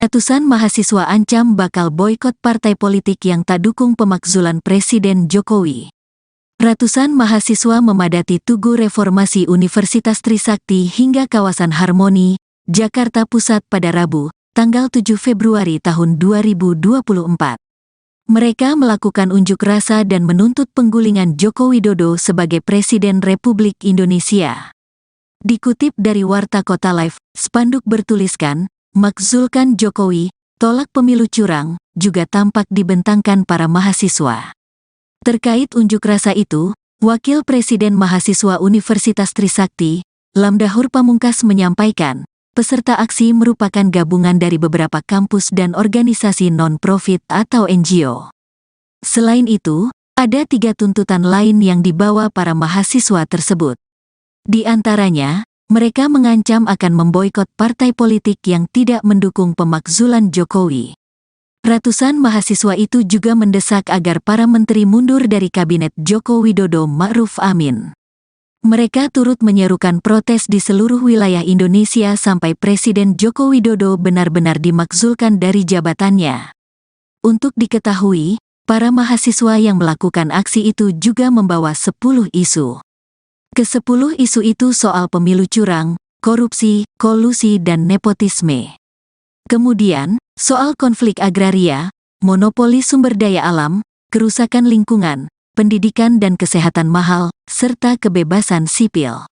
Ratusan mahasiswa ancam bakal boikot partai politik yang tak dukung pemakzulan Presiden Jokowi. Ratusan mahasiswa memadati Tugu Reformasi Universitas Trisakti hingga kawasan Harmoni, Jakarta Pusat pada Rabu, tanggal 7 Februari tahun 2024. Mereka melakukan unjuk rasa dan menuntut penggulingan Joko Widodo sebagai Presiden Republik Indonesia. Dikutip dari Warta Kota Live, spanduk bertuliskan, "Makzulkan Jokowi, tolak pemilu curang," juga tampak dibentangkan para mahasiswa. Terkait unjuk rasa itu, Wakil Presiden Mahasiswa Universitas Trisakti, Lamdahur Pamungkas menyampaikan, peserta aksi merupakan gabungan dari beberapa kampus dan organisasi non-profit atau NGO. Selain itu, ada 3 tuntutan lain yang dibawa para mahasiswa tersebut. Di antaranya, mereka mengancam akan memboikot partai politik yang tidak mendukung pemakzulan Jokowi. Ratusan mahasiswa itu juga mendesak agar para menteri mundur dari kabinet Joko Widodo Ma'ruf Amin. Mereka turut menyerukan protes di seluruh wilayah Indonesia sampai Presiden Joko Widodo benar-benar dimakzulkan dari jabatannya. Untuk diketahui, para mahasiswa yang melakukan aksi itu juga membawa 10 isu. Ke-10 isu itu soal pemilu curang, korupsi, kolusi dan nepotisme. Kemudian, soal konflik agraria, monopoli sumber daya alam, kerusakan lingkungan, pendidikan dan kesehatan mahal, serta kebebasan sipil.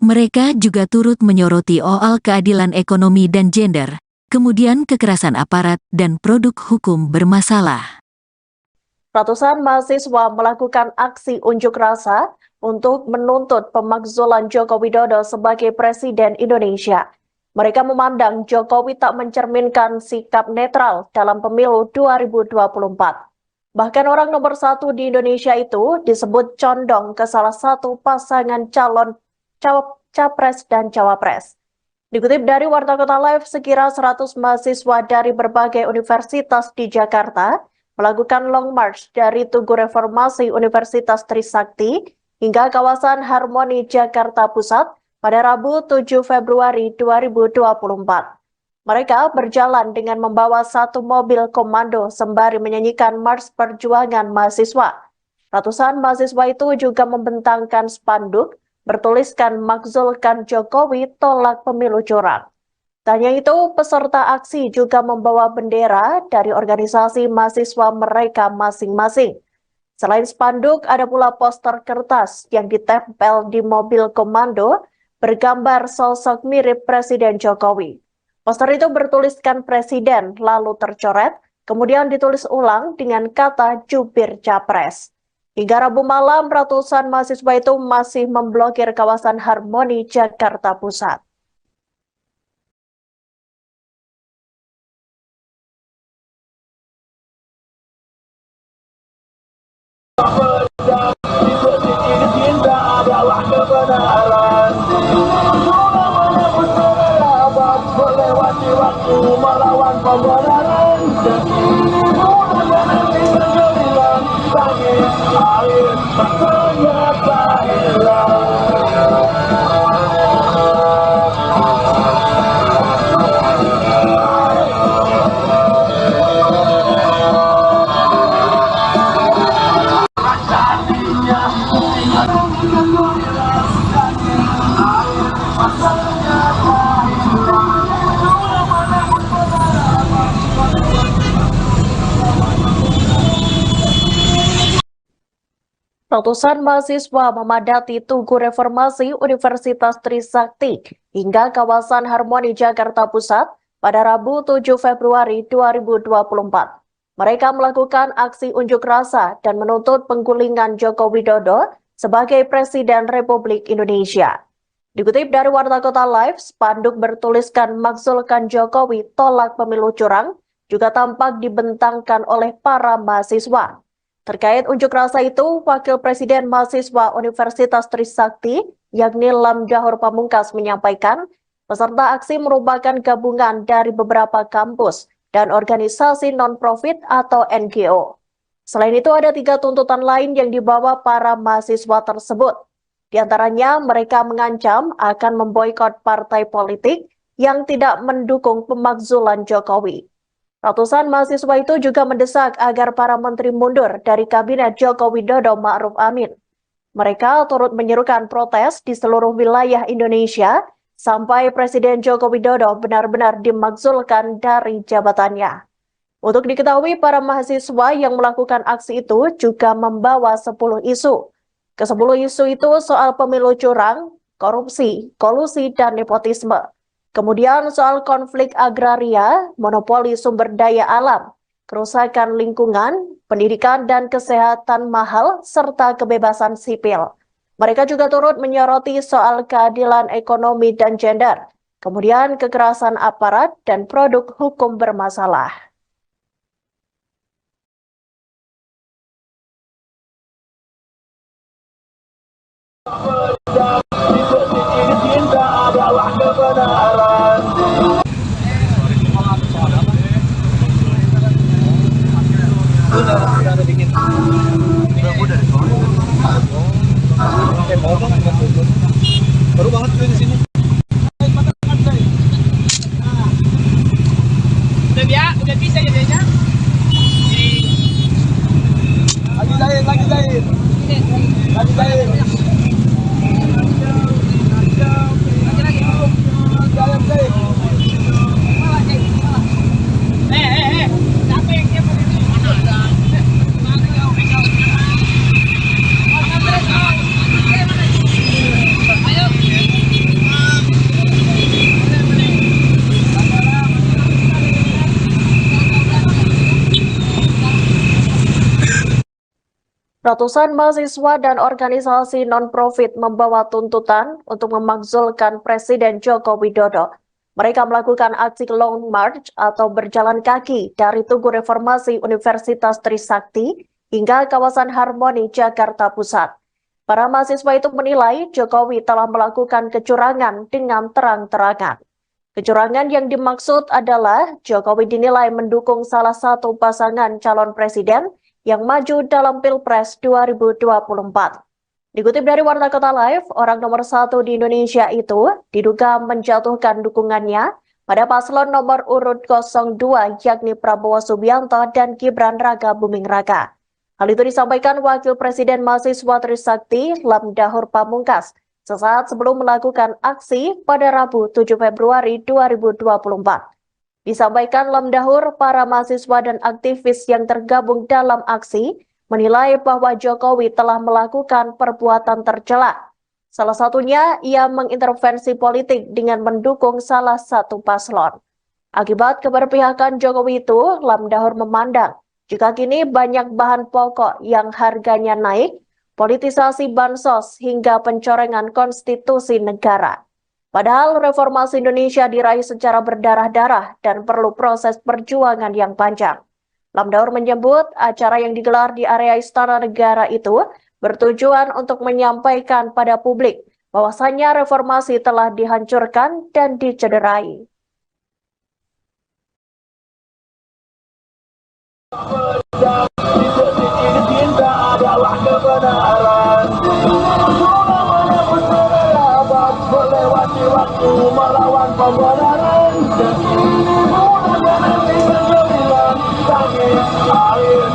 Mereka juga turut menyoroti soal keadilan ekonomi dan gender, kemudian kekerasan aparat dan produk hukum bermasalah. Ratusan mahasiswa melakukan aksi unjuk rasa untuk menuntut pemakzulan Joko Widodo sebagai Presiden Indonesia. Mereka memandang Jokowi tak mencerminkan sikap netral dalam pemilu 2024. Bahkan orang nomor 1 di Indonesia itu disebut condong ke salah satu pasangan calon capres dan cawapres. Dikutip dari Warta Kota Live, sekira 100 mahasiswa dari berbagai universitas di Jakarta melakukan long march dari Tugu Reformasi Universitas Trisakti hingga kawasan Harmoni Jakarta Pusat pada Rabu 7 Februari 2024. Mereka berjalan dengan membawa 1 mobil komando sembari menyanyikan Mars Perjuangan Mahasiswa. Ratusan mahasiswa itu juga membentangkan spanduk bertuliskan "Makzulkan Jokowi, tolak pemilu curang". Tak hanya itu, peserta aksi juga membawa bendera dari organisasi mahasiswa mereka masing-masing. Selain spanduk, ada pula poster kertas yang ditempel di mobil komando bergambar sosok mirip Presiden Jokowi. Poster itu bertuliskan Presiden, lalu tercoret, kemudian ditulis ulang dengan kata jubir capres. Hingga Rabu malam, ratusan mahasiswa itu masih memblokir kawasan Harmoni Jakarta Pusat. Ratusan mahasiswa memadati Tugu Reformasi Universitas Trisakti hingga kawasan Harmoni Jakarta Pusat pada Rabu 7 Februari 2024. Mereka melakukan aksi unjuk rasa dan menuntut penggulingan Joko Widodo sebagai Presiden Republik Indonesia. Dikutip dari Warta Kota Live, spanduk bertuliskan "Makzulkan Jokowi, tolak pemilu curang" juga tampak dibentangkan oleh para mahasiswa. Terkait unjuk rasa itu, Wakil Presiden Mahasiswa Universitas Trisakti, yakni Lamdahur Pamungkas menyampaikan, peserta aksi merupakan gabungan dari beberapa kampus dan organisasi non-profit atau NGO. Selain itu, ada 3 tuntutan lain yang dibawa para mahasiswa tersebut. Di antaranya, mereka mengancam akan memboikot partai politik yang tidak mendukung pemakzulan Jokowi. Ratusan mahasiswa itu juga mendesak agar para menteri mundur dari Kabinet Joko Widodo Ma'ruf Amin. Mereka turut menyerukan protes di seluruh wilayah Indonesia sampai Presiden Joko Widodo benar-benar dimakzulkan dari jabatannya. Untuk diketahui, para mahasiswa yang melakukan aksi itu juga membawa 10 isu. Ke-10 isu itu soal pemilu curang, korupsi, kolusi, dan nepotisme. Kemudian soal konflik agraria, monopoli sumber daya alam, kerusakan lingkungan, pendidikan dan kesehatan mahal, serta kebebasan sipil. Mereka juga turut menyoroti soal keadilan ekonomi dan gender, kemudian kekerasan aparat dan produk hukum bermasalah. Adalah kebenaran. Udah dingin. Udah baru banget gue di sini. Udah bisa ya biasanya. Lagi jahit. Ratusan mahasiswa dan organisasi non-profit membawa tuntutan untuk memakzulkan Presiden Joko Widodo. Mereka melakukan aksi Long March atau berjalan kaki dari Tugu Reformasi Universitas Trisakti hingga kawasan Harmoni, Jakarta Pusat. Para mahasiswa itu menilai Jokowi telah melakukan kecurangan dengan terang-terangan. Kecurangan yang dimaksud adalah Jokowi dinilai mendukung salah satu pasangan calon presiden yang maju dalam Pilpres 2024. Dikutip dari Warta Kota Live, orang nomor 1 di Indonesia itu diduga menjatuhkan dukungannya pada paslon nomor urut 02 yakni Prabowo Subianto dan Gibran Raka Buming Raka. Hal itu disampaikan Wakil Presiden Mahasiswa Trisakti Lamdahur Pamungkas sesaat sebelum melakukan aksi pada Rabu 7 Februari 2024. Disampaikan Lamdahur, para mahasiswa dan aktivis yang tergabung dalam aksi menilai bahwa Jokowi telah melakukan perbuatan tercela. Salah satunya, ia mengintervensi politik dengan mendukung salah satu paslon. Akibat keberpihakan Jokowi itu, Lamdahur memandang jika kini banyak bahan pokok yang harganya naik, politisasi bansos hingga pencorengan konstitusi negara. Padahal reformasi Indonesia diraih secara berdarah-darah dan perlu proses perjuangan yang panjang. Lamdahur menyebut acara yang digelar di area Istana Negara itu bertujuan untuk menyampaikan pada publik bahwasannya reformasi telah dihancurkan dan dicederai. Adalah kebenaran. Melewati waktu melawan pembenaran dan ini mudah nanti berjalan bagi air.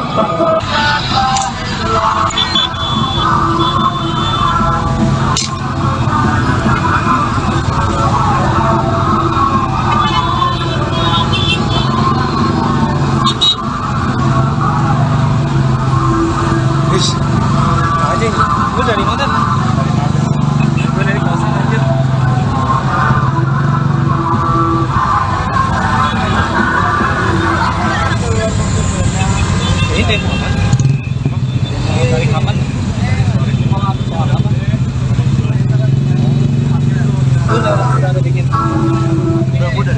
Anjing, lu dari mana? Gue dari kosan anjir. Ini demo apa? Dari kapan? Udah dingin. Udah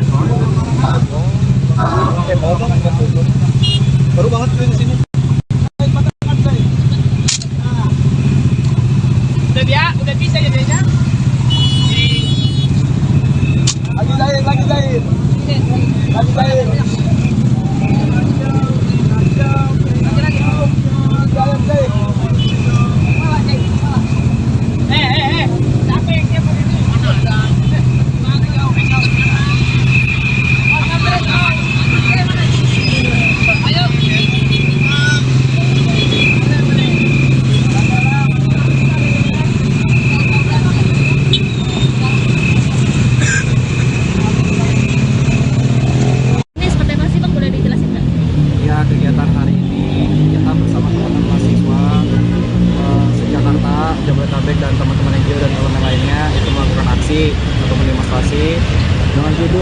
demo dong. Baru banget gue di sini. Udah bisa ya biasanya. Lagi jahit.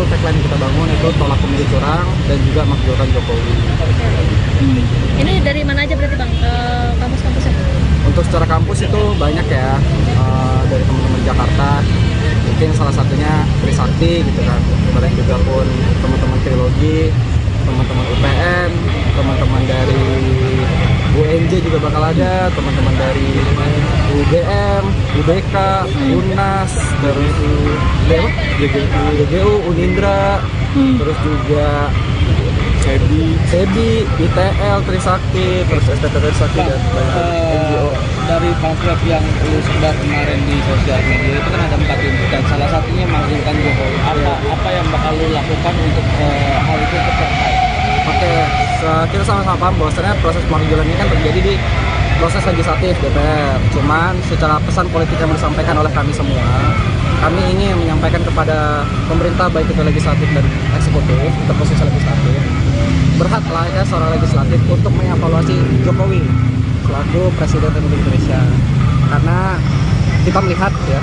tagline yang kita bangun itu tolak pemilu curang dan juga makzulkan Jokowi. Ini dari mana aja berarti Bang, kampus-kampusnya? Untuk secara kampus itu banyak ya, dari teman-teman Jakarta, mungkin salah satunya Trisakti gitu kan, kemudian juga pun teman-teman Trilogi, teman-teman UPN, teman-teman dari UNJ juga bakal ada, teman-teman dari UGM, UBK, UNAS, terus UGU, Unindra, terus juga SEBI, ITL, Trisakti, terus STT Trisakti dan banyak NGO. Dari pamflet yang lu sebar kemarin di sosial media itu kan ada 4 tuntutan, salah satunya makzulkan Jokowi. Apa yang bakal lu lakukan untuk hal itu tercapai? Oke, kita sama-sama paham bahwasannya proses makzulan ini kan terjadi di proses legislatif DPR. Cuman secara pesan politik yang disampaikan oleh kami semua, kami ingin menyampaikan kepada pemerintah baik itu legislatif dan eksekutif, untuk posisi legislatif, berhak layaknya seorang legislatif untuk mengevaluasi Jokowi selaku Presiden Republik Indonesia. Karena kita melihat ya,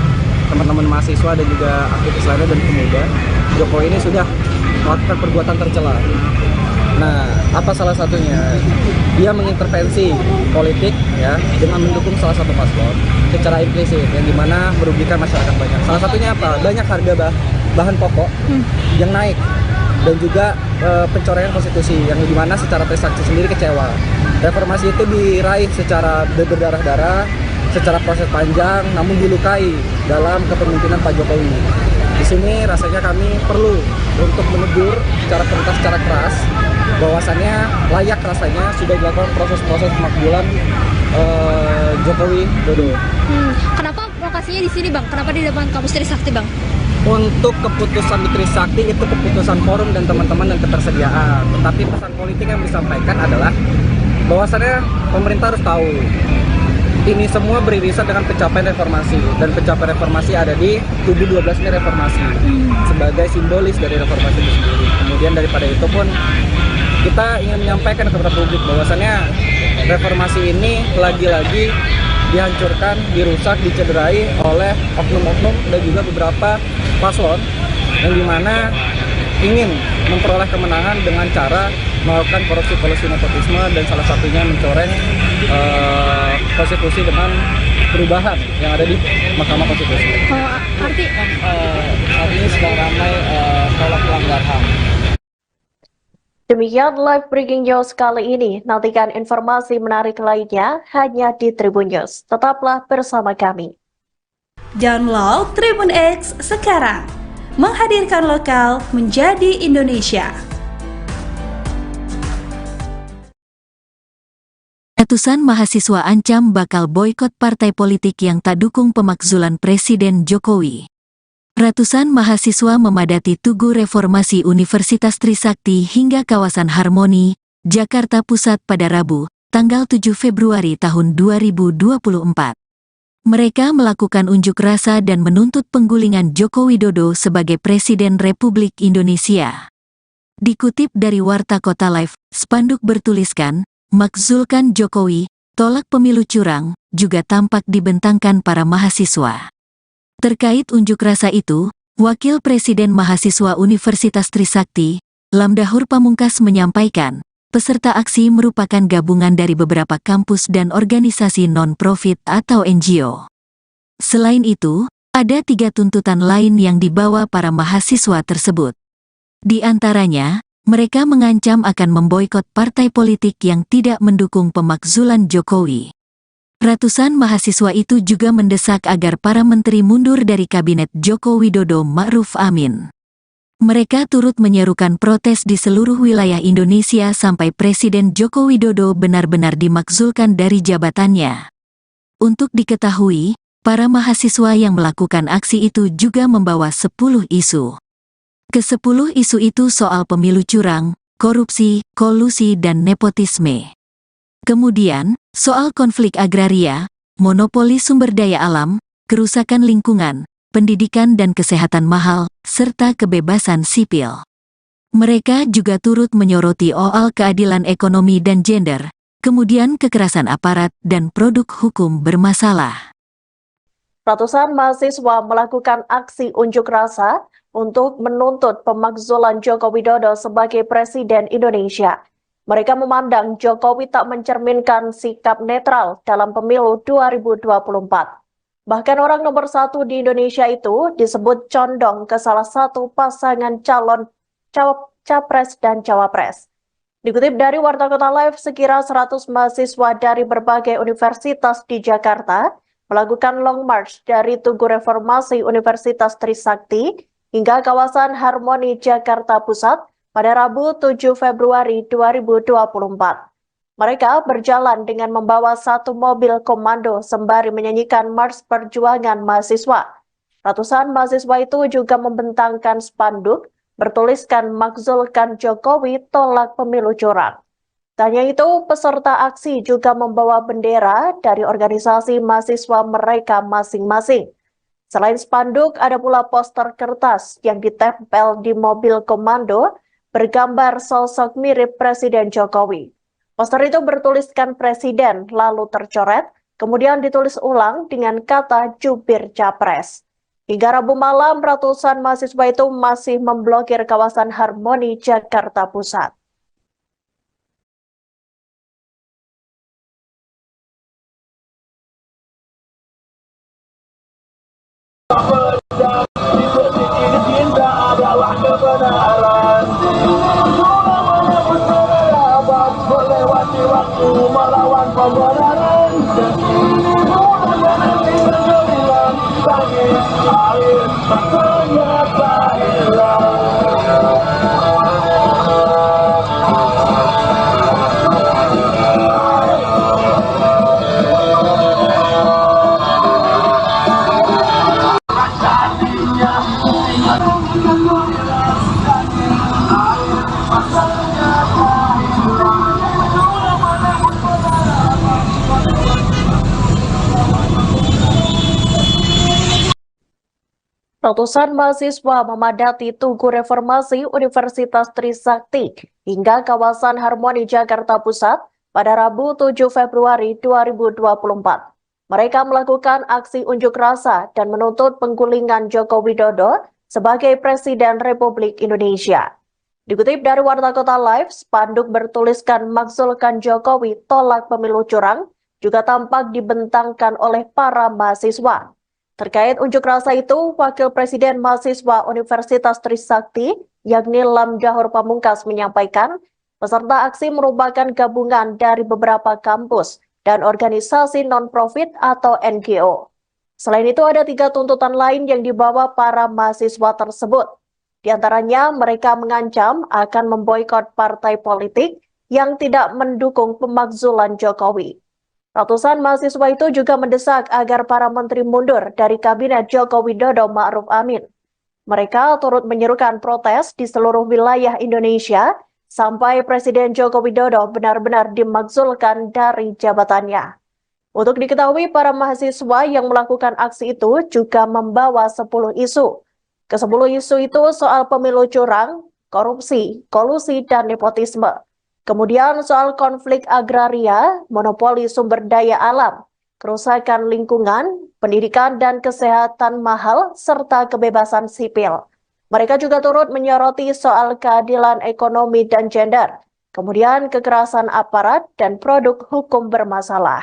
teman-teman mahasiswa dan juga aktivis lainnya dan pemuda, Jokowi ini sudah melakukan perbuatan tercela. Nah, apa salah satunya? Dia mengintervensi politik ya dengan mendukung salah satu paslon secara implisit yang dimana merugikan masyarakat banyak. Salah satunya apa? Banyak harga bahan pokok yang naik dan juga pencoretan konstitusi yang dimana secara Trisakti sendiri kecewa. Reformasi itu diraih secara berdarah-darah, secara proses panjang, namun dilukai dalam kepemimpinan Pak Jokowi. Di sini rasanya kami perlu untuk menegur secara tuntas, secara keras, bahwasannya layak rasanya sudah dilakukan proses-proses pemakzulan Jokowi Dodo. Kenapa lokasinya di sini Bang? Kenapa di depan kampus Trisakti Bang? Untuk keputusan di Trisakti itu keputusan forum dan teman-teman dan ketersediaan. Tetapi pesan politik yang disampaikan adalah bahwasannya pemerintah harus tahu ini semua beririsan dengan pencapaian reformasi, dan pencapaian reformasi ada di tubuh 12 ini reformasi sebagai simbolis dari reformasi itu sendiri. Kemudian daripada itu pun kita ingin menyampaikan kepada publik bahwasannya reformasi ini lagi-lagi dihancurkan, dirusak, dicederai oleh oknum-oknum dan juga beberapa paslon yang dimana ingin memperoleh kemenangan dengan cara melakukan korupsi nepotisme dan salah satunya mencoreng konstitusi dengan perubahan yang ada di Mahkamah Konstitusi. Saat ini sedang ramai tolak pelanggar HAM. Demikian live breaking news kali ini. Nantikan informasi menarik lainnya hanya di Tribun News. Tetaplah bersama kami. Download Tribun X sekarang. Menghadirkan lokal menjadi Indonesia. Ratusan mahasiswa ancam bakal boikot partai politik yang tak dukung pemakzulan Presiden Jokowi. Ratusan mahasiswa memadati Tugu Reformasi Universitas Trisakti hingga kawasan Harmoni, Jakarta Pusat pada Rabu, tanggal 7 Februari tahun 2024. Mereka melakukan unjuk rasa dan menuntut penggulingan Joko Widodo sebagai Presiden Republik Indonesia. Dikutip dari Warta Kota Live, spanduk bertuliskan, "Makzulkan Jokowi, tolak pemilu curang," juga tampak dibentangkan para mahasiswa. Terkait unjuk rasa itu, Wakil Presiden Mahasiswa Universitas Trisakti, Lamdahur Pamungkas menyampaikan, peserta aksi merupakan gabungan dari beberapa kampus dan organisasi non-profit atau NGO. Selain itu, ada 3 tuntutan lain yang dibawa para mahasiswa tersebut. Di antaranya, mereka mengancam akan memboikot partai politik yang tidak mendukung pemakzulan Jokowi. Ratusan mahasiswa itu juga mendesak agar para menteri mundur dari Kabinet Joko Widodo Ma'ruf Amin. Mereka turut menyerukan protes di seluruh wilayah Indonesia sampai Presiden Joko Widodo benar-benar dimakzulkan dari jabatannya. Untuk diketahui, para mahasiswa yang melakukan aksi itu juga membawa 10 isu. Ke-10 isu itu soal pemilu curang, korupsi, kolusi dan nepotisme. Kemudian, soal konflik agraria, monopoli sumber daya alam, kerusakan lingkungan, pendidikan dan kesehatan mahal, serta kebebasan sipil. Mereka juga turut menyoroti soal keadilan ekonomi dan gender, kemudian kekerasan aparat dan produk hukum bermasalah. Ratusan mahasiswa melakukan aksi unjuk rasa untuk menuntut pemakzulan Joko Widodo sebagai Presiden Indonesia. Mereka memandang Jokowi tak mencerminkan sikap netral dalam pemilu 2024. Bahkan orang nomor satu di Indonesia itu disebut condong ke salah satu pasangan calon capres dan cawapres. Dikutip dari Warta Kota Live, sekira 100 mahasiswa dari berbagai universitas di Jakarta melakukan long march dari Tugu Reformasi Universitas Trisakti hingga kawasan Harmoni Jakarta Pusat pada Rabu 7 Februari 2024. Mereka berjalan dengan membawa satu mobil komando sembari menyanyikan Mars Perjuangan Mahasiswa. Ratusan mahasiswa itu juga membentangkan spanduk bertuliskan "Makzulkan Jokowi, tolak pemilu curang". Tak hanya itu, peserta aksi juga membawa bendera dari organisasi mahasiswa mereka masing-masing. Selain spanduk, ada pula poster kertas yang ditempel di mobil komando bergambar sosok mirip Presiden Jokowi. Poster itu bertuliskan Presiden, lalu tercoret, kemudian ditulis ulang dengan kata jubir capres. Hingga Rabu malam, ratusan mahasiswa itu masih memblokir kawasan Harmoni Jakarta Pusat. Ratusan mahasiswa memadati Tugu Reformasi Universitas Trisakti hingga kawasan Harmoni Jakarta Pusat pada Rabu 7 Februari 2024. Mereka melakukan aksi unjuk rasa dan menuntut penggulingan Joko Widodo sebagai Presiden Republik Indonesia. Dikutip dari Warta Kota Live, spanduk bertuliskan "Makzulkan Jokowi, tolak pemilu curang" juga tampak dibentangkan oleh para mahasiswa. Terkait unjuk rasa itu, Wakil Presiden Mahasiswa Universitas Trisakti, yakni Lamjahur Pamungkas, menyampaikan peserta aksi merupakan gabungan dari beberapa kampus dan organisasi non-profit atau NGO. Selain itu, ada 3 tuntutan lain yang dibawa para mahasiswa tersebut. Di antaranya, mereka mengancam akan memboikot partai politik yang tidak mendukung pemakzulan Jokowi. Ratusan mahasiswa itu juga mendesak agar para menteri mundur dari Kabinet Joko Widodo Ma'ruf Amin. Mereka turut menyerukan protes di seluruh wilayah Indonesia sampai Presiden Joko Widodo benar-benar dimakzulkan dari jabatannya. Untuk diketahui, para mahasiswa yang melakukan aksi itu juga membawa 10 isu. Ke-10 isu itu soal pemilu curang, korupsi, kolusi, dan nepotisme. Kemudian soal konflik agraria, monopoli sumber daya alam, kerusakan lingkungan, pendidikan dan kesehatan mahal, serta kebebasan sipil. Mereka juga turut menyoroti soal keadilan ekonomi dan gender, kemudian kekerasan aparat dan produk hukum bermasalah.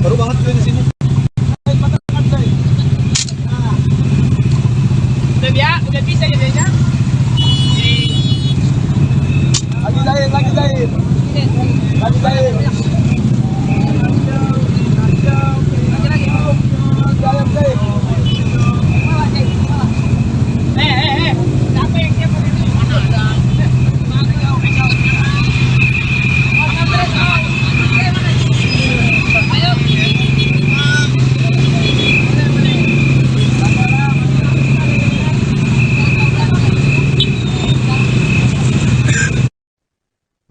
Baru banget gue di sini. Udah bisa ya dia. Lagi jahit.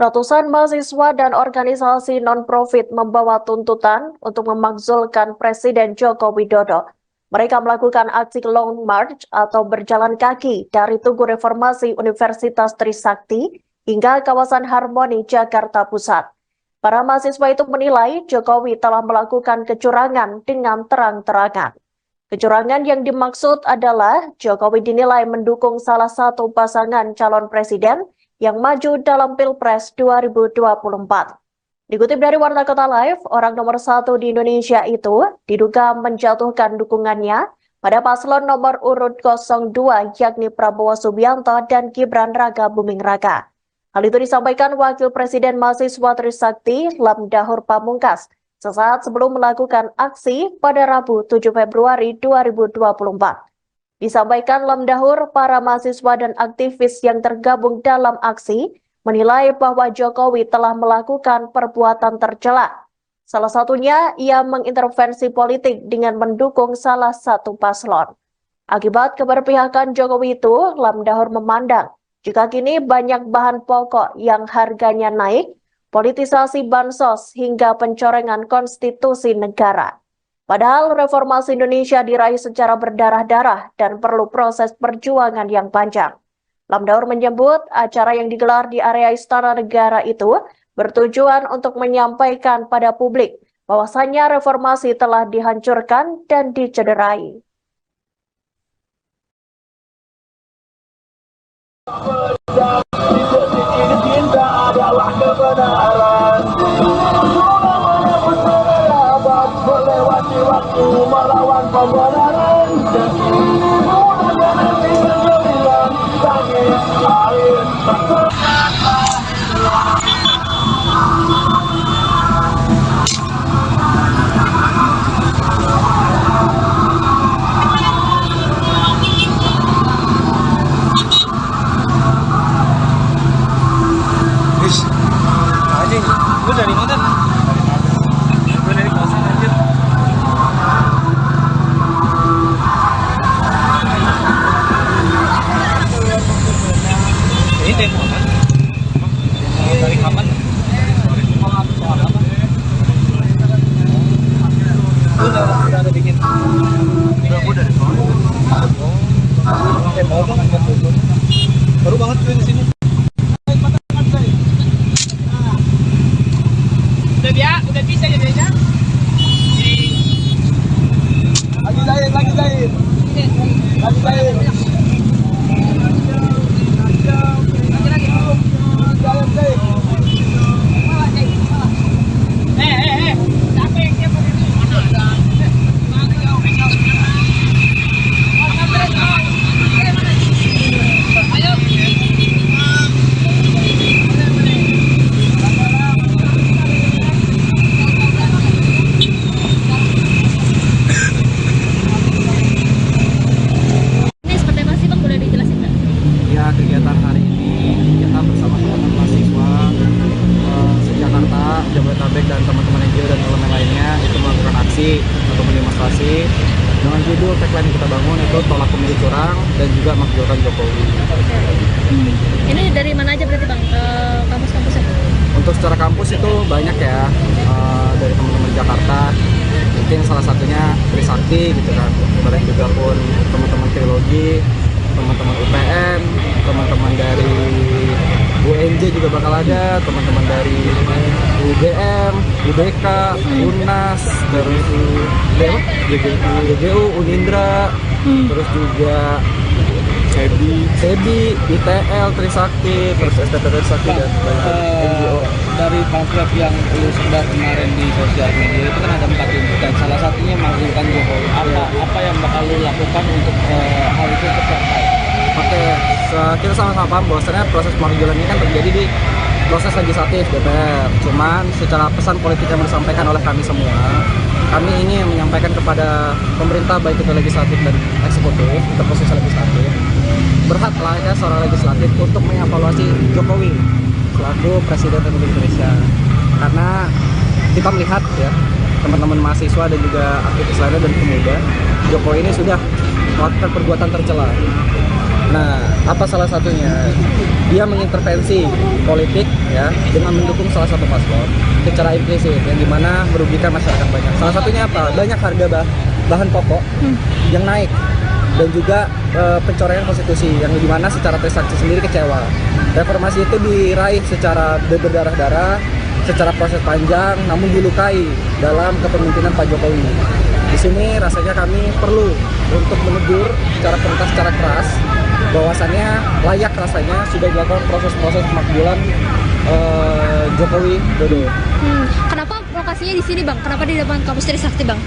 Ratusan mahasiswa dan organisasi non-profit membawa tuntutan untuk memakzulkan Presiden Joko Widodo. Mereka melakukan aksi Long March atau berjalan kaki dari Tugu Reformasi Universitas Trisakti hingga kawasan Harmoni, Jakarta Pusat. Para mahasiswa itu menilai Jokowi telah melakukan kecurangan dengan terang-terangan. Kecurangan yang dimaksud adalah Jokowi dinilai mendukung salah satu pasangan calon presiden yang maju dalam Pilpres 2024. Dikutip dari Warta Kota Live, orang nomor 1 di Indonesia itu diduga menjatuhkan dukungannya pada paslon nomor urut 02 yakni Prabowo Subianto dan Gibran Raka Buming Raka. Hal itu disampaikan Wakil Presiden Mahasiswa Trisakti Lamdahur Pamungkas sesaat sebelum melakukan aksi pada Rabu 7 Februari 2024. Disampaikan Lamdahur, para mahasiswa dan aktivis yang tergabung dalam aksi menilai bahwa Jokowi telah melakukan perbuatan tercela. Salah satunya, ia mengintervensi politik dengan mendukung salah satu paslon. Akibat keberpihakan Jokowi itu, Lamdahur memandang jika kini banyak bahan pokok yang harganya naik, politisasi bansos hingga pencorengan konstitusi negara. Padahal reformasi Indonesia diraih secara berdarah-darah dan perlu proses perjuangan yang panjang. Lamdahur menyebut acara yang digelar di area Istana Negara itu bertujuan untuk menyampaikan pada publik bahwasannya reformasi telah dihancurkan dan dicederai. Melawan pembenaran dan Lu dari mana? Gue dari kosan anjir. Ini demo kan? Dari kapan? Udah ada bikin. Udah dari sana. Demo kan? Baru banget gue di sini. Udah bisa ya Desa? Lagi jahit. Lagi jahit. Kegiatan hari ini kita bersama teman-teman mahasiswa se-Jakarta, Jabodetabek dan teman-teman NGO dan elemen lainnya itu melakukan aksi atau demonstrasi dengan judul tagline yang kita bangun itu tolak pemilu curang dan juga makzulkan Jokowi. Ini dari mana aja berarti Bang? Kampus-kampus itu? Untuk secara kampus itu banyak ya, dari teman-teman Jakarta, mungkin salah satunya Trisakti gitu kan, bareng juga pun teman-teman teologi, teman-teman UPN, teman-teman dari UNJ juga bakal ada, teman-teman dari UGM, UBK, UNAS, terus GGU, Unindra, terus juga SEBI, ITL, Trisakti, terus STT Trisakti dan banyak NGO. Dari pamflet yang lu sebar kemarin di sosial media itu kan ada 4 tuntutan, salah satunya makzulkan Jokowi. Apa yang bakal lu lakukan untuk hal itu tercapai? Oke, kita sama-sama paham bahwasannya proses pemakzulan ini kan terjadi di proses legislatif DPR. Cuman secara pesan politik yang disampaikan oleh kami semua, kami ingin menyampaikan kepada pemerintah baik itu legislatif dan eksekutif, untuk proses legislatif, berhaklah ya seorang legislatif untuk mengevaluasi Jokowi selaku Presiden Republik Indonesia. Karena kita melihat ya, teman-teman mahasiswa dan juga aktivis lainnya dan pemuda, Jokowi ini sudah melakukan perbuatan tercela. Nah, apa salah satunya? Dia mengintervensi politik ya dengan mendukung salah satu paslon secara implisit yang dimana merugikan masyarakat banyak. Salah satunya apa? Banyak harga bahan pokok yang naik dan juga pencoretan konstitusi yang dimana secara transaksi sendiri kecewa. Reformasi itu diraih secara berdarah-darah, secara proses panjang, namun dilukai dalam kepemimpinan Pak Jokowi. Di sini rasanya kami perlu untuk menegur secara tuntas, secara keras, bahwasannya layak rasanya sudah dilakukan proses-proses pemakzulan Jokowi Dodo. Kenapa lokasinya di sini bang? Kenapa di depan kampus Trisakti bang?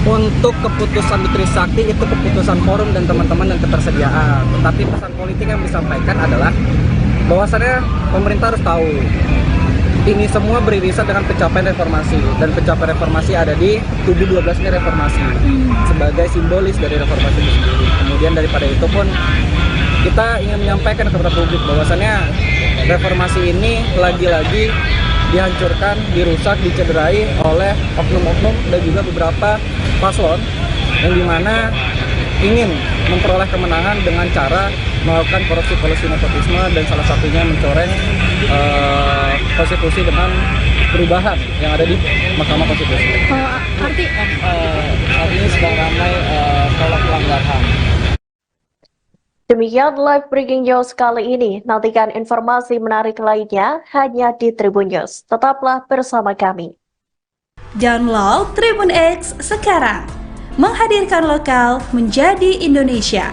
Untuk keputusan di Trisakti itu keputusan forum dan teman-teman dan ketersediaan. Tetapi pesan politik yang disampaikan adalah bahwasannya pemerintah harus tahu ini semua beririsan dengan pencapaian reformasi, dan pencapaian reformasi ada di tubuh 12 ini reformasi sebagai simbolis dari reformasi itu sendiri. Kemudian daripada itu pun kita ingin menyampaikan kepada publik bahwasannya reformasi ini lagi-lagi dihancurkan, dirusak, dicederai oleh oknum-oknum dan juga beberapa paslon yang dimana ingin memperoleh kemenangan dengan cara melakukan korupsi nepotisme dan salah satunya mencoreng konstitusi dengan perubahan yang ada di Mahkamah Konstitusi. Artinya sedang ramai tolak pelanggar HAM. Demikian live breaking news kali ini. Nantikan informasi menarik lainnya hanya di Tribun News. Tetaplah bersama kami. Download Tribun X sekarang. Menghadirkan lokal menjadi Indonesia.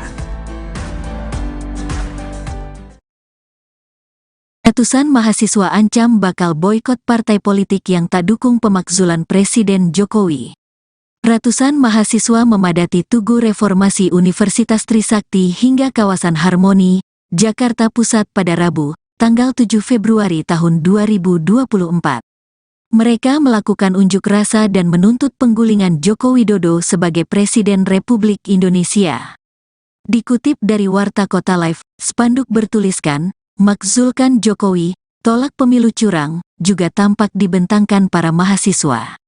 Ratusan mahasiswa ancam bakal boikot partai politik yang tak dukung pemakzulan Presiden Jokowi. Ratusan mahasiswa memadati Tugu Reformasi Universitas Trisakti hingga kawasan Harmoni, Jakarta Pusat pada Rabu, tanggal 7 Februari tahun 2024. Mereka melakukan unjuk rasa dan menuntut penggulingan Joko Widodo sebagai Presiden Republik Indonesia. Dikutip dari Warta Kota Live, spanduk bertuliskan, "Makzulkan Jokowi, tolak pemilu curang," juga tampak dibentangkan para mahasiswa.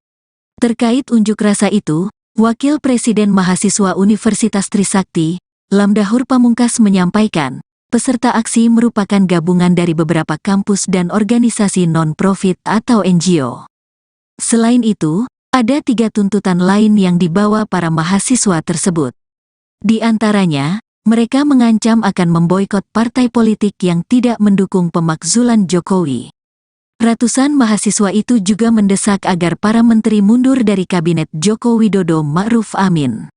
Terkait unjuk rasa itu, Wakil Presiden Mahasiswa Universitas Trisakti, Lamdahur Pamungkas menyampaikan, peserta aksi merupakan gabungan dari beberapa kampus dan organisasi non-profit atau NGO. Selain itu, ada 3 tuntutan lain yang dibawa para mahasiswa tersebut. Di antaranya, mereka mengancam akan memboikot partai politik yang tidak mendukung pemakzulan Jokowi. Ratusan mahasiswa itu juga mendesak agar para menteri mundur dari Kabinet Joko Widodo Ma'ruf Amin.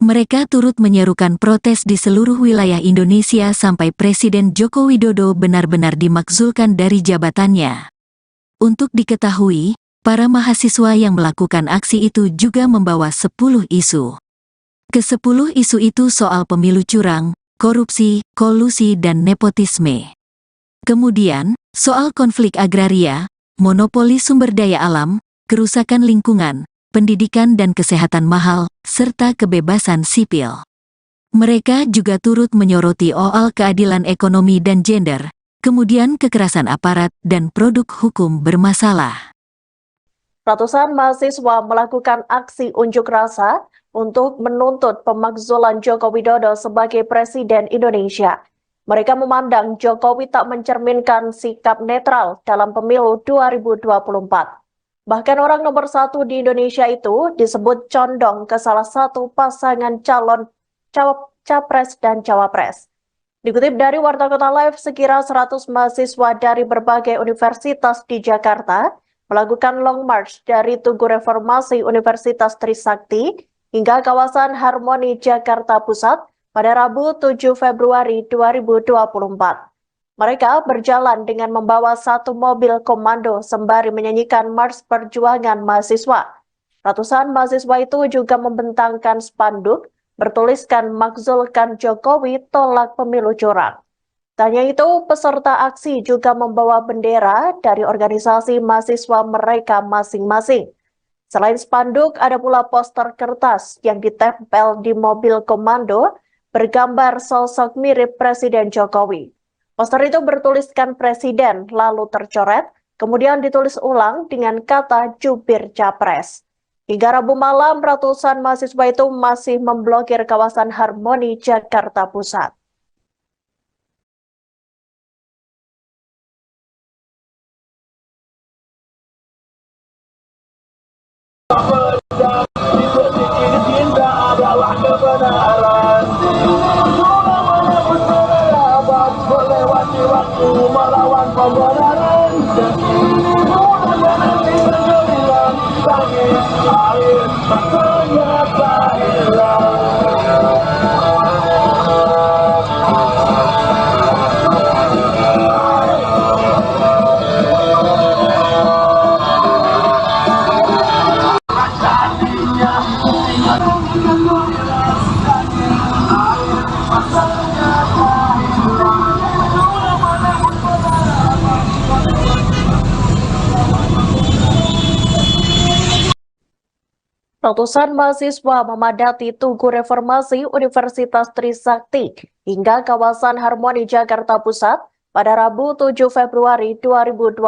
Mereka turut menyerukan protes di seluruh wilayah Indonesia sampai Presiden Joko Widodo benar-benar dimakzulkan dari jabatannya. Untuk diketahui, para mahasiswa yang melakukan aksi itu juga membawa 10 isu. Ke-10 isu itu soal pemilu curang, korupsi, kolusi dan nepotisme. Kemudian, soal konflik agraria, monopoli sumber daya alam, kerusakan lingkungan, pendidikan dan kesehatan mahal, serta kebebasan sipil. Mereka juga turut menyoroti soal keadilan ekonomi dan gender, kemudian kekerasan aparat dan produk hukum bermasalah. Ratusan mahasiswa melakukan aksi unjuk rasa untuk menuntut pemakzulan Joko Widodo sebagai Presiden Indonesia. Mereka memandang Jokowi tak mencerminkan sikap netral dalam pemilu 2024. Bahkan orang nomor 1 di Indonesia itu disebut condong ke salah satu pasangan calon capres dan cawapres. Dikutip dari Warta Kota Live, sekira 100 mahasiswa dari berbagai universitas di Jakarta melakukan long march dari Tugu Reformasi Universitas Trisakti hingga kawasan Harmoni Jakarta Pusat pada Rabu 7 Februari 2024. Mereka berjalan dengan membawa 1 mobil komando sembari menyanyikan Mars Perjuangan Mahasiswa. Ratusan mahasiswa itu juga membentangkan spanduk bertuliskan "Makzulkan Jokowi, tolak pemilu curang". Tak hanya itu, peserta aksi juga membawa bendera dari organisasi mahasiswa mereka masing-masing. Selain spanduk, ada pula poster kertas yang ditempel di mobil komando bergambar sosok mirip Presiden Jokowi. Poster itu bertuliskan Presiden, lalu tercoret, kemudian ditulis ulang dengan kata jubir capres. Hingga Rabu malam, ratusan mahasiswa itu masih memblokir kawasan Harmoni Jakarta Pusat. dan diselidiki cinta adalah kebenaran. Sudah menembus abad melewati waktu melawan pembenaran. Sudah menanti kegemilangan langit air tak ternyata hilang. Ratusan mahasiswa memadati Tugu Reformasi Universitas Trisakti hingga kawasan Harmoni Jakarta Pusat pada Rabu 7 Februari 2024.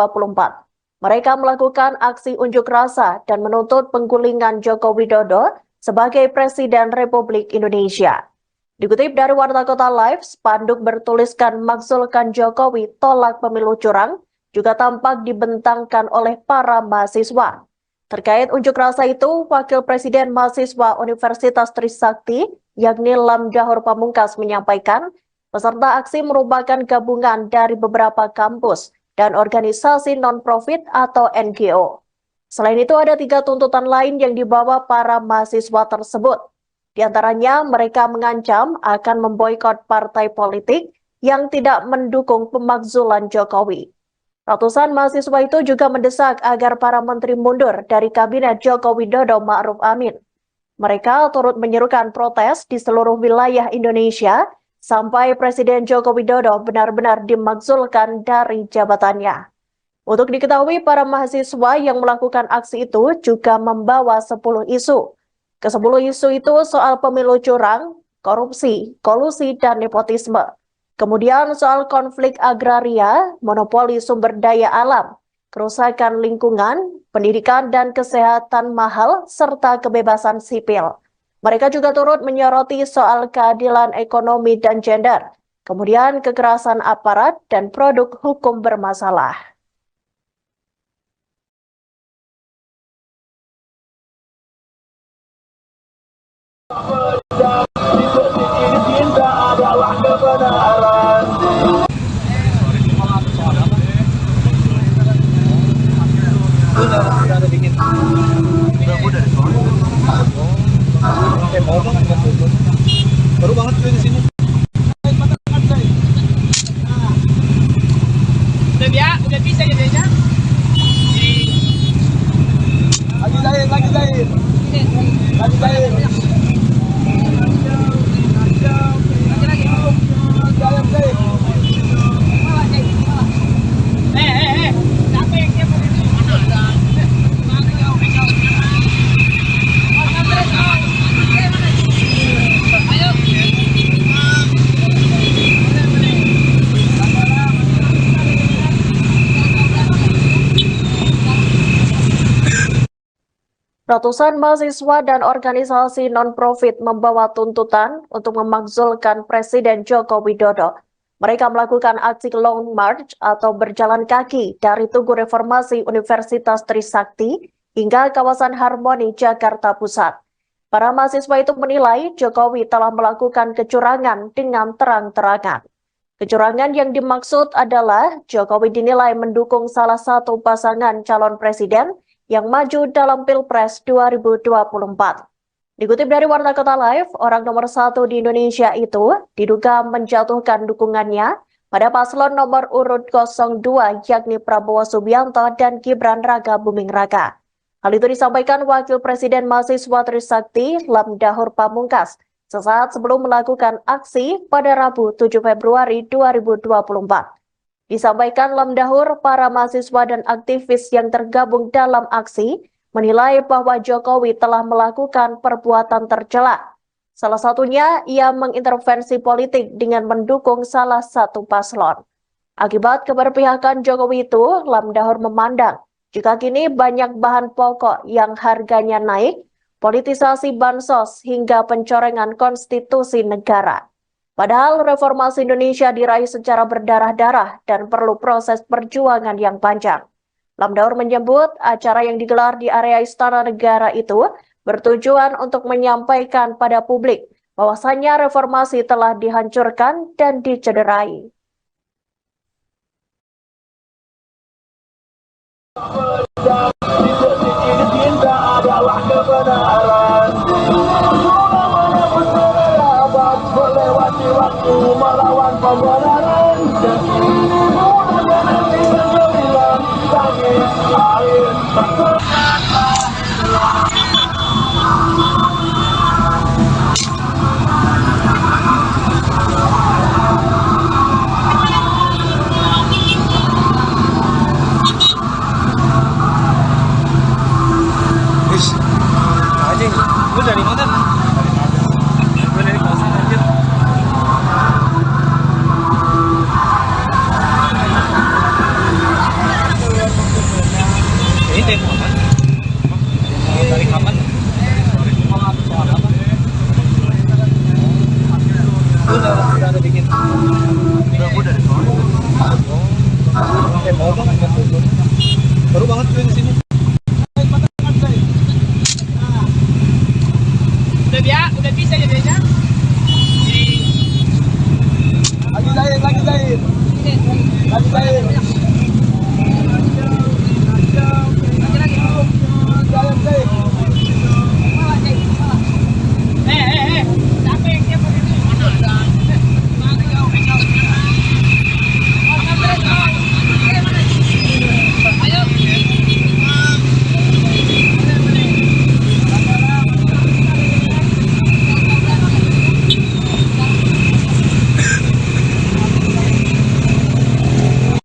Mereka melakukan aksi unjuk rasa dan menuntut penggulingan Joko Widodo sebagai Presiden Republik Indonesia. Dikutip dari Warta Kota Live, spanduk bertuliskan "Makzulkan Jokowi, tolak pemilu curang" juga tampak dibentangkan oleh para mahasiswa. Terkait unjuk rasa itu, Wakil Presiden Mahasiswa Universitas Trisakti, yakni Lamdahur Pamungkas, menyampaikan peserta aksi merupakan gabungan dari beberapa kampus dan organisasi non-profit atau NGO. Selain itu, ada 3 tuntutan lain yang dibawa para mahasiswa tersebut. Di antaranya, mereka mengancam akan memboikot partai politik yang tidak mendukung pemakzulan Jokowi. Ratusan mahasiswa itu juga mendesak agar para menteri mundur dari Kabinet Joko Widodo Ma'ruf Amin. Mereka turut menyerukan protes di seluruh wilayah Indonesia sampai Presiden Joko Widodo benar-benar dimakzulkan dari jabatannya. Untuk diketahui, para mahasiswa yang melakukan aksi itu juga membawa 10 isu. Ke-10 isu itu soal pemilu curang, korupsi, kolusi, dan nepotisme. Kemudian soal konflik agraria, monopoli sumber daya alam, kerusakan lingkungan, pendidikan dan kesehatan mahal, serta kebebasan sipil. Mereka juga turut menyoroti soal keadilan ekonomi dan gender, kemudian kekerasan aparat dan produk hukum bermasalah. Diselidiki cinta adalah kebenaran. Udah dingin. Baru banget gue di sini. Udah bisa ya dia. Lagi jahit. Lagi jahit. Ratusan mahasiswa dan organisasi non-profit membawa tuntutan untuk memakzulkan Presiden Joko Widodo. Mereka melakukan aksi long march atau berjalan kaki dari Tugu Reformasi Universitas Trisakti hingga kawasan Harmoni Jakarta Pusat. Para mahasiswa itu menilai Jokowi telah melakukan kecurangan dengan terang-terangan. Kecurangan yang dimaksud adalah Jokowi dinilai mendukung salah satu pasangan calon presiden yang maju dalam Pilpres 2024. Dikutip dari Warta Kota Live, orang nomor 1 di Indonesia itu diduga menjatuhkan dukungannya pada paslon nomor urut 02 yakni Prabowo Subianto dan Gibran Raka Buming Raka. Hal itu disampaikan Wakil Presiden Mahasiswa Trisakti Lamdahur Pamungkas sesaat sebelum melakukan aksi pada Rabu 7 Februari 2024. Disampaikan Lamdahur, para mahasiswa dan aktivis yang tergabung dalam aksi menilai bahwa Jokowi telah melakukan perbuatan tercela. Salah satunya, ia mengintervensi politik dengan mendukung salah satu paslon. Akibat keberpihakan Jokowi itu, Lamdahur memandang jika kini banyak bahan pokok yang harganya naik, politisasi bansos hingga pencorengan konstitusi negara. Padahal reformasi Indonesia diraih secara berdarah-darah dan perlu proses perjuangan yang panjang. Lamdahur menyebut acara yang digelar di area Istana Negara itu bertujuan untuk menyampaikan pada publik bahwasannya reformasi telah dihancurkan dan dicederai. Cinta adalah kebenaran. Melewati waktu melawan pembenaran. Lu dari mana? Gue dari kosan anjir. Ini demo apa? Dari kapan? Udah ada dingin. Udah dari sono. Demo kan baru banget gue di sini. Udah bisa ya Deja? Lagi jahit. Lagi jahit.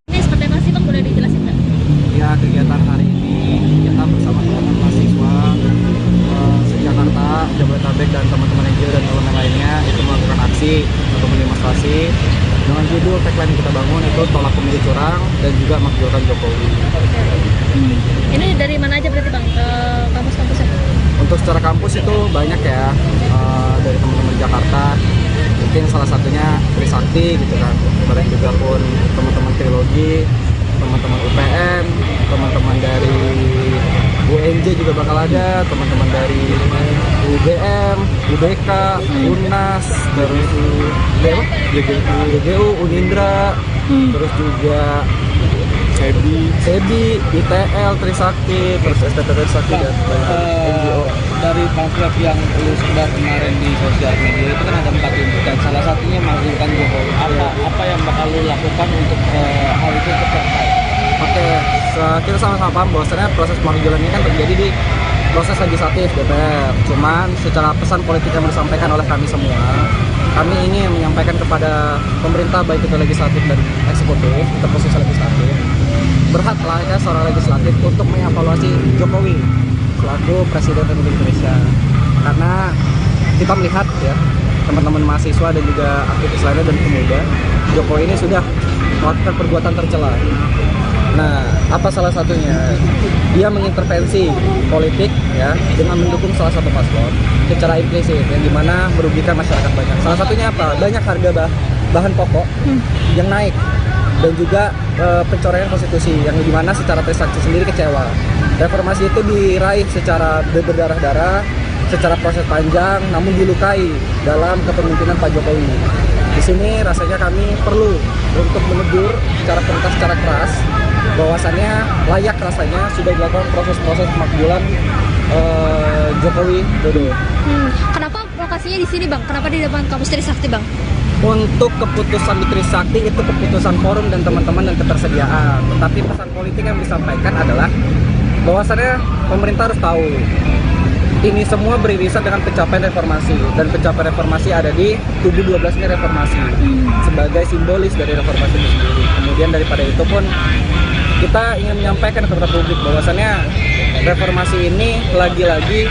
Ini seperti apa sih Bang, boleh dijelasin nggak? Ya, kegiatan hari ini kita bersama teman-teman mahasiswa se-Jakarta, Jabodetabek, dan teman-teman NGO dan elemen lainnya itu melakukan aksi atau demonstrasi dengan judul tagline yang kita bangun itu tolak pemilu curang dan juga makzulkan Jokowi. Ini dari mana aja berarti Bang, ke kampus-kampus apa? Untuk secara kampus itu banyak ya, dari teman-teman Jakarta, mungkin salah satunya Trisakti gitu kan, bareng juga pun teman-teman Trilogi, teman-teman UPN, teman-teman dari UNJ juga bakal ada, teman-teman dari UGM, UBK, UNAS, terus GGU, Unindra, terus juga SEBI, ITL, Trisakti, terus STT Trisakti dan banyak NGO. Dari pamflet yang lu sebar kemarin di sosial media itu kan ada 4 tuntutan. Salah satunya makzulkan Jokowi. Apa yang bakal lu lakukan untuk hal itu tercapai? Oke, kita sama-sama paham bahwasannya proses pemakzulan ini kan terjadi di proses legislatif DPR. Cuman secara pesan politik yang disampaikan oleh kami semua, kami ingin menyampaikan kepada pemerintah baik itu legislatif dan eksekutif, untuk posisi legislatif, berhak layaknya seorang legislatif untuk mengevaluasi Jokowi selaku Presiden Republik Indonesia. Karena kita melihat ya, teman-teman mahasiswa dan juga aktivis lainnya dan pemuda, Jokowi ini sudah melakukan perbuatan tercela. Nah, apa salah satunya? Dia mengintervensi politik ya dengan mendukung salah satu paslon secara implisit yang dimana merugikan masyarakat banyak. Salah satunya apa? Banyak harga bahan pokok yang naik dan juga pencoretan konstitusi yang dimana secara Trisakti sendiri kecewa. Reformasi itu diraih secara berdarah-darah, secara proses panjang, namun dilukai dalam kepemimpinan Pak Jokowi. Di sini rasanya kami perlu untuk menegur secara tuntas, secara keras, bahwasannya layak rasanya sudah dilakukan proses-proses pemakzulan Jokowi Dodo. Kenapa lokasinya di sini Bang? Kenapa di depan kampus Trisakti Bang? Untuk keputusan di Trisakti itu keputusan forum dan teman-teman dan ketersediaan. Tetapi pesan politik yang disampaikan adalah bahwasannya pemerintah harus tahu ini semua beririsan dengan pencapaian reformasi, dan pencapaian reformasi ada di tubuh 12 ini reformasi sebagai simbolis dari reformasi itu sendiri. Kemudian daripada itu pun kita ingin menyampaikan kepada publik bahwasannya reformasi ini lagi-lagi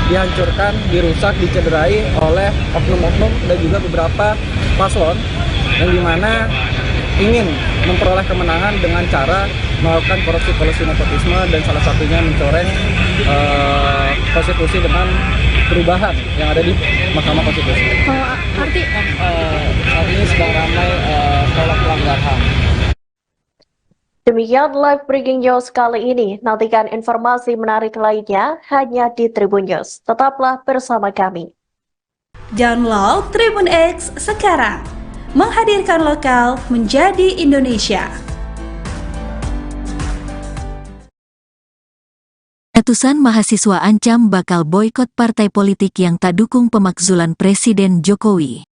dihancurkan, dirusak, dicederai oleh oknum-oknum dan juga beberapa paslon yang dimana ingin memperoleh kemenangan dengan cara melakukan korupsi nepotisme dan salah satunya mencoreng konstitusi dengan perubahan yang ada di Mahkamah Konstitusi. Arti Saat ini sedang ramai tolak pelanggar HAM. Demikian live breaking news kali ini. Nantikan informasi menarik lainnya hanya di Tribun News. Tetaplah bersama kami. Download Tribun X sekarang. Menghadirkan lokal menjadi Indonesia. Ratusan mahasiswa ancam bakal boikot partai politik yang tak dukung pemakzulan Presiden Jokowi.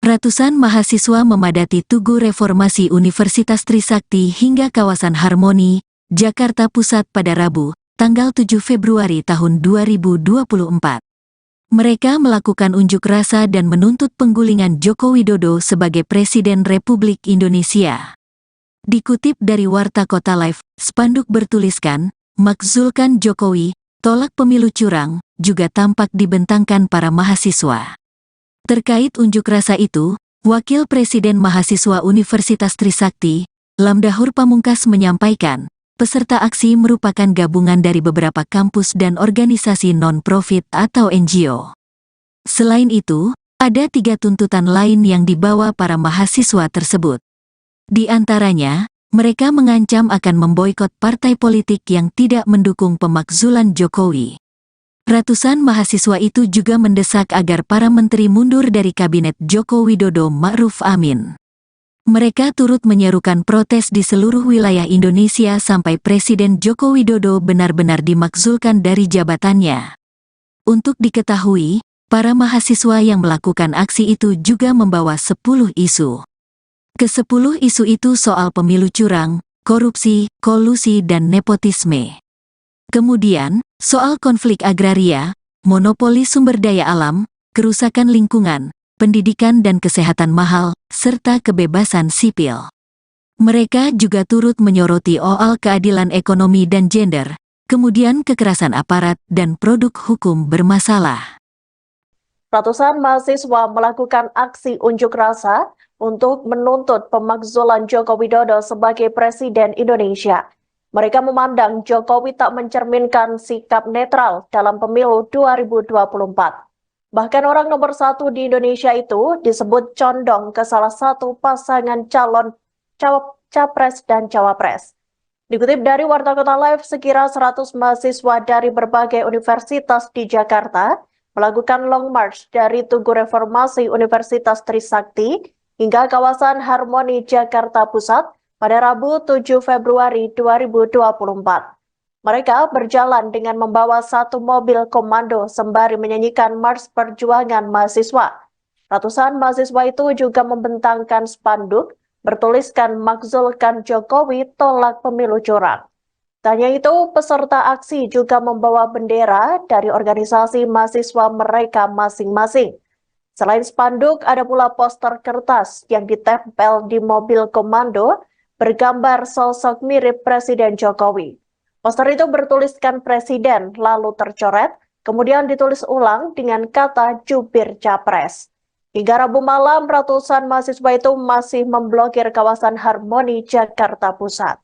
Ratusan mahasiswa memadati Tugu Reformasi Universitas Trisakti hingga kawasan Harmoni, Jakarta Pusat pada Rabu, tanggal 7 Februari tahun 2024. Mereka melakukan unjuk rasa dan menuntut penggulingan Joko Widodo sebagai Presiden Republik Indonesia. Dikutip dari Warta Kota Live, spanduk bertuliskan, "Makzulkan Jokowi, tolak pemilu curang," juga tampak dibentangkan para mahasiswa. Terkait unjuk rasa itu, Wakil Presiden Mahasiswa Universitas Trisakti, Lamdahur Pamungkas menyampaikan, peserta aksi merupakan gabungan dari beberapa kampus dan organisasi non-profit atau NGO. Selain itu, ada 3 tuntutan lain yang dibawa para mahasiswa tersebut. Di antaranya, mereka mengancam akan memboikot partai politik yang tidak mendukung pemakzulan Jokowi. Ratusan mahasiswa itu juga mendesak agar para menteri mundur dari Kabinet Joko Widodo Ma'ruf Amin. Mereka turut menyerukan protes di seluruh wilayah Indonesia sampai Presiden Joko Widodo benar-benar dimakzulkan dari jabatannya. Untuk diketahui, para mahasiswa yang melakukan aksi itu juga membawa 10 isu. Ke-10 isu itu soal pemilu curang, korupsi, kolusi dan nepotisme. Kemudian, soal konflik agraria, monopoli sumber daya alam, kerusakan lingkungan, pendidikan dan kesehatan mahal, serta kebebasan sipil. Mereka juga turut menyoroti soal keadilan ekonomi dan gender, kemudian kekerasan aparat dan produk hukum bermasalah. Ratusan mahasiswa melakukan aksi unjuk rasa untuk menuntut pemakzulan Joko Widodo sebagai Presiden Indonesia. Mereka memandang Jokowi tak mencerminkan sikap netral dalam pemilu 2024. Bahkan orang nomor 1 di Indonesia itu disebut condong ke salah satu pasangan calon capres dan cawapres. Dikutip dari Warta Kota Live, sekira 100 mahasiswa dari berbagai universitas di Jakarta melakukan long march dari Tugu Reformasi Universitas Trisakti hingga kawasan Harmoni Jakarta Pusat pada Rabu 7 Februari 2024. Mereka berjalan dengan membawa 1 mobil komando sembari menyanyikan Mars Perjuangan Mahasiswa. Ratusan mahasiswa itu juga membentangkan spanduk bertuliskan "Makzulkan Jokowi, tolak pemilu curang". Tak hanya itu, peserta aksi juga membawa bendera dari organisasi mahasiswa mereka masing-masing. Selain spanduk, ada pula poster kertas yang ditempel di mobil komando bergambar sosok mirip Presiden Jokowi. Poster itu bertuliskan Presiden, lalu tercoret, kemudian ditulis ulang dengan kata jubir capres. Hingga Rabu malam, ratusan mahasiswa itu masih memblokir kawasan Harmoni Jakarta Pusat.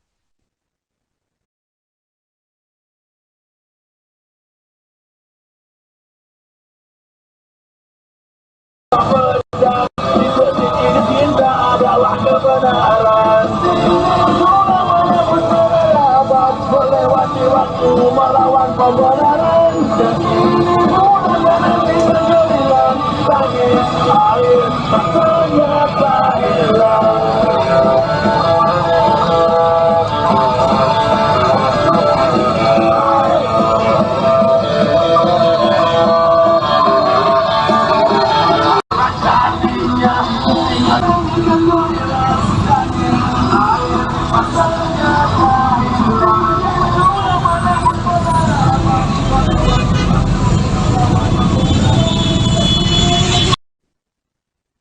Cinta adalah kebenaran. Melewati waktu melawan pembenaran. Nanti bergeliran langit air tak ternyata hilang.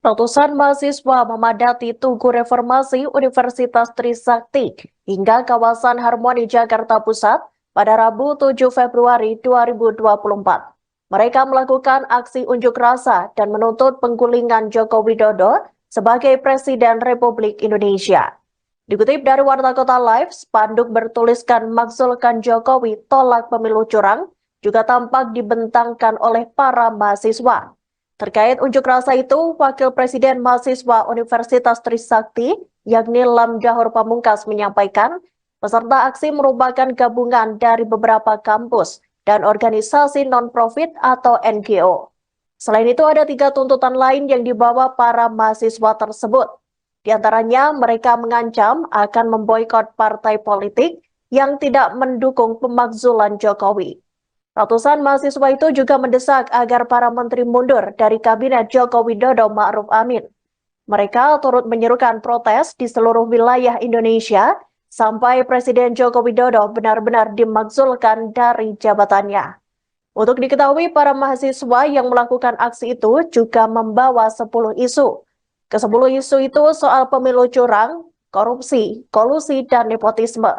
Ratusan mahasiswa memadati Tugu Reformasi Universitas Trisakti hingga kawasan Harmoni Jakarta Pusat pada Rabu 7 Februari 2024. Mereka melakukan aksi unjuk rasa dan menuntut penggulingan Joko Widodo sebagai Presiden Republik Indonesia. Dikutip dari Warta Kota Live, spanduk bertuliskan "Makzulkan Jokowi, tolak pemilu curang" juga tampak dibentangkan oleh para mahasiswa. Terkait unjuk rasa itu, Wakil Presiden Mahasiswa Universitas Trisakti, yakni Lamdahur Pamungkas menyampaikan, Peserta aksi merupakan gabungan dari beberapa kampus dan organisasi non-profit atau NGO. Selain itu ada 3 tuntutan lain yang dibawa para mahasiswa tersebut. Di antaranya mereka mengancam akan memboikot partai politik yang tidak mendukung pemakzulan Jokowi. Ratusan mahasiswa itu juga mendesak agar para menteri mundur dari kabinet Joko Widodo Ma'ruf Amin. Mereka turut menyerukan protes di seluruh wilayah Indonesia sampai Presiden Joko Widodo benar-benar dimakzulkan dari jabatannya. Untuk diketahui, para mahasiswa yang melakukan aksi itu juga membawa 10 isu. Ke-10 isu itu soal pemilu curang, korupsi, kolusi, dan nepotisme.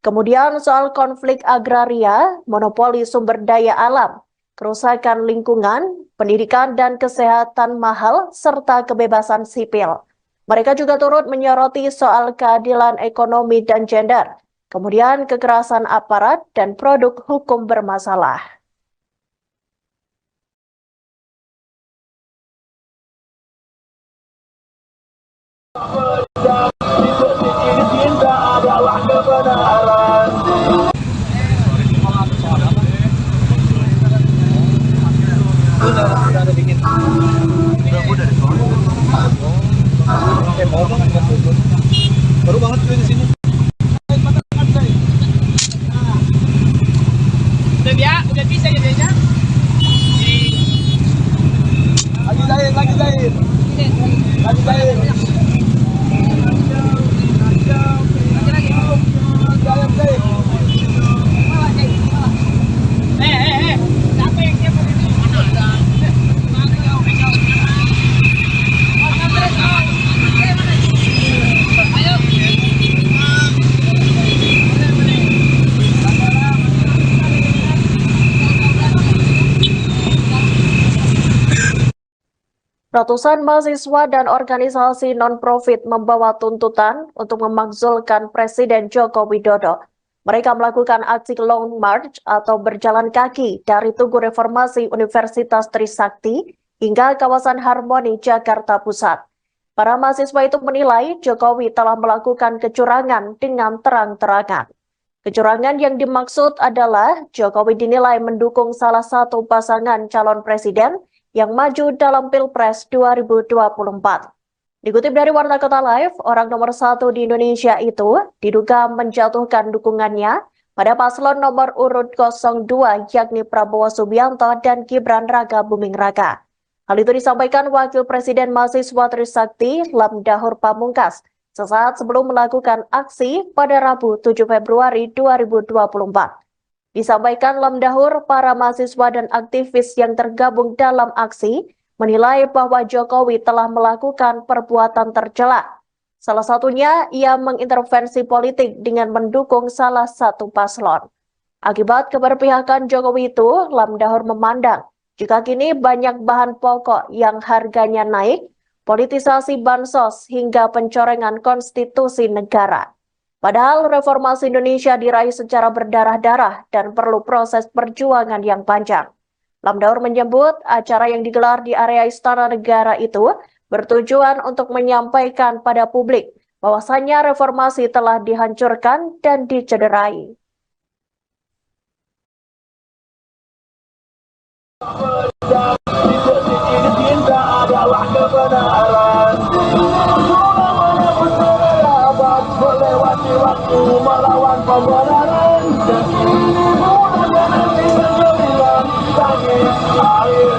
Kemudian soal konflik agraria, monopoli sumber daya alam, kerusakan lingkungan, pendidikan dan kesehatan mahal, serta kebebasan sipil. Mereka juga turut menyoroti soal keadilan ekonomi dan gender, kemudian kekerasan aparat dan produk hukum bermasalah. Cinta adalah kebenaran. Udah dingin. Baru banget gue di sini. Udah bisa ya biasanya. Lagi jahit. Ratusan mahasiswa dan organisasi non-profit membawa tuntutan untuk memakzulkan Presiden Joko Widodo. Mereka melakukan aksi Long March atau berjalan kaki dari Tugu Reformasi Universitas Trisakti hingga kawasan Harmoni, Jakarta Pusat. Para mahasiswa itu menilai Jokowi telah melakukan kecurangan dengan terang-terangan. Kecurangan yang dimaksud adalah Jokowi dinilai mendukung salah satu pasangan calon presiden yang maju dalam Pilpres 2024. Dikutip dari Warta Kota Live, orang nomor 1 di Indonesia itu diduga menjatuhkan dukungannya pada paslon nomor urut 02 yakni Prabowo Subianto dan Gibran Raka Buming Raka. Hal itu disampaikan Wakil Presiden Mahasiswa Trisakti Lamdahur Pamungkas sesaat sebelum melakukan aksi pada Rabu 7 Februari 2024. Disampaikan Lamdahur, para mahasiswa dan aktivis yang tergabung dalam aksi menilai bahwa Jokowi telah melakukan perbuatan tercela. Salah satunya, ia mengintervensi politik dengan mendukung salah satu paslon. Akibat keberpihakan Jokowi itu, Lamdahur memandang jika kini banyak bahan pokok yang harganya naik, politisasi bansos hingga pencorengan konstitusi negara. Padahal reformasi Indonesia diraih secara berdarah-darah dan perlu proses perjuangan yang panjang. Lamdahur menyebut acara yang digelar di area Istana Negara itu bertujuan untuk menyampaikan pada publik bahwasannya reformasi telah dihancurkan dan dicederai. Cinta adalah kebenaran. Melewati waktu melawan pembenaran dan mudah nanti berjuang bagi air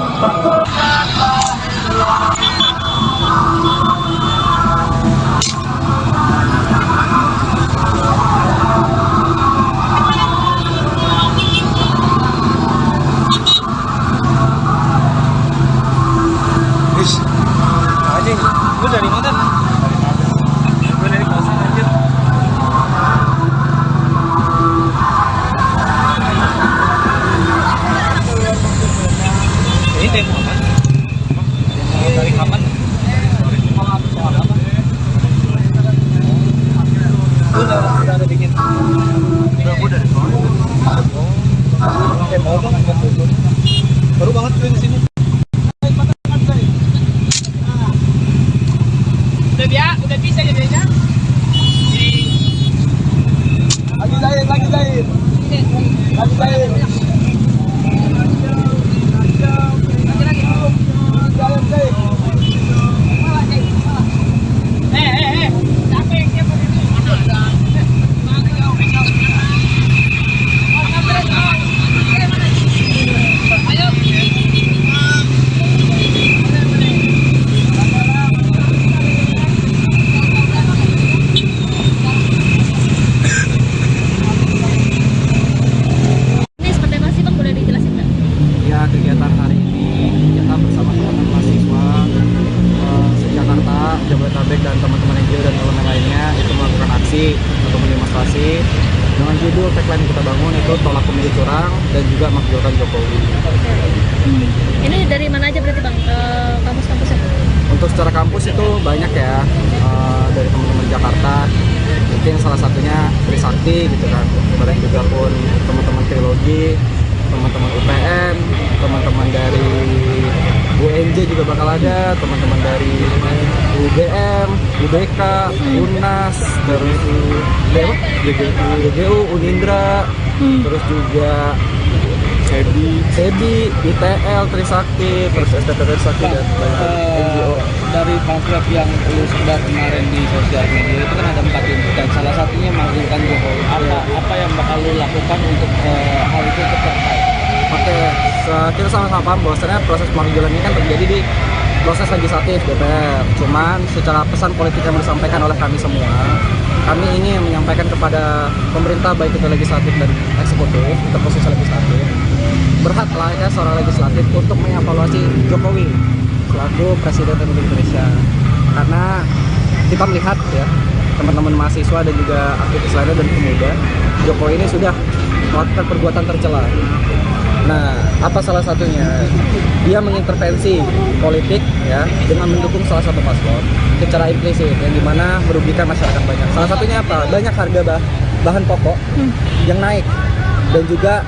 Anjing, lu dari mana? Gue dari kosan anjir. Ini demo apa? Dari kapan? Udah dingin. Udah dari demo baru banget gue di sini. Udah bisa ya biasanya. lagi jahit. Lagi jahit. Ini seperti apa sih Bang, boleh dijelasin nggak? Ya, kegiatan hari ini kita bersama teman-teman mahasiswa se-Jakarta, Jabodetabek, dan teman-teman NGO dan elemen lainnya itu melakukan aksi atau demonstrasi dengan judul tagline yang kita bangun itu tolak pemilu curang dan juga makzulkan Jokowi. Ini dari mana aja berarti Bang, ke kampus-kampusnya? Untuk secara kampus itu banyak ya, dari teman-teman Jakarta, mungkin salah satunya Trisakti gitu kan, kemudian juga pun teman-teman Teologi, teman-teman UPN, teman-teman dari UNJ juga bakal ada, teman-teman dari UGM, UBK, UNAS, terus GGU, Unindra, terus juga SEBI, ITL, Trisakti, terus STT Trisakti dan banyak NGO. Dari pamflet yang lu sebar kemarin di sosial media itu kan ada 4 tuntutan, salah satunya makzulkan Jokowi. Apa yang bakal lu lakukan untuk hal itu tercapai? Oke, kita sama-sama paham bahwasannya proses pemakzulan ini kan terjadi di proses legislatif DPR. Cuman secara pesan politik yang disampaikan oleh kami semua, kami ingin menyampaikan kepada pemerintah baik itu legislatif dan eksekutif, untuk proses legislatif, berhak layaknya seorang legislatif untuk mengevaluasi Jokowi selaku Presiden Republik Indonesia. Karena kita melihat ya, teman-teman mahasiswa dan juga aktivis lainnya dan pemuda, Jokowi ini sudah melakukan perbuatan tercela. Nah, apa salah satunya? Dia mengintervensi politik ya dengan mendukung salah satu paslon secara implisit yang dimana merugikan masyarakat banyak. Salah satunya apa? Banyak harga bahan pokok yang naik dan juga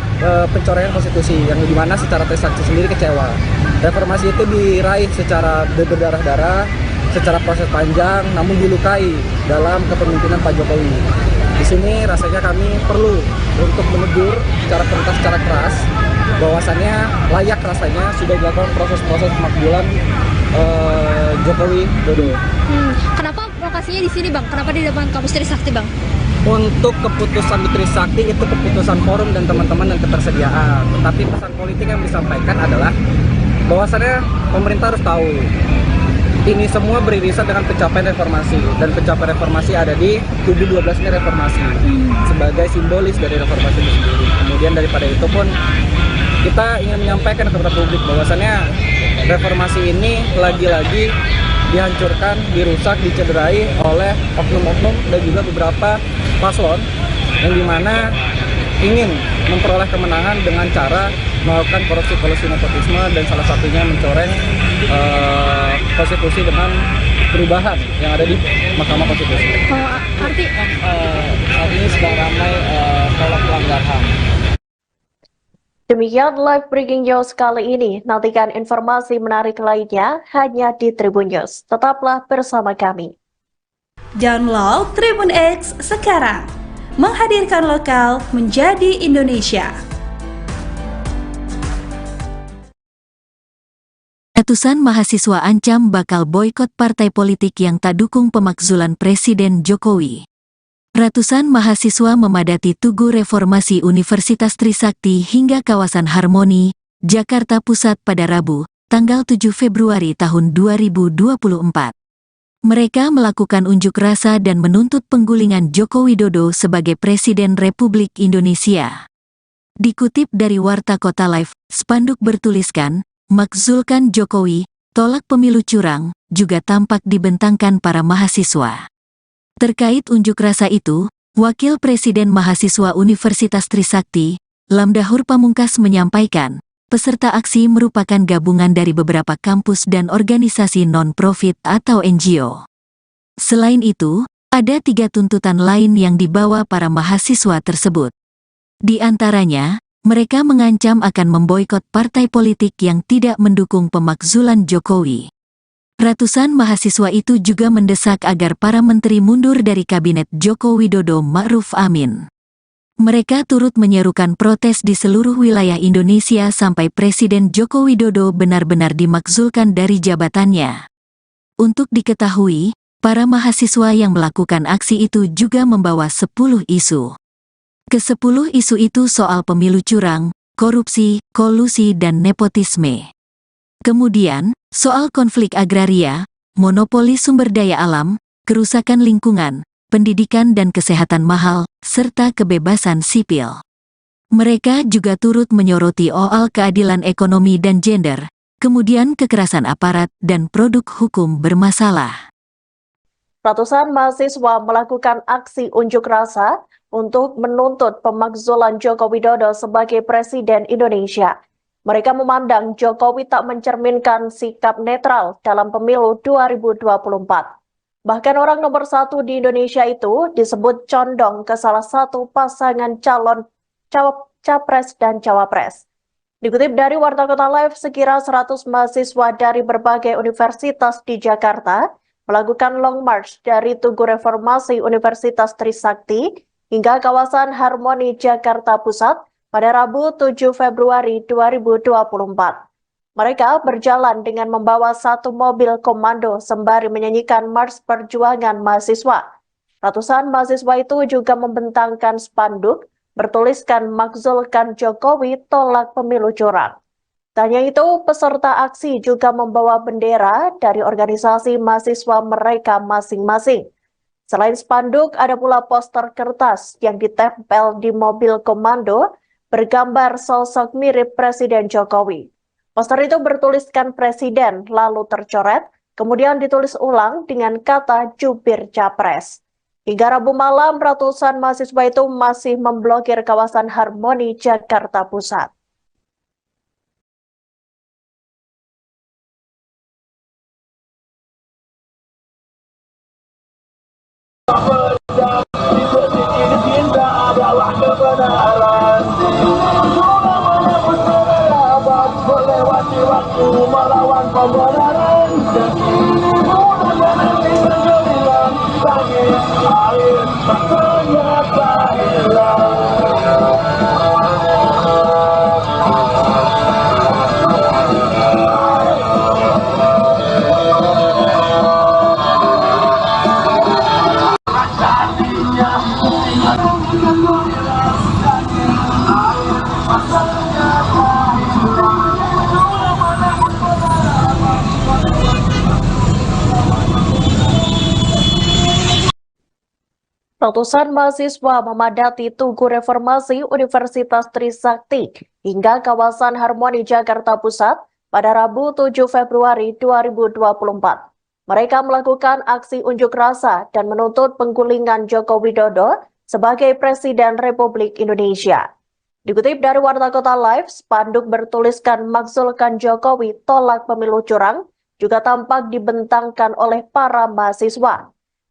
pencoreng konstitusi yang dimana secara Trisakti sendiri kecewa. Reformasi itu diraih secara berdarah-darah, secara proses panjang, namun dilukai dalam kepemimpinan Pak Jokowi. Di sini rasanya kami perlu untuk menegur secara keras bahwasannya layak rasanya sudah dilakukan proses-proses pemakzulan Jokowi Dodo. Kenapa lokasinya di sini Bang? Kenapa di depan kampus Trisakti Bang? Untuk keputusan di Trisakti itu keputusan forum dan teman-teman dan ketersediaan. Tetapi pesan politik yang disampaikan adalah bahwasannya pemerintah harus tahu ini semua beririsan dengan pencapaian reformasi, dan pencapaian reformasi ada di tubuh 12 ini reformasi sebagai simbolis dari reformasi itu sendiri. Kemudian daripada itu pun kita ingin menyampaikan kepada publik bahwasannya reformasi ini lagi-lagi dihancurkan, dirusak, dicederai oleh oknum-oknum dan juga beberapa paslon yang dimana ingin memperoleh kemenangan dengan cara melakukan korupsi nepotisme dan salah satunya mencoreng konstitusi dengan perubahan yang ada di Mahkamah Konstitusi. Arti Saat ini sedang ramai tolak pelanggar HAM. Demikian live breaking news kali ini. Nantikan informasi menarik lainnya hanya di Tribun News. Tetaplah bersama kami. Download Tribun X sekarang. Menghadirkan lokal menjadi Indonesia. Ratusan mahasiswa ancam bakal boikot partai politik yang tak dukung pemakzulan Presiden Jokowi. Ratusan mahasiswa memadati Tugu Reformasi Universitas Trisakti hingga kawasan Harmoni, Jakarta Pusat pada Rabu, tanggal 7 Februari tahun 2024. Mereka melakukan unjuk rasa dan menuntut penggulingan Joko Widodo sebagai Presiden Republik Indonesia. Dikutip dari Warta Kota Live, spanduk bertuliskan, "Makzulkan Jokowi, tolak pemilu curang," juga tampak dibentangkan para mahasiswa. Terkait unjuk rasa itu, Wakil Presiden Mahasiswa Universitas Trisakti, Lamdahur Pamungkas menyampaikan, peserta aksi merupakan gabungan dari beberapa kampus dan organisasi non-profit atau NGO. Selain itu, ada 3 tuntutan lain yang dibawa para mahasiswa tersebut. Di antaranya, mereka mengancam akan memboikot partai politik yang tidak mendukung pemakzulan Jokowi. Ratusan mahasiswa itu juga mendesak agar para menteri mundur dari kabinet Joko Widodo Ma'ruf Amin. Mereka turut menyerukan protes di seluruh wilayah Indonesia sampai Presiden Joko Widodo benar-benar dimakzulkan dari jabatannya. Untuk diketahui, para mahasiswa yang melakukan aksi itu juga membawa 10 isu. Ke-10 isu itu soal pemilu curang, korupsi, kolusi, dan nepotisme. Kemudian, soal konflik agraria, monopoli sumber daya alam, kerusakan lingkungan, pendidikan dan kesehatan mahal, serta kebebasan sipil. Mereka juga turut menyoroti soal keadilan ekonomi dan gender, kemudian kekerasan aparat dan produk hukum bermasalah. Ratusan mahasiswa melakukan aksi unjuk rasa untuk menuntut pemakzulan Joko Widodo sebagai Presiden Indonesia. Mereka memandang Jokowi tak mencerminkan sikap netral dalam pemilu 2024. Bahkan orang nomor 1 di Indonesia itu disebut condong ke salah satu pasangan calon capres dan cawapres. Dikutip dari Warta Kota Live, sekira 100 mahasiswa dari berbagai universitas di Jakarta melakukan long march dari Tugu Reformasi Universitas Trisakti hingga kawasan Harmoni Jakarta Pusat pada Rabu 7 Februari 2024. Mereka berjalan dengan membawa satu mobil komando sembari menyanyikan Mars Perjuangan Mahasiswa. Ratusan mahasiswa itu juga membentangkan spanduk bertuliskan "Makzulkan Jokowi, tolak pemilu curang". Tak hanya itu, peserta aksi juga membawa bendera dari organisasi mahasiswa mereka masing-masing. Selain spanduk, ada pula poster kertas yang ditempel di mobil komando bergambar sosok mirip Presiden Jokowi. Poster itu bertuliskan Presiden, lalu tercoret, kemudian ditulis ulang dengan kata jubir capres. Hingga Rabu malam, ratusan mahasiswa itu masih memblokir kawasan Harmoni Jakarta Pusat. Melawan pembenaran dan bagi air ternyata hilang. Ratusan mahasiswa memadati Tugu Reformasi Universitas Trisakti hingga kawasan Harmoni Jakarta Pusat pada Rabu 7 Februari 2024. Mereka melakukan aksi unjuk rasa dan menuntut penggulingan Joko Widodo sebagai Presiden Republik Indonesia. Dikutip dari Warta Kota Live, spanduk bertuliskan "Makzulkan Jokowi, tolak pemilu curang" juga tampak dibentangkan oleh para mahasiswa.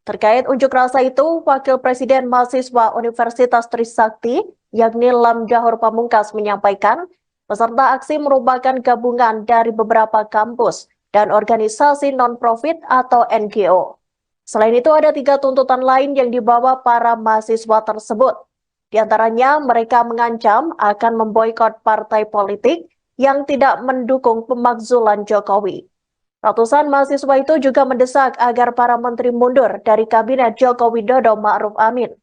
Terkait unjuk rasa itu, Wakil Presiden Mahasiswa Universitas Trisakti, yakni Lamdahur Pamungkas, menyampaikan peserta aksi merupakan gabungan dari beberapa kampus dan organisasi non-profit atau NGO. Selain itu, ada 3 tuntutan lain yang dibawa para mahasiswa tersebut. Di antaranya, mereka mengancam akan memboikot partai politik yang tidak mendukung pemakzulan Jokowi. Ratusan mahasiswa itu juga mendesak agar para menteri mundur dari Kabinet Joko Widodo Ma'ruf Amin.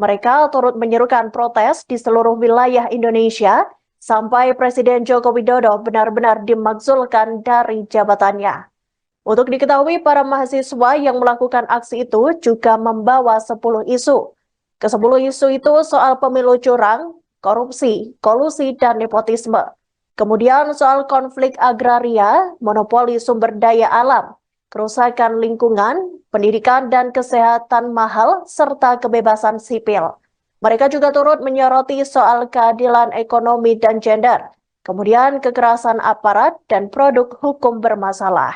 Mereka turut menyerukan protes di seluruh wilayah Indonesia sampai Presiden Joko Widodo benar-benar dimakzulkan dari jabatannya. Untuk diketahui, para mahasiswa yang melakukan aksi itu juga membawa 10 isu. Ke-10 isu itu soal pemilu curang, korupsi, kolusi, dan nepotisme. Kemudian soal konflik agraria, monopoli sumber daya alam, kerusakan lingkungan, pendidikan dan kesehatan mahal, serta kebebasan sipil. Mereka juga turut menyoroti soal keadilan ekonomi dan gender, kemudian kekerasan aparat dan produk hukum bermasalah.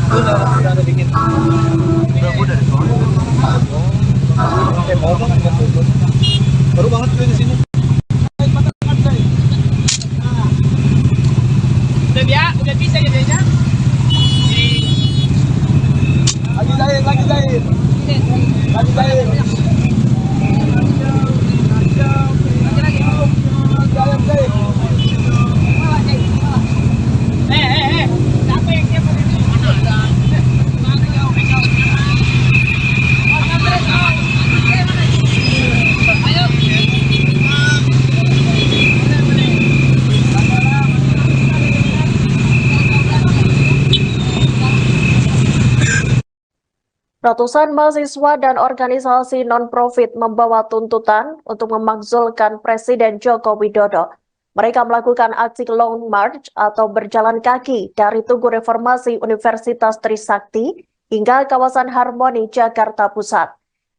Udah dingin. Udah dingin. udah bisa jadinya. Lagi Zaid. Lagi Zaid. Ratusan mahasiswa dan organisasi non-profit membawa tuntutan untuk memakzulkan Presiden Joko Widodo. Mereka melakukan aksi long march atau berjalan kaki dari Tugu Reformasi Universitas Trisakti hingga kawasan Harmoni, Jakarta Pusat.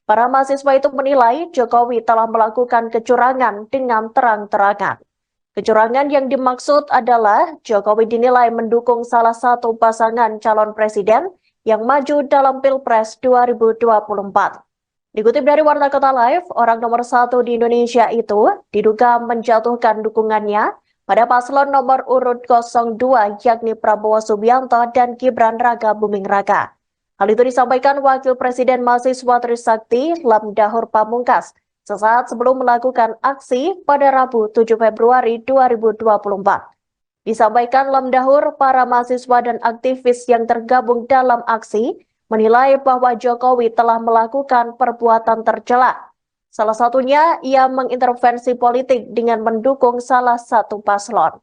Para mahasiswa itu menilai Jokowi telah melakukan kecurangan dengan terang-terangan. Kecurangan yang dimaksud adalah Jokowi dinilai mendukung salah satu pasangan calon presiden yang maju dalam Pilpres 2024. Dikutip dari Warta Kota Live, orang nomor 1 di Indonesia itu diduga menjatuhkan dukungannya pada paslon nomor urut 02 yakni Prabowo Subianto dan Gibran Raka Buming Raka. Hal itu disampaikan Wakil Presiden Mahasiswa Trisakti Lamdahur Pamungkas sesaat sebelum melakukan aksi pada Rabu 7 Februari 2024. Disampaikan Lamdahur, para mahasiswa dan aktivis yang tergabung dalam aksi menilai bahwa Jokowi telah melakukan perbuatan tercela. Salah satunya, ia mengintervensi politik dengan mendukung salah satu paslon.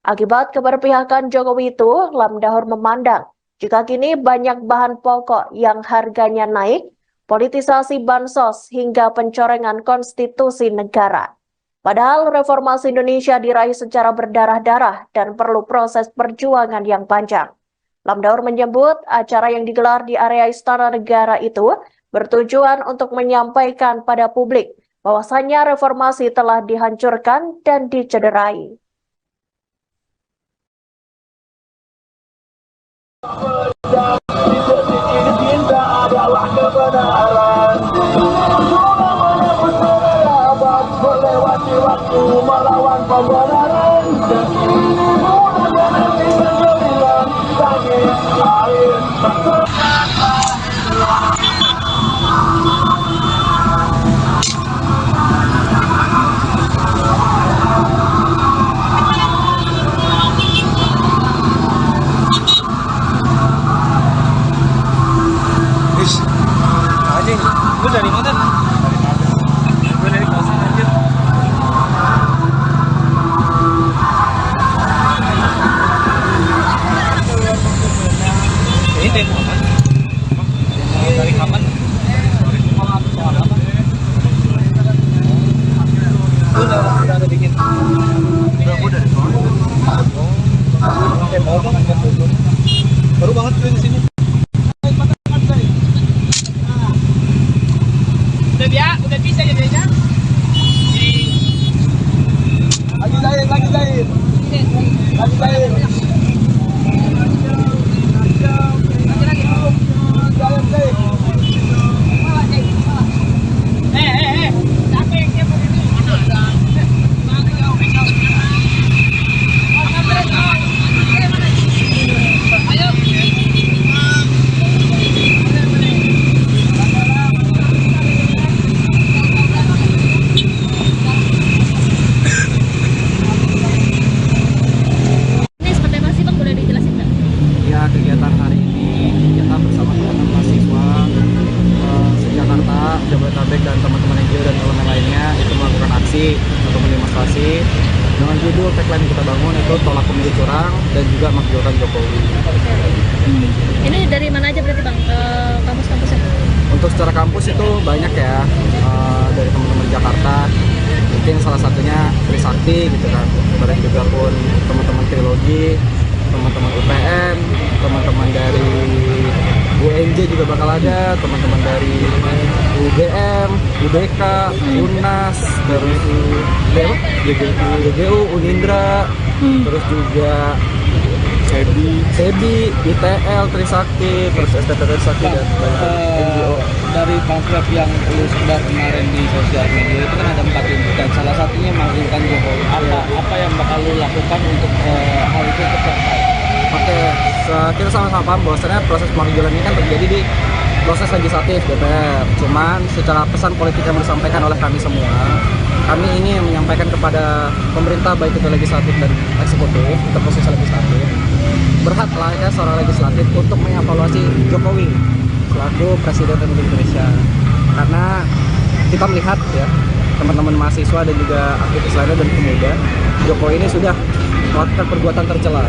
Akibat keberpihakan Jokowi itu, Lamdahur memandang jika kini banyak bahan pokok yang harganya naik, politisasi bansos hingga pencorengan konstitusi negara. Padahal reformasi Indonesia diraih secara berdarah-darah dan perlu proses perjuangan yang panjang. Lamdahur menyebut acara yang digelar di area Istana Negara itu bertujuan untuk menyampaikan pada publik bahwasannya reformasi telah dihancurkan dan dicederai. Adalah kebenaran. Melewati waktu melawan pembenaran. Anjing, lu dari mana? Gue dari kosan anjir. Ini demo apa? Dari kapan? Soal apa? Lu udah ada bikin? Udah, gue dari soal. Demo dong, baru banget gue di sini. Udah bisa jadinya. Lagi Zaid. Lagi Zaid. Kegiatan hari ini kita bersama teman-teman mahasiswa se-Jakarta, Jabodetabek dan teman-teman NGO dan elemen lainnya itu melakukan aksi atau demonstrasi dengan judul tagline kita bangun itu tolak pemilu curang dan juga makzulkan Jokowi. Ini dari mana aja berarti Bang, kampus-kampusnya? Untuk secara kampus itu banyak ya, dari teman-teman Jakarta, mungkin salah satunya Trisakti gitu kan, kemudian juga pun teman-teman Trilogi, teman-teman UPN, teman-teman dari UNJ juga bakal ada, teman-teman dari UGM, UBK, UNAS, terus GGU, Unindra, terus juga SEBI, ITL, Trisakti, terus STT Trisakti dan NGO. Dari pamflet yang lu sebar kemarin di sosial media itu kan ada 4 tuntutan, salah satunya makzulkan Jokowi. Apa yang bakal lu lakukan untuk hal itu tercapai? kita sama-sama paham bahwasannya proses pemanggilan ini kan terjadi di proses legislatif DPR. Cuman secara pesan politik yang disampaikan oleh kami semua, kami ingin menyampaikan kepada pemerintah baik itu legislatif dan eksekutif, untuk posisi legislatif, berhak layaknya seorang legislatif untuk mengevaluasi Jokowi selaku Presiden Republik Indonesia. Karena kita melihat ya, teman-teman mahasiswa dan juga aktivis lainnya dan pemuda, Jokowi ini sudah melakukan perbuatan tercela.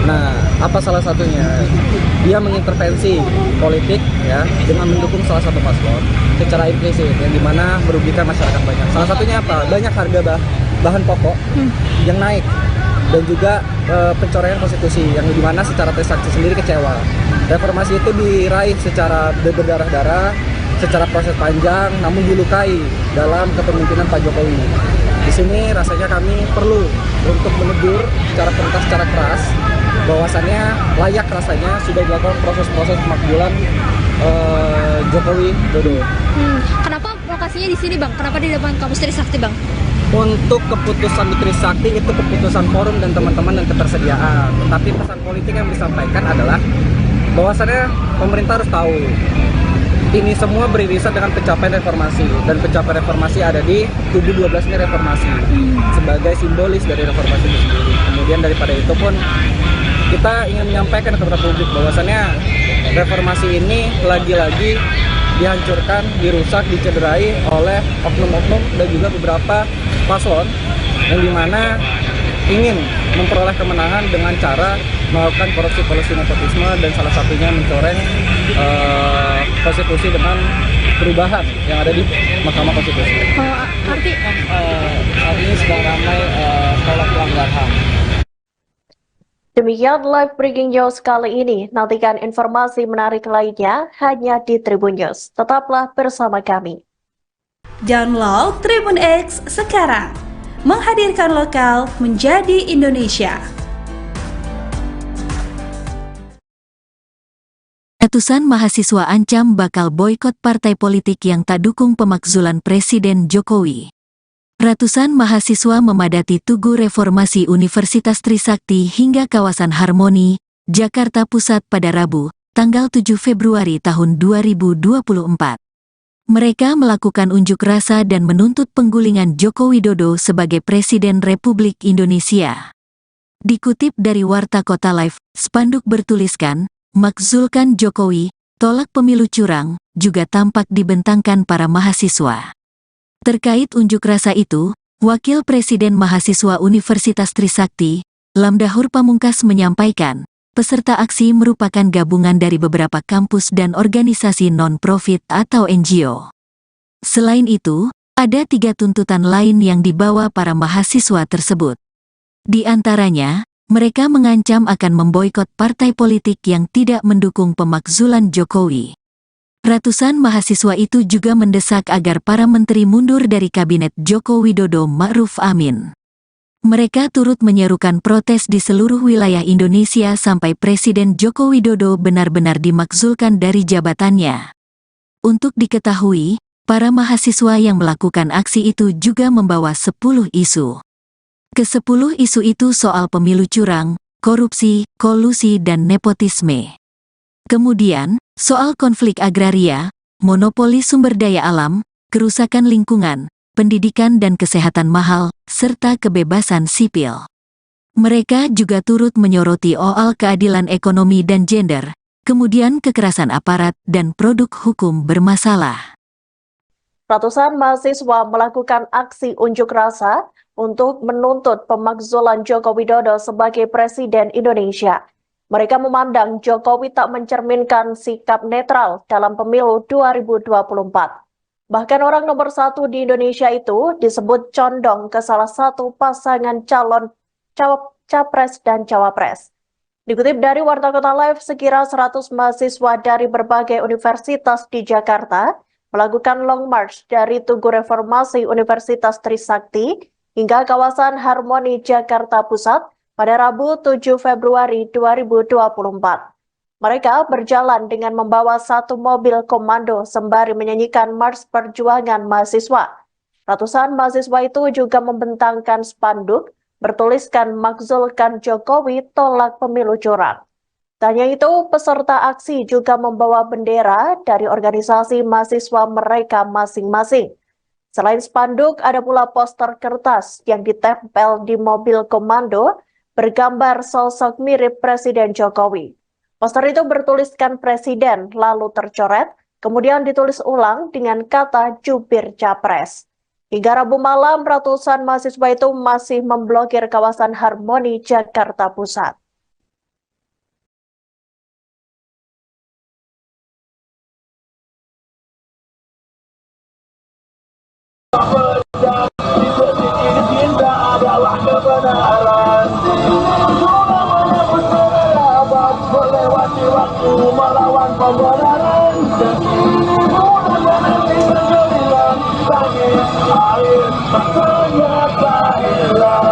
Nah, apa salah satunya? Dia mengintervensi politik ya dengan mendukung salah satu paslon secara implisit yang dimana merugikan masyarakat banyak. Salah satunya apa? Banyak harga bahan pokok yang naik dan juga pencoraian konstitusi yang dimana secara Trisakti sendiri kecewa. Reformasi itu diraih secara berdarah-darah, secara proses panjang, namun dilukai dalam kepemimpinan Pak Jokowi. Di sini rasanya kami perlu untuk menegur secara keras bahwasannya layak rasanya sudah dilakukan proses-proses pemakzulan Jokowi Dodo. Kenapa lokasinya di sini bang? Kenapa di depan kampus Trisakti bang? Untuk keputusan di Trisakti itu keputusan forum dan teman-teman dan ketersediaan. Tetapi pesan politik yang disampaikan adalah bahwasannya pemerintah harus tahu ini semua beririsan dengan pencapaian reformasi, dan pencapaian reformasi ada di tubuh 12 ini reformasi sebagai simbolis dari reformasi itu sendiri. Kemudian daripada itu pun kita ingin menyampaikan kepada publik bahwasannya reformasi ini lagi-lagi dihancurkan, dirusak, dicederai oleh oknum-oknum dan juga beberapa paslon yang dimana ingin memperoleh kemenangan dengan cara melakukan korupsi nepotisme dan salah satunya mencoreng konstitusi dengan perubahan yang ada di Mahkamah Konstitusi. Saat ini sedang ramai tolak pelanggar HAM. Demikian live breaking news kali ini. Nantikan informasi menarik lainnya hanya di Tribun News. Tetaplah bersama kami. Download Tribun X sekarang. Menghadirkan lokal menjadi Indonesia. Ratusan mahasiswa ancam bakal boikot partai politik yang tak dukung pemakzulan Presiden Jokowi. Ratusan mahasiswa memadati Tugu Reformasi Universitas Trisakti hingga kawasan Harmoni, Jakarta Pusat pada Rabu, tanggal 7 Februari tahun 2024. Mereka melakukan unjuk rasa dan menuntut penggulingan Joko Widodo sebagai Presiden Republik Indonesia. Dikutip dari Warta Kota Live, spanduk bertuliskan, "Makzulkan Jokowi, tolak pemilu curang," juga tampak dibentangkan para mahasiswa. Terkait unjuk rasa itu, Wakil Presiden Mahasiswa Universitas Trisakti, Lamdahur Pamungkas menyampaikan, peserta aksi merupakan gabungan dari beberapa kampus dan organisasi non-profit atau NGO. Selain itu, ada 3 tuntutan lain yang dibawa para mahasiswa tersebut. Di antaranya, mereka mengancam akan memboikot partai politik yang tidak mendukung pemakzulan Jokowi. Ratusan mahasiswa itu juga mendesak agar para menteri mundur dari kabinet Joko Widodo Ma'ruf Amin. Mereka turut menyerukan protes di seluruh wilayah Indonesia sampai Presiden Joko Widodo benar-benar dimakzulkan dari jabatannya. Untuk diketahui, para mahasiswa yang melakukan aksi itu juga membawa 10 isu. Ke-10 isu itu soal pemilu curang, korupsi, kolusi dan nepotisme. Kemudian, soal konflik agraria, monopoli sumber daya alam, kerusakan lingkungan, pendidikan dan kesehatan mahal, serta kebebasan sipil. Mereka juga turut menyoroti soal keadilan ekonomi dan gender, kemudian kekerasan aparat dan produk hukum bermasalah. Ratusan mahasiswa melakukan aksi unjuk rasa untuk menuntut pemakzulan Joko Widodo sebagai Presiden Indonesia. Mereka memandang Jokowi tak mencerminkan sikap netral dalam pemilu 2024. Bahkan orang nomor 1 di Indonesia itu disebut condong ke salah satu pasangan calon capres dan cawapres. Dikutip dari Warta Kota Live, sekira 100 mahasiswa dari berbagai universitas di Jakarta melakukan long march dari Tugu Reformasi Universitas Trisakti hingga kawasan Harmoni Jakarta Pusat pada Rabu 7 Februari 2024. Mereka berjalan dengan membawa 1 mobil komando sembari menyanyikan Mars Perjuangan Mahasiswa. Ratusan mahasiswa itu juga membentangkan spanduk bertuliskan "Makzulkan Jokowi, tolak pemilu curang". Tak hanya itu, peserta aksi juga membawa bendera dari organisasi mahasiswa mereka masing-masing. Selain spanduk, ada pula poster kertas yang ditempel di mobil komando bergambar sosok mirip Presiden Jokowi. Poster itu bertuliskan Presiden, lalu tercoret, kemudian ditulis ulang dengan kata jubir Capres. Hingga Rabu malam, ratusan mahasiswa itu masih memblokir kawasan Harmoni, Jakarta Pusat. Cinta adalah kebenaran. Melewati waktu melawan pembenaran. Langit air ternyata hilang.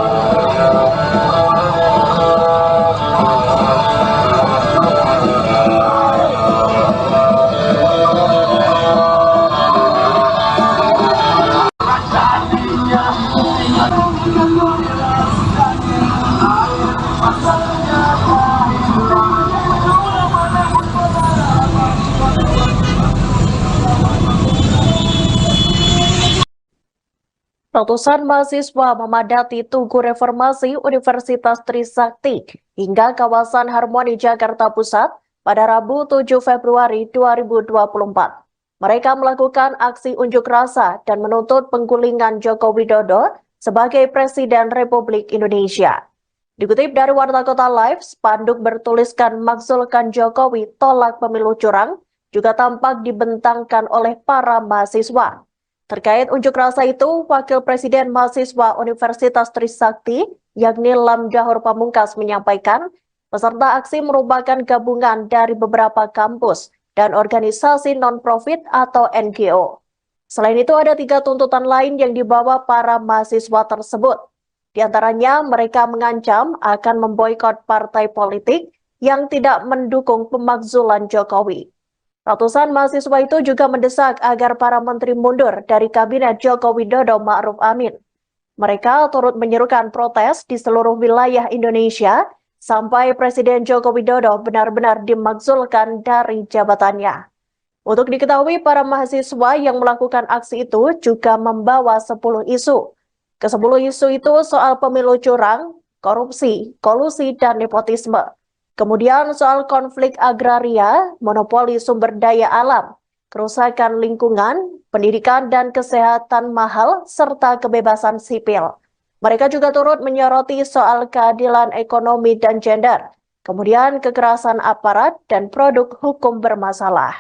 Ratusan mahasiswa memadati Tugu Reformasi Universitas Trisakti hingga kawasan Harmoni, Jakarta Pusat pada Rabu 7 Februari 2024. Mereka melakukan aksi unjuk rasa dan menuntut penggulingan Joko Widodo sebagai Presiden Republik Indonesia. Dikutip dari Warta Kota Live, spanduk bertuliskan "Makzulkan Jokowi, tolak pemilu curang" juga tampak dibentangkan oleh para mahasiswa. Terkait unjuk rasa itu, Wakil Presiden Mahasiswa Universitas Trisakti, yakni Lam Dahur Pamungkas, menyampaikan peserta aksi merupakan gabungan dari beberapa kampus dan organisasi non-profit atau NGO. Selain itu, ada 3 tuntutan lain yang dibawa para mahasiswa tersebut. Di antaranya, mereka mengancam akan memboikot partai politik yang tidak mendukung pemakzulan Jokowi. Ratusan mahasiswa itu juga mendesak agar para menteri mundur dari Kabinet Joko Widodo Ma'ruf Amin. Mereka turut menyerukan protes di seluruh wilayah Indonesia sampai Presiden Joko Widodo benar-benar dimakzulkan dari jabatannya. Untuk diketahui, para mahasiswa yang melakukan aksi itu juga membawa 10 isu. Ke-10 isu itu soal pemilu curang, korupsi, kolusi, dan nepotisme. Kemudian soal konflik agraria, monopoli sumber daya alam, kerusakan lingkungan, pendidikan dan kesehatan mahal, serta kebebasan sipil. Mereka juga turut menyoroti soal keadilan ekonomi dan gender, kemudian kekerasan aparat dan produk hukum bermasalah.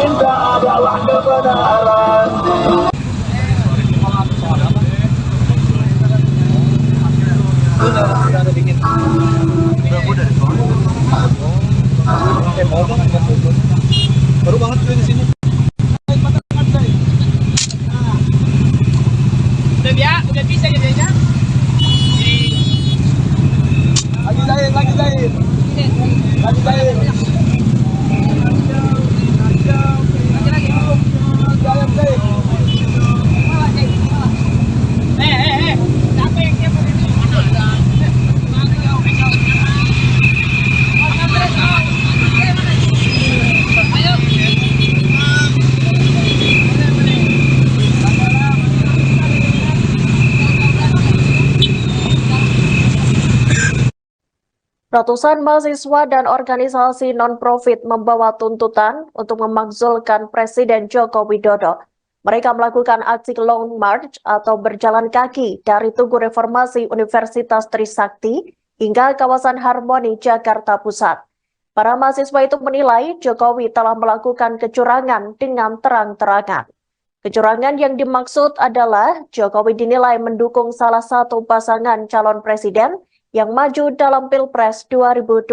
Cinta adalah kebenaran. Baru banget gue di sini. Udah bisa jadinya. Lagi jahit. Lagi jahit. Ratusan mahasiswa dan organisasi non-profit membawa tuntutan untuk memakzulkan Presiden Joko Widodo. Mereka melakukan aksi long march atau berjalan kaki dari Tugu Reformasi Universitas Trisakti hingga kawasan Harmoni, Jakarta Pusat. Para mahasiswa itu menilai Jokowi telah melakukan kecurangan dengan terang-terangan. Kecurangan yang dimaksud adalah Jokowi dinilai mendukung salah satu pasangan calon presiden yang maju dalam Pilpres 2024.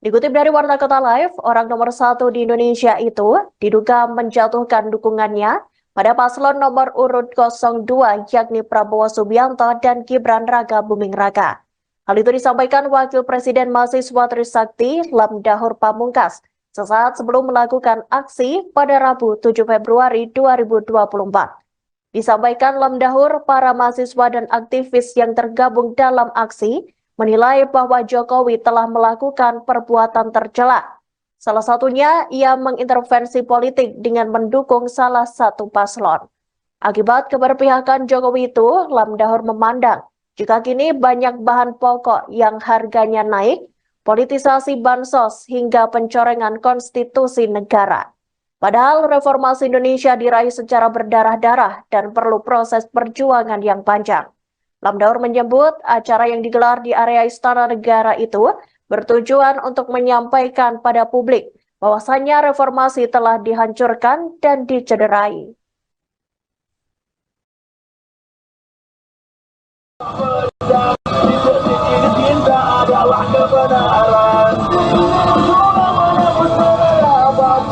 Dikutip dari Warta Kota Live, orang nomor 1 di Indonesia itu diduga menjatuhkan dukungannya pada paslon nomor urut 02 yakni Prabowo Subianto dan Gibran Raka Buming Raka. Hal itu disampaikan Wakil Presiden Mahasiswa Trisakti Lam Dahur Pamungkas sesaat sebelum melakukan aksi pada Rabu 7 Februari 2024. Disampaikan Lamdahur, para mahasiswa dan aktivis yang tergabung dalam aksi menilai bahwa Jokowi telah melakukan perbuatan tercela. Salah satunya, ia mengintervensi politik dengan mendukung salah satu paslon. Akibat keberpihakan Jokowi itu, Lamdahur memandang jika kini banyak bahan pokok yang harganya naik, politisasi bansos hingga pencorengan konstitusi negara. Padahal reformasi Indonesia diraih secara berdarah-darah dan perlu proses perjuangan yang panjang. Lamdahur menyebut acara yang digelar di area Istana Negara itu bertujuan untuk menyampaikan pada publik bahwasannya reformasi telah dihancurkan dan dicederai. Ini cinta adalah kebenaran.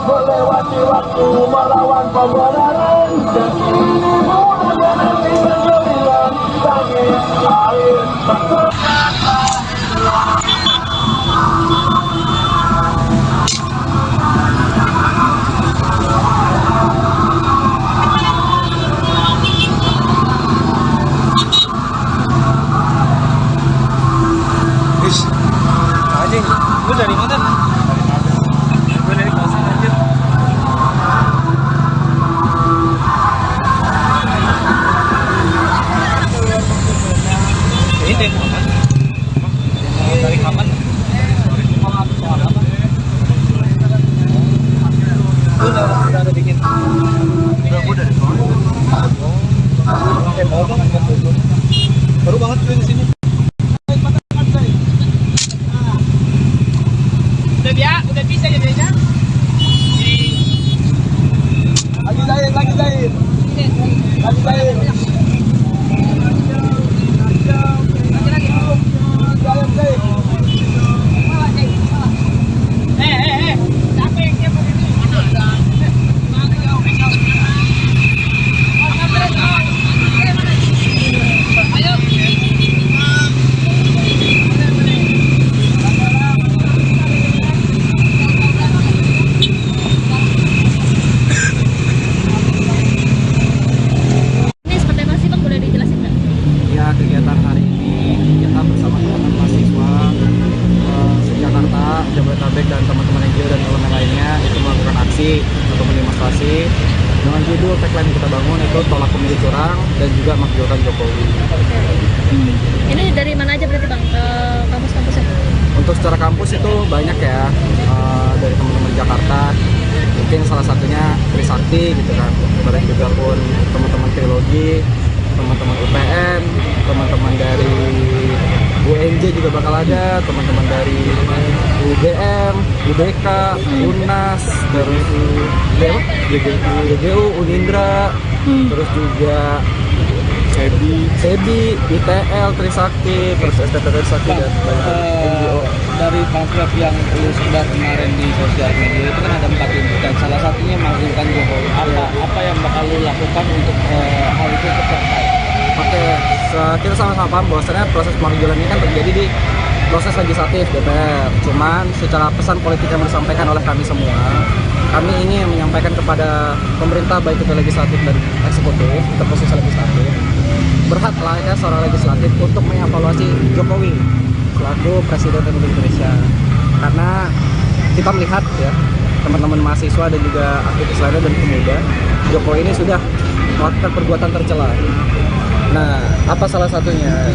Melewati waktu melawan pembenaran. Dan ini mudah nanti menjadikan tangis air mata. Anjing, lu dari mana? Gue dari kosan anjir. Ini demo apa? Demo dari kapan? Soal apa? Lu udah bikin? Udah gue dari soal. Demo dong, baru banget gue kesini. Udah bisa jadinya. Lagi Zain. Lagi Zain. Kegiatan hari ini kita bersama teman-teman mahasiswa se-Jakarta, Jabodetabek dan teman-teman NGO dan elemen lainnya itu melakukan aksi atau demonstrasi dengan judul tagline yang kita bangun itu tolak pemilu curang dan juga makzulkan Jokowi. Ini dari mana aja berarti Bang? Kampus-kampusnya? Untuk secara kampus itu banyak ya, dari teman-teman Jakarta, mungkin salah satunya Trisakti gitu kan, kemudian juga pun teman-teman Trilogi, teman-teman UPN, teman-teman dari UNJ juga bakal ada, teman-teman dari UGM, UBK, UNAS, terus GGU, Unindra, terus juga SEBI, ITL, Trisakti, terus STT Trisakti dan banyak NGO. Dari pamflet yang lu sebar kemarin di sosial media itu kan ada 4 tuntutan, salah satunya makzulkan Jokowi. Apa yang bakal lu lakukan untuk hal itu tercapai? Oke, kita sama-sama paham bahwasannya proses pemakzulan ini kan terjadi di proses legislatif DPR. Cuman secara pesan politik yang disampaikan oleh kami semua, kami ingin menyampaikan kepada pemerintah baik itu legislatif dan eksekutif, atau proses legislatif, berhak layaknya seorang legislatif untuk mengevaluasi Jokowi selaku Presiden Republik Indonesia. Karena kita melihat ya, teman-teman mahasiswa dan juga aktivis lainnya dan pemuda, Jokowi ini sudah melakukan perbuatan tercela. Nah, apa salah satunya?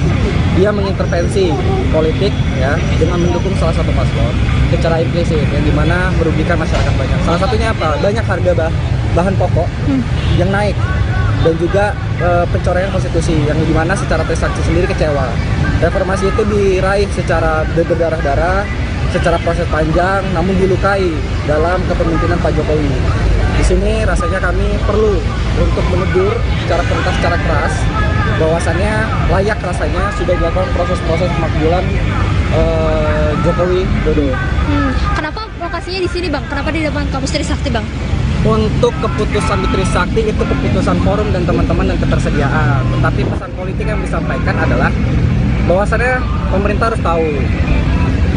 Dia mengintervensi politik ya dengan mendukung salah satu paslon secara implisit yang dimana merugikan masyarakat banyak. Salah satunya apa? Banyak harga bahan pokok yang naik dan juga pencoretan konstitusi yang dimana secara Trisakti sendiri kecewa. Reformasi itu diraih secara berdarah-darah, secara proses panjang, namun dilukai dalam kepemimpinan Pak Jokowi. Di sini rasanya kami perlu untuk menegur secara pentas, secara keras, bahwasannya layak rasanya sudah dilakukan proses-proses pemakzulan Jokowi Dodo. Kenapa lokasinya di sini Bang? Kenapa di depan kampus Trisakti Bang? Untuk keputusan di Trisakti itu keputusan forum dan teman-teman dan ketersediaan. Tetapi pesan politik yang disampaikan adalah bahwasannya pemerintah harus tahu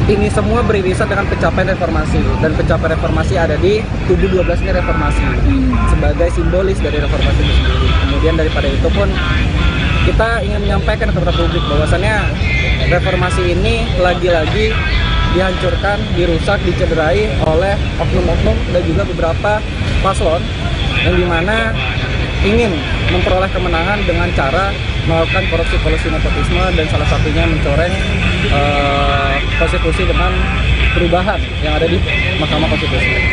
ini semua beririsan dengan pencapaian reformasi, dan pencapaian reformasi ada di tubuh 12 ini reformasi sebagai simbolis dari reformasi itu sendiri. Kemudian daripada itu pun kita ingin menyampaikan kepada publik bahwasannya reformasi ini lagi-lagi dihancurkan, dirusak, dicederai oleh oknum-oknum dan juga beberapa paslon yang dimana ingin memperoleh kemenangan dengan cara melakukan korupsi nepotisme dan salah satunya mencoreng konstitusi dengan perubahan yang ada di Mahkamah Konstitusi.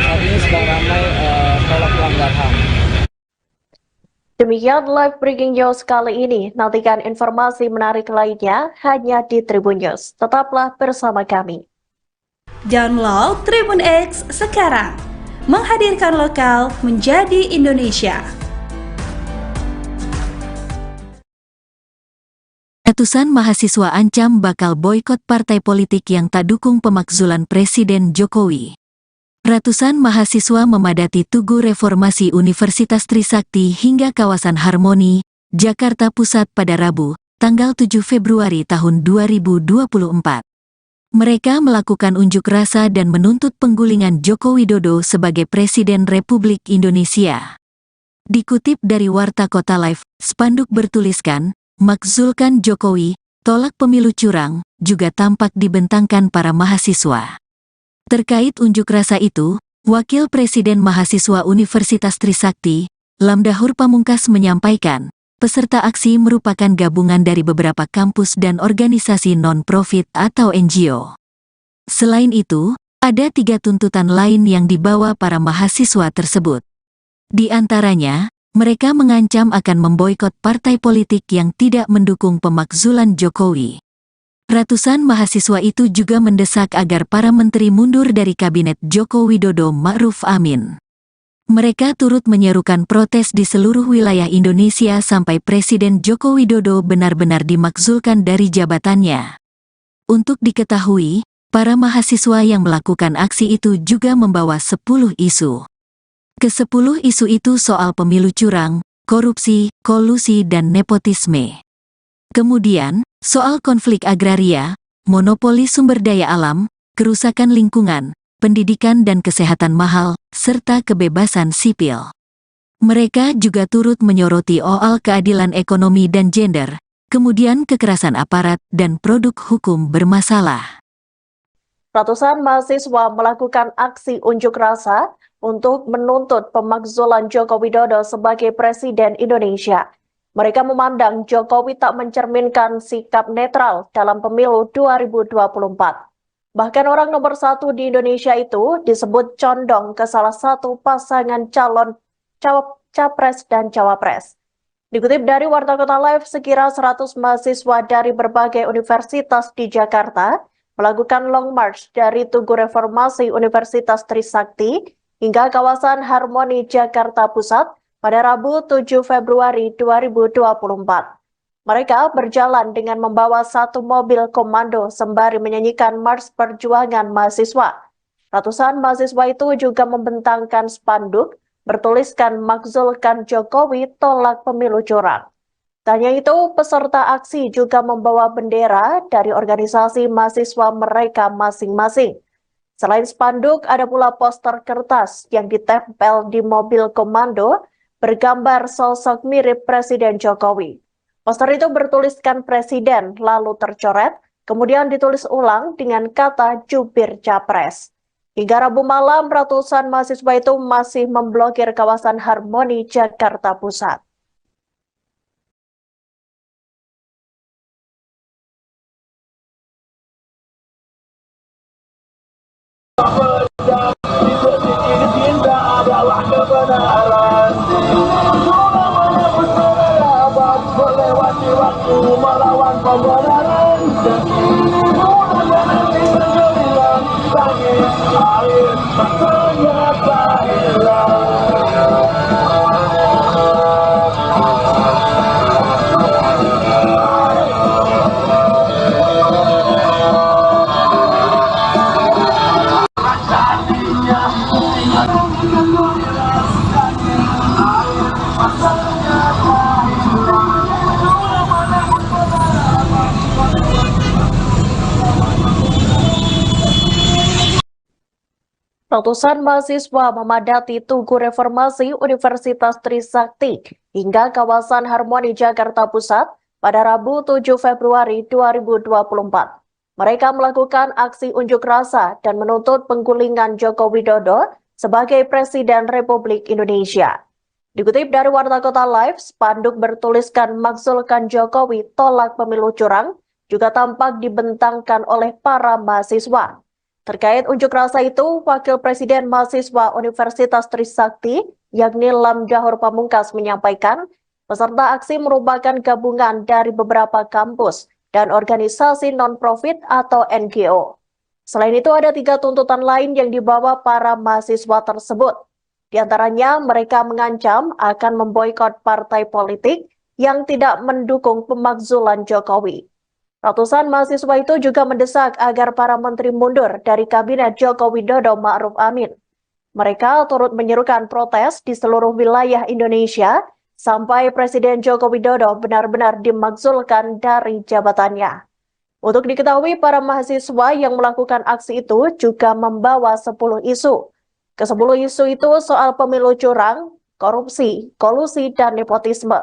Artinya sedang ramai tolak pelanggar HAM. Demikian live breaking news kali ini. Nantikan informasi menarik lainnya hanya di Tribun News. Tetaplah bersama kami. Download Tribun X sekarang. Menghadirkan lokal menjadi Indonesia. Ratusan mahasiswa ancam bakal boikot partai politik yang tak dukung pemakzulan Presiden Jokowi. Ratusan mahasiswa memadati Tugu Reformasi Universitas Trisakti hingga kawasan Harmoni, Jakarta Pusat pada Rabu, tanggal 7 Februari tahun 2024. Mereka melakukan unjuk rasa dan menuntut penggulingan Joko Widodo sebagai Presiden Republik Indonesia. Dikutip dari Warta Kota Live, spanduk bertuliskan, "Makzulkan Jokowi, tolak pemilu curang," juga tampak dibentangkan para mahasiswa. Terkait unjuk rasa itu, Wakil Presiden Mahasiswa Universitas Trisakti, Lamdahur Pamungkas menyampaikan, peserta aksi merupakan gabungan dari beberapa kampus dan organisasi non-profit atau NGO. Selain itu, ada 3 tuntutan lain yang dibawa para mahasiswa tersebut. Di antaranya, mereka mengancam akan memboikot partai politik yang tidak mendukung pemakzulan Jokowi. Ratusan mahasiswa itu juga mendesak agar para menteri mundur dari Kabinet Joko Widodo Ma'ruf Amin. Mereka turut menyerukan protes di seluruh wilayah Indonesia sampai Presiden Joko Widodo benar-benar dimakzulkan dari jabatannya. Untuk diketahui, para mahasiswa yang melakukan aksi itu juga membawa 10 isu. Ke-10 isu itu soal pemilu curang, korupsi, kolusi dan nepotisme. Kemudian, soal konflik agraria, monopoli sumber daya alam, kerusakan lingkungan, pendidikan dan kesehatan mahal, serta kebebasan sipil. Mereka juga turut menyoroti soal keadilan ekonomi dan gender, kemudian kekerasan aparat dan produk hukum bermasalah. Ratusan mahasiswa melakukan aksi unjuk rasa untuk menuntut pemakzulan Joko Widodo sebagai Presiden Indonesia. Mereka memandang Jokowi tak mencerminkan sikap netral dalam pemilu 2024. Bahkan orang nomor 1 di Indonesia itu disebut condong ke salah satu pasangan calon capres dan cawapres. Dikutip dari Warta Kota Live, sekira 100 mahasiswa dari berbagai universitas di Jakarta melakukan long march dari Tugu Reformasi Universitas Trisakti hingga kawasan Harmoni Jakarta Pusat pada Rabu 7 Februari 2024. Mereka berjalan dengan membawa 1 mobil komando sembari menyanyikan Mars Perjuangan Mahasiswa. Ratusan mahasiswa itu juga membentangkan spanduk bertuliskan "Makzulkan Jokowi, tolak pemilu curang". Tak hanya itu, peserta aksi juga membawa bendera dari organisasi mahasiswa mereka masing-masing. Selain spanduk, ada pula poster kertas yang ditempel di mobil komando bergambar sosok mirip Presiden Jokowi. Poster itu bertuliskan Presiden, lalu tercoret, kemudian ditulis ulang dengan kata jubir capres. Hingga Rabu malam, ratusan mahasiswa itu masih memblokir kawasan Harmoni Jakarta Pusat. Melawan pembenaran dan air ternyata hilang. Ratusan mahasiswa memadati Tugu Reformasi Universitas Trisakti hingga kawasan Harmoni Jakarta Pusat pada Rabu 7 Februari 2024. Mereka melakukan aksi unjuk rasa dan menuntut penggulingan Joko Widodo sebagai Presiden Republik Indonesia. Dikutip dari Warta Kota Live, spanduk bertuliskan "Makzulkan Jokowi, tolak pemilu curang" juga tampak dibentangkan oleh para mahasiswa. Terkait unjuk rasa itu, Wakil Presiden Mahasiswa Universitas Trisakti, yakni Lamdahur Pamungkas, menyampaikan peserta aksi merupakan gabungan dari beberapa kampus dan organisasi non-profit atau NGO. Selain itu, ada 3 tuntutan lain yang dibawa para mahasiswa tersebut. Di antaranya, mereka mengancam akan memboikot partai politik yang tidak mendukung pemakzulan Jokowi. Ratusan mahasiswa itu juga mendesak agar para menteri mundur dari Kabinet Joko Widodo Ma'ruf Amin. Mereka turut menyerukan protes di seluruh wilayah Indonesia sampai Presiden Joko Widodo benar-benar dimakzulkan dari jabatannya. Untuk diketahui, para mahasiswa yang melakukan aksi itu juga membawa 10 isu. Ke-10 isu itu soal pemilu curang, korupsi, kolusi, dan nepotisme.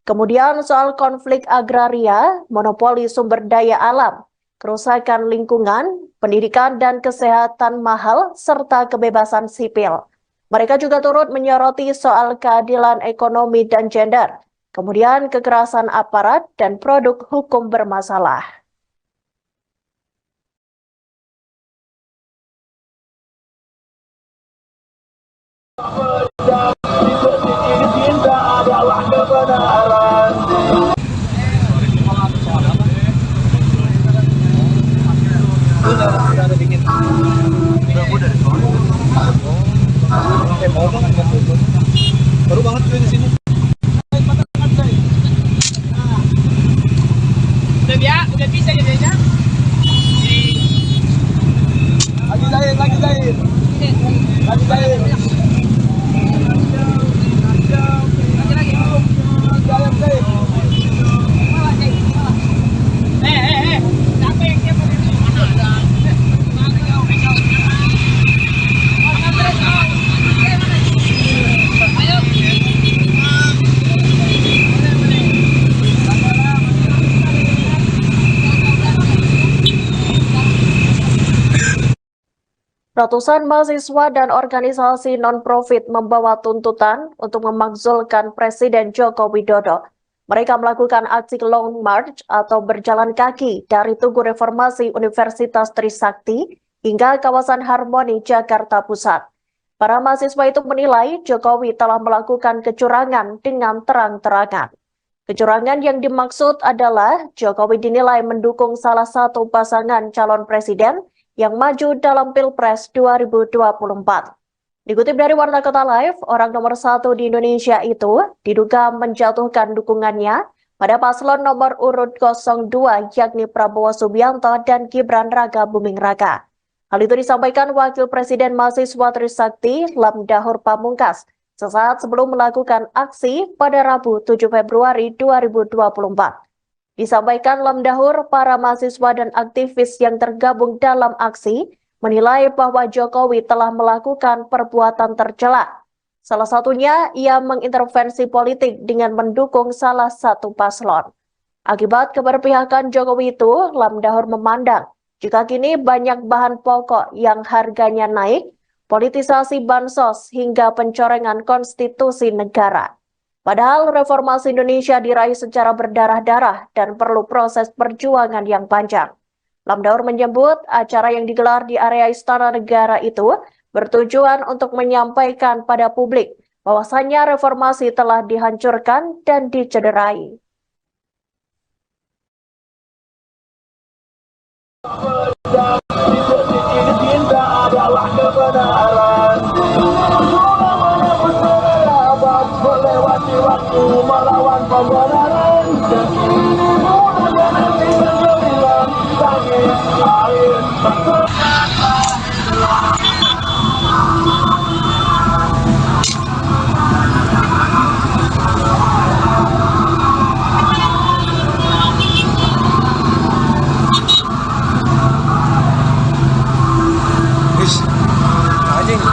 Kemudian soal konflik agraria, monopoli sumber daya alam, kerusakan lingkungan, pendidikan dan kesehatan mahal, serta kebebasan sipil. Mereka juga turut menyoroti soal keadilan ekonomi dan gender, kemudian kekerasan aparat dan produk hukum bermasalah. Cinta adalah kebenaran. Baru banget gue di sini. Udah bisa ya Deja? Lagi jahit. Lagi jahit. Ratusan mahasiswa dan organisasi non-profit membawa tuntutan untuk memakzulkan Presiden Joko Widodo. Mereka melakukan aksi long march atau berjalan kaki dari Tugu Reformasi Universitas Trisakti hingga kawasan Harmoni Jakarta Pusat. Para mahasiswa itu menilai Jokowi telah melakukan kecurangan dengan terang-terangan. Kecurangan yang dimaksud adalah Jokowi dinilai mendukung salah satu pasangan calon presiden yang maju dalam Pilpres 2024. Dikutip dari Warta Kota Live, orang nomor 1 di Indonesia itu diduga menjatuhkan dukungannya pada paslon nomor urut 02 yakni Prabowo Subianto dan Gibran Raka Buming Raka. Hal itu disampaikan Wakil Presiden Mahasiswa Trisakti Lamdahur Pamungkas sesaat sebelum melakukan aksi pada Rabu 7 Februari 2024. Disampaikan Lamdahur, para mahasiswa dan aktivis yang tergabung dalam aksi menilai bahwa Jokowi telah melakukan perbuatan tercela. Salah satunya, ia mengintervensi politik dengan mendukung salah satu paslon. Akibat keberpihakan Jokowi itu, Lamdahur memandang jika kini banyak bahan pokok yang harganya naik, politisasi bansos hingga pencorengan konstitusi negara. Padahal reformasi Indonesia diraih secara berdarah-darah dan perlu proses perjuangan yang panjang. Lamdahur menyebut acara yang digelar di area Istana Negara itu bertujuan untuk menyampaikan pada publik bahwasannya reformasi telah dihancurkan dan dicederai. Cinta adalah kebenaran. Melewati waktu melawan pembenaran. Dan ini mudah nanti berjalan langit air. Anjing.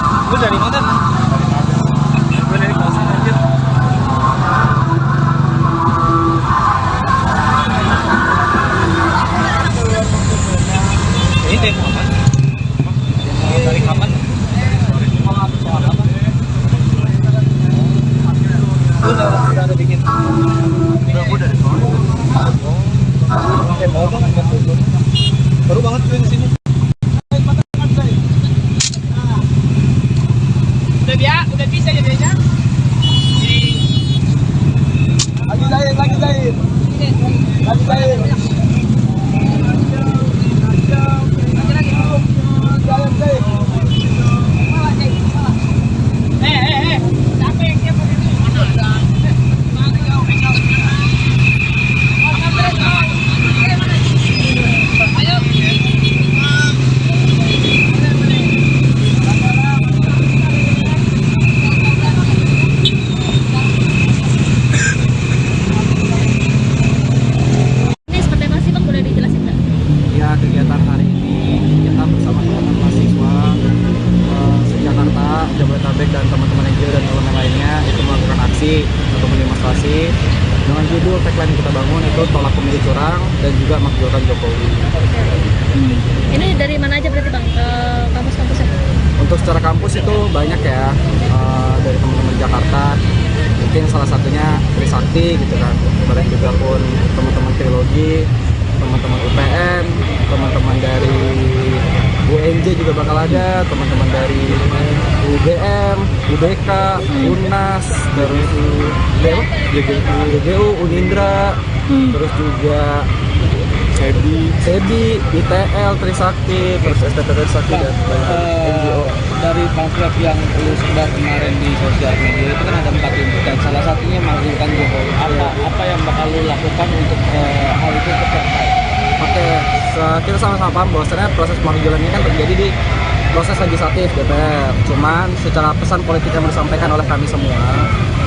Udah ada dingin. Udah deh. Mau dong nggak dulu. Baru banget gue di sini. Udah bisa jadinya. Lagi jahit. Lagi jahit. Ini seperti apa sih Bang, boleh dijelasin nggak? Ya, kegiatan hari ini kita bersama teman-teman mahasiswa se-Jakarta, Jabodetabek dan teman-teman NGO dan elemen lainnya itu melakukan aksi atau demonstrasi dengan judul tagline yang kita bangun itu tolak pemilu curang dan juga makzulkan Jokowi. Ini dari mana aja berarti Bang, kampus-kampusnya? Untuk secara kampus itu banyak ya, dari teman-teman Jakarta, mungkin salah satunya Trisakti gitu kan, kemudian juga pun teman-teman Trilogi, teman-teman UPN, teman-teman dari UNJ juga bakal ada, teman-teman dari UGM, UBK, UNAS, terus UGU, Unindra, terus juga SEBI, ITL, Trisakti, terus STT Trisakti dan NGO. Dari pamflet yang lu sebar kemarin di sosial media itu kan ada 4 tuntutan. Salah satunya makzulkan Jokowi. Apa yang bakal lu lakukan untuk hal itu tercapai? Oke, kita sama-sama paham bahwasannya proses pemakzulan ini kan terjadi di proses legislatif DPR. Cuman secara pesan politik yang disampaikan oleh kami semua,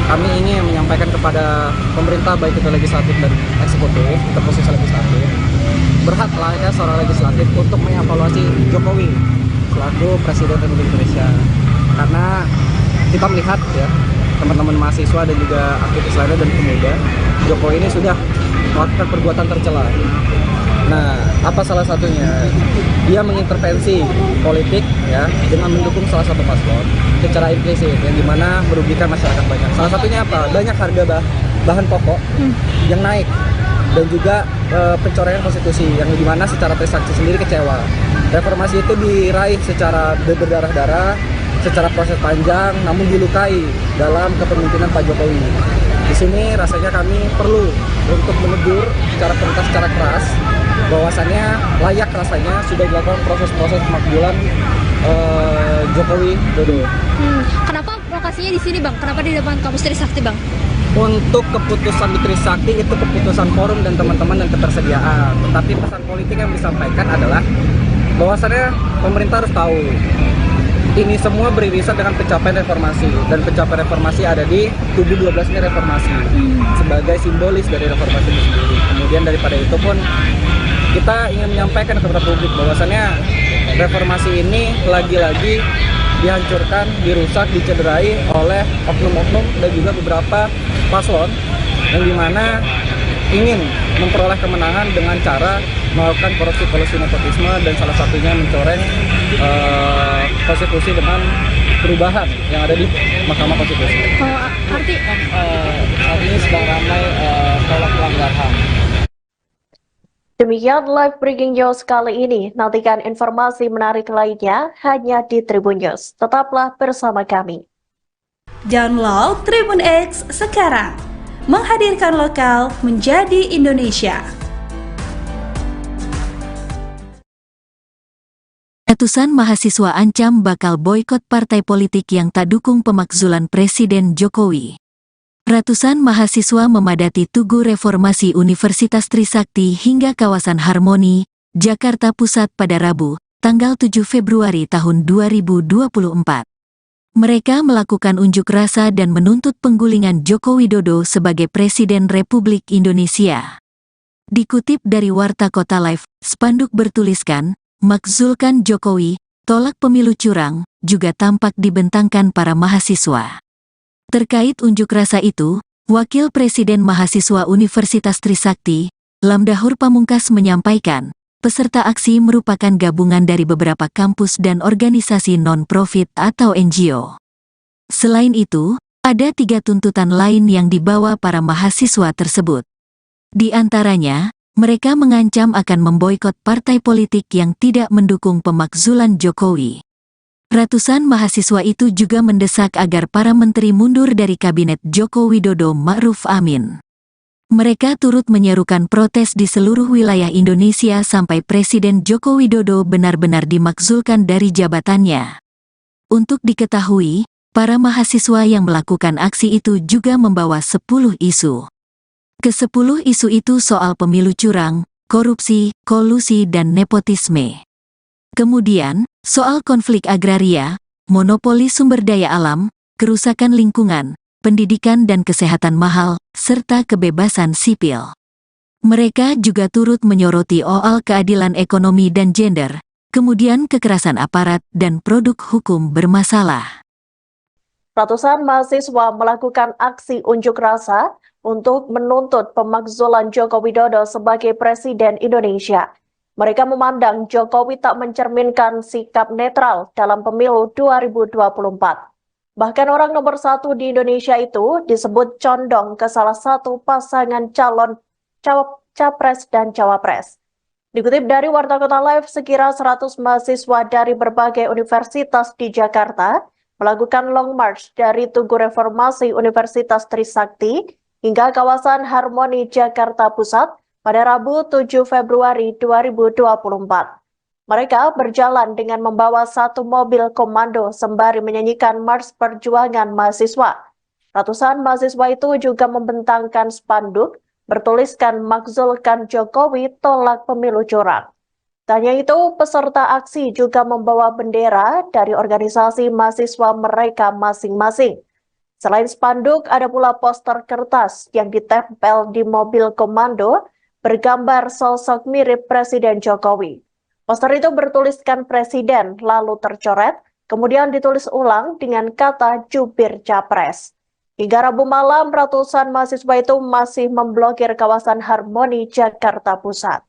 kami ingin menyampaikan kepada pemerintah baik itu legislatif dan eksekutif, untuk posisi legislatif, berhak layaknya seorang legislatif untuk mengevaluasi Jokowi selaku Presiden Republik Indonesia. Karena kita melihat ya, teman-teman mahasiswa dan juga aktivis lainnya dan pemuda, Jokowi ini sudah melakukan perbuatan tercela. Nah, apa salah satunya? Dia mengintervensi politik ya dengan mendukung salah satu paslon secara implisit yang dimana merugikan masyarakat banyak. Salah satunya apa? Banyak harga bahan pokok yang naik dan juga pencoretan konstitusi yang dimana secara Trisakti sendiri kecewa. Reformasi itu diraih secara berdarah-darah, secara proses panjang, namun dilukai dalam kepemimpinan Pak Jokowi. Di sini rasanya kami perlu untuk menegur secara keras bahwasannya layak rasanya sudah dilakukan proses-proses pemakzulan Jokowi Dodo. Kenapa lokasinya di sini Bang? Kenapa di depan kampus Trisakti Bang? Untuk keputusan di Trisakti itu keputusan forum dan teman-teman dan ketersediaan. Tetapi pesan politik yang disampaikan adalah bahwasannya pemerintah harus tahu ini semua beririsan dengan pencapaian reformasi, dan pencapaian reformasi ada di tubuh 12 ini reformasi sebagai simbolis dari reformasi itu sendiri. Kemudian daripada itu pun kita ingin menyampaikan kepada publik bahwasannya reformasi ini lagi-lagi dihancurkan, dirusak, dicederai oleh oknum-oknum dan juga beberapa paslon yang dimana ingin memperoleh kemenangan dengan cara melakukan korupsi nepotisme dan salah satunya mencoreng konstitusi dengan perubahan yang ada di Mahkamah Konstitusi. Saat ini sedang ramai tolak pelanggar HAM. Demikian live breaking news kali ini. Nantikan informasi menarik lainnya hanya di Tribun News. Tetaplah bersama kami. Download Tribun X sekarang. Menghadirkan lokal menjadi Indonesia. Ratusan mahasiswa ancam bakal boikot partai politik yang tak dukung pemakzulan Presiden Jokowi. Ratusan mahasiswa memadati Tugu Reformasi Universitas Trisakti hingga kawasan Harmoni, Jakarta Pusat pada Rabu, tanggal 7 Februari tahun 2024. Mereka melakukan unjuk rasa dan menuntut penggulingan Joko Widodo sebagai Presiden Republik Indonesia. Dikutip dari Warta Kota Live, spanduk bertuliskan, "Makzulkan Jokowi, tolak pemilu curang," juga tampak dibentangkan para mahasiswa. Terkait unjuk rasa itu, Wakil Presiden Mahasiswa Universitas Trisakti, Lamdahur Pamungkas menyampaikan, peserta aksi merupakan gabungan dari beberapa kampus dan organisasi non-profit atau NGO. Selain itu, Ada 3 tuntutan lain yang dibawa para mahasiswa tersebut. Di antaranya, mereka mengancam akan memboikot partai politik yang tidak mendukung pemakzulan Jokowi. Ratusan mahasiswa itu juga mendesak agar para menteri mundur dari kabinet Joko Widodo Ma'ruf Amin. Mereka turut menyerukan protes di seluruh wilayah Indonesia sampai Presiden Joko Widodo benar-benar dimakzulkan dari jabatannya. Untuk diketahui, para mahasiswa yang melakukan aksi itu juga membawa 10 isu. Ke-10 isu itu soal pemilu curang, korupsi, kolusi dan nepotisme. Kemudian, soal konflik agraria, monopoli sumber daya alam, kerusakan lingkungan, pendidikan dan kesehatan mahal, serta kebebasan sipil. Mereka juga turut menyoroti soal keadilan ekonomi dan gender, kemudian kekerasan aparat dan produk hukum bermasalah. Ratusan mahasiswa melakukan aksi unjuk rasa untuk menuntut pemakzulan Joko Widodo sebagai Presiden Indonesia. Mereka memandang Jokowi tak mencerminkan sikap netral dalam pemilu 2024. Bahkan orang nomor 1 di Indonesia itu disebut condong ke salah satu pasangan calon capres dan cawapres. Dikutip dari Warta Kota Live, sekira 100 mahasiswa dari berbagai universitas di Jakarta melakukan long march dari Tugu Reformasi Universitas Trisakti hingga kawasan Harmoni Jakarta Pusat pada Rabu 7 Februari 2024. Mereka berjalan dengan membawa 1 mobil komando sembari menyanyikan Mars Perjuangan Mahasiswa. Ratusan mahasiswa itu juga membentangkan spanduk bertuliskan "Makzulkan Jokowi, tolak pemilu curang". Tak hanya itu, peserta aksi juga membawa bendera dari organisasi mahasiswa mereka masing-masing. Selain spanduk, ada pula poster kertas yang ditempel di mobil komando bergambar sosok mirip Presiden Jokowi. Poster itu bertuliskan Presiden, lalu tercoret, kemudian ditulis ulang dengan kata jubir capres. Hingga Rabu malam, ratusan mahasiswa itu masih memblokir kawasan Harmoni Jakarta Pusat.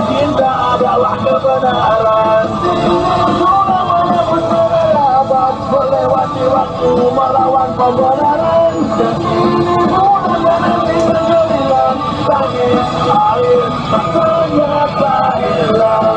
Cinta adalah kebenaran. Melewati waktu melawan pembenaran. Dan ini bulan nanti menggemilang. Langit, air, tak ternyata hilang.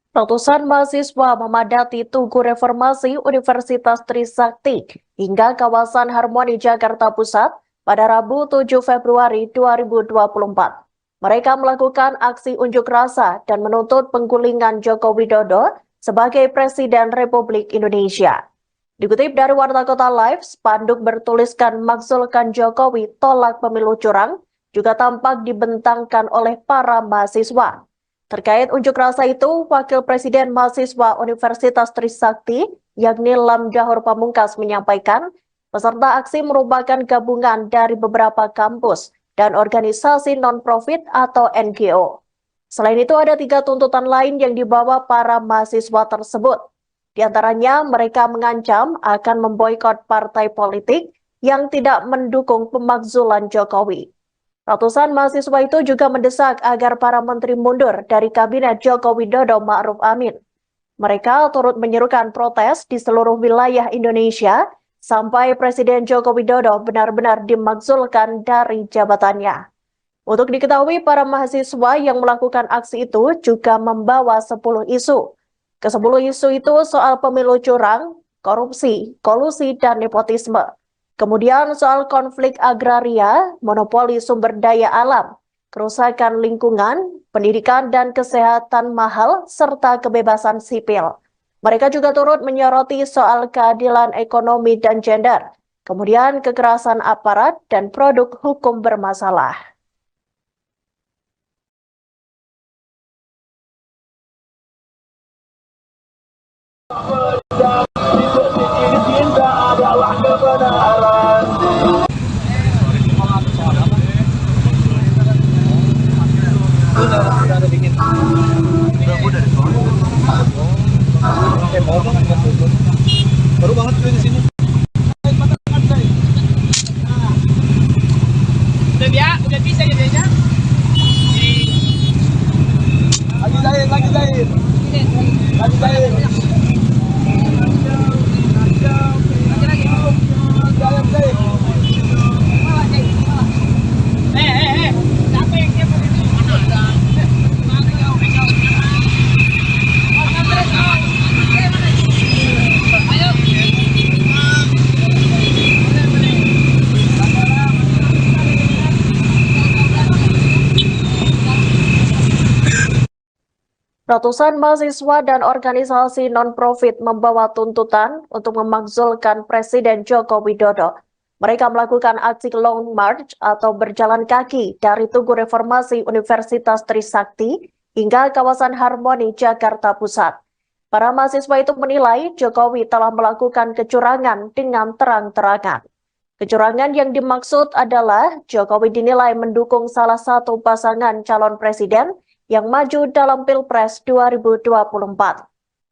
Ratusan mahasiswa memadati Tugu Reformasi Universitas Trisakti hingga kawasan Harmoni Jakarta Pusat pada Rabu 7 Februari 2024. Mereka melakukan aksi unjuk rasa dan menuntut penggulingan Joko Widodo sebagai Presiden Republik Indonesia. Dikutip dari Warta Kota Live, spanduk bertuliskan "Makzulkan Jokowi, tolak pemilu curang" juga tampak dibentangkan oleh para mahasiswa. Terkait unjuk rasa itu, Wakil Presiden Mahasiswa Universitas Trisakti, yakni Lam Jahor Pamungkas, menyampaikan peserta aksi merupakan gabungan dari beberapa kampus dan organisasi non-profit atau NGO. Selain itu, ada 3 tuntutan lain yang dibawa para mahasiswa tersebut. Di antaranya, mereka mengancam akan memboikot partai politik yang tidak mendukung pemakzulan Jokowi. Ratusan mahasiswa itu juga mendesak agar para menteri mundur dari kabinet Joko Widodo Ma'ruf Amin. Mereka turut menyerukan protes di seluruh wilayah Indonesia sampai Presiden Joko Widodo benar-benar dimakzulkan dari jabatannya. Untuk diketahui, para mahasiswa yang melakukan aksi itu juga membawa 10 isu. Ke-10 isu itu soal pemilu curang, korupsi, kolusi, dan nepotisme. Kemudian soal konflik agraria, monopoli sumber daya alam, kerusakan lingkungan, pendidikan dan kesehatan mahal, serta kebebasan sipil. Mereka juga turut menyoroti soal keadilan ekonomi dan gender, kemudian kekerasan aparat dan produk hukum bermasalah. Cinta adalah kebenaran. Udah dingin. Udah di sono. Baru banget gue di sini. Udah bisa ya Deja? Lagi jahit. Lagi jahit. Siapa yang siapa ini? Ayo. Ratusan mahasiswa dan organisasi non-profit membawa tuntutan untuk memakzulkan Presiden Joko Widodo. Mereka melakukan aksi Long March atau berjalan kaki dari Tugu Reformasi Universitas Trisakti hingga kawasan Harmoni, Jakarta Pusat. Para mahasiswa itu menilai Jokowi telah melakukan kecurangan dengan terang-terangan. Kecurangan yang dimaksud adalah Jokowi dinilai mendukung salah satu pasangan calon presiden yang maju dalam Pilpres 2024.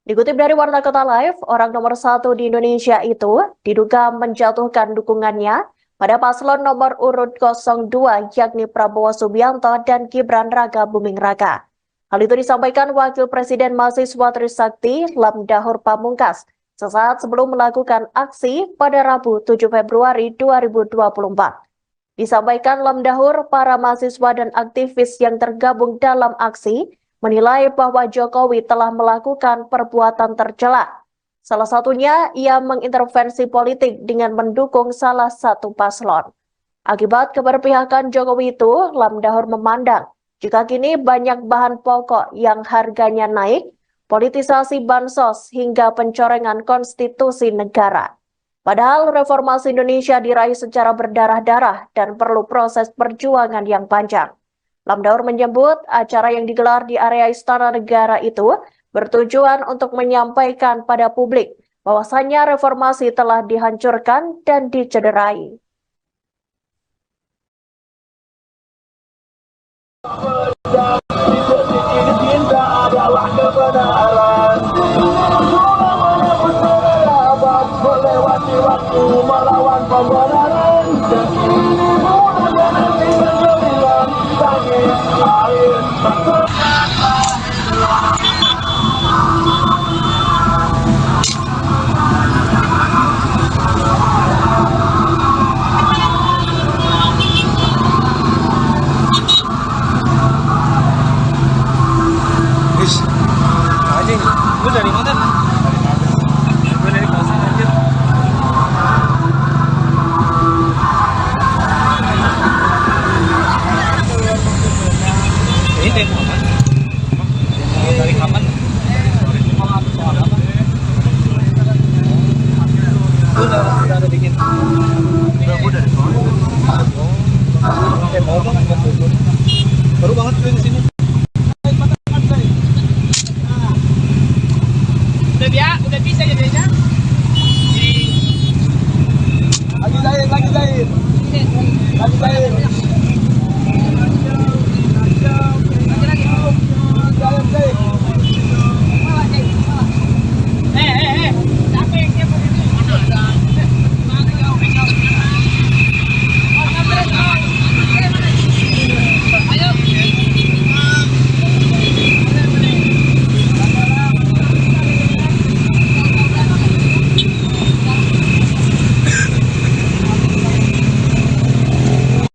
Dikutip dari Warta Kota Live, orang nomor 1 di Indonesia itu diduga menjatuhkan dukungannya pada paslon nomor urut 02 yakni Prabowo Subianto dan Gibran Raka Buming Raka. Hal itu disampaikan Wakil Presiden Mahasiswa Trisakti Lamdahur Pamungkas sesaat sebelum melakukan aksi pada Rabu 7 Februari 2024. Disampaikan Lamdahur, para mahasiswa dan aktivis yang tergabung dalam aksi menilai bahwa Jokowi telah melakukan perbuatan tercela. Salah satunya, ia mengintervensi politik dengan mendukung salah satu paslon. Akibat keberpihakan Jokowi itu, Lamdahur memandang jika kini banyak bahan pokok yang harganya naik, politisasi bansos hingga pencorengan konstitusi negara. Padahal reformasi Indonesia diraih secara berdarah-darah dan perlu proses perjuangan yang panjang. Lamdahur menyebut acara yang digelar di area Istana Negara itu bertujuan untuk menyampaikan pada publik bahwasannya reformasi telah dihancurkan dan dicederai. Cinta adalah kebenaran. Melewati waktu melawan pembenaran. Dan ini mudah nanti kegemilan tangis air. Anjing, gue dari mana? Gue dari kosan anjir. Ini demo apa? Demo dari kapan? Udah dingin. Udah di sono. Demo apa? Baru banget gue di sini. Udah bisa ya Deja? Lagi jahit. Lagi jahit. Siapa yang siapa ini? Ayo.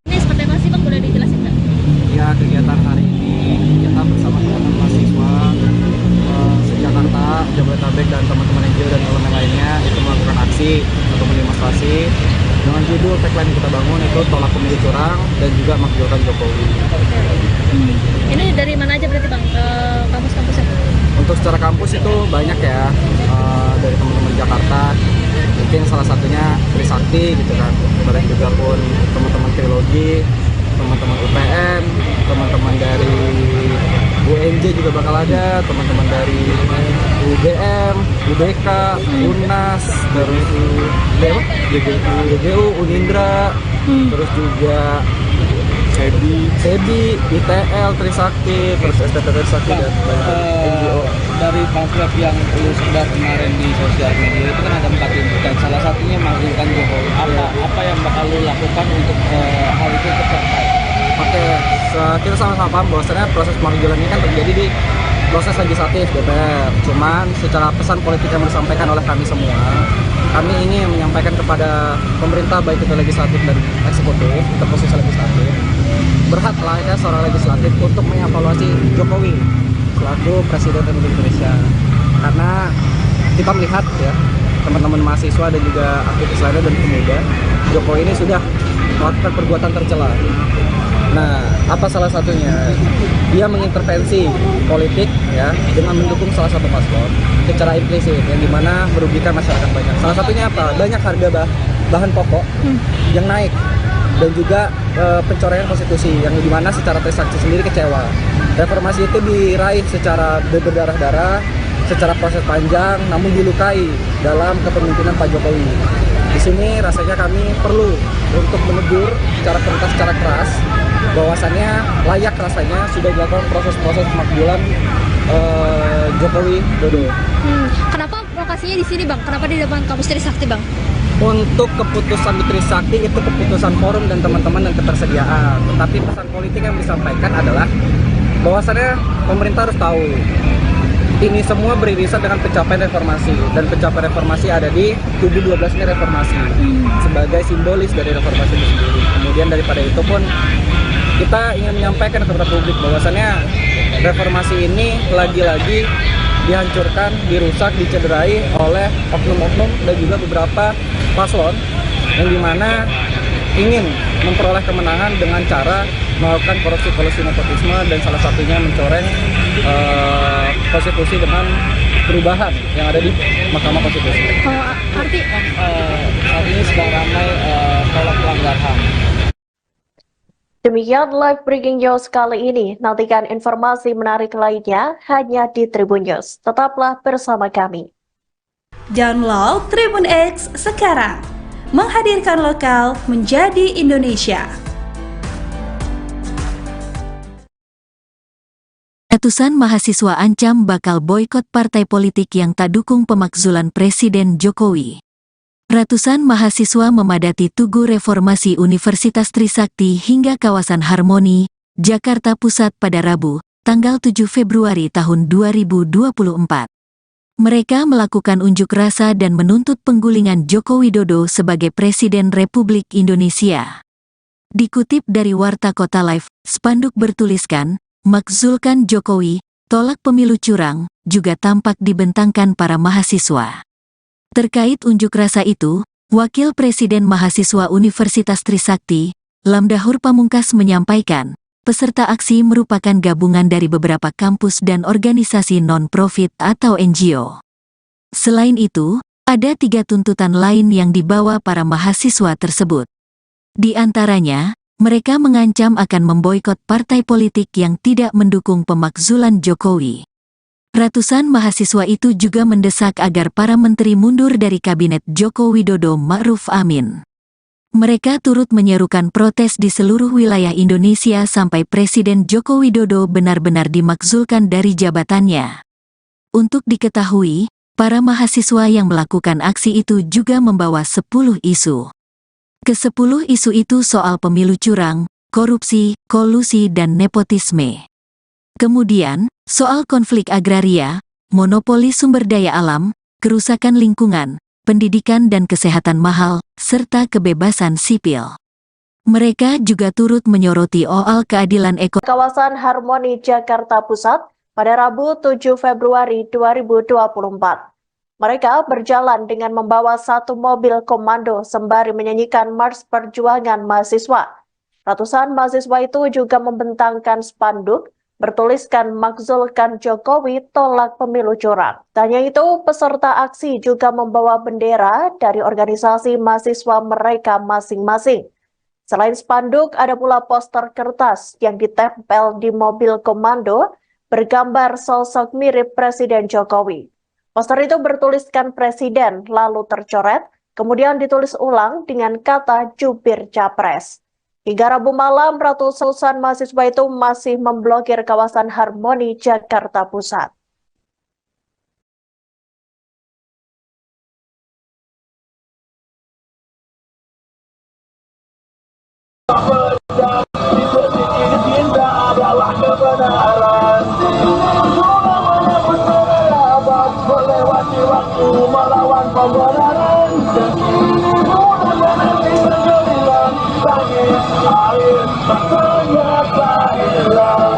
Ini seperti apa sih Bang? Boleh dijelasin nggak? Ya, kegiatan hari ini kita bersama teman-teman mahasiswa se-Jakarta, Jabodetabek dan teman-teman NGO dan elemen lainnya itu melakukan aksi untuk demonstrasi dengan judul tagline yang kita bangun itu tolak pemilu curang dan juga makzulkan Jokowi. Ini dari mana aja berarti Bang? Kampus-kampusnya? Untuk secara kampus itu banyak ya, dari teman-teman Jakarta, mungkin salah satunya Trisakti gitu kan, kemudian juga pun teman-teman Trilogi, teman-teman UPN, teman-teman dari UNJ juga bakal ada, teman-teman dari UGM, UBK, UNAS, terus DGU, Unindra, terus juga SEBI, ITL, Trisakti, terus STT Trisakti dan NGO. Dari pamflet yang lu sebar kemarin di sosial media itu kan ada 4 tuntutan, salah satunya menghasilkan Jokowi. Apa yang bakal lu lakukan untuk hal itu tercapai? Oke, kita sama-sama paham bahwasannya proses pemanggilan ini kan terjadi di proses legislatif DPR. Cuman secara pesan politik yang disampaikan oleh kami semua, kami ingin menyampaikan kepada pemerintah baik itu legislatif dan eksekutif, untuk posisi legislatif, berhaklah ya seorang legislatif untuk mengevaluasi Jokowi selaku Presiden Republik Indonesia. Karena kita melihat ya, teman-teman mahasiswa dan juga aktivis lainnya dan pemuda, Jokowi ini sudah melakukan perbuatan tercela. Nah, apa salah satunya? Dia mengintervensi politik ya dengan mendukung salah satu paslon secara implisit yang dimana merugikan masyarakat banyak. Salah satunya apa? Banyak harga bahan pokok yang naik dan juga pencoretan konstitusi yang dimana secara Trisakti sendiri kecewa. Reformasi itu diraih secara berdarah-darah, secara proses panjang, namun dilukai dalam kepemimpinan Pak Jokowi. Di sini rasanya kami perlu untuk menegur secara tuntas, secara keras, bahwasannya layak rasanya sudah dilakukan proses-proses pemakzulan Jokowi Dodo. Kenapa lokasinya di sini, Bang? Kenapa di depan kampus Trisakti, Bang? Untuk keputusan di Trisakti itu keputusan forum dan teman-teman dan ketersediaan. Tetapi pesan politik yang disampaikan adalah bahwasannya pemerintah harus tahu ini semua beririsan dengan pencapaian reformasi, dan pencapaian reformasi ada di tubuh 12 ini reformasi sebagai simbolis dari reformasi itu sendiri. Kemudian daripada itu pun kita ingin menyampaikan kepada publik bahwasannya reformasi ini lagi-lagi dihancurkan, dirusak, dicederai oleh oknum-oknum dan juga beberapa paslon yang dimana ingin memperoleh kemenangan dengan cara melakukan korupsi nepotisme dan salah satunya mencoreng konstitusi dengan perubahan yang ada di Mahkamah Konstitusi. Arti Saat ini sedang ramai tolak pelanggar HAM. Demikian live breaking news kali ini. Nantikan informasi menarik lainnya hanya di Tribun News. Tetaplah bersama kami. Download Tribun X sekarang. Menghadirkan lokal menjadi Indonesia. Ratusan mahasiswa ancam bakal boikot partai politik yang tak dukung pemakzulan Presiden Jokowi. Ratusan mahasiswa memadati Tugu Reformasi Universitas Trisakti hingga kawasan Harmoni, Jakarta Pusat pada Rabu, tanggal 7 Februari tahun 2024. Mereka melakukan unjuk rasa dan menuntut penggulingan Joko Widodo sebagai Presiden Republik Indonesia. Dikutip dari Warta Kota Live, spanduk bertuliskan, "Makzulkan Jokowi, tolak pemilu curang," juga tampak dibentangkan para mahasiswa. Terkait unjuk rasa itu, Wakil Presiden Mahasiswa Universitas Trisakti, Lamdahur Pamungkas menyampaikan, peserta aksi merupakan gabungan dari beberapa kampus dan organisasi non-profit atau NGO. Selain itu, ada 3 tuntutan lain yang dibawa para mahasiswa tersebut. Di antaranya, mereka mengancam akan memboikot partai politik yang tidak mendukung pemakzulan Jokowi. Ratusan mahasiswa itu juga mendesak agar para menteri mundur dari Kabinet Joko Widodo Ma'ruf Amin. Mereka turut menyerukan protes di seluruh wilayah Indonesia sampai Presiden Joko Widodo benar-benar dimakzulkan dari jabatannya. Untuk diketahui, para mahasiswa yang melakukan aksi itu juga membawa 10 isu. Ke-10 isu itu soal pemilu curang, korupsi, kolusi dan nepotisme. Kemudian, soal konflik agraria, monopoli sumber daya alam, kerusakan lingkungan, pendidikan dan kesehatan mahal, serta kebebasan sipil. Mereka juga turut menyoroti soal keadilan ekonomi. Kawasan Harmoni Jakarta Pusat pada Rabu 7 Februari 2024. Mereka berjalan dengan membawa 1 mobil komando sembari menyanyikan Mars Perjuangan Mahasiswa. Ratusan mahasiswa itu juga membentangkan spanduk bertuliskan "Makzulkan Jokowi, tolak pemilu curang". Tak hanya itu, peserta aksi juga membawa bendera dari organisasi mahasiswa mereka masing-masing. Selain spanduk, ada pula poster kertas yang ditempel di mobil komando bergambar sosok mirip Presiden Jokowi. Poster itu bertuliskan Presiden lalu tercoret, kemudian ditulis ulang dengan kata jubir Capres. Hingga Rabu malam, ratusan mahasiswa itu masih memblokir kawasan Harmoni, Jakarta Pusat. Cinta adalah kebenaran. Melewati waktu melawan pembenaran. Dan ini bulan menanti bergemilang. Langit air tak ternyata hilang.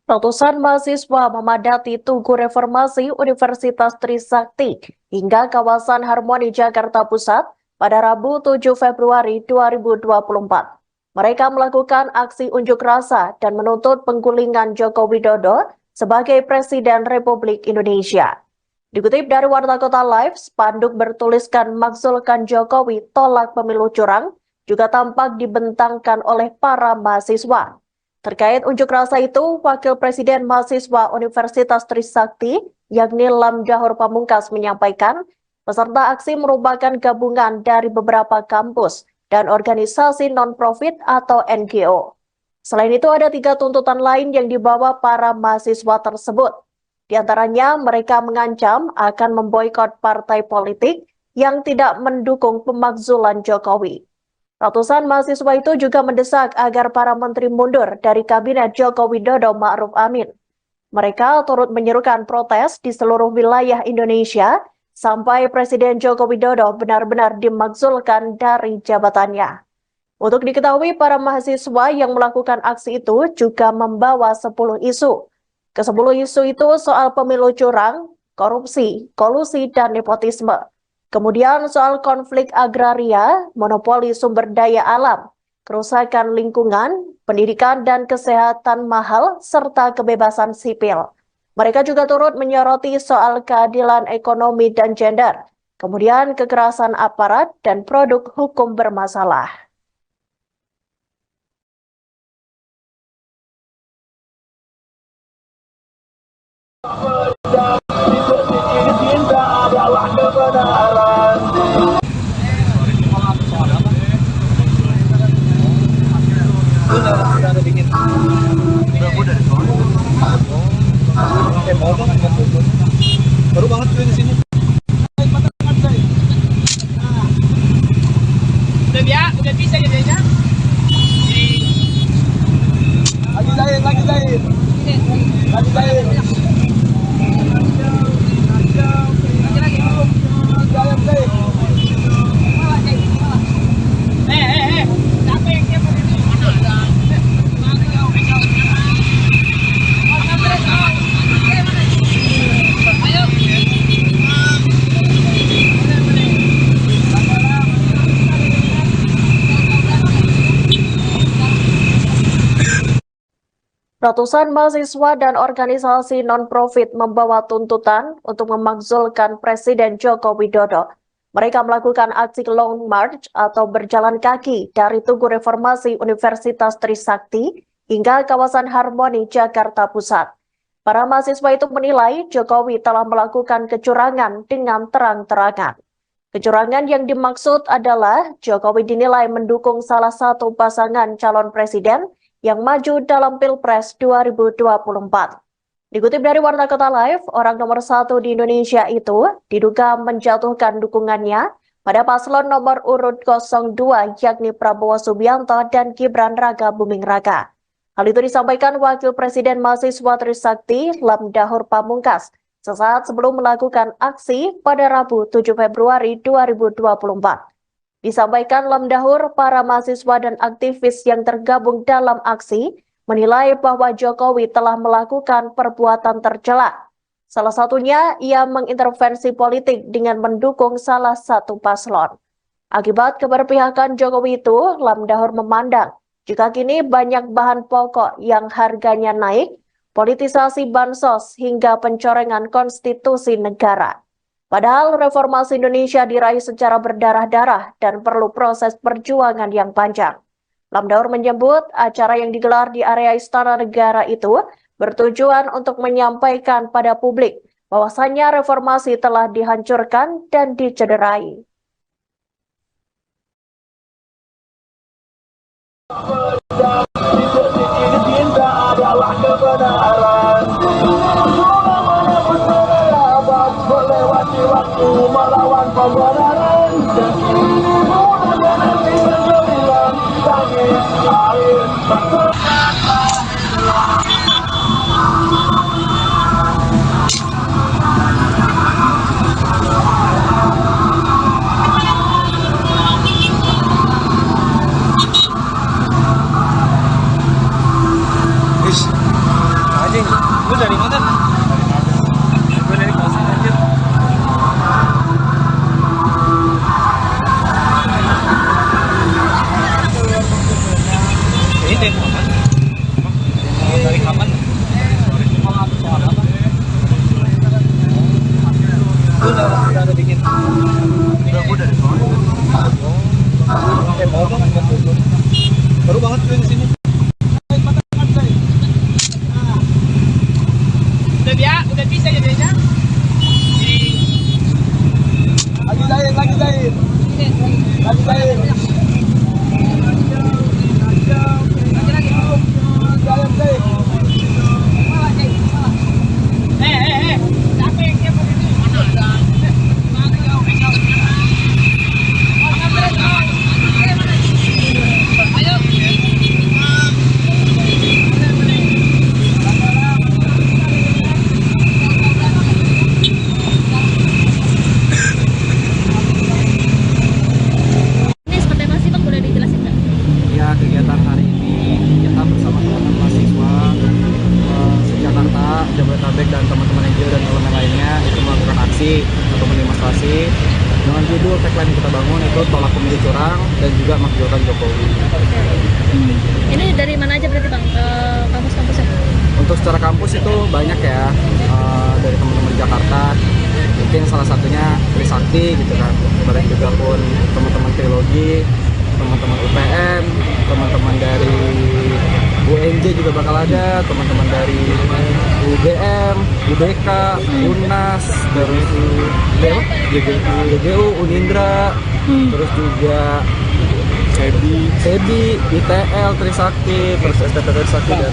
Ratusan mahasiswa memadati Tugu Reformasi Universitas Trisakti hingga kawasan Harmoni, Jakarta Pusat pada Rabu 7 Februari 2024. Mereka melakukan aksi unjuk rasa dan menuntut penggulingan Joko Widodo sebagai Presiden Republik Indonesia. Dikutip dari Warta Kota Live, spanduk bertuliskan "Makzulkan Jokowi, tolak pemilu curang" juga tampak dibentangkan oleh para mahasiswa. Terkait unjuk rasa itu, Wakil Presiden Mahasiswa Universitas Trisakti, yakni Lamdahur Pamungkas, menyampaikan peserta aksi merupakan gabungan dari beberapa kampus dan organisasi non-profit atau NGO. Selain itu, ada 3 tuntutan lain yang dibawa para mahasiswa tersebut. Di antaranya, mereka mengancam akan memboikot partai politik yang tidak mendukung pemakzulan Jokowi. Ratusan mahasiswa itu juga mendesak agar para menteri mundur dari Kabinet Joko Widodo Ma'ruf Amin. Mereka turut menyerukan protes di seluruh wilayah Indonesia sampai Presiden Joko Widodo benar-benar dimakzulkan dari jabatannya. Untuk diketahui, para mahasiswa yang melakukan aksi itu juga membawa 10 isu. Ke-10 isu itu soal pemilu curang, korupsi, kolusi, dan nepotisme. Kemudian soal konflik agraria, monopoli sumber daya alam, kerusakan lingkungan, pendidikan dan kesehatan mahal, serta kebebasan sipil. Mereka juga turut menyoroti soal keadilan ekonomi dan gender, kemudian kekerasan aparat dan produk hukum bermasalah. Cinta adalah kebenaran. Baru banget gue di sini. Udah bisa jadinya. Lagi Zain. Lagi Zain. Ratusan mahasiswa dan organisasi non-profit membawa tuntutan untuk memakzulkan Presiden Joko Widodo. Mereka melakukan aksi long march atau berjalan kaki dari Tugu Reformasi Universitas Trisakti hingga kawasan Harmoni, Jakarta Pusat. Para mahasiswa itu menilai Jokowi telah melakukan kecurangan dengan terang-terangan. Kecurangan yang dimaksud adalah Jokowi dinilai mendukung salah satu pasangan calon presiden yang maju dalam Pilpres 2024. Dikutip dari Warta Kota Live, orang nomor 1 di Indonesia itu diduga menjatuhkan dukungannya pada paslon nomor urut 02 yakni Prabowo Subianto dan Gibran Raka Buming Raka. Hal itu disampaikan Wakil Presiden Mahasiswa Trisakti Lamdahur Pamungkas sesaat sebelum melakukan aksi pada Rabu 7 Februari 2024. Disampaikan Lamdahur, para mahasiswa dan aktivis yang tergabung dalam aksi menilai bahwa Jokowi telah melakukan perbuatan tercela. Salah satunya, ia mengintervensi politik dengan mendukung salah satu paslon. Akibat keberpihakan Jokowi itu, Lamdahor memandang jika kini banyak bahan pokok yang harganya naik, politisasi bansos hingga pencorengan konstitusi negara. Padahal reformasi Indonesia diraih secara berdarah-darah dan perlu proses perjuangan yang panjang. Lamdahor menyebut acara yang digelar di area Istana Negara itu bertujuan untuk menyampaikan pada publik bahwasannya reformasi telah dihancurkan dan dicederai. Cinta adalah kebenaran. Melewati waktu melawan pembenaran. Dan ini mudah nanti menggemilang tangis air. Anjing, lu dari mana? Gue dari Kosan anjir. Ini demo apa? Demo dari kapan? Soal apa? Udah bikin. Udah dari soal. Demo bang, baru banget gue di sini. Udah bisa jadinya. Lagi jahit. Lagi jahit. Capek dia begitu. Ini seperti apa sih Bang, boleh dijelasin nggak? Ya, kegiatan hari ini kita bersama teman-teman mahasiswa se-Jakarta, Jabodetabek dan teman-teman NGO dan elemen lainnya itu melakukan aksi atau demonstrasi dengan judul tagline kita bangun itu tolak pemilu curang dan juga makzulkan Jokowi. Ini dari mana aja berarti Bang, ke kampus-kampusnya? Untuk secara kampus itu banyak ya, dari teman-teman Jakarta, mungkin salah satunya Trisakti gitu kan, kemudian juga pun teman-teman Trilogi, teman-teman UPN, teman-teman dari UNJ juga bakal ada, teman-teman dari UGM, UBK, UNAS, terus GGU, Unindra, terus juga SEBI, ITL, Trisakti, terus STT Trisakti dan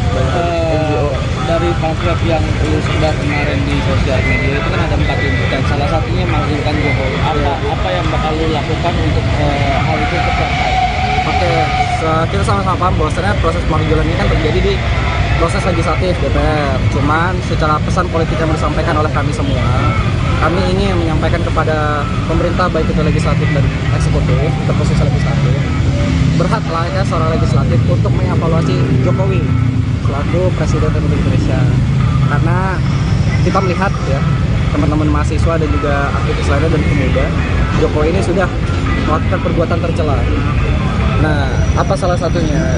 NGO. Dari pamflet yang lu sebar kemarin di sosial media itu kan ada 4 tuntutan. Salah satunya makzulkan Jokowi. Apa yang bakal lu lakukan untuk hal itu tercapai? Oke, kita sama-sama paham bahwasannya proses pemakzulan ini kan terjadi di proses legislatif DPR. Cuman secara pesan politik yang disampaikan oleh kami semua, kami ingin menyampaikan kepada pemerintah baik itu legislatif dan eksekutif, terkhusus legislatif, berhak layaknya seorang legislatif untuk mengevaluasi Jokowi selaku Presiden Republik Indonesia. Karena kita melihat ya, teman-teman mahasiswa dan juga aktivis lainnya dan pemuda, Jokowi ini sudah melakukan perbuatan tercela. Nah, apa salah satunya?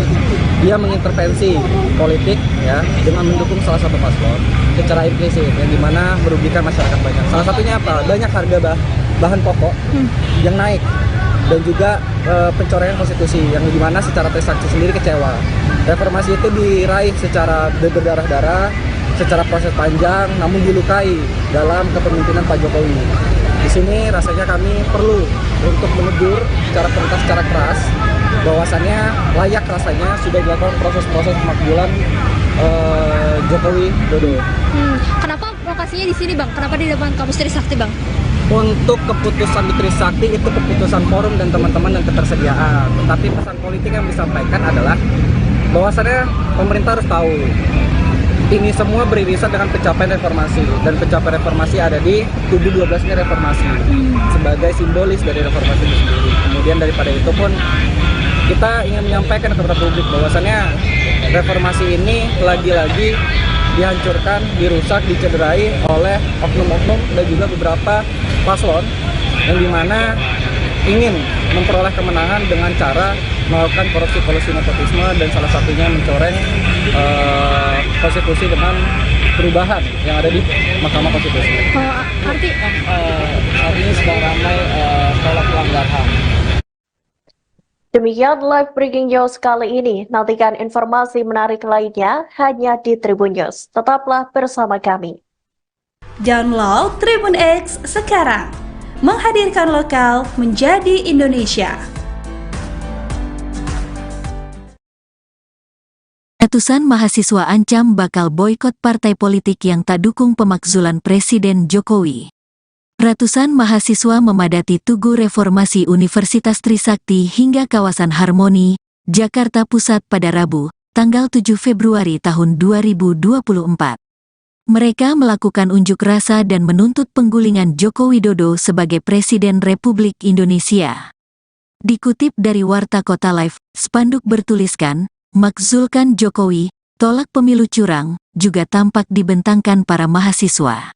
Dia mengintervensi politik ya dengan mendukung salah satu paslon secara implisit yang dimana merugikan masyarakat banyak. Salah satunya apa? Banyak harga bahan pokok yang naik dan juga pencoretan konstitusi yang dimana secara Trisakti sendiri kecewa. Reformasi itu diraih secara berdarah-darah, secara proses panjang, namun dilukai dalam kepemimpinan Pak Jokowi. Di sini rasanya kami perlu untuk menegur secara keras bahwasannya layak rasanya sudah dilakukan proses-proses pemakzulan Jokowi Dodo. Kenapa lokasinya di sini Bang? Kenapa di depan kampus Trisakti Bang? Untuk keputusan di Trisakti itu keputusan forum dan teman-teman dan ketersediaan. Tetapi pesan politik yang disampaikan adalah bahwasannya pemerintah harus tahu ini semua beririsan dengan pencapaian reformasi, dan pencapaian reformasi ada di tubuh 12-nya reformasi sebagai simbolis dari reformasi itu sendiri. Kemudian daripada itu pun kita ingin menyampaikan kepada publik bahwasannya reformasi ini lagi-lagi dihancurkan, dirusak, dicederai oleh oknum-oknum dan juga beberapa paslon yang dimana ingin memperoleh kemenangan dengan cara melakukan korupsi nepotisme dan salah satunya mencoreng konstitusi dengan perubahan yang ada di Mahkamah Konstitusi. Arti Saat ini sedang ramai tolak pelanggar HAM. Demikian live breaking news kali ini. Nantikan informasi menarik lainnya hanya di Tribun News. Tetaplah bersama kami. Download Tribun X sekarang. Menghadirkan lokal menjadi Indonesia. Ratusan mahasiswa ancam bakal boikot partai politik yang tak dukung pemakzulan Presiden Jokowi. Ratusan mahasiswa memadati Tugu Reformasi Universitas Trisakti hingga kawasan Harmoni, Jakarta Pusat pada Rabu, tanggal 7 Februari tahun 2024. Mereka melakukan unjuk rasa dan menuntut penggulingan Joko Widodo sebagai Presiden Republik Indonesia. Dikutip dari Warta Kota Live, spanduk bertuliskan, "Makzulkan Jokowi, tolak pemilu curang," juga tampak dibentangkan para mahasiswa.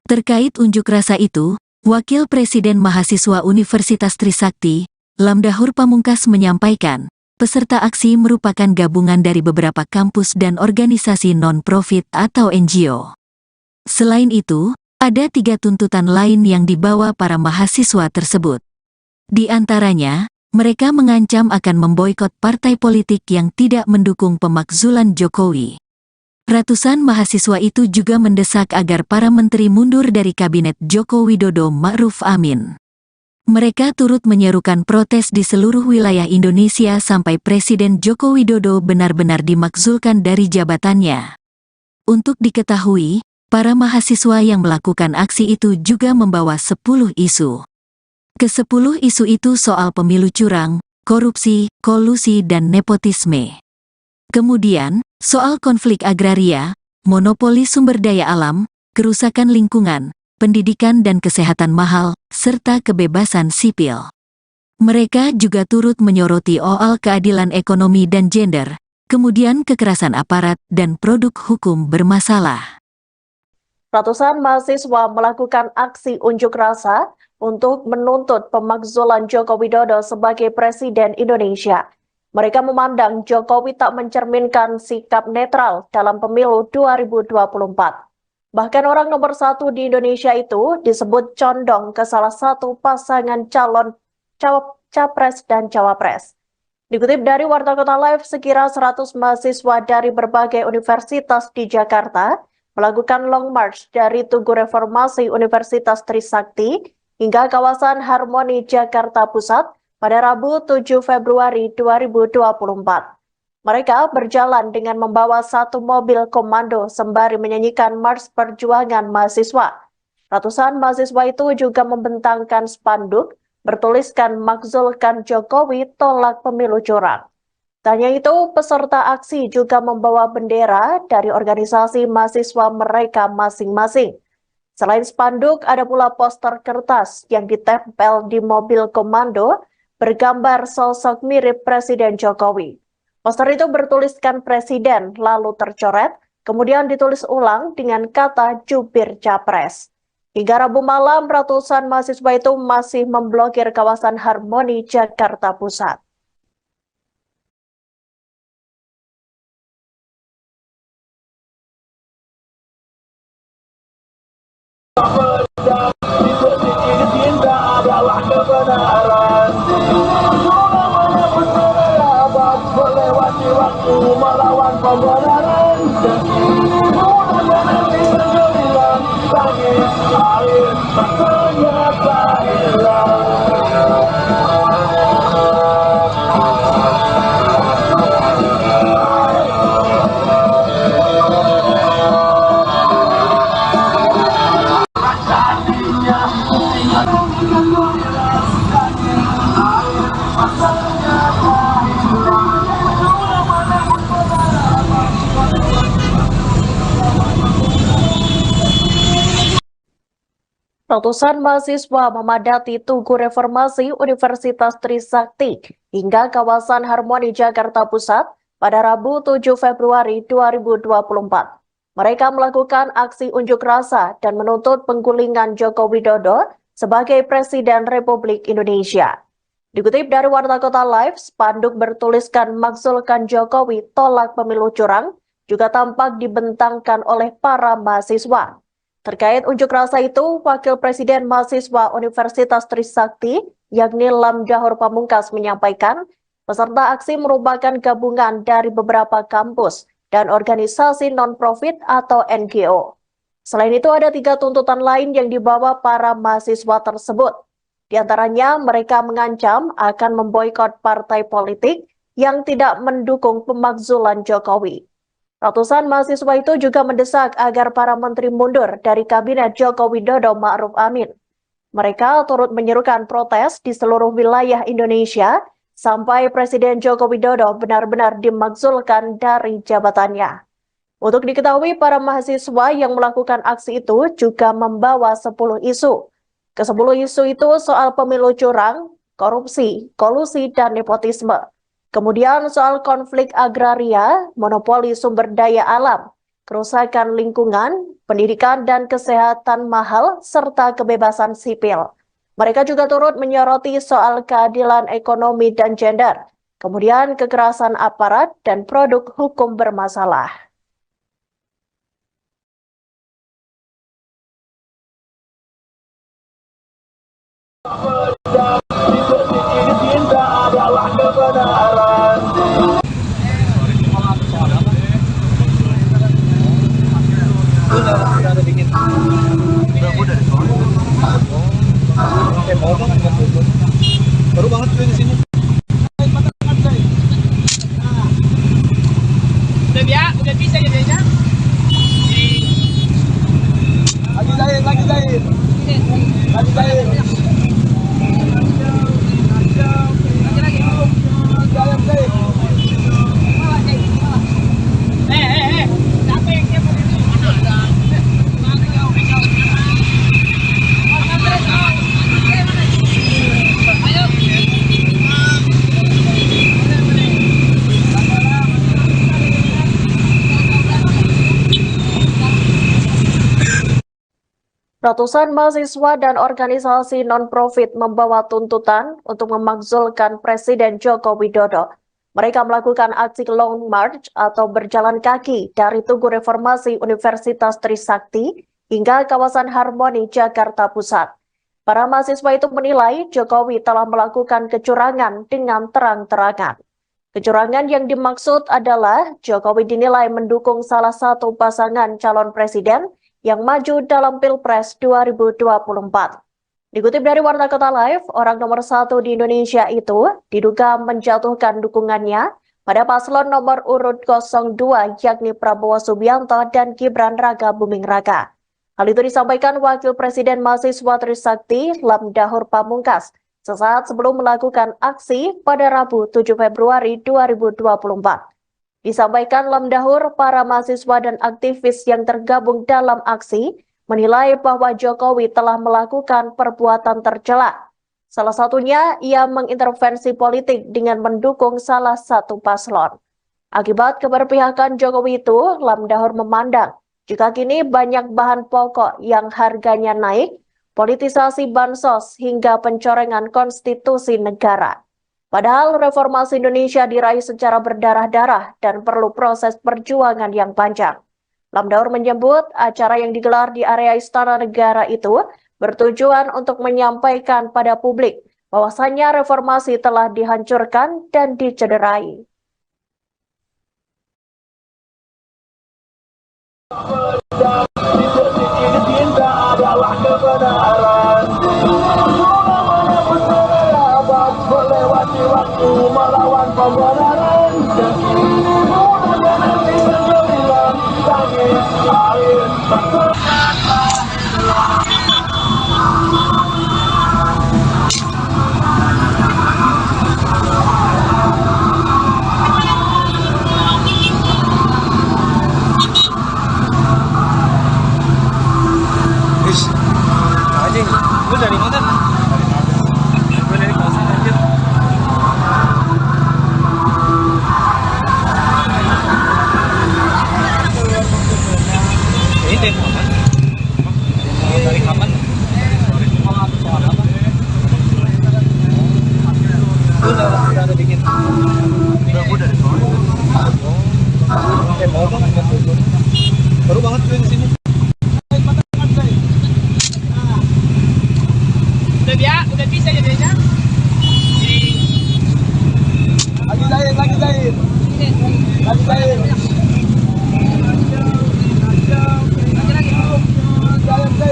Terkait unjuk rasa itu, Wakil Presiden Mahasiswa Universitas Trisakti, Lamdahur Pamungkas menyampaikan, peserta aksi merupakan gabungan dari beberapa kampus dan organisasi non-profit atau NGO. Selain itu, ada 3 tuntutan lain yang dibawa para mahasiswa tersebut. Di antaranya, mereka mengancam akan memboikot partai politik yang tidak mendukung pemakzulan Jokowi. Ratusan mahasiswa itu juga mendesak agar para menteri mundur dari kabinet Joko Widodo Ma'ruf Amin. Mereka turut menyerukan protes di seluruh wilayah Indonesia sampai Presiden Joko Widodo benar-benar dimakzulkan dari jabatannya. Untuk diketahui, para mahasiswa yang melakukan aksi itu juga membawa 10 isu. Ke-10 isu itu soal pemilu curang, korupsi, kolusi dan nepotisme. Kemudian, soal konflik agraria, monopoli sumber daya alam, kerusakan lingkungan, pendidikan dan kesehatan mahal, serta kebebasan sipil. Mereka juga turut menyoroti soal keadilan ekonomi dan gender, kemudian kekerasan aparat dan produk hukum bermasalah. Ratusan mahasiswa melakukan aksi unjuk rasa untuk menuntut pemakzulan Joko Widodo sebagai Presiden Indonesia. Mereka memandang Jokowi tak mencerminkan sikap netral dalam pemilu 2024. Bahkan orang nomor 1 di Indonesia itu disebut condong ke salah satu pasangan calon capres dan cawapres. Dikutip dari Warta Kota Live, sekira 100 mahasiswa dari berbagai universitas di Jakarta melakukan long march dari Tugu Reformasi Universitas Trisakti hingga kawasan Harmoni Jakarta Pusat pada Rabu 7 Februari 2024. Mereka berjalan dengan membawa 1 mobil komando sembari menyanyikan Mars Perjuangan Mahasiswa. Ratusan mahasiswa itu juga membentangkan spanduk bertuliskan "Makzulkan Jokowi, tolak pemilu curang". Tak hanya itu, peserta aksi juga membawa bendera dari organisasi mahasiswa mereka masing-masing. Selain spanduk, ada pula poster kertas yang ditempel di mobil komando bergambar sosok mirip Presiden Jokowi. Poster itu bertuliskan Presiden, lalu tercoret, kemudian ditulis ulang dengan kata jubir capres. Hingga Rabu malam, ratusan mahasiswa itu masih memblokir kawasan Harmoni Jakarta Pusat. Adalah kebenaran. Melewati waktu melawan pembenaran. Mudah-mudahan kita hilang tangis air ternyata hilang. Ratusan mahasiswa memadati Tugu Reformasi Universitas Trisakti hingga kawasan Harmoni Jakarta Pusat pada Rabu 7 Februari 2024. Mereka melakukan aksi unjuk rasa dan menuntut penggulingan Joko Widodo sebagai Presiden Republik Indonesia. Dikutip dari Warta Kota Live, spanduk bertuliskan "Makzulkan Jokowi, tolak pemilu curang" juga tampak dibentangkan oleh para mahasiswa. Terkait unjuk rasa itu, Wakil Presiden Mahasiswa Universitas Trisakti, yakni Lamdahur Pamungkas, menyampaikan peserta aksi merupakan gabungan dari beberapa kampus dan organisasi non-profit atau NGO. Selain itu, ada 3 tuntutan lain yang dibawa para mahasiswa tersebut. Di antaranya, mereka mengancam akan memboikot partai politik yang tidak mendukung pemakzulan Jokowi. Ratusan mahasiswa itu juga mendesak agar para menteri mundur dari Kabinet Joko Widodo Ma'ruf Amin. Mereka turut menyerukan protes di seluruh wilayah Indonesia sampai Presiden Joko Widodo benar-benar dimakzulkan dari jabatannya. Untuk diketahui, para mahasiswa yang melakukan aksi itu juga membawa 10 isu. Ke-10 isu itu soal pemilu curang, korupsi, kolusi, dan nepotisme. Kemudian soal konflik agraria, monopoli sumber daya alam, kerusakan lingkungan, pendidikan dan kesehatan mahal, serta kebebasan sipil. Mereka juga turut menyoroti soal keadilan ekonomi dan gender, kemudian kekerasan aparat dan produk hukum bermasalah. Adalah kebenaran. Baru banget gue di sini. Udah bisa jadinya. Lagi jahit. Lagi jahit. Ratusan mahasiswa dan organisasi non-profit membawa tuntutan untuk memakzulkan Presiden Joko Widodo. Mereka melakukan aksi Long March atau berjalan kaki dari Tugu Reformasi Universitas Trisakti hingga kawasan Harmoni, Jakarta Pusat. Para mahasiswa itu menilai Jokowi telah melakukan kecurangan dengan terang-terangan. Kecurangan yang dimaksud adalah Jokowi dinilai mendukung salah satu pasangan calon presiden yang maju dalam Pilpres 2024. Dikutip dari Warta Kota Live, orang nomor 1 di Indonesia itu diduga menjatuhkan dukungannya pada paslon nomor urut 02 yakni Prabowo Subianto dan Gibran Raka Buming Raka. Hal itu disampaikan Wakil Presiden Mahasiswa Trisakti Lamdahur Pamungkas sesaat sebelum melakukan aksi pada Rabu 7 Februari 2024. Disampaikan Lamdahur, para mahasiswa dan aktivis yang tergabung dalam aksi menilai bahwa Jokowi telah melakukan perbuatan tercela. Salah satunya, ia mengintervensi politik dengan mendukung salah satu paslon. Akibat keberpihakan Jokowi itu, Lamdahur memandang jika kini banyak bahan pokok yang harganya naik, politisasi bansos hingga pencorengan konstitusi negara. Padahal reformasi Indonesia diraih secara berdarah-darah dan perlu proses perjuangan yang panjang. Lamdahur menyebut acara yang digelar di area Istana Negara itu bertujuan untuk menyampaikan pada publik bahwasannya reformasi telah dihancurkan dan dicederai. Adalah kebenaran. Melewati waktu melawan pembenaran. Dan ini mudah nanti menjelang tangis air. Anjing, lu dari mana? Gue dari kosan anjir. Udah ada dingin. Udah dari soalnya. Baru banget gue di sini. Udah bisa jadinya. Lagi jahit. Lagi jahit. Siapa yang siapa ini? Mana ada?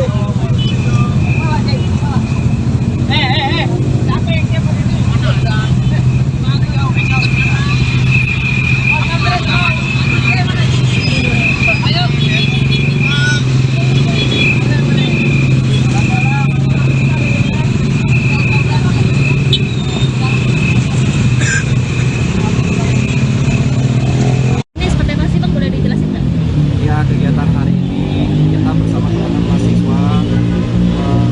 Ini seperti apa sih Bang, boleh dijelasin nggak? Ya, kegiatan hari ini kita bersama teman-teman mahasiswa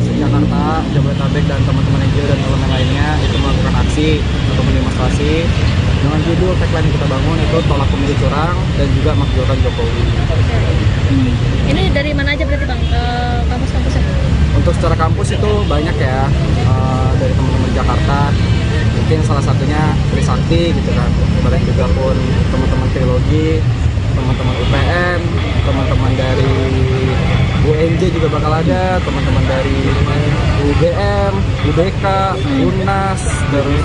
se-Jakarta, Jabodetabek, dan teman-teman NGO dan elemen lainnya itu melakukan aksi atau demonstrasi dengan judul tagline yang kita bangun itu tolak pemilu curang dan juga makzulkan Jokowi. Ini dari mana aja berarti Bang, kampus-kampusnya? Untuk secara kampus itu banyak ya, dari teman-teman Jakarta, mungkin salah satunya Trisakti gitu kan, kemudian juga pun teman-teman Trilogi, teman-teman UPM, teman-teman dari UNJ juga bakal ada, teman-teman dari UGM, UBK, UNAS, terus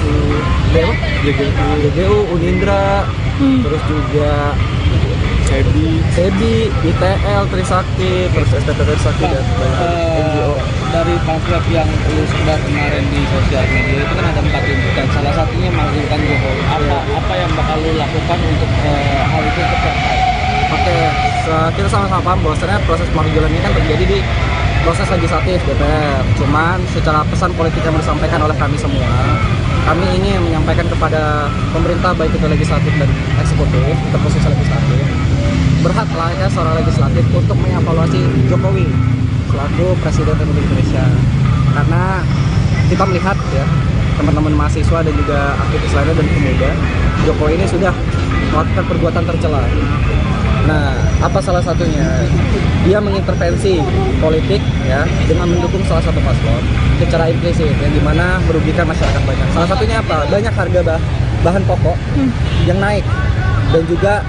GGU, Unindra, terus juga SEBI, ITL, Trisakti, terus STT Trisakti dan NGO. Dari pamflet yang lu sebar kemarin di sosial media itu kan ada 4 tuntutan. Salah satunya makzulkan Jokowi. Apa yang bakal lu lakukan untuk hal itu tercapai? Oke, kita sama-sama paham bahwasannya proses pemakzulan ini kan terjadi di proses legislatif DPR. Cuman secara pesan politik yang disampaikan oleh kami semua, kami ingin menyampaikan kepada pemerintah baik itu legislatif dan eksekutif, terkhusus legislatif, berhak layaknya seorang legislatif untuk mengevaluasi Jokowi selaku Presiden Republik Indonesia. Karena kita melihat ya, teman-teman mahasiswa dan juga aktivis lainnya dan pemuda, Jokowi ini sudah melakukan perbuatan tercela. Nah, apa salah satunya? Dia mengintervensi politik ya dengan mendukung salah satu paslon secara implisit yang dimana merugikan masyarakat banyak. Salah satunya apa? Banyak harga bahan pokok yang naik dan juga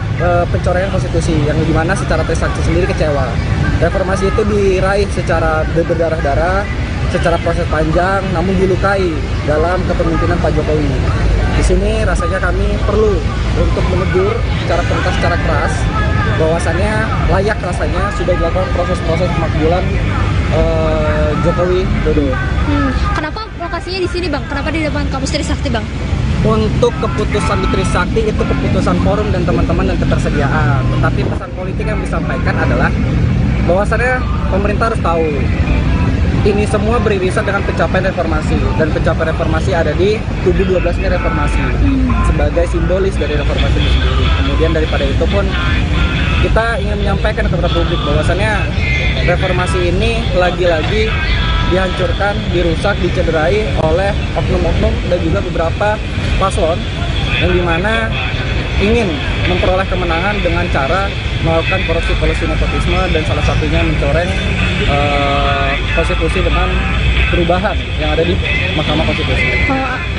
pencoretan konstitusi yang dimana secara Trisakti sendiri kecewa. Reformasi itu diraih secara berdarah-darah, secara proses panjang, namun dilukai dalam kepemimpinan Pak Jokowi. Di sini rasanya kami perlu untuk menegur secara tuntas, secara keras, bahwasannya layak rasanya sudah dilakukan proses-proses pemakzulan Jokowi Dodo. Kenapa lokasinya di sini Bang? Kenapa di depan kampus Trisakti Bang? Untuk keputusan di Trisakti itu keputusan forum dan teman-teman dan ketersediaan. Tetapi pesan politik yang disampaikan adalah bahwasannya pemerintah harus tahu ini semua beririsan dengan pencapaian reformasi, dan pencapaian reformasi ada di tubuh 12-nya reformasi sebagai simbolis dari reformasi itu sendiri. Kemudian daripada itu pun kita ingin menyampaikan kepada publik bahwasannya reformasi ini lagi-lagi dihancurkan, dirusak, dicederai oleh oknum-oknum dan juga beberapa paslon yang dimana ingin memperoleh kemenangan dengan cara melakukan korupsi nepotisme dan salah satunya mencoreng konstitusi dengan perubahan yang ada di Mahkamah Konstitusi.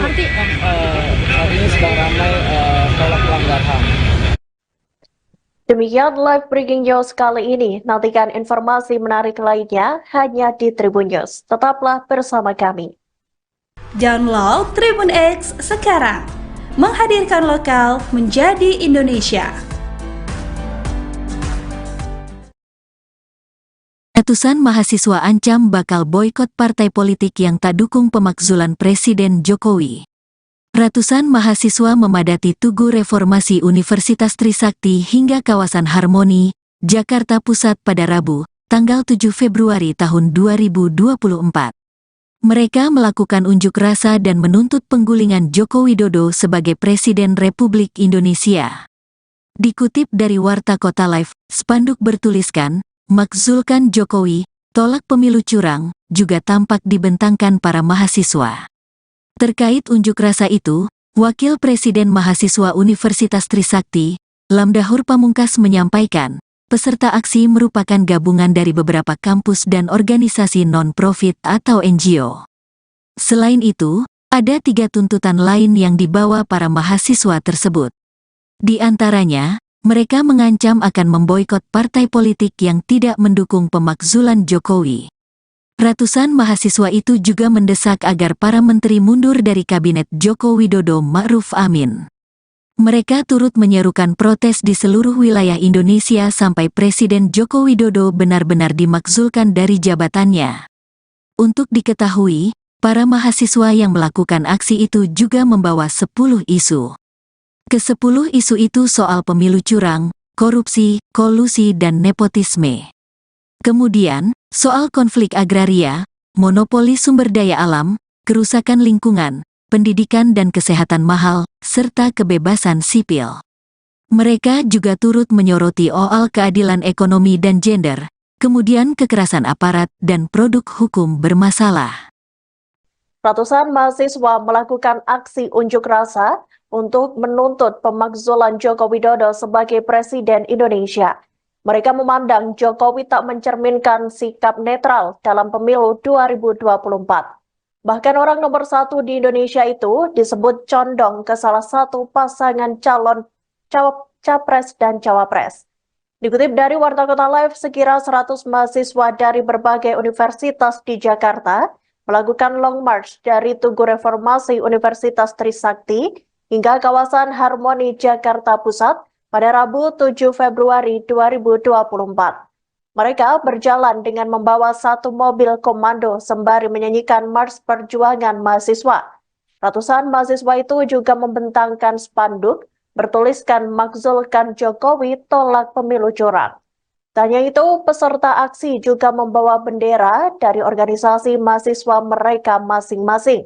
Arti Saat ini sedang ramai tolak pelanggar HAM. Demikian live breaking news kali ini. Nantikan informasi menarik lainnya hanya di Tribun News. Tetaplah bersama kami. Download Tribun X sekarang. Menghadirkan lokal menjadi Indonesia. Ratusan mahasiswa ancam bakal boikot partai politik yang tak dukung pemakzulan Presiden Jokowi. Ratusan mahasiswa memadati Tugu Reformasi Universitas Trisakti hingga kawasan Harmoni, Jakarta Pusat pada Rabu, tanggal 7 Februari tahun 2024. Mereka melakukan unjuk rasa dan menuntut penggulingan Joko Widodo sebagai Presiden Republik Indonesia. Dikutip dari Warta Kota Live, spanduk bertuliskan, "Makzulkan Jokowi, tolak pemilu curang," juga tampak dibentangkan para mahasiswa. Terkait unjuk rasa itu, Wakil Presiden Mahasiswa Universitas Trisakti, Lamdahur Pamungkas menyampaikan, peserta aksi merupakan gabungan dari beberapa kampus dan organisasi non-profit atau NGO. Selain itu, Ada 3 tuntutan lain yang dibawa para mahasiswa tersebut. Di antaranya, mereka mengancam akan memboikot partai politik yang tidak mendukung pemakzulan Jokowi. Ratusan mahasiswa itu juga mendesak agar para menteri mundur dari kabinet Joko Widodo Ma'ruf Amin. Mereka turut menyerukan protes di seluruh wilayah Indonesia sampai Presiden Joko Widodo benar-benar dimakzulkan dari jabatannya. Untuk diketahui, para mahasiswa yang melakukan aksi itu juga membawa 10 isu. Ke-10 isu itu soal pemilu curang, korupsi, kolusi dan nepotisme. Kemudian, soal konflik agraria, monopoli sumber daya alam, kerusakan lingkungan, pendidikan dan kesehatan mahal, serta kebebasan sipil. Mereka juga turut menyoroti soal keadilan ekonomi dan gender, kemudian kekerasan aparat dan produk hukum bermasalah. Ratusan mahasiswa melakukan aksi unjuk rasa untuk menuntut pemakzulan Joko Widodo sebagai Presiden Indonesia. Mereka memandang Jokowi tak mencerminkan sikap netral dalam pemilu 2024. Bahkan orang nomor 1 di Indonesia itu disebut condong ke salah satu pasangan calon capres dan cawapres. Dikutip dari Warta Kota Live, sekira 100 mahasiswa dari berbagai universitas di Jakarta melakukan long march dari Tugu Reformasi Universitas Trisakti hingga kawasan Harmoni Jakarta Pusat pada Rabu 7 Februari 2024. Mereka berjalan dengan membawa 1 mobil komando sembari menyanyikan Mars Perjuangan Mahasiswa. Ratusan mahasiswa itu juga membentangkan spanduk bertuliskan "Makzulkan Jokowi, tolak pemilu curang". Tak hanya itu, peserta aksi juga membawa bendera dari organisasi mahasiswa mereka masing-masing.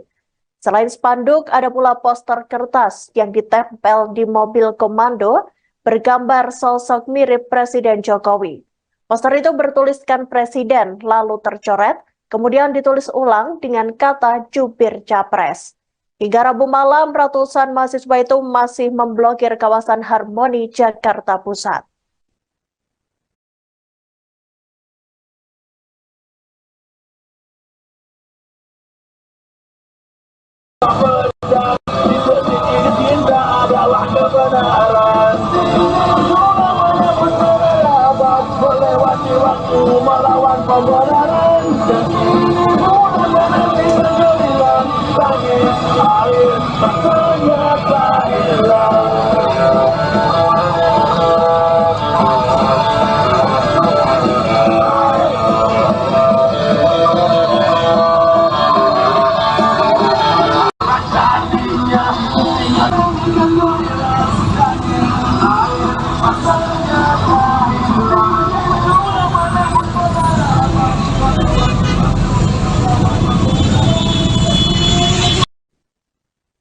Selain spanduk, ada pula poster kertas yang ditempel di mobil komando bergambar sosok mirip Presiden Jokowi. Poster itu bertuliskan Presiden, lalu tercoret, kemudian ditulis ulang dengan kata jubir capres. Hingga Rabu malam, ratusan mahasiswa itu masih memblokir kawasan Harmoni Jakarta Pusat.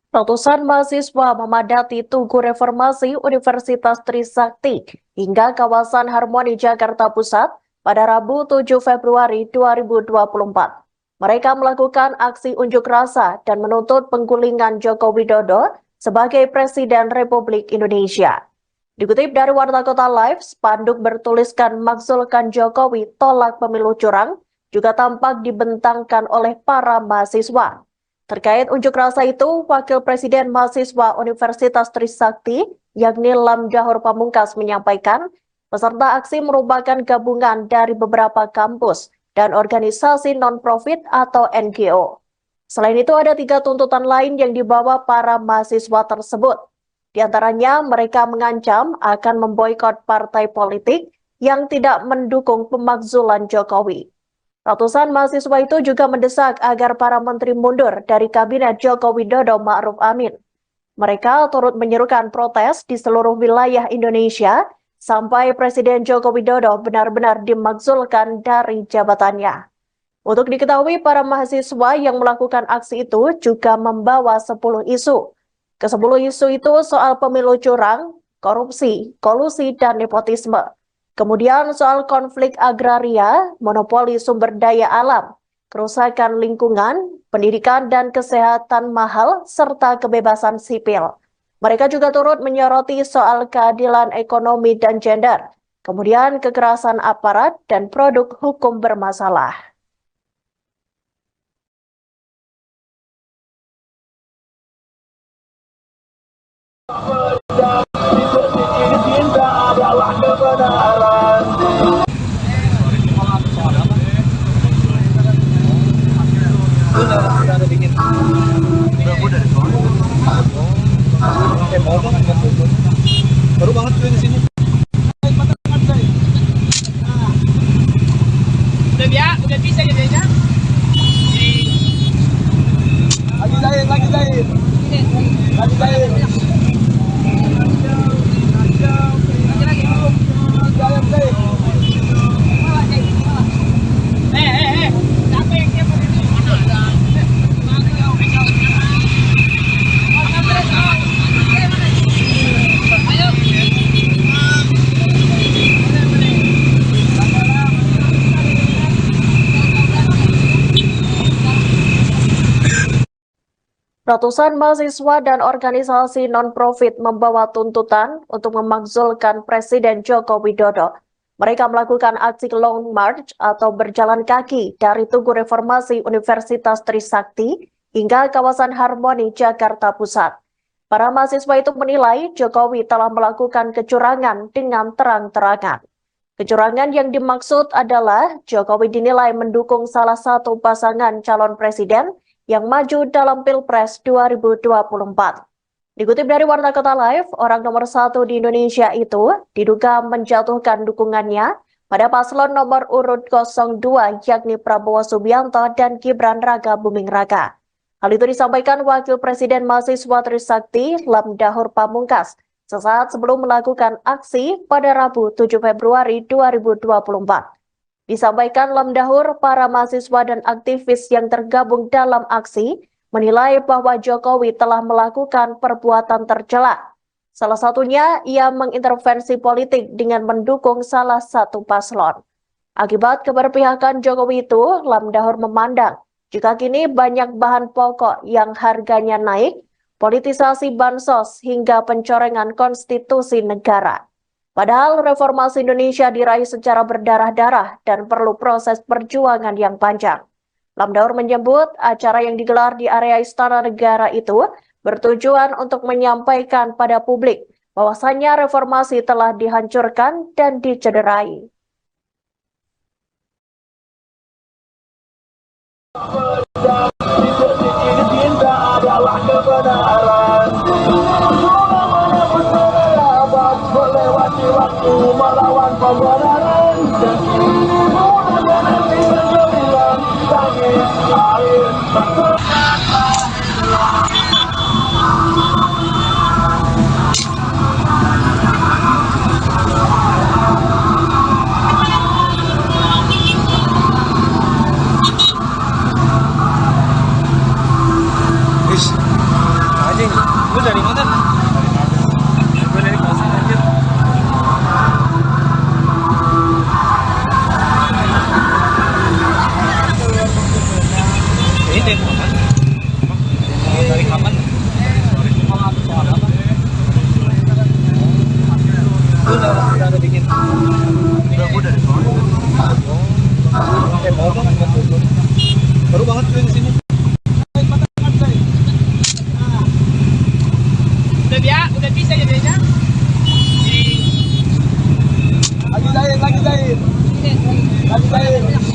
Ratusan mahasiswa memadati Tugu Reformasi Universitas Trisakti hingga kawasan Harmoni Jakarta Pusat pada Rabu 7 Februari 2024. Mereka melakukan aksi unjuk rasa dan menuntut penggulingan Joko Widodo sebagai Presiden Republik Indonesia. Dikutip dari Warta Kota Live, spanduk bertuliskan "Makzulkan Jokowi, tolak pemilu curang" juga tampak dibentangkan oleh para mahasiswa. Terkait unjuk rasa itu, Wakil Presiden Mahasiswa Universitas Trisakti, yakni Lamjahur Pamungkas, menyampaikan peserta aksi merupakan gabungan dari beberapa kampus dan organisasi non-profit atau NGO. Selain itu, ada 3 tuntutan lain yang dibawa para mahasiswa tersebut. Di antaranya, mereka mengancam akan memboikot partai politik yang tidak mendukung pemakzulan Jokowi. Ratusan mahasiswa itu juga mendesak agar para menteri mundur dari kabinet Joko Widodo Ma'ruf Amin. Mereka turut menyerukan protes di seluruh wilayah Indonesia sampai Presiden Joko Widodo benar-benar dimakzulkan dari jabatannya. Untuk diketahui, para mahasiswa yang melakukan aksi itu juga membawa 10 isu. Ke-10 isu itu soal pemilu curang, korupsi, kolusi, dan nepotisme. Kemudian soal konflik agraria, monopoli sumber daya alam, kerusakan lingkungan, pendidikan dan kesehatan mahal, serta kebebasan sipil. Mereka juga turut menyoroti soal keadilan ekonomi dan gender, kemudian kekerasan aparat dan produk hukum bermasalah. Ratusan mahasiswa dan organisasi non-profit membawa tuntutan untuk memakzulkan Presiden Joko Widodo. Mereka melakukan aksi Long March atau berjalan kaki dari Tugu Reformasi Universitas Trisakti hingga kawasan Harmoni, Jakarta Pusat. Para mahasiswa itu menilai Jokowi telah melakukan kecurangan dengan terang-terangan. Kecurangan yang dimaksud adalah Jokowi dinilai mendukung salah satu pasangan calon presiden yang maju dalam Pilpres 2024. Dikutip dari Warta Kota Live, orang nomor 1 di Indonesia itu diduga menjatuhkan dukungannya pada paslon nomor urut 02 yakni Prabowo Subianto dan Gibran Raka Buming Raka. Hal itu disampaikan Wakil Presiden Mahasiswa Trisakti Lamdahur Pamungkas sesaat sebelum melakukan aksi pada Rabu 7 Februari 2024. Disampaikan Lamdahur, para mahasiswa dan aktivis yang tergabung dalam aksi menilai bahwa Jokowi telah melakukan perbuatan tercela. Salah satunya, ia mengintervensi politik dengan mendukung salah satu paslon. Akibat keberpihakan Jokowi itu, Lamdahur memandang jika kini banyak bahan pokok yang harganya naik, politisasi bansos hingga pencorengan konstitusi negara. Padahal reformasi Indonesia diraih secara berdarah-darah dan perlu proses perjuangan yang panjang. Lamdahur menyebut acara yang digelar di area Istana Negara itu bertujuan untuk menyampaikan pada publik bahwasannya reformasi telah dihancurkan dan dicederai. Melawan pembenaran dan ini mudah-mudahan bisa dibilang lagi air. Anjing, lu dari mana? Gue dari kosan anjir. Ini demo kapan? Dari kapan? Soal apa? Lu udah bikin? Gue dari soal. Demo kan? Baru banget gue di sini. Udah bisa ya Benya? Lagi jahit. Lagi jahit. Capek dia begini.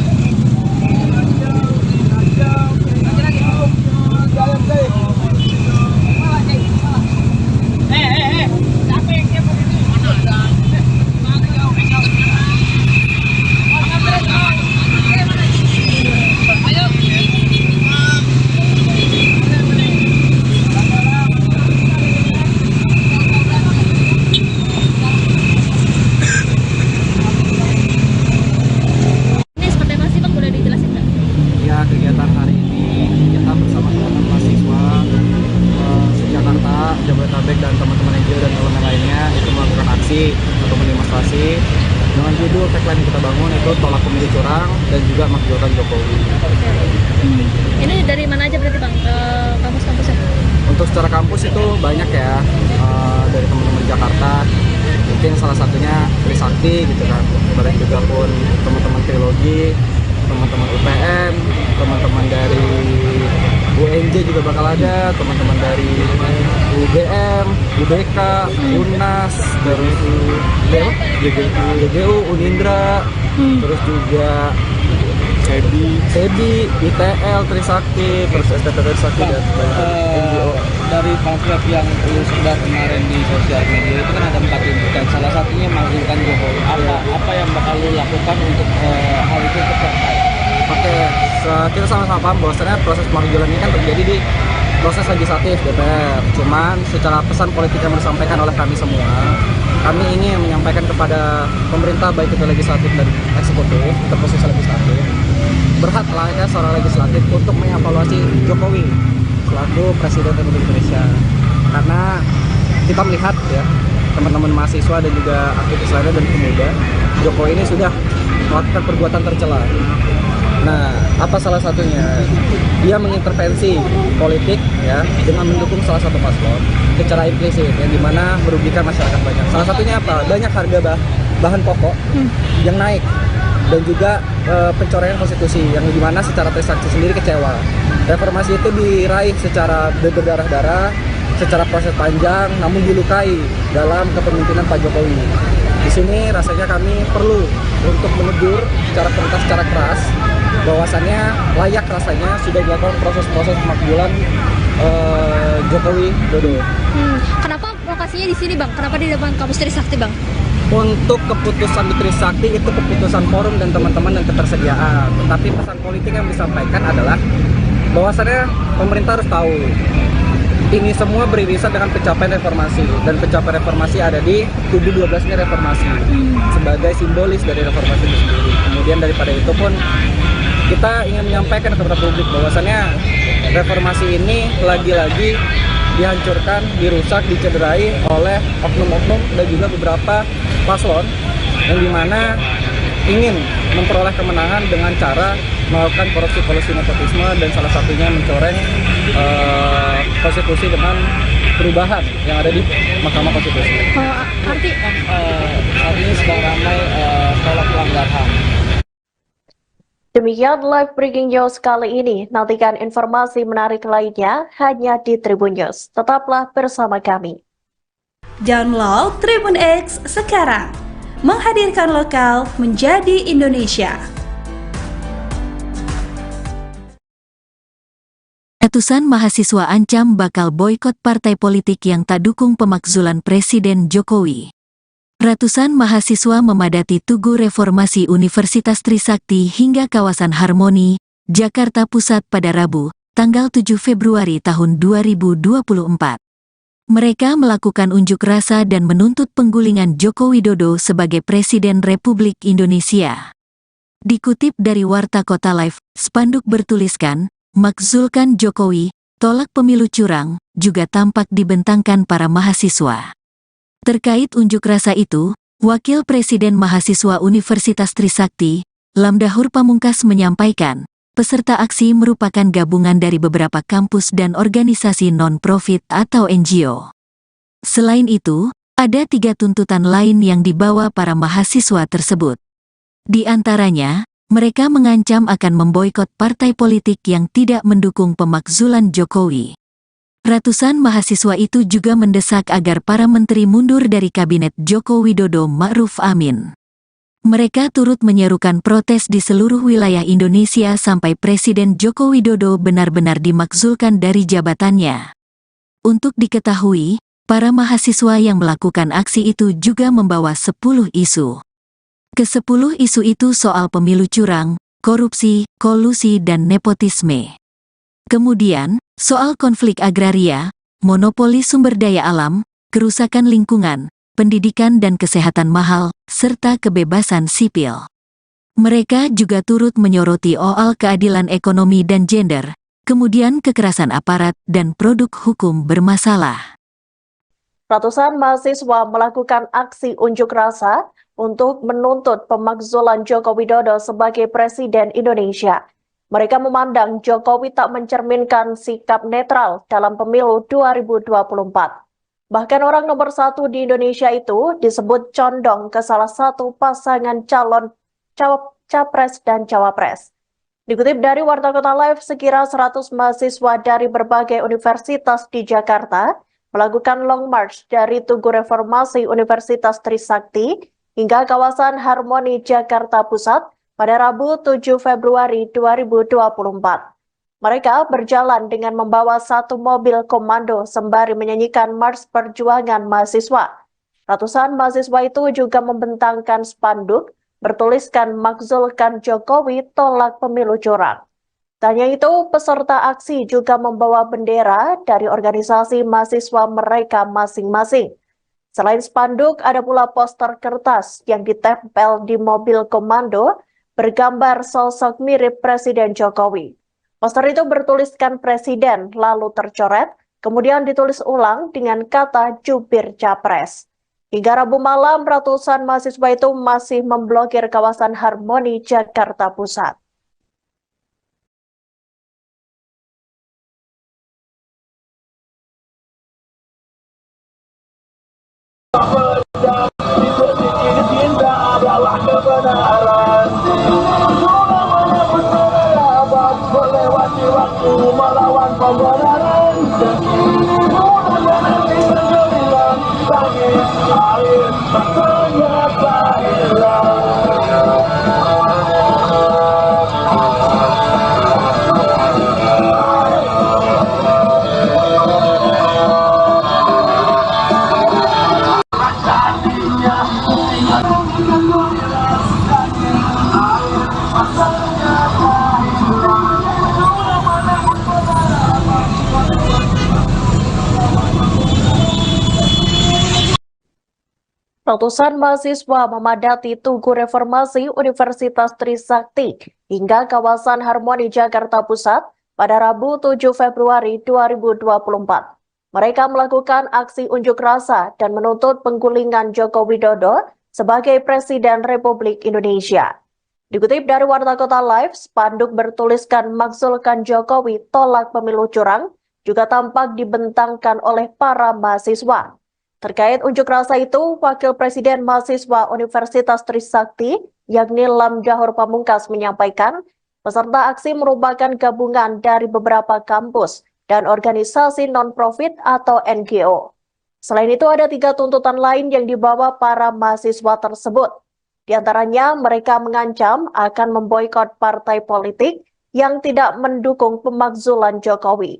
Ayo. Ini seperti apa sih Bang? Boleh dijelasin nggak? Ya, kegiatan hari ini kita bersama teman-teman mahasiswa Jakarta, Jabodetabek dan teman-teman NGO dan elemen lainnya itu melakukan aksi atau demonstrasi dengan judul tagline yang kita bangun itu tolak pemilu curang dan juga makzulkan Jokowi. Ini dari mana aja berarti Bang? Kampus-kampusnya? Untuk secara kampus itu banyak ya, dari teman-teman Jakarta, mungkin salah satunya Trisakti gitu kan, kemudian juga pun teman-teman Trilogi, teman-teman UPN, teman-teman dari UNJ juga bakal ada, teman-teman dari UGM, UBK, UNAS, terus GGU, Unindra, terus juga SEBI, ITL, Trisakti, terus STT Trisakti dan NGO. Dari pamflet yang lu sebar kemarin di sosial media itu kan ada 4 tuntutan. Salah satunya makzulkan Jokowi. Apa yang bakal lu lakukan untuk hal itu tercapai? Oke, kita sama-sama paham bahwasannya proses pemakzulan ini kan terjadi di proses legislatif DPR. Cuman secara pesan politik yang disampaikan oleh kami semua, kami ingin menyampaikan kepada pemerintah baik itu legislatif dan eksekutif, untuk posisi legislatif, berhak layaknya seorang legislatif untuk mengevaluasi Jokowi selaku Presiden Republik Indonesia. Karena kita melihat ya, teman-teman mahasiswa dan juga aktivis lainnya dan pemuda, Jokowi ini sudah melakukan perbuatan tercela. Nah, apa salah satunya? Dia mengintervensi politik ya dengan mendukung salah satu paslon secara implisit yang dimana merugikan masyarakat banyak. Salah satunya apa? Banyak harga bahan pokok yang naik dan juga pencoretan konstitusi yang dimana secara Trisakti sendiri kecewa. Reformasi itu diraih secara berdarah-darah, secara proses panjang, namun dilukai dalam kepemimpinan Pak Jokowi. Di sini rasanya kami perlu untuk menegur secara keras bahwasannya layak rasanya sudah dilakukan proses-proses pemakzulan Jokowi Dodo. Kenapa lokasinya di sini, Bang? Kenapa di depan kampus Trisakti, Bang? Untuk keputusan di Trisakti itu keputusan forum dan teman-teman dan ketersediaan. Tetapi pesan politik yang disampaikan adalah bahwasannya pemerintah harus tahu ini semua beririsan dengan pencapaian reformasi, dan pencapaian reformasi ada di kubu 12-nya reformasi sebagai simbolis dari reformasi itu sendiri. Kemudian daripada itu pun kita ingin menyampaikan kepada publik bahwasannya reformasi ini lagi-lagi dihancurkan, dirusak, dicederai oleh oknum-oknum dan juga beberapa paslon yang dimana ingin memperoleh kemenangan dengan cara melakukan korupsi nepotisme dan salah satunya mencoreng konstitusi dengan perubahan yang ada di Mahkamah Konstitusi. Saat ini sedang ramai tolak pelanggar HAM. Demikian live breaking news kali ini. Nantikan informasi menarik lainnya hanya di Tribun News. Tetaplah bersama kami. Download Tribun X sekarang. Menghadirkan lokal menjadi Indonesia. Ratusan mahasiswa ancam bakal boikot partai politik yang tak dukung pemakzulan Presiden Jokowi. Ratusan mahasiswa memadati Tugu Reformasi Universitas Trisakti hingga kawasan Harmoni, Jakarta Pusat pada Rabu, tanggal 7 Februari tahun 2024. Mereka melakukan unjuk rasa dan menuntut penggulingan Joko Widodo sebagai Presiden Republik Indonesia. Dikutip dari Warta Kota Live, spanduk bertuliskan, "Makzulkan Jokowi, tolak pemilu curang," juga tampak dibentangkan para mahasiswa. Terkait unjuk rasa itu, Wakil Presiden Mahasiswa Universitas Trisakti, Lamdahur Pamungkas menyampaikan, peserta aksi merupakan gabungan dari beberapa kampus dan organisasi non-profit atau NGO. Selain itu, ada 3 tuntutan lain yang dibawa para mahasiswa tersebut. Di antaranya, mereka mengancam akan memboikot partai politik yang tidak mendukung pemakzulan Jokowi. Ratusan mahasiswa itu juga mendesak agar para menteri mundur dari Kabinet Joko Widodo Ma'ruf Amin. Mereka turut menyerukan protes di seluruh wilayah Indonesia sampai Presiden Joko Widodo benar-benar dimakzulkan dari jabatannya. Untuk diketahui, para mahasiswa yang melakukan aksi itu juga membawa 10 isu. Ke-10 isu itu soal pemilu curang, korupsi, kolusi dan nepotisme. Kemudian, soal konflik agraria, monopoli sumber daya alam, kerusakan lingkungan, pendidikan dan kesehatan mahal, serta kebebasan sipil. Mereka juga turut menyoroti soal keadilan ekonomi dan gender, kemudian kekerasan aparat dan produk hukum bermasalah. Ratusan mahasiswa melakukan aksi unjuk rasa untuk menuntut pemakzulan Joko Widodo sebagai Presiden Indonesia. Mereka memandang Jokowi tak mencerminkan sikap netral dalam pemilu 2024. Bahkan orang nomor 1 di Indonesia itu disebut condong ke salah satu pasangan calon capres dan cawapres. Dikutip dari Warta Kota Live, sekira 100 mahasiswa dari berbagai universitas di Jakarta melakukan long march dari Tugu Reformasi Universitas Trisakti hingga kawasan Harmoni Jakarta Pusat pada Rabu 7 Februari 2024. Mereka berjalan dengan membawa 1 mobil komando sembari menyanyikan Mars Perjuangan Mahasiswa. Ratusan mahasiswa itu juga membentangkan spanduk bertuliskan "Makzulkan Jokowi, tolak pemilu curang". Tak hanya itu, peserta aksi juga membawa bendera dari organisasi mahasiswa mereka masing-masing. Selain spanduk, ada pula poster kertas yang ditempel di mobil komando bergambar sosok mirip Presiden Jokowi. Poster itu bertuliskan Presiden, lalu tercoret, kemudian ditulis ulang dengan kata jubir capres. Hingga Rabu malam, ratusan mahasiswa itu masih memblokir kawasan Harmoni Jakarta Pusat. Cinta adalah kebenaran. Melewati waktu melawan pembenaran. Langit, air, ternyata hilang. Ratusan mahasiswa memadati Tugu Reformasi Universitas Trisakti hingga kawasan Harmoni Jakarta Pusat pada Rabu 7 Februari 2024. Mereka melakukan aksi unjuk rasa dan menuntut penggulingan Joko Widodo sebagai Presiden Republik Indonesia. Dikutip dari Warta Kota Live, spanduk bertuliskan "Makzulkan Jokowi, tolak pemilu curang" juga tampak dibentangkan oleh para mahasiswa. Terkait unjuk rasa itu, Wakil Presiden Mahasiswa Universitas Trisakti, yakni Lamdahur Pamungkas, menyampaikan peserta aksi merupakan gabungan dari beberapa kampus dan organisasi non-profit atau NGO. Selain itu, ada 3 tuntutan lain yang dibawa para mahasiswa tersebut. Di antaranya, mereka mengancam akan memboikot partai politik yang tidak mendukung pemakzulan Jokowi.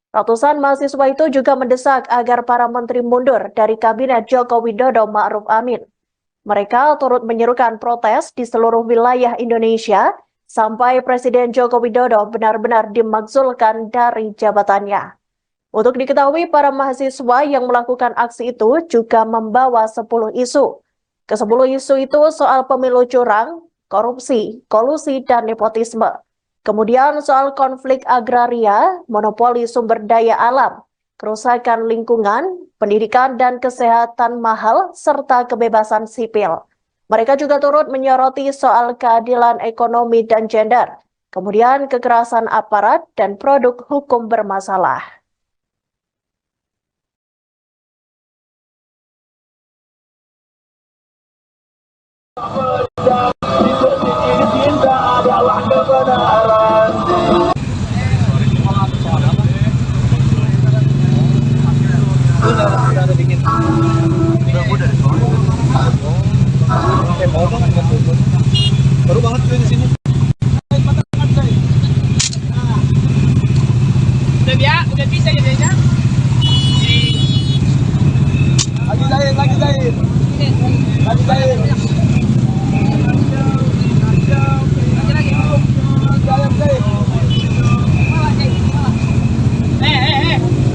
Ratusan mahasiswa itu juga mendesak agar para menteri mundur dari Kabinet Joko Widodo Ma'ruf Amin. Mereka turut menyerukan protes di seluruh wilayah Indonesia sampai Presiden Joko Widodo benar-benar dimakzulkan dari jabatannya. Untuk diketahui, para mahasiswa yang melakukan aksi itu juga membawa 10 isu. Ke-10 isu itu soal pemilu curang, korupsi, kolusi, dan nepotisme. Kemudian soal konflik agraria, monopoli sumber daya alam, kerusakan lingkungan, pendidikan dan kesehatan mahal, serta kebebasan sipil. Mereka juga turut menyoroti soal keadilan ekonomi dan gender, kemudian kekerasan aparat dan produk hukum bermasalah. Cinta adalah kebenaran. Baru banget gue di sini. Udah bisa jadinya. Lagi jahit. Lagi jahit.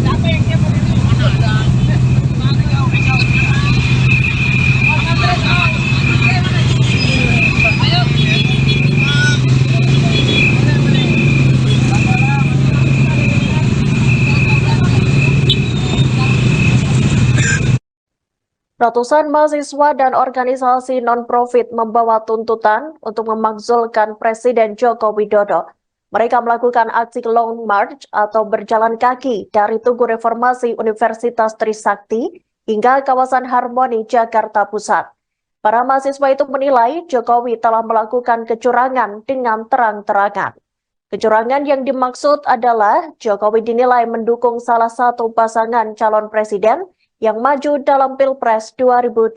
Siapa yang siapa ini? Mana ada? Ratusan mahasiswa dan organisasi non-profit membawa tuntutan untuk memakzulkan Presiden Joko Widodo. Mereka melakukan aksi long march atau berjalan kaki dari Tugu Reformasi Universitas Trisakti hingga kawasan Harmoni Jakarta Pusat. Para mahasiswa itu menilai Jokowi telah melakukan kecurangan dengan terang-terangan. Kecurangan yang dimaksud adalah Jokowi dinilai mendukung salah satu pasangan calon presiden yang maju dalam Pilpres 2024.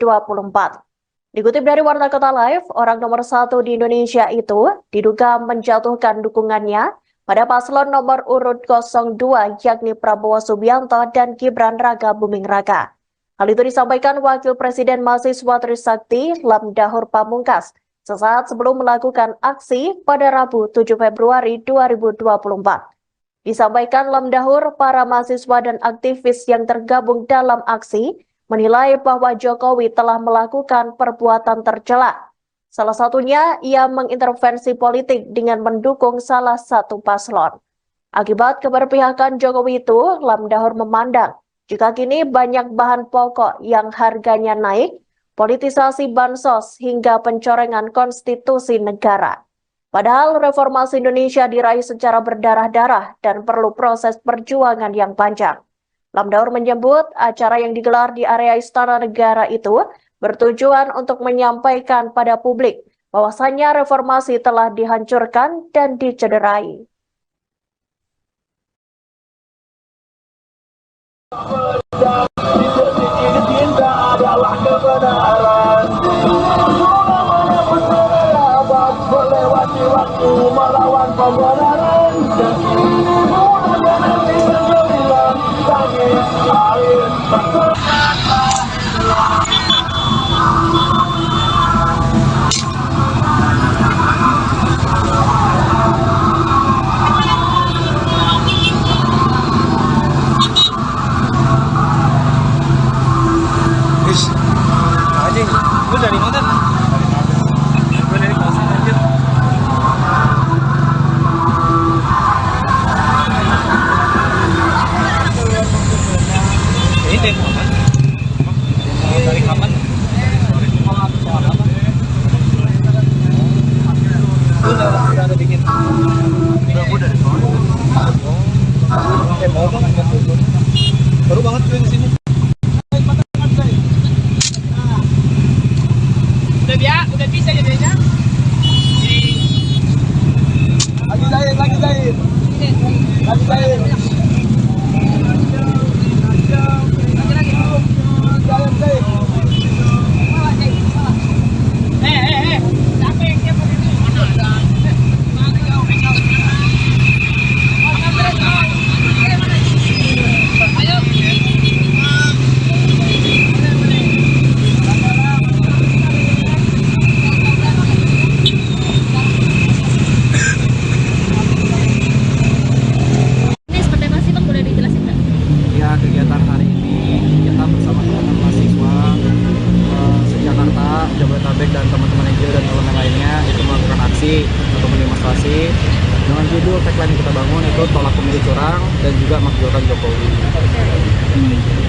Dikutip dari Warta Kota Live, orang nomor 1 di Indonesia itu diduga menjatuhkan dukungannya pada paslon nomor urut 02 yakni Prabowo Subianto dan Gibran Raka Buming Raka. Hal itu disampaikan Wakil Presiden Mahasiswa Trisakti Lamdahur Pamungkas sesaat sebelum melakukan aksi pada Rabu 7 Februari 2024. Disampaikan Lamdahur, para mahasiswa dan aktivis yang tergabung dalam aksi menilai bahwa Jokowi telah melakukan perbuatan tercela. Salah satunya, ia mengintervensi politik dengan mendukung salah satu paslon. Akibat keberpihakan Jokowi itu, Lamdahur memandang jika kini banyak bahan pokok yang harganya naik, politisasi bansos hingga pencorengan konstitusi negara. Padahal reformasi Indonesia diraih secara berdarah-darah dan perlu proses perjuangan yang panjang. Lamdaur menyebut acara yang digelar di area Istana Negara itu bertujuan untuk menyampaikan pada publik bahwasannya reformasi telah dihancurkan dan dicederai. Cinta adalah kebenaran. Melewati waktu melawan pembenaran. Lu dari mana? Gue dari kosan aja. Ini demo apa? Dari kapan? Soal apa? Lu udah ada bikin? Udah dari soal. Demo apa? Baru banget gue di sini. Udah bisa ya Desa? Lagi jahit. Lagi jahit. Ini seperti apa sih Bang, boleh dijelasin nggak? Ya, kegiatan hari ini kita bersama teman-teman mahasiswa se-Jakarta, Jabodetabek dan teman-teman NGO dan elemen lainnya itu melakukan aksi untuk mendemonstrasi dengan judul tagline yang kita bangun itu tolak pemilu curang dan juga makzulkan Jokowi.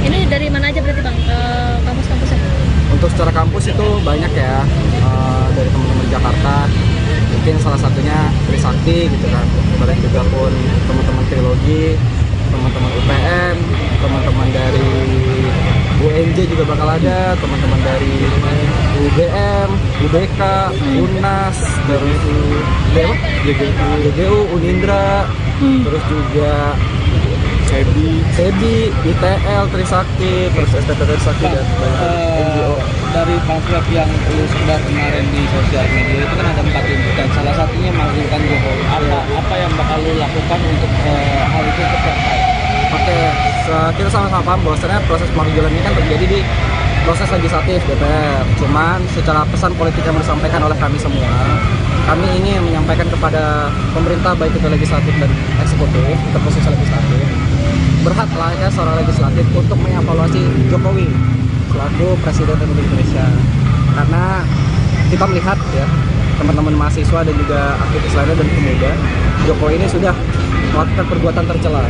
Ini dari mana aja berarti Bang, ke kampus-kampusnya? Untuk secara kampus itu banyak ya, dari teman-teman Jakarta, mungkin salah satunya Trisakti gitu kan, kemudian juga pun teman-teman Trilogi, teman-teman UPN, teman-teman dari UNJ juga bakal ada, teman-teman dari UGM, UBK, UNAS, terus GGU, Unindra, terus juga SEBI, ITL, Trisakti, terus STT Trisakti dan banyak NGO. Dari pamflet yang lu sebar kemarin di sosial media itu kan ada 4 tuntutan, salah satunya makzulkan Jokowi. Apa yang bakal lu lakukan untuk hal itu tercapai? Oke, kita sama-sama paham bahwasannya proses pemakzulan ini kan terjadi di proses legislatif DPR. Cuman secara pesan politik yang disampaikan oleh kami semua, kami ingin menyampaikan kepada pemerintah baik itu legislatif dan eksekutif, terkhusus legislatif, berhak layaknya seorang legislatif untuk mengevaluasi Jokowi selaku Presiden Republik Indonesia. Karena kita melihat ya, teman-teman mahasiswa dan juga aktivis lainnya dan pemuda, Jokowi ini sudah melakukan perbuatan tercela.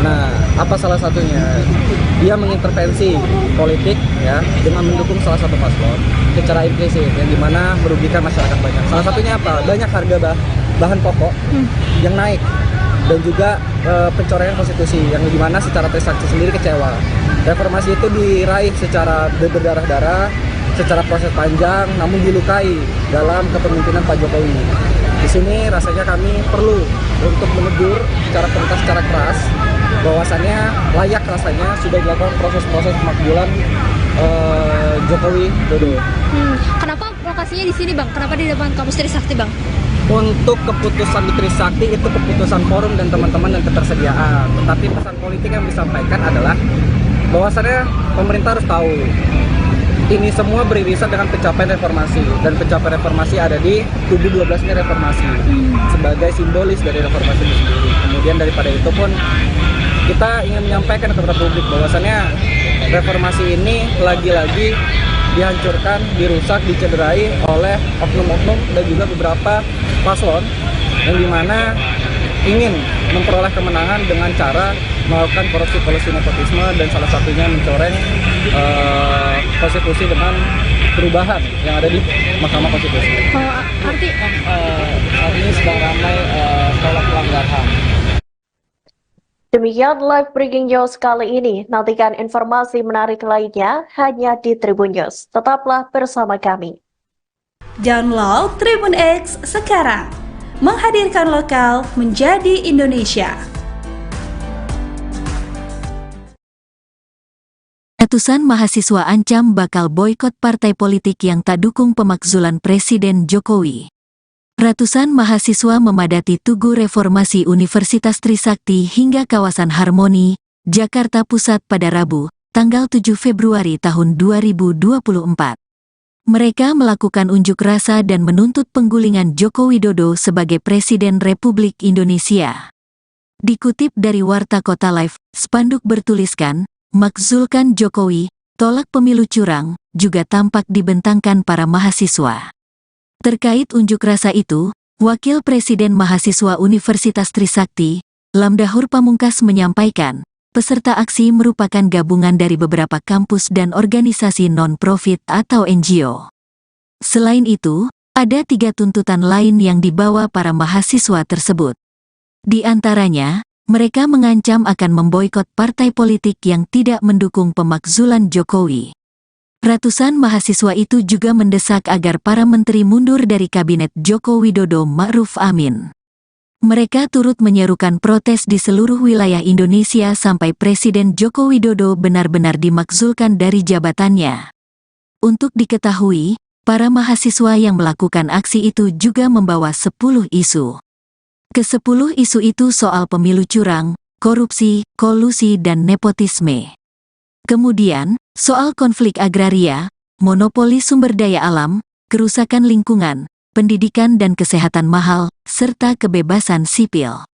Nah, apa salah satunya? Dia mengintervensi politik ya dengan mendukung salah satu paslon secara implisit yang dimana merugikan masyarakat banyak. Salah satunya apa? Banyak harga bahan pokok yang naik dan juga pencoretan konstitusi yang dimana secara Trisakti sendiri kecewa. Reformasi itu diraih secara berdarah-darah, secara proses panjang, namun dilukai dalam kepemimpinan Pak Jokowi. Di sini rasanya kami perlu untuk menegur secara tuntas, secara keras, bahwasannya layak rasanya sudah dilakukan proses-proses pemakzulan Jokowi Dodo. Kenapa lokasinya di sini Bang? Kenapa di depan kampus Trisakti Bang? Untuk keputusan di Trisakti itu keputusan forum dan teman-teman dan ketersediaan. Tetapi pesan politik yang disampaikan adalah bahwasannya pemerintah harus tahu ini semua beririsan dengan pencapaian reformasi, dan pencapaian reformasi ada di tubuh 12-nya reformasi sebagai simbolis dari reformasi itu sendiri. Kemudian daripada itu pun kita ingin menyampaikan kepada publik bahwasannya reformasi ini lagi-lagi dihancurkan, dirusak, dicederai oleh oknum-oknum dan juga beberapa paslon yang dimana ingin memperoleh kemenangan dengan cara melakukan korupsi nepotisme dan salah satunya mencoreng konstitusi dengan perubahan yang ada di Mahkamah Konstitusi. Saat ini sedang ramai tolak pelanggar HAM. Demikian live breaking news kali ini. Nantikan informasi menarik lainnya hanya di Tribun News. Tetaplah bersama kami. Download Tribun X sekarang. Menghadirkan lokal menjadi Indonesia. Ratusan mahasiswa ancam bakal boikot partai politik yang tak dukung pemakzulan Presiden Jokowi. Ratusan mahasiswa memadati Tugu Reformasi Universitas Trisakti hingga kawasan Harmoni, Jakarta Pusat pada Rabu, tanggal 7 Februari tahun 2024. Mereka melakukan unjuk rasa dan menuntut penggulingan Joko Widodo sebagai Presiden Republik Indonesia. Dikutip dari Warta Kota Live, spanduk bertuliskan, "Makzulkan Jokowi, tolak pemilu curang," juga tampak dibentangkan para mahasiswa. Terkait unjuk rasa itu, Wakil Presiden Mahasiswa Universitas Trisakti, Lamdahur Pamungkas menyampaikan, peserta aksi merupakan gabungan dari beberapa kampus dan organisasi non-profit atau NGO. Selain itu, ada 3 tuntutan lain yang dibawa para mahasiswa tersebut. Di antaranya, mereka mengancam akan memboikot partai politik yang tidak mendukung pemakzulan Jokowi. Ratusan mahasiswa itu juga mendesak agar para menteri mundur dari kabinet Joko Widodo Ma'ruf Amin. Mereka turut menyerukan protes di seluruh wilayah Indonesia sampai Presiden Joko Widodo benar-benar dimakzulkan dari jabatannya. Untuk diketahui, para mahasiswa yang melakukan aksi itu juga membawa 10 isu. Ke-10 isu itu soal pemilu curang, korupsi, kolusi dan nepotisme. Kemudian, soal konflik agraria, monopoli sumber daya alam, kerusakan lingkungan, pendidikan dan kesehatan mahal, serta kebebasan sipil.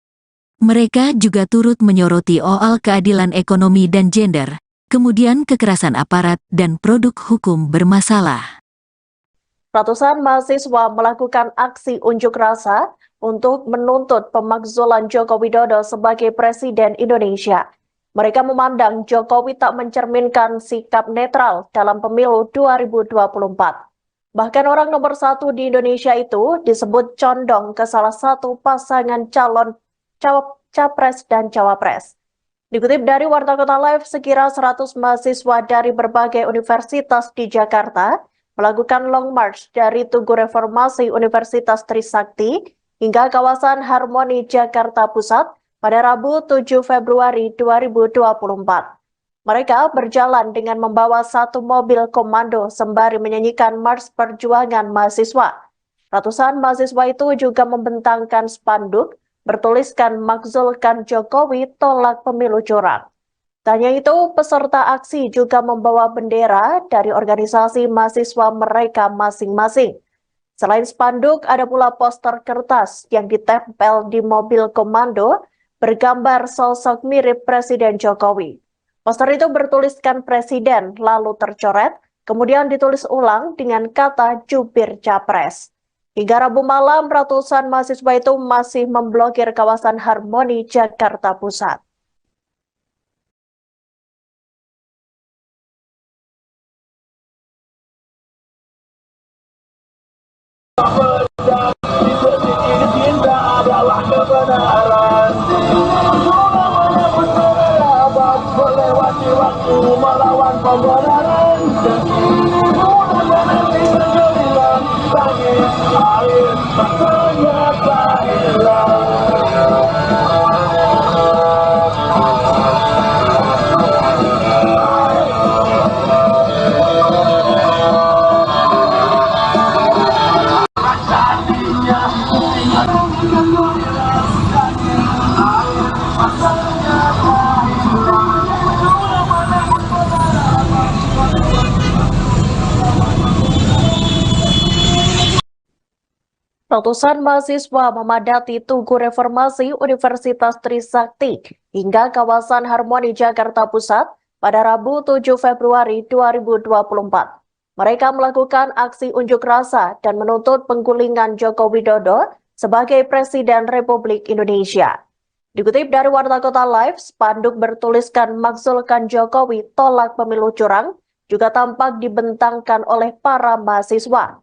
Mereka juga turut menyoroti soal keadilan ekonomi dan gender, kemudian kekerasan aparat dan produk hukum bermasalah. Ratusan mahasiswa melakukan aksi unjuk rasa untuk menuntut pemakzulan Joko Widodo sebagai Presiden Indonesia. Mereka memandang Jokowi tak mencerminkan sikap netral dalam pemilu 2024. Bahkan orang nomor 1 di Indonesia itu disebut condong ke salah satu pasangan calon capres dan cawapres. Dikutip dari Warta Kota Live, sekira 100 mahasiswa dari berbagai universitas di Jakarta melakukan long march dari Tugu Reformasi Universitas Trisakti hingga kawasan Harmoni Jakarta Pusat pada Rabu 7 Februari 2024. Mereka berjalan dengan membawa 1 mobil komando sembari menyanyikan Mars Perjuangan Mahasiswa. Ratusan mahasiswa itu juga membentangkan spanduk bertuliskan "Makzulkan Jokowi, tolak pemilu curang". Tak hanya itu, peserta aksi juga membawa bendera dari organisasi mahasiswa mereka masing-masing. Selain spanduk, ada pula poster kertas yang ditempel di mobil komando bergambar sosok mirip Presiden Jokowi. Poster itu bertuliskan Presiden, lalu tercoret, kemudian ditulis ulang dengan kata jubir capres. Hingga Rabu malam, ratusan mahasiswa itu masih memblokir kawasan Harmoni Jakarta Pusat. Cinta adalah kebenaran. Melewati waktu melawan pembenaran. Menanti kegeliran bagi air ternyata hilang. Ratusan mahasiswa memadati Tugu Reformasi Universitas Trisakti hingga kawasan Harmoni Jakarta Pusat pada Rabu 7 Februari 2024. Mereka melakukan aksi unjuk rasa dan menuntut penggulingan Joko Widodo sebagai Presiden Republik Indonesia. Dikutip dari Warta Kota Live, spanduk bertuliskan "Makzulkan Jokowi, tolak pemilu curang" juga tampak dibentangkan oleh para mahasiswa.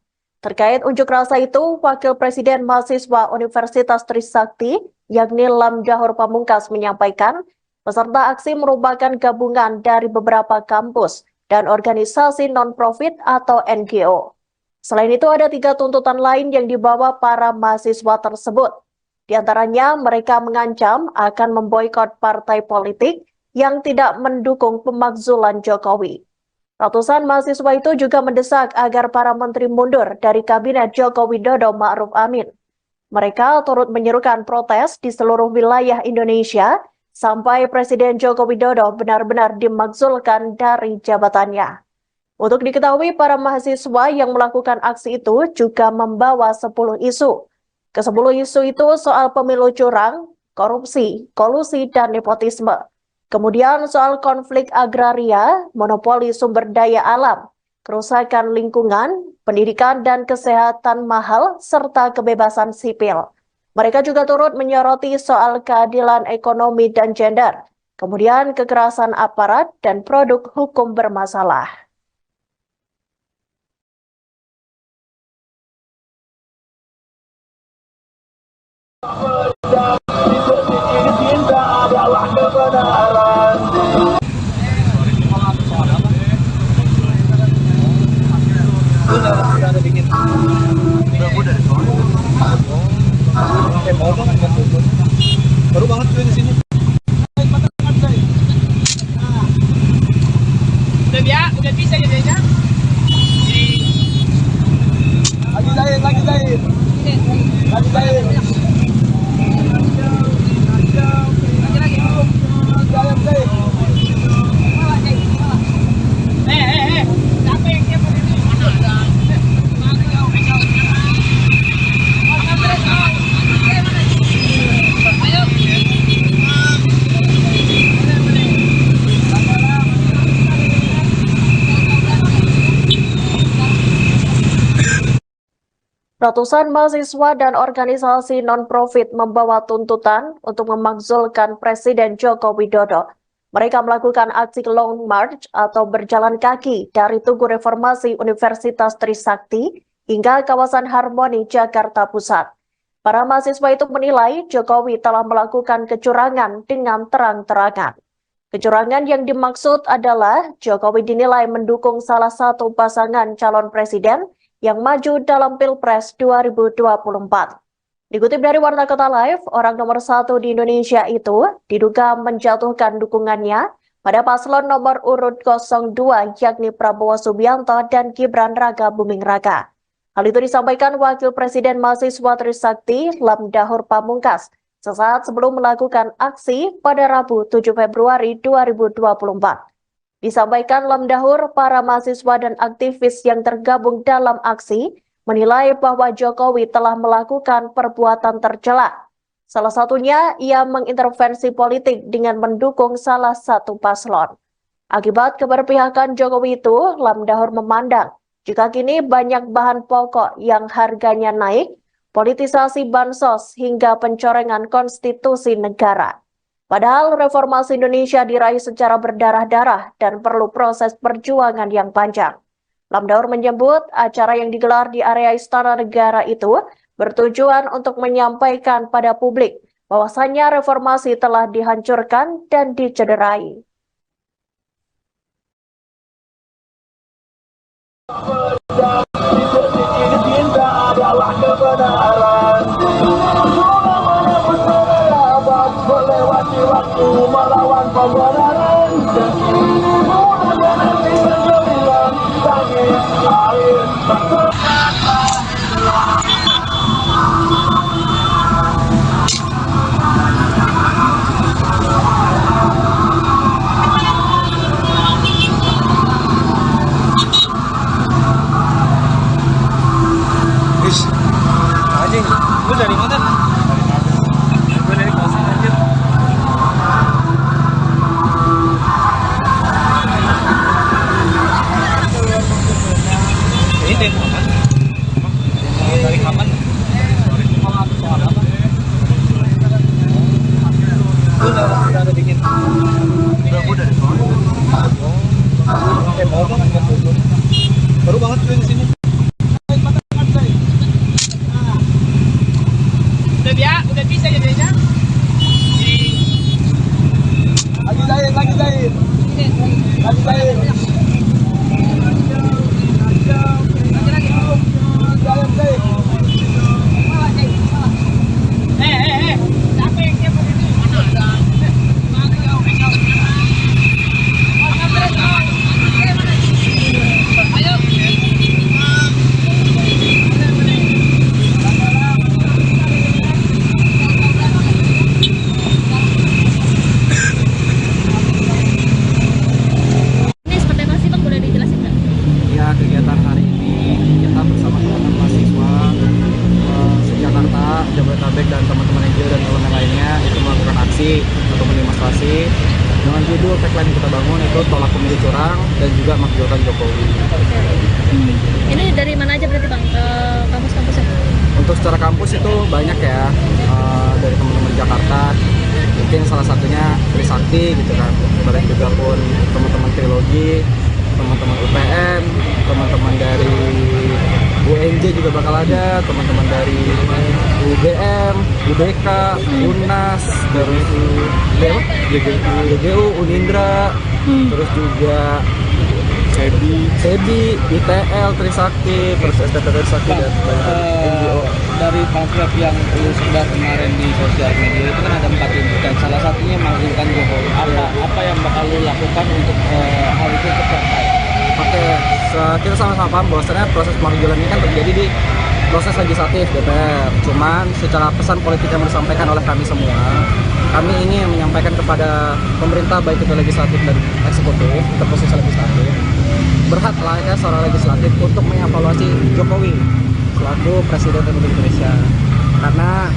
Terkait unjuk rasa itu, Wakil Presiden Mahasiswa Universitas Trisakti, yakni Lamdahur Pamungkas menyampaikan, Peserta aksi merupakan gabungan dari beberapa kampus dan organisasi non-profit atau NGO. Selain itu, ada 3 tuntutan lain yang dibawa para mahasiswa tersebut. Di antaranya, mereka mengancam akan memboikot partai politik yang tidak mendukung pemakzulan Jokowi. Ratusan mahasiswa itu juga mendesak agar para menteri mundur dari Kabinet Joko Widodo Ma'ruf Amin. Mereka turut menyerukan protes di seluruh wilayah Indonesia sampai Presiden Joko Widodo benar-benar dimakzulkan dari jabatannya. Untuk diketahui, para mahasiswa yang melakukan aksi itu juga membawa 10 isu. Ke-10 isu itu soal pemilu curang, korupsi, kolusi, dan nepotisme. Kemudian soal konflik agraria, monopoli sumber daya alam, kerusakan lingkungan, pendidikan dan kesehatan mahal, serta kebebasan sipil. Mereka juga turut menyoroti soal keadilan ekonomi dan gender, kemudian kekerasan aparat dan produk hukum bermasalah. Cinta adalah kebenaran. Udah bikin. Baru banget tuh di sini. Udah bisa jadinya. Lagi lain. Siapa yang siapa ini? Ratusan mahasiswa dan organisasi non-profit membawa tuntutan untuk memakzulkan Presiden Joko Widodo. Mereka melakukan aksi Long March atau berjalan kaki dari Tugu Reformasi Universitas Trisakti hingga kawasan Harmoni, Jakarta Pusat. Para mahasiswa itu menilai Jokowi telah melakukan kecurangan dengan terang-terangan. Kecurangan yang dimaksud adalah Jokowi dinilai mendukung salah satu pasangan calon presiden yang maju dalam Pilpres 2024. Dikutip dari Warta Kota Live, orang nomor 1 di Indonesia itu diduga menjatuhkan dukungannya pada paslon nomor urut 02 yakni Prabowo Subianto dan Gibran Raka Buming Raka. Hal itu disampaikan Wakil Presiden Mahasiswa Trisakti Lamdahur Pamungkas sesaat sebelum melakukan aksi pada Rabu 7 Februari 2024. Disampaikan Lamdahur, para mahasiswa dan aktivis yang tergabung dalam aksi menilai bahwa Jokowi telah melakukan perbuatan tercela. Salah satunya, ia mengintervensi politik dengan mendukung salah satu paslon. Akibat keberpihakan Jokowi itu, Lamdahur memandang jika kini banyak bahan pokok yang harganya naik, politisasi bansos hingga pencorengan konstitusi negara. Padahal reformasi Indonesia diraih secara berdarah-darah dan perlu proses perjuangan yang panjang. Lamdahur menyebut acara yang digelar di area Istana Negara itu bertujuan untuk menyampaikan pada publik bahwasannya reformasi telah dihancurkan dan dicederai. Cinta adalah kebenaran. Melewati waktu melawan pembenaran. Nanti bergemilang tangis air. Anjing, lu dari mana? Gue dari kosan anjir. tagline yang kita bangun itu tolak pemilu curang dan juga makzulkan Jokowi. Ini dari mana aja berarti Bang ke kampus-kampusnya? Untuk secara kampus itu banyak ya, dari teman-teman Jakarta, mungkin salah satunya Trisakti gitu kan, kemudian juga pun teman-teman Trilogi, teman-teman UPN, teman-teman dari UNJ juga bakal ada, teman-teman dari UGM, UDK, UNAS, terus JGU, Unindra, terus juga SEBI, ITL, Trisakti, terus STT Trisakti dan NGO. Dari pamflet yang lu sebar kemarin di sosial media itu kan ada 4 tuntutan, salah satunya makzulkan Jokowi. Apa yang bakal lu lakukan untuk hal itu tercapai? Oke, kita sama-sama paham bahwasannya proses pemakzulan ini kan terjadi di proses legislatif DPR. Cuman secara pesan politik yang disampaikan oleh kami semua, kami ingin menyampaikan kepada pemerintah baik itu legislatif dan eksekutif, terkhusus legislatif, berhak layaknya seorang legislatif untuk mengevaluasi Jokowi selaku Presiden Republik Indonesia. Karena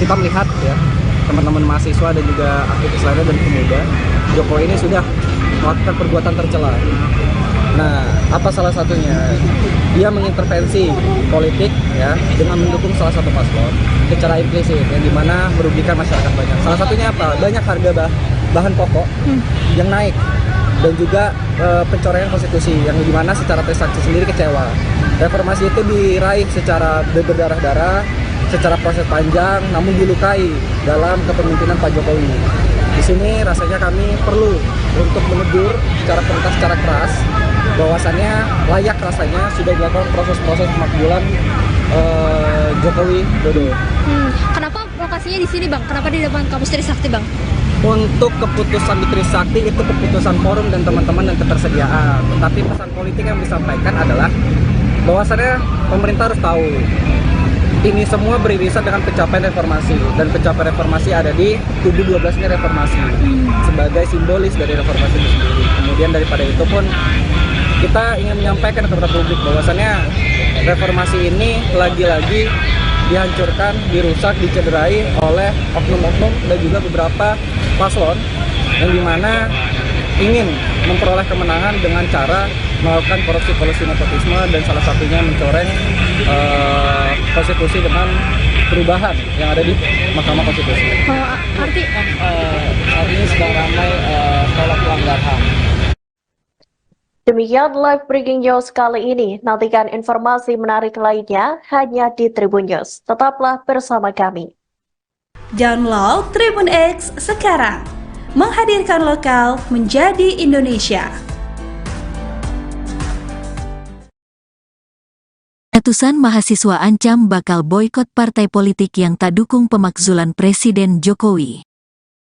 kita melihat ya, teman-teman mahasiswa dan juga aktivis lainnya dan pemuda, Jokowi ini sudah melakukan perbuatan tercela. Nah, apa salah satunya? Dia mengintervensi politik ya dengan mendukung salah satu paslon secara implisit yang dimana merugikan masyarakat banyak. Salah satunya apa? Banyak harga bahan pokok yang naik dan juga pencoreng konstitusi yang dimana secara Trisakti sendiri kecewa. Reformasi itu diraih secara berdarah-darah, secara proses panjang, namun dilukai dalam kepemimpinan Pak Jokowi. Di sini rasanya kami perlu untuk menegur secara keras bahwasannya layak rasanya sudah dilakukan proses-proses pemakzulan Jokowi Dodo. Kenapa lokasinya di sini Bang? Kenapa di depan kampus Trisakti Bang? Untuk keputusan di Trisakti itu keputusan forum dan teman-teman dan ketersediaan. Tetapi pesan politik yang disampaikan adalah bahwasannya pemerintah harus tahu ini semua beririsan dengan pencapaian reformasi, dan pencapaian reformasi ada di tubuh 12-nya reformasi sebagai simbolis dari reformasi itu sendiri. Kemudian daripada itu pun kita ingin menyampaikan kepada publik bahwasannya reformasi ini lagi-lagi dihancurkan, dirusak, dicederai oleh oknum-oknum dan juga beberapa paslon yang dimana ingin memperoleh kemenangan dengan cara melakukan korupsi nepotisme dan salah satunya mencoreng konstitusi dengan perubahan yang ada di Mahkamah Konstitusi. Artinya sedang ramai tolak pelanggar HAM. Demikian live breaking news kali ini. Nantikan informasi menarik lainnya hanya di Tribun News. Tetaplah bersama kami. Download Tribun X sekarang. Menghadirkan lokal menjadi Indonesia. Ratusan mahasiswa ancam bakal boikot partai politik yang tak dukung pemakzulan Presiden Jokowi.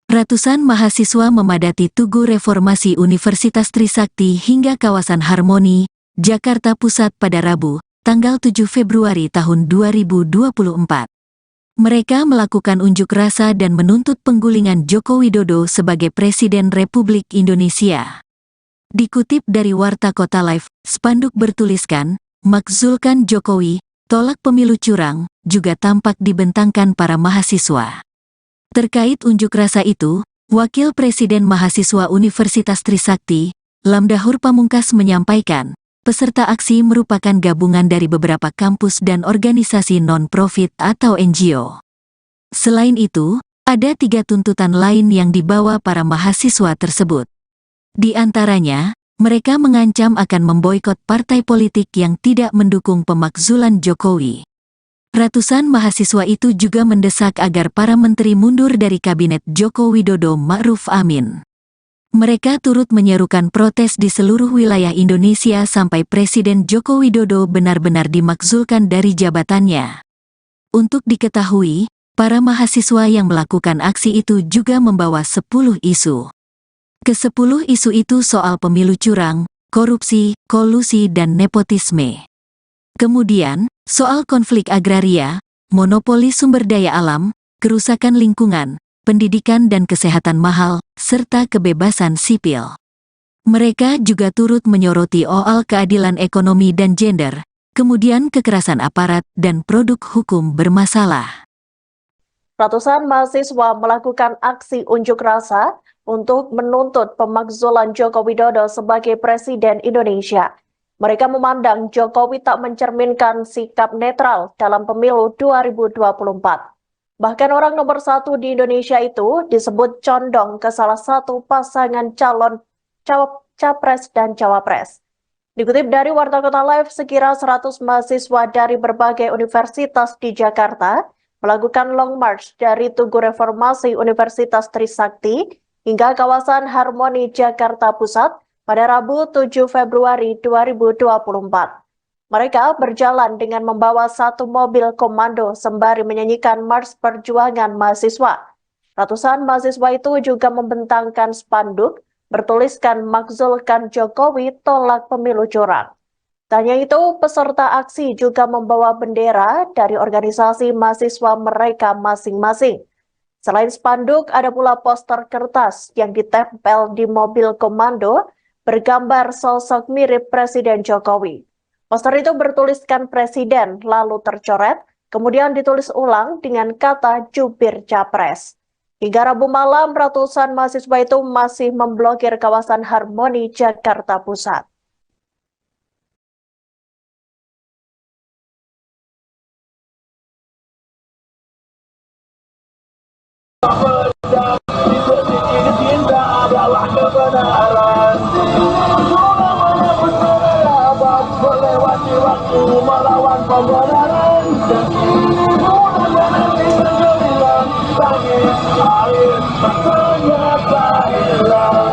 Ratusan mahasiswa memadati Tugu Reformasi Universitas Trisakti hingga kawasan Harmoni, Jakarta Pusat pada Rabu, tanggal 7 Februari tahun 2024. Mereka melakukan unjuk rasa dan menuntut penggulingan Joko Widodo sebagai Presiden Republik Indonesia. Dikutip dari Warta Kota Live, spanduk bertuliskan, "Makzulkan Jokowi, tolak pemilu curang," juga tampak dibentangkan para mahasiswa. Terkait unjuk rasa itu, Wakil Presiden Mahasiswa Universitas Trisakti, Lamdahur Pamungkas menyampaikan, peserta aksi merupakan gabungan dari beberapa kampus dan organisasi non-profit atau NGO. Selain itu, ada 3 tuntutan lain yang dibawa para mahasiswa tersebut. Di antaranya, mereka mengancam akan memboikot partai politik yang tidak mendukung pemakzulan Jokowi. Ratusan mahasiswa itu juga mendesak agar para menteri mundur dari kabinet Joko Widodo Ma'ruf Amin. Mereka turut menyerukan protes di seluruh wilayah Indonesia sampai Presiden Joko Widodo benar-benar dimakzulkan dari jabatannya. Untuk diketahui, para mahasiswa yang melakukan aksi itu juga membawa 10 isu. Ke-10 isu itu soal pemilu curang, korupsi, kolusi dan nepotisme. Kemudian, soal konflik agraria, monopoli sumber daya alam, kerusakan lingkungan, pendidikan dan kesehatan mahal, serta kebebasan sipil. Mereka juga turut menyoroti soal keadilan ekonomi dan gender, kemudian kekerasan aparat dan produk hukum bermasalah. Ratusan mahasiswa melakukan aksi unjuk rasa untuk menuntut pemakzulan Joko Widodo sebagai Presiden Indonesia. Mereka memandang Jokowi tak mencerminkan sikap netral dalam pemilu 2024. Bahkan orang nomor 1 di Indonesia itu disebut condong ke salah satu pasangan calon capres dan cawapres. Dikutip dari Warta Kota Live, sekira 100 mahasiswa dari berbagai universitas di Jakarta melakukan long march dari Tugu Reformasi Universitas Trisakti hingga kawasan Harmoni Jakarta Pusat pada Rabu 7 Februari 2024. Mereka berjalan dengan membawa satu mobil komando sembari menyanyikan Mars Perjuangan Mahasiswa. Ratusan mahasiswa itu juga membentangkan spanduk bertuliskan "Makzulkan Jokowi, tolak pemilu curang". Tak hanya itu, peserta aksi juga membawa bendera dari organisasi mahasiswa mereka masing-masing. Selain spanduk, ada pula poster kertas yang ditempel di mobil komando bergambar sosok mirip Presiden Jokowi. Poster itu bertuliskan Presiden, lalu tercoret, kemudian ditulis ulang dengan kata jubir capres. Hingga Rabu malam, ratusan mahasiswa itu masih memblokir kawasan Harmoni Jakarta Pusat. Cinta adalah kebenaran. Melewati waktu melawan pembenaran. Langit air ternyata hilang.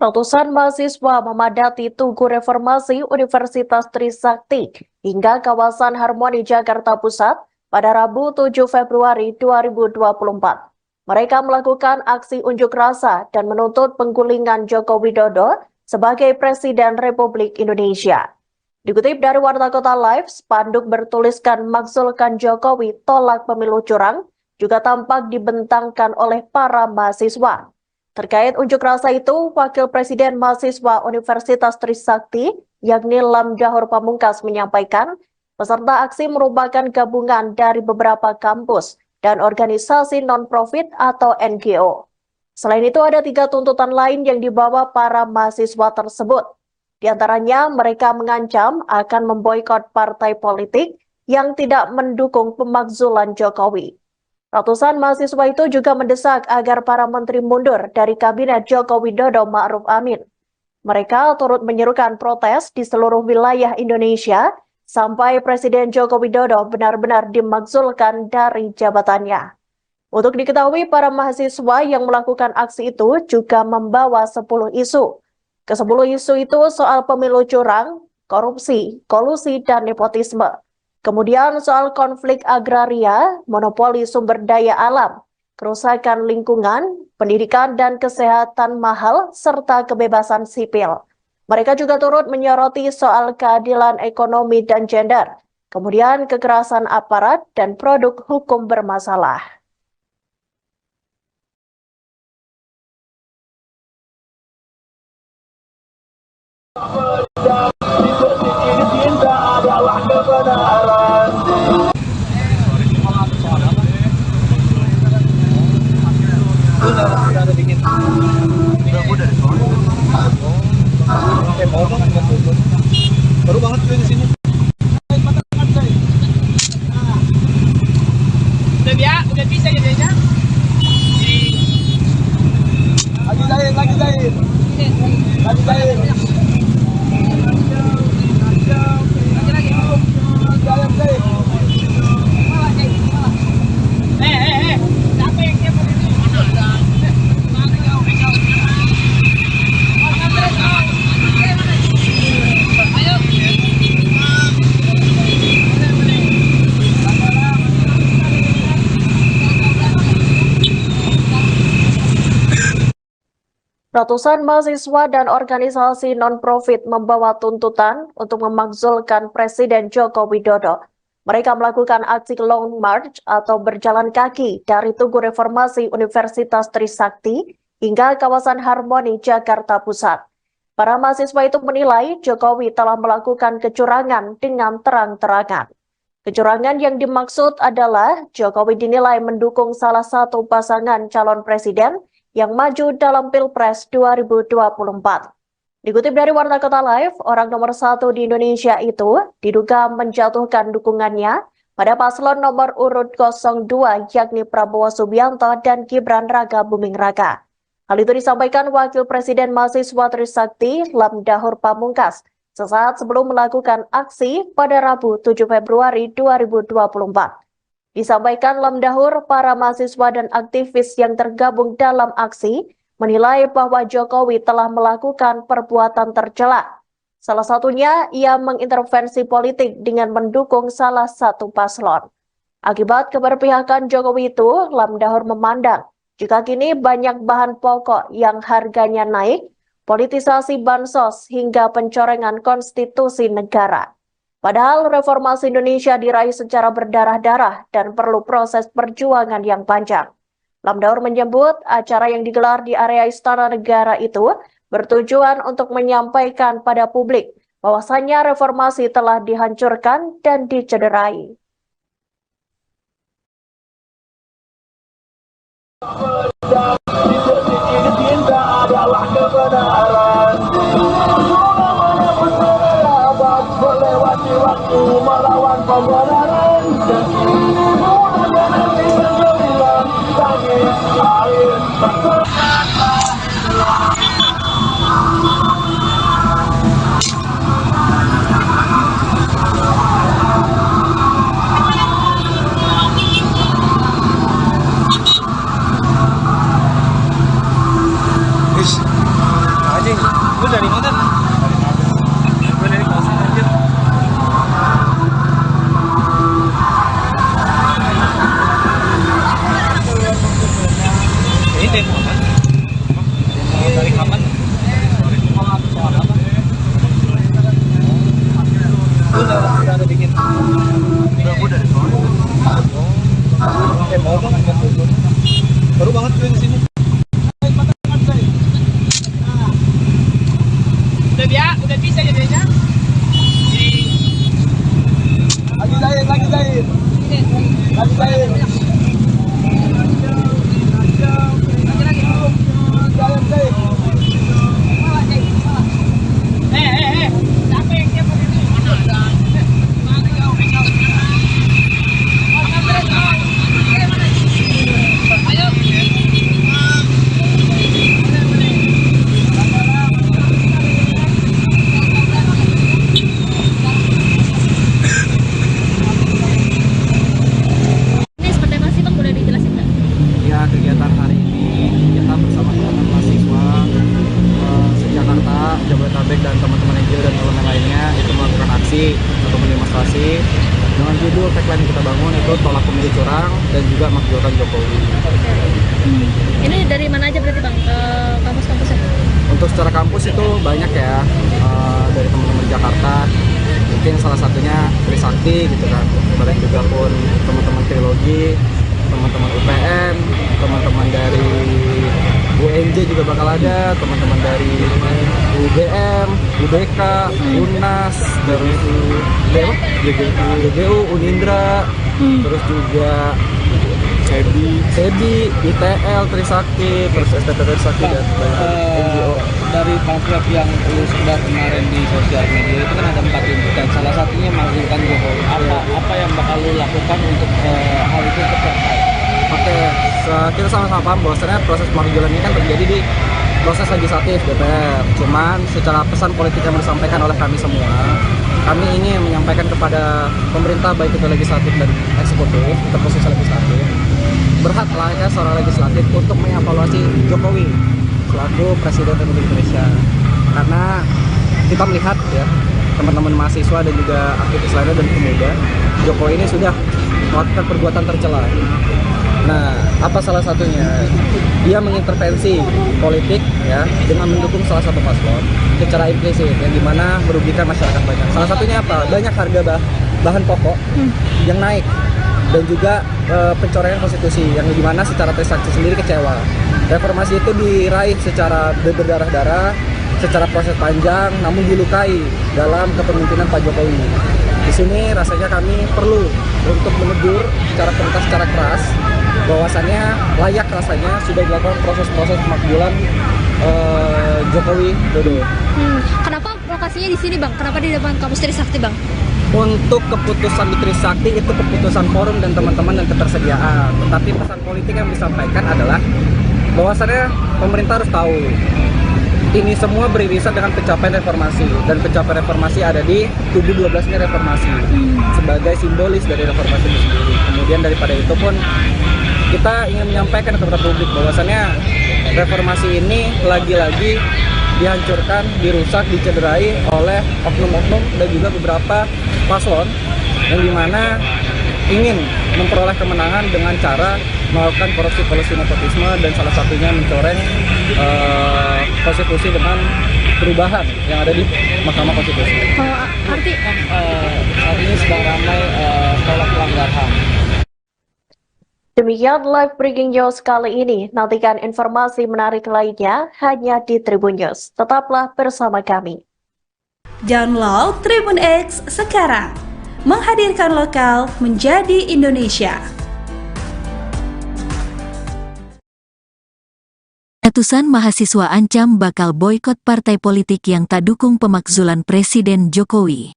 Ratusan mahasiswa memadati Tugu Reformasi Universitas Trisakti hingga kawasan Harmoni Jakarta Pusat pada Rabu 7 Februari 2024. Mereka melakukan aksi unjuk rasa dan menuntut penggulingan Joko Widodo sebagai Presiden Republik Indonesia. Dikutip dari Warta Kota Live, spanduk bertuliskan "Makzulkan Jokowi, tolak pemilu curang" juga tampak dibentangkan oleh para mahasiswa. Terkait unjuk rasa itu, Wakil Presiden Mahasiswa Universitas Trisakti, yakni Lamdahur Pamungkas, menyampaikan peserta aksi merupakan gabungan dari beberapa kampus dan organisasi non-profit atau NGO. Selain itu, ada 3 tuntutan lain yang dibawa para mahasiswa tersebut. Di antaranya, mereka mengancam akan memboikot partai politik yang tidak mendukung pemakzulan Jokowi. Ratusan mahasiswa itu juga mendesak agar para menteri mundur dari Kabinet Joko Widodo Ma'ruf Amin. Mereka turut menyerukan protes di seluruh wilayah Indonesia sampai Presiden Joko Widodo benar-benar dimakzulkan dari jabatannya. Untuk diketahui, para mahasiswa yang melakukan aksi itu juga membawa 10 isu. Ke-10 isu itu soal pemilu curang, korupsi, kolusi, dan nepotisme. Kemudian soal konflik agraria, monopoli sumber daya alam, kerusakan lingkungan, pendidikan dan kesehatan mahal, serta kebebasan sipil. Mereka juga turut menyoroti soal keadilan ekonomi dan gender, kemudian kekerasan aparat dan produk hukum bermasalah. Cinta adalah kebenaran. Baru banget gue di sini. Udah bisa jadinya. Lagi Zain. Lagi Zain. Ratusan mahasiswa dan organisasi non-profit membawa tuntutan untuk memakzulkan Presiden Joko Widodo. Mereka melakukan aksi Long March atau berjalan kaki dari Tugu Reformasi Universitas Trisakti hingga kawasan Harmoni, Jakarta Pusat. Para mahasiswa itu menilai Jokowi telah melakukan kecurangan dengan terang-terangan. Kecurangan yang dimaksud adalah Jokowi dinilai mendukung salah satu pasangan calon presiden yang maju dalam Pilpres 2024. Dikutip dari Warta Kota Live, orang nomor 1 di Indonesia itu diduga menjatuhkan dukungannya pada paslon nomor urut 02 yakni Prabowo Subianto dan Gibran Raka Buming Raka. Hal itu disampaikan Wakil Presiden Mahasiswa Trisakti Lamdahur Pamungkas sesaat sebelum melakukan aksi pada Rabu 7 Februari 2024. Disampaikan Lamdahur, para mahasiswa dan aktivis yang tergabung dalam aksi menilai bahwa Jokowi telah melakukan perbuatan tercela. Salah satunya, ia mengintervensi politik dengan mendukung salah satu paslon. Akibat keberpihakan Jokowi itu, Lamdahur memandang jika kini banyak bahan pokok yang harganya naik, politisasi bansos hingga pencorengan konstitusi negara. Padahal reformasi Indonesia diraih secara berdarah-darah dan perlu proses perjuangan yang panjang. Lamdahur menyebut acara yang digelar di area Istana Negara itu bertujuan untuk menyampaikan pada publik bahwasannya reformasi telah dihancurkan dan dicederai. Cinta adalah kebenaran. Melewati waktu melawan pembenaran. Lu dari mana? Gue dari kawasan anjir. Ini demo apa? Demo dari kapan? Soal apa? Udah ada bikin. Udah dari soal. Mau bang? Baru banget gue di sini. Udah bisa jadinya. Lagi jahit. Lagi jahit. Kegiatan hari ini kita bersama teman-teman mahasiswa se-Jakarta, Jabodetabek dan teman-teman NGO dan elemen lainnya itu melakukan aksi atau demonstrasi dengan judul tagline kita bangun itu tolak pemilu curang dan juga makzulkan Jokowi. Ini dari mana aja berarti Bang? Kampus-kampusnya? Untuk secara kampus itu banyak ya, dari teman-teman Jakarta, mungkin salah satunya Trisakti gitu kan, kemudian juga pun teman-teman Trilogi, teman-teman UPN, teman-teman dari UNJ juga bakal ada, teman-teman dari UGM, UBK, UNAS, terus GGU, Unindra, terus juga SEBI, ITL, Trisakti, terus STT Trisakti dan NGO. Dari pamflet yang lu sebar kemarin di sosial media itu kan ada 4 tuntutan, salah satunya makzulkan Jokowi. Apa yang bakal lu lakukan untuk hal itu tercapai? Oke, kita sama-sama paham bahwasannya proses pemakzulan ini kan terjadi di proses legislatif DPR. Cuman secara pesan politik yang disampaikan oleh kami semua, kami ingin menyampaikan kepada pemerintah baik itu legislatif dan eksekutif, terkhusus legislatif, berhak layaknya seorang legislatif untuk mengevaluasi Jokowi selaku Presiden Republik Indonesia. Karena kita melihat ya, teman-teman mahasiswa dan juga aktivis lainnya dan pemuda, Jokowi ini sudah melakukan perbuatan tercela. Nah, apa salah satunya? Dia mengintervensi politik ya dengan mendukung salah satu paslon secara implisit yang dimana merugikan masyarakat banyak. Salah satunya apa? Banyak harga bahan pokok yang naik dan juga pencoretan konstitusi yang dimana secara Trisakti sendiri kecewa. Reformasi itu diraih secara berdarah-darah, secara proses panjang, namun dilukai dalam kepemimpinan Pak Jokowi. Di sini rasanya kami perlu untuk menegur secara tuntas, secara keras, bahwasannya layak rasanya sudah dilakukan proses-proses pemakzulan Jokowi Dodo. Kenapa lokasinya di sini, Bang? Kenapa di depan kampus Trisakti, Bang? Untuk keputusan di Trisakti itu keputusan forum dan teman-teman dan ketersediaan. Tetapi pesan politik yang disampaikan adalah bahwasannya pemerintah harus tahu ini semua beririsan dengan pencapaian reformasi, dan pencapaian reformasi ada di tubuh 12-nya reformasi sebagai simbolis dari reformasi itu sendiri. Kemudian daripada itu pun kita ingin menyampaikan kepada publik bahwasannya reformasi ini lagi-lagi dihancurkan, dirusak, dicederai oleh oknum-oknum dan juga beberapa paslon yang dimana ingin memperoleh kemenangan dengan cara melakukan korupsi nepotisme dan salah satunya mencoreng konstitusi dengan perubahan yang ada di Mahkamah Konstitusi. Arti Saat ini sedang ramai tolak pelanggar HAM. Demikian live breaking news kali ini. Nantikan informasi menarik lainnya hanya di Tribun News. Tetaplah bersama kami. Download Tribun X sekarang. Menghadirkan lokal menjadi Indonesia. Ratusan mahasiswa ancam bakal boikot partai politik yang tak dukung pemakzulan Presiden Jokowi.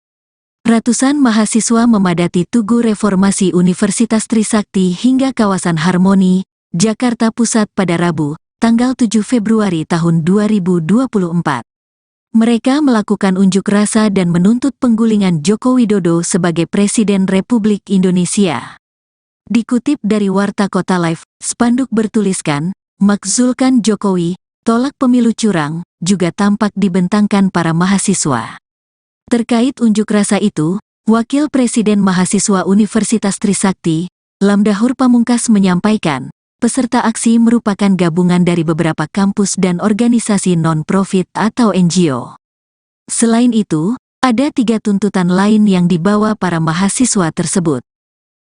Ratusan mahasiswa memadati Tugu Reformasi Universitas Trisakti hingga kawasan Harmoni, Jakarta Pusat pada Rabu, tanggal 7 Februari tahun 2024. Mereka melakukan unjuk rasa dan menuntut penggulingan Joko Widodo sebagai Presiden Republik Indonesia. Dikutip dari Warta Kota Live, spanduk bertuliskan, "Makzulkan Jokowi, tolak pemilu curang," juga tampak dibentangkan para mahasiswa. Terkait unjuk rasa itu, Wakil Presiden Mahasiswa Universitas Trisakti, Lamdahur Pamungkas menyampaikan, peserta aksi merupakan gabungan dari beberapa kampus dan organisasi non-profit atau NGO. Selain itu, ada 3 tuntutan lain yang dibawa para mahasiswa tersebut.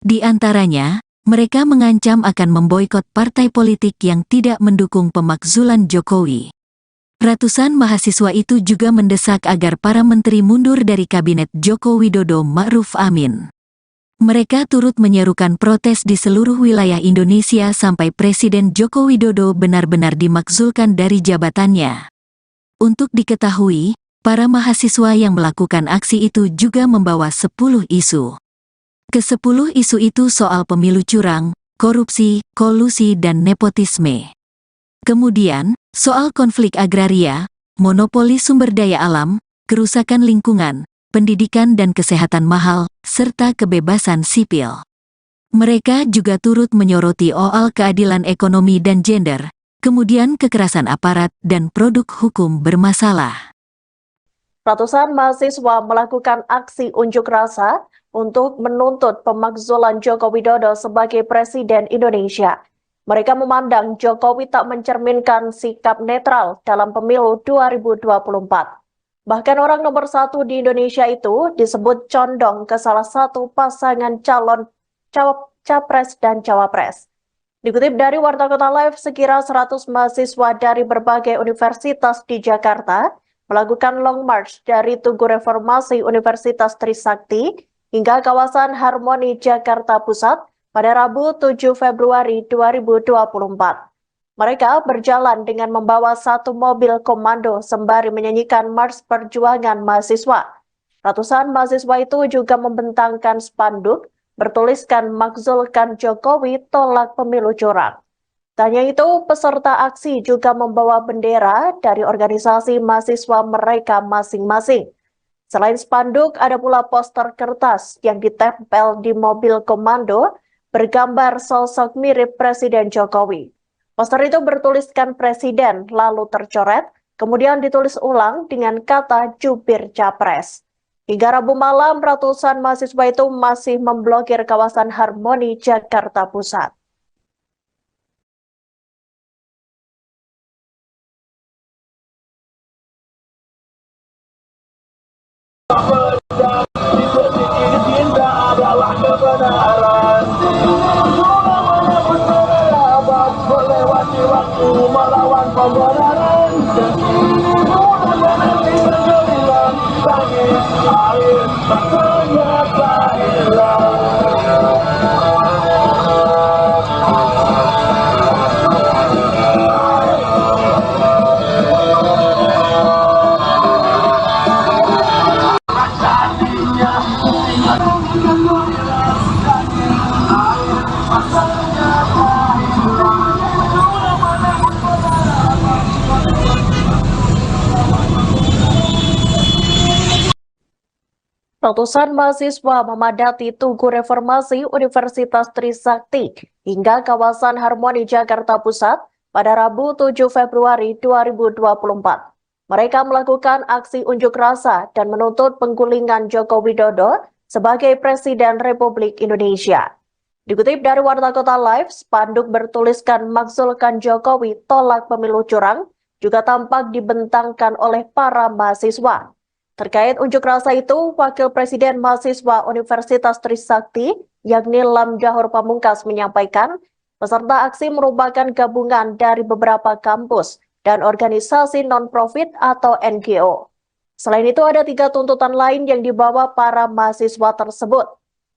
Di antaranya, mereka mengancam akan memboikot partai politik yang tidak mendukung pemakzulan Jokowi. Ratusan mahasiswa itu juga mendesak agar para menteri mundur dari kabinet Joko Widodo Ma'ruf Amin. Mereka turut menyerukan protes di seluruh wilayah Indonesia sampai Presiden Joko Widodo benar-benar dimakzulkan dari jabatannya. Untuk diketahui, para mahasiswa yang melakukan aksi itu juga membawa 10 isu. Ke-10 isu itu soal pemilu curang, korupsi, kolusi dan nepotisme. Kemudian, soal konflik agraria, monopoli sumber daya alam, kerusakan lingkungan, pendidikan dan kesehatan mahal, serta kebebasan sipil. Mereka juga turut menyoroti soal keadilan ekonomi dan gender, kemudian kekerasan aparat dan produk hukum bermasalah. Ratusan mahasiswa melakukan aksi unjuk rasa untuk menuntut pemakzulan Joko Widodo sebagai Presiden Indonesia. Mereka memandang Jokowi tak mencerminkan sikap netral dalam pemilu 2024. Bahkan orang nomor 1 di Indonesia itu disebut condong ke salah satu pasangan calon capres dan cawapres. Dikutip dari Warta Kota Live, sekira 100 mahasiswa dari berbagai universitas di Jakarta melakukan long march dari Tugu Reformasi Universitas Trisakti hingga kawasan Harmoni, Jakarta Pusat pada Rabu 7 Februari 2024. Mereka berjalan dengan membawa 1 mobil komando sembari menyanyikan Mars Perjuangan Mahasiswa. Ratusan mahasiswa itu juga membentangkan spanduk bertuliskan "Makzulkan Jokowi, tolak pemilu curang". Tak hanya itu, peserta aksi juga membawa bendera dari organisasi mahasiswa mereka masing-masing. Selain spanduk, ada pula poster kertas yang ditempel di mobil komando bergambar sosok mirip Presiden Jokowi. Poster itu bertuliskan Presiden, lalu tercoret, kemudian ditulis ulang dengan kata jubir capres. Hingga Rabu malam, ratusan mahasiswa itu masih memblokir kawasan Harmoni, Jakarta Pusat. pembenaran mudah-mudahan bergemilang bagi air ternyata hilang. Ratusan mahasiswa memadati Tugu Reformasi Universitas Trisakti hingga kawasan Harmoni Jakarta Pusat pada Rabu 7 Februari 2024. Mereka melakukan aksi unjuk rasa dan menuntut penggulingan Joko Widodo sebagai Presiden Republik Indonesia. Dikutip dari Warta Kota Live, spanduk bertuliskan "Makzulkan Jokowi, tolak pemilu curang" juga tampak dibentangkan oleh para mahasiswa. Terkait unjuk rasa itu, Wakil Presiden Mahasiswa Universitas Trisakti, yakni Lamdahur Pamungkas, menyampaikan peserta aksi merupakan gabungan dari beberapa kampus dan organisasi non-profit atau NGO. Selain itu, ada 3 tuntutan lain yang dibawa para mahasiswa tersebut.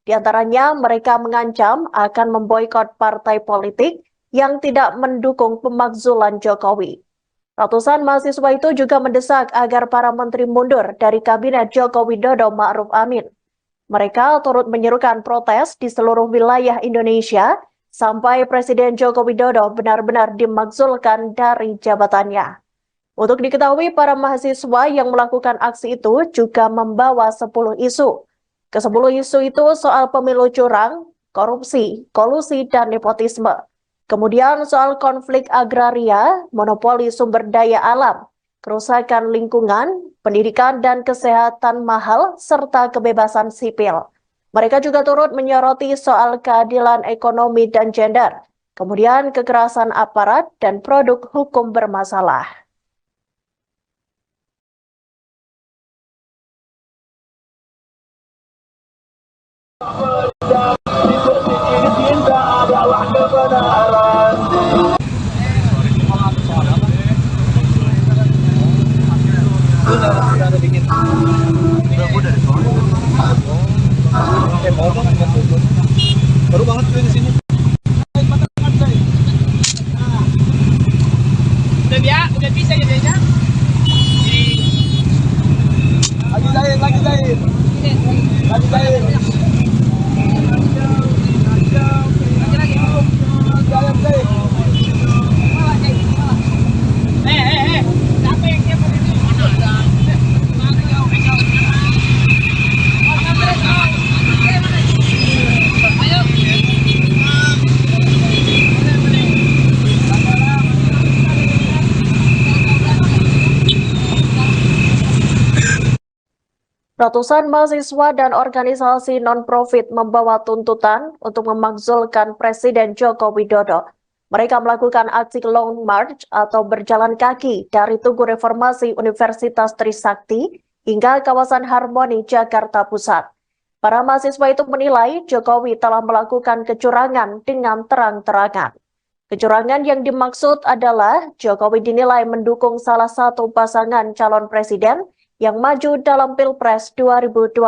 Di antaranya, mereka mengancam akan memboikot partai politik yang tidak mendukung pemakzulan Jokowi. Ratusan mahasiswa itu juga mendesak agar para menteri mundur dari Kabinet Joko Widodo Ma'ruf Amin. Mereka turut menyerukan protes di seluruh wilayah Indonesia sampai Presiden Joko Widodo benar-benar dimakzulkan dari jabatannya. Untuk diketahui, para mahasiswa yang melakukan aksi itu juga membawa 10 isu. Ke-10 isu itu soal pemilu curang, korupsi, kolusi, dan nepotisme. Kemudian soal konflik agraria, monopoli sumber daya alam, kerusakan lingkungan, pendidikan dan kesehatan mahal, serta kebebasan sipil. Mereka juga turut menyoroti soal keadilan ekonomi dan gender, kemudian kekerasan aparat dan produk hukum bermasalah. Cinta adalah kebenaran. Baru banget gue di sini. Udah bisa jadinya. Lagi jahit. Lagi jahit. Ratusan mahasiswa dan organisasi non-profit membawa tuntutan untuk memakzulkan Presiden Joko Widodo. Mereka melakukan aksi long march atau berjalan kaki dari Tugu Reformasi Universitas Trisakti hingga kawasan Harmoni Jakarta Pusat. Para mahasiswa itu menilai Jokowi telah melakukan kecurangan dengan terang-terangan. Kecurangan yang dimaksud adalah Jokowi dinilai mendukung salah satu pasangan calon presiden yang maju dalam Pilpres 2024.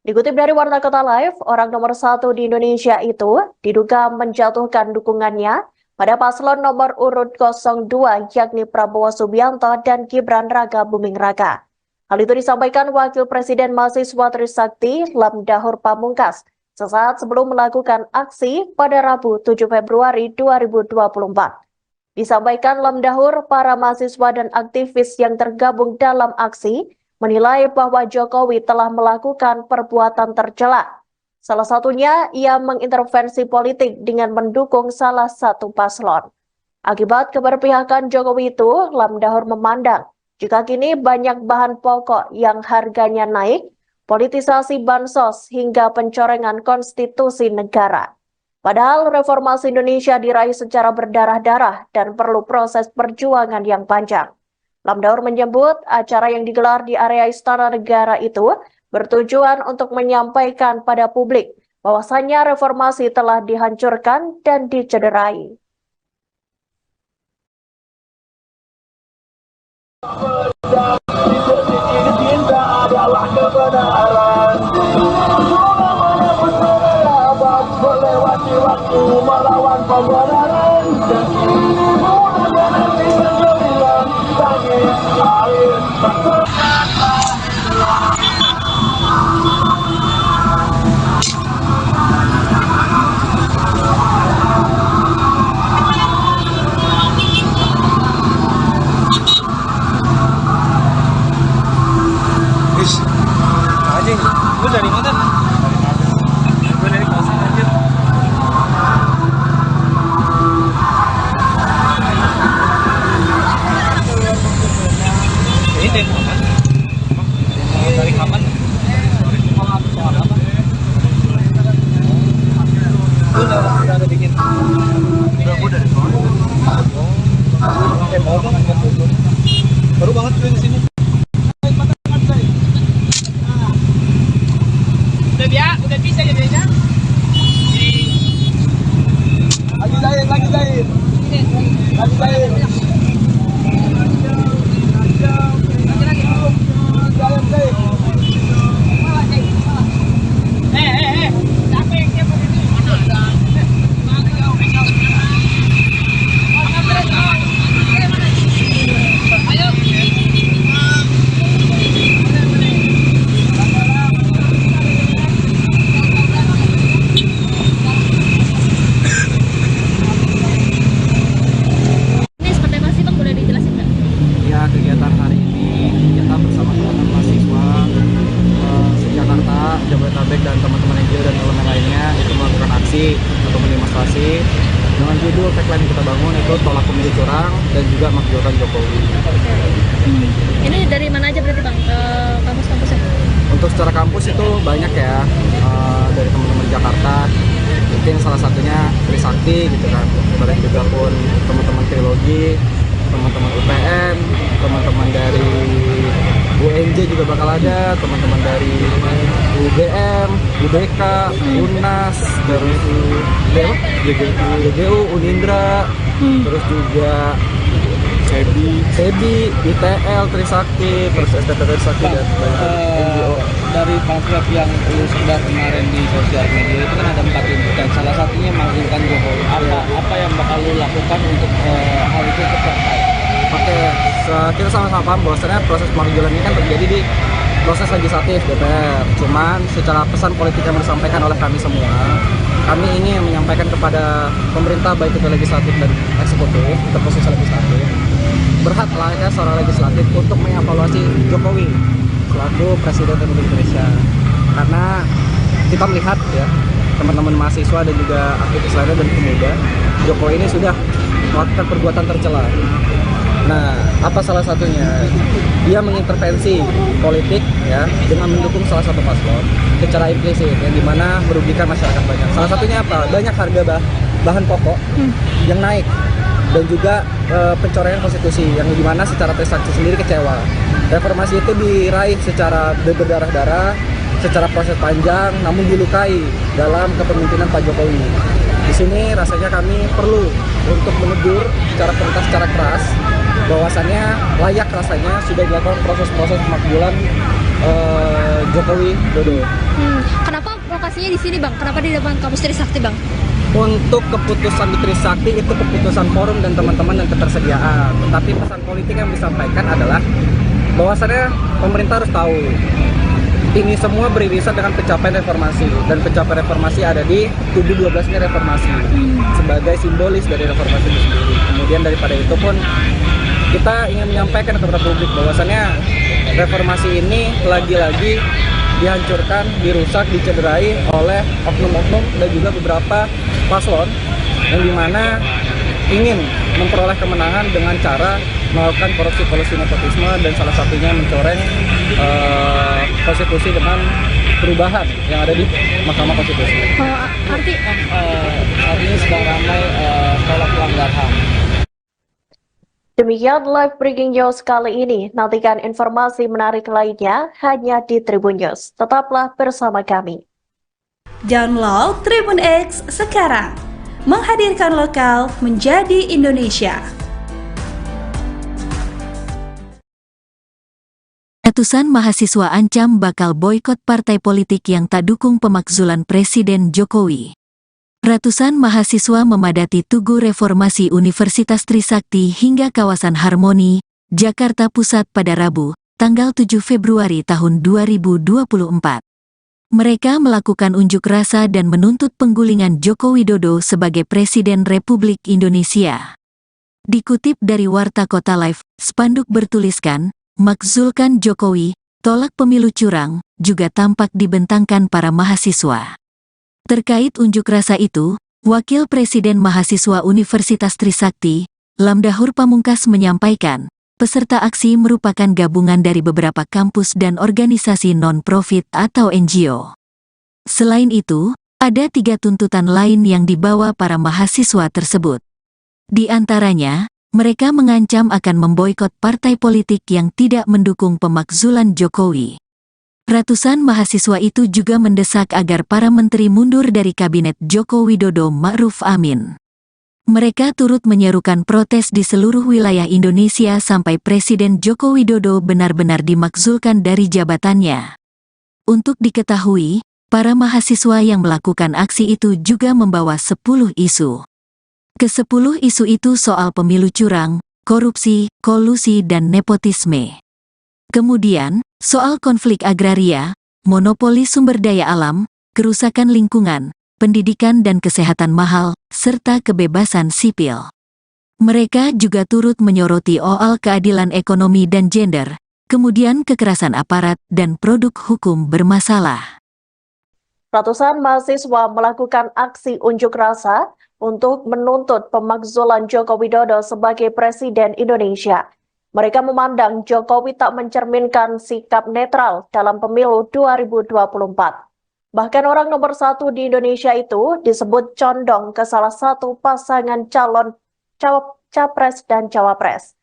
Dikutip dari Warta Kota Live, orang nomor 1 di Indonesia itu diduga menjatuhkan dukungannya pada paslon nomor urut 02 yakni Prabowo Subianto dan Gibran Raka Buming Raka. Hal itu disampaikan Wakil Presiden Mahasiswa Trisakti Lamdahur Pamungkas sesaat sebelum melakukan aksi pada Rabu 7 Februari 2024. Disampaikan Lamdahur, para mahasiswa dan aktivis yang tergabung dalam aksi menilai bahwa Jokowi telah melakukan perbuatan tercela. Salah satunya, ia mengintervensi politik dengan mendukung salah satu paslon. Akibat keberpihakan Jokowi itu, Lamdahur memandang jika kini banyak bahan pokok yang harganya naik, politisasi bansos hingga pencorengan konstitusi negara. Padahal reformasi Indonesia diraih secara berdarah-darah dan perlu proses perjuangan yang panjang. Lamdahur menyebut acara yang digelar di area Istana Negara itu bertujuan untuk menyampaikan pada publik bahwasannya reformasi telah dihancurkan dan dicederai. Ini cinta adalah kebenaran. Melewati waktu melawan pembenaran. Dan ini mudah nanti bergemilang. Tangis air Anjing, lu dari mana? Gue dari kosan anjir. Ini demo kan? Demo dari kapan? Soal apa? Lu udah ada bikin? Udah, gue dari soal. Demo dong, baru banget gue di sini. Udah bisa jadinya. lagi jahit. Lagi jahit. Siapa yang siapa itu? Mana ada? Ayo. Ini seperti apa sih Bang? Boleh dijelasin nggak? Ya, kegiatan hari ini kita bersama teman-teman mahasiswa Jakarta, Jabodetabek dan teman-teman NGO dan elemen lainnya itu melakukan aksi atau demonstrasi dengan judul tagline yang kita bangun itu tolak pemilu curang dan juga makjuran Jokowi. Ini dari mana aja berarti Bang? Kampus-kampusnya? Untuk secara kampus itu banyak ya, dari teman-teman Jakarta, mungkin salah satunya Trisakti gitu kan, kemudian juga pun teman-teman Trilogi, teman-teman UPN, teman-teman dari UNJ juga bakal ada, teman-teman dari UGM, UBK, UNAS, terus GGU, Unindra, terus juga SEBI, ITL, Trisakti, terus STT Trisakti dan NGO. Dari pamflet yang lu sebar kemarin di sosial media itu kan ada 4 tuntutan, salah satunya menghasilkan Jokowi. Apa yang bakal lu lakukan untuk hal itu tercapai? Oke, kita sama-sama paham bahwasannya proses pemakzulan ini kan terjadi di proses legislatif DPR. Cuman secara pesan politik yang disampaikan oleh kami semua, kami ingin menyampaikan kepada pemerintah baik itu legislatif dan eksekutif, atau proses legislatif, berhak layaknya seorang legislatif untuk mengevaluasi Jokowi selaku Presiden Republik Indonesia. Karena kita melihat ya, teman-teman mahasiswa dan juga aktivis lainnya dan pemuda, Jokowi ini sudah melakukan perbuatan tercela. Nah, apa salah satunya? Dia mengintervensi politik ya dengan mendukung salah satu paslon secara implisit yang dimana merugikan masyarakat banyak. Salah satunya apa? Banyak harga bahan pokok yang naik dan juga pencoretan konstitusi yang dimana secara Trisakti sendiri kecewa. Reformasi itu diraih secara berdarah-darah, secara proses panjang, namun dilukai dalam kepemimpinan Pak Jokowi. Di sini rasanya kami perlu untuk menegur secara keras bahwasannya layak rasanya sudah dilakukan proses-proses pemakzulan Jokowi Dodo. Kenapa lokasinya di sini Bang? Kenapa di depan kampus Trisakti Bang? Untuk keputusan di Trisakti itu keputusan forum dan teman-teman dan ketersediaan. Tetapi pesan politik yang disampaikan adalah bahwasannya pemerintah harus tahu ini semua beririsan dengan pencapaian reformasi, dan pencapaian reformasi ada di tubuh 12-nya reformasi sebagai simbolis dari reformasi itu sendiri. Kemudian daripada itu pun kita ingin menyampaikan kepada publik bahwasannya reformasi ini lagi-lagi dihancurkan, dirusak, dicederai oleh oknum-oknum dan juga beberapa paslon yang dimana ingin memperoleh kemenangan dengan cara melakukan korupsi nepotisme dan salah satunya mencoreng konstitusi dengan perubahan yang ada di Mahkamah Konstitusi. Artinya sedang ramai tolak pelanggar HAM. Demikian live breaking news kali ini. Nantikan informasi menarik lainnya hanya di Tribun News. Tetaplah bersama kami. Download Tribun X sekarang. Menghadirkan lokal menjadi Indonesia. Ratusan mahasiswa ancam bakal boikot partai politik yang tak dukung pemakzulan Presiden Jokowi. Ratusan mahasiswa memadati Tugu Reformasi Universitas Trisakti hingga kawasan Harmoni, Jakarta Pusat pada Rabu, tanggal 7 Februari tahun 2024. Mereka melakukan unjuk rasa dan menuntut penggulingan Joko Widodo sebagai Presiden Republik Indonesia. Dikutip dari Warta Kota Live, spanduk bertuliskan, "Makzulkan Jokowi, tolak pemilu curang," juga tampak dibentangkan para mahasiswa. Terkait unjuk rasa itu, Wakil Presiden Mahasiswa Universitas Trisakti, Lamdahur Pamungkas menyampaikan, peserta aksi merupakan gabungan dari beberapa kampus dan organisasi non-profit atau NGO. Selain itu, ada 3 tuntutan lain yang dibawa para mahasiswa tersebut. Di antaranya, mereka mengancam akan memboikot partai politik yang tidak mendukung pemakzulan Jokowi. Ratusan mahasiswa itu juga mendesak agar para menteri mundur dari kabinet Joko Widodo Ma'ruf Amin. Mereka turut menyerukan protes di seluruh wilayah Indonesia sampai Presiden Joko Widodo benar-benar dimakzulkan dari jabatannya. Untuk diketahui, para mahasiswa yang melakukan aksi itu juga membawa 10 isu. Ke-10 isu itu soal pemilu curang, korupsi, kolusi dan nepotisme. Kemudian, soal konflik agraria, monopoli sumber daya alam, kerusakan lingkungan, pendidikan dan kesehatan mahal, serta kebebasan sipil. Mereka juga turut menyoroti soal keadilan ekonomi dan gender, kemudian kekerasan aparat dan produk hukum bermasalah. Ratusan mahasiswa melakukan aksi unjuk rasa untuk menuntut pemakzulan Joko Widodo sebagai Presiden Indonesia. Mereka memandang Jokowi tak mencerminkan sikap netral dalam pemilu 2024. Bahkan orang nomor 1 di Indonesia itu disebut condong ke salah satu pasangan calon capres dan cawapres.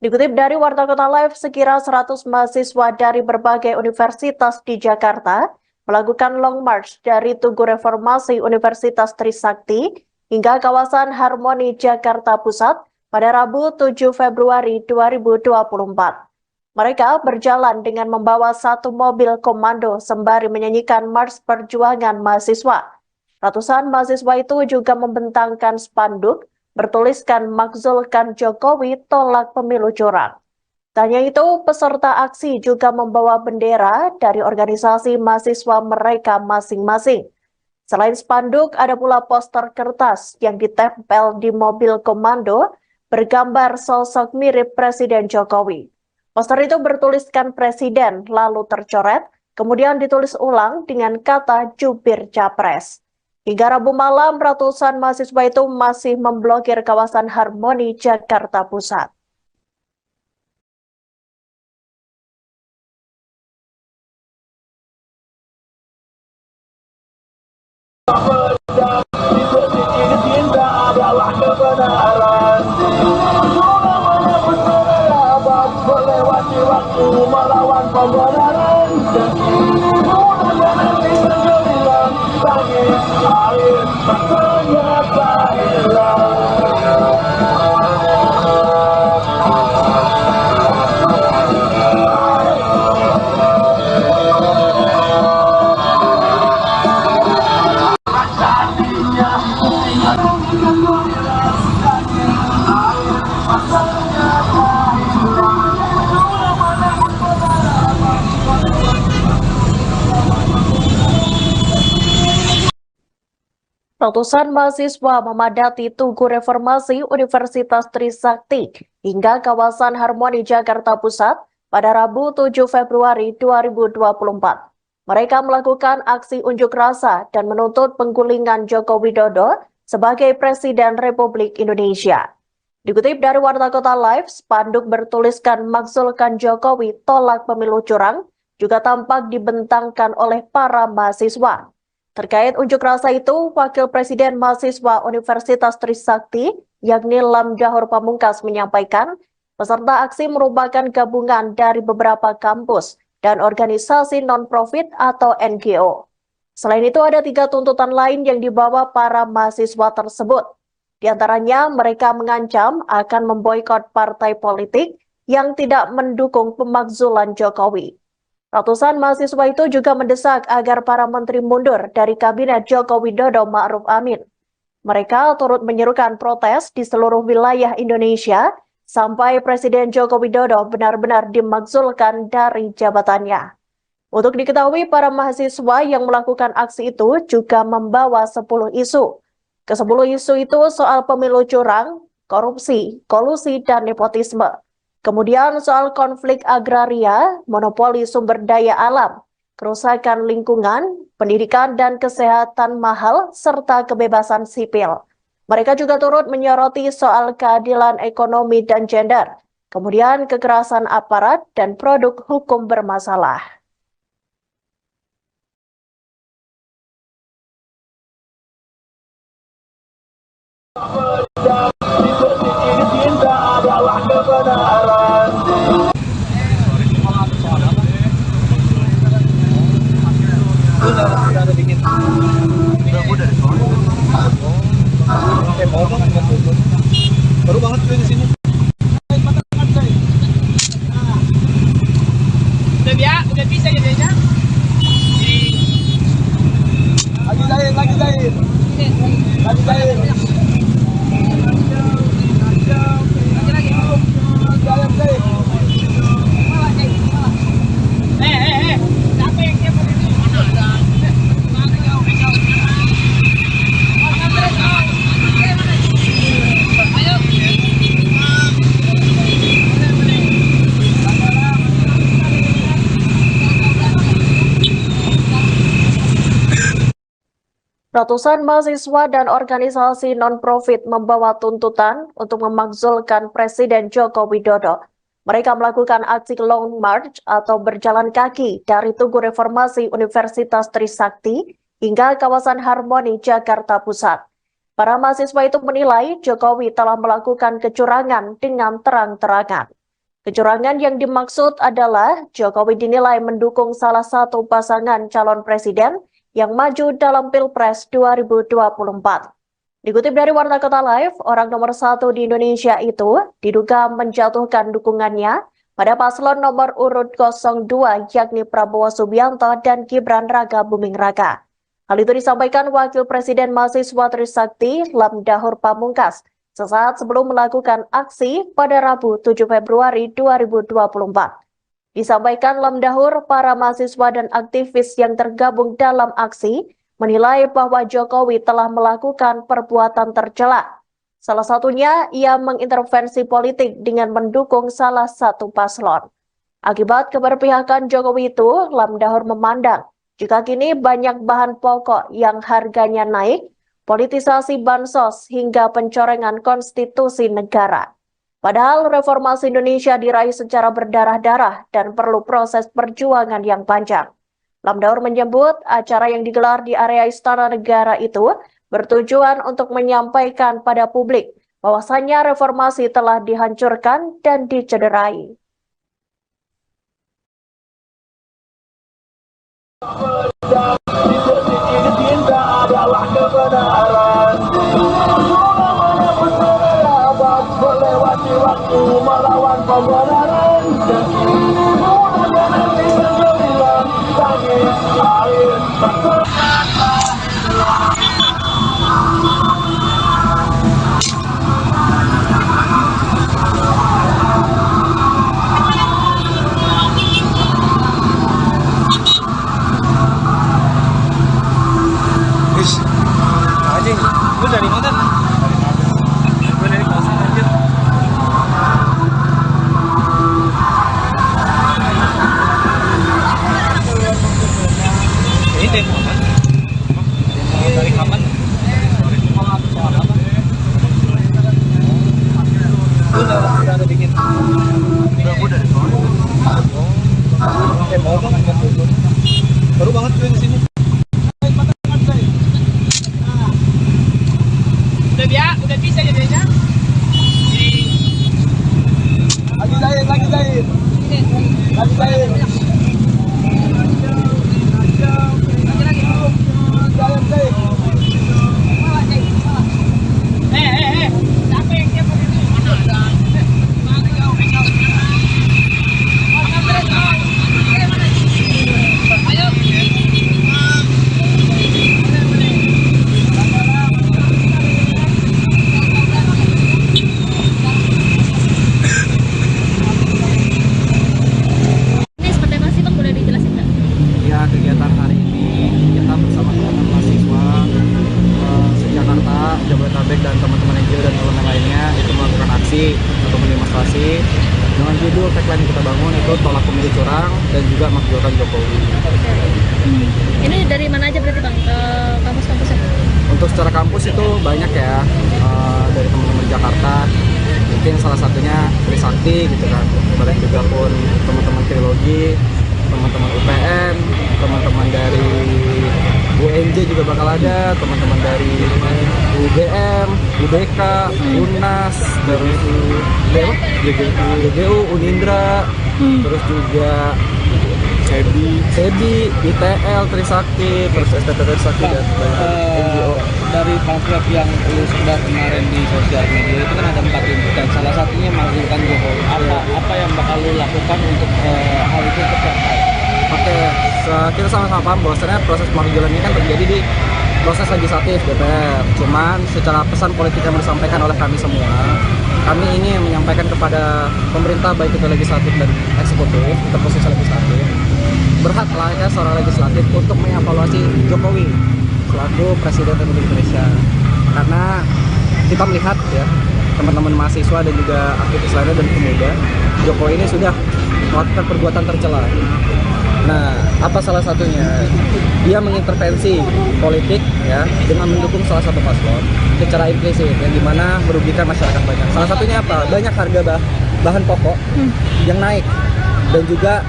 Dikutip dari Warta Kota Live, sekira 100 mahasiswa dari berbagai universitas di Jakarta melakukan long march dari Tugu Reformasi Universitas Trisakti hingga kawasan Harmoni Jakarta Pusat pada Rabu 7 Februari 2024. Mereka berjalan dengan membawa 1 mobil komando sembari menyanyikan Mars Perjuangan Mahasiswa. Ratusan mahasiswa itu juga membentangkan spanduk bertuliskan "Makzulkan Jokowi, tolak pemilu curang". Tak hanya itu, peserta aksi juga membawa bendera dari organisasi mahasiswa mereka masing-masing. Selain spanduk, ada pula poster kertas yang ditempel di mobil komando bergambar sosok mirip Presiden Jokowi. Poster itu bertuliskan Presiden, lalu tercoret, kemudian ditulis ulang dengan kata jubir capres. Hingga Rabu malam, ratusan mahasiswa itu masih memblokir kawasan Harmoni Jakarta Pusat. Adalah kebenaran. Melewati waktu melawan pembenaran. Nanti tenggelam tangis air ternyata hilang. Ratusan mahasiswa memadati Tugu Reformasi Universitas Trisakti hingga kawasan Harmoni Jakarta Pusat pada Rabu 7 Februari 2024. Mereka melakukan aksi unjuk rasa dan menuntut penggulingan Joko Widodo sebagai Presiden Republik Indonesia. Dikutip dari Warta Kota Live, spanduk bertuliskan "Makzulkan Jokowi, tolak pemilu curang" juga tampak dibentangkan oleh para mahasiswa. Terkait unjuk rasa itu, Wakil Presiden Mahasiswa Universitas Trisakti, yakni Lamdahur Pamungkas menyampaikan, peserta aksi merupakan gabungan dari beberapa kampus dan organisasi non-profit atau NGO. Selain itu, ada 3 tuntutan lain yang dibawa para mahasiswa tersebut. Di antaranya, mereka mengancam akan memboikot partai politik yang tidak mendukung pemakzulan Jokowi. Ratusan mahasiswa itu juga mendesak agar para menteri mundur dari Kabinet Joko Widodo Ma'ruf Amin. Mereka turut menyerukan protes di seluruh wilayah Indonesia sampai Presiden Joko Widodo benar-benar dimakzulkan dari jabatannya. Untuk diketahui, para mahasiswa yang melakukan aksi itu juga membawa 10 isu. Ke-10 isu itu soal pemilu curang, korupsi, kolusi, dan nepotisme. Kemudian soal konflik agraria, monopoli sumber daya alam, kerusakan lingkungan, pendidikan dan kesehatan mahal, serta kebebasan sipil. Mereka juga turut menyoroti soal keadilan ekonomi dan gender, kemudian kekerasan aparat dan produk hukum bermasalah. Cinta adalah kebenaran. Baru banget gue di sini. Udah bisa ya Deja? Lagi jahit. Lagi jahit. Siapa yang siapa ini? Ratusan mahasiswa dan organisasi non-profit membawa tuntutan untuk memakzulkan Presiden Joko Widodo. Mereka melakukan aksi Long March atau berjalan kaki dari Tugu Reformasi Universitas Trisakti hingga kawasan Harmoni, Jakarta Pusat. Para mahasiswa itu menilai Jokowi telah melakukan kecurangan dengan terang-terangan. Kecurangan yang dimaksud adalah Jokowi dinilai mendukung salah satu pasangan calon presiden yang maju dalam Pilpres 2024. Dikutip dari Warta Kota Live, orang nomor 1 di Indonesia itu diduga menjatuhkan dukungannya pada paslon nomor urut 02 yakni Prabowo Subianto dan Gibran Raka Buming Raka. Hal itu disampaikan Wakil Presiden Mahasiswa Trisakti Lamdahur Pamungkas sesaat sebelum melakukan aksi pada Rabu 7 Februari 2024. Disampaikan Lamdahur, para mahasiswa dan aktivis yang tergabung dalam aksi menilai bahwa Jokowi telah melakukan perbuatan tercela. Salah satunya, ia mengintervensi politik dengan mendukung salah satu paslon. Akibat keberpihakan Jokowi itu, Lamdahur memandang jika kini banyak bahan pokok yang harganya naik, politisasi bansos hingga pencorengan konstitusi negara. Padahal reformasi Indonesia diraih secara berdarah-darah dan perlu proses perjuangan yang panjang. Lamdahur menyebut acara yang digelar di area Istana Negara itu bertujuan untuk menyampaikan pada publik bahwasannya reformasi telah dihancurkan dan dicederai. Cinta adalah kebenaran. Melewati waktu melawan pembenaran. Dan ini mudah nanti bergemilang tangis air. Anjing, lu dari mana? Gue dari kosan anjir. Ini demo apa? Demo dari kapan? Soal apa? Lu udah bikin? Gue dari sono. Demo apa? Baru banget gue di sini. Udah bisa ya Deja? Lagi jahit. Lagi jahit. Siapa yang siapa ini? Jabodetabek dan teman-teman NGO dan elemen lainnya itu melakukan aksi atau demonstrasi dengan judul tagline yang kita bangun itu tolak pemilu curang dan juga makzulkan Jokowi. Ini dari mana aja berarti bang? Kampus-kampusnya? Untuk secara kampus itu banyak ya, dari teman-teman Jakarta, mungkin salah satunya Trisakti gitu kan, kemudian juga pun teman-teman Trilogi, teman-teman UPN, teman-teman dari UNJ juga bakal ada, teman-teman dari UGM, UBK, UNAS, terus GGU, Unindra, terus juga SEBI, ITL, Trisakti, terus STT Trisakti dan NGO. Dari pamflet yang lu sebar kemarin di sosial media itu kan ada 4 tuntutan, salah satunya makzulkan Jokowi. Apa yang bakal lu lakukan untuk hal itu tercapai? Oke, kita sama-sama paham bahwasannya proses pemakzulan ini kan terjadi di proses legislatif DPR. Cuman secara pesan politik yang disampaikan oleh kami semua, kami ingin menyampaikan kepada pemerintah baik itu legislatif dan eksekutif, untuk posisi legislatif, berhak layaknya seorang legislatif untuk mengevaluasi Jokowi selaku Presiden Republik Indonesia. Karena kita melihat ya, teman-teman mahasiswa dan juga aktivis lainnya dan pemuda, Jokowi ini sudah melakukan perbuatan tercela. Nah, apa salah satunya? Dia mengintervensi politik ya dengan mendukung salah satu paslon secara implisit yang dimana merugikan masyarakat banyak. Salah satunya apa? Banyak harga bahan pokok yang naik dan juga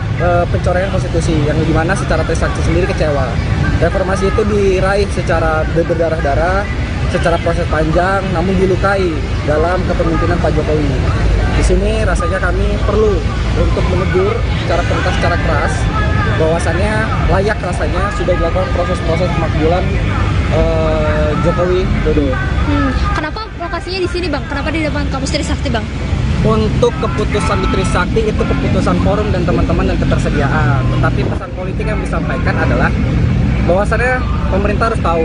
pencoretan konstitusi yang dimana secara Trisakti sendiri kecewa. Reformasi itu diraih secara berdarah-darah, secara proses panjang, namun dilukai dalam kepemimpinan Pak Jokowi. Di sini rasanya kami perlu untuk menegur secara keras bahwasannya layak rasanya sudah dilakukan proses-proses pemakzulan Jokowi Dodo. Kenapa lokasinya di sini bang? Kenapa di depan kampus Trisakti bang? Untuk keputusan di Trisakti itu keputusan forum dan teman-teman dan ketersediaan. Tetapi pesan politik yang disampaikan adalah bahwasannya pemerintah harus tahu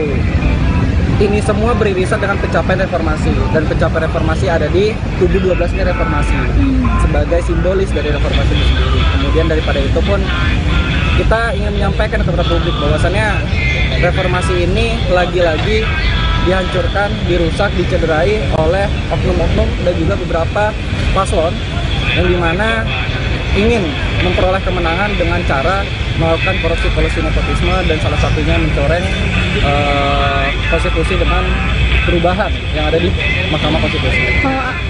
ini semua beririsan dengan pencapaian reformasi, dan pencapaian reformasi ada di tubuh 12-nya reformasi sebagai simbolis dari reformasi itu sendiri. Kemudian daripada itu pun kita ingin menyampaikan kepada publik bahwasannya reformasi ini lagi-lagi dihancurkan, dirusak, dicederai oleh oknum-oknum dan juga beberapa paslon yang dimana ingin memperoleh kemenangan dengan cara melakukan korupsi nepotisme dan salah satunya mencoreng konstitusi dengan perubahan yang ada di Mahkamah Konstitusi.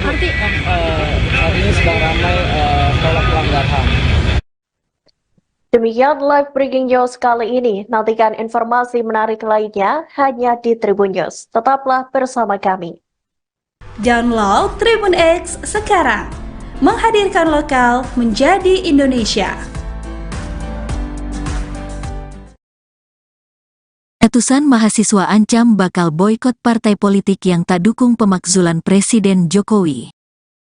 Arti Saat ini sedang ramai tolak pelanggar HAM. Demikian live breaking news kali ini. Nantikan informasi menarik lainnya hanya di Tribun News. Tetaplah bersama kami. Download Tribun X sekarang. Menghadirkan lokal menjadi Indonesia. Ratusan mahasiswa ancam bakal boikot partai politik yang tak dukung pemakzulan Presiden Jokowi.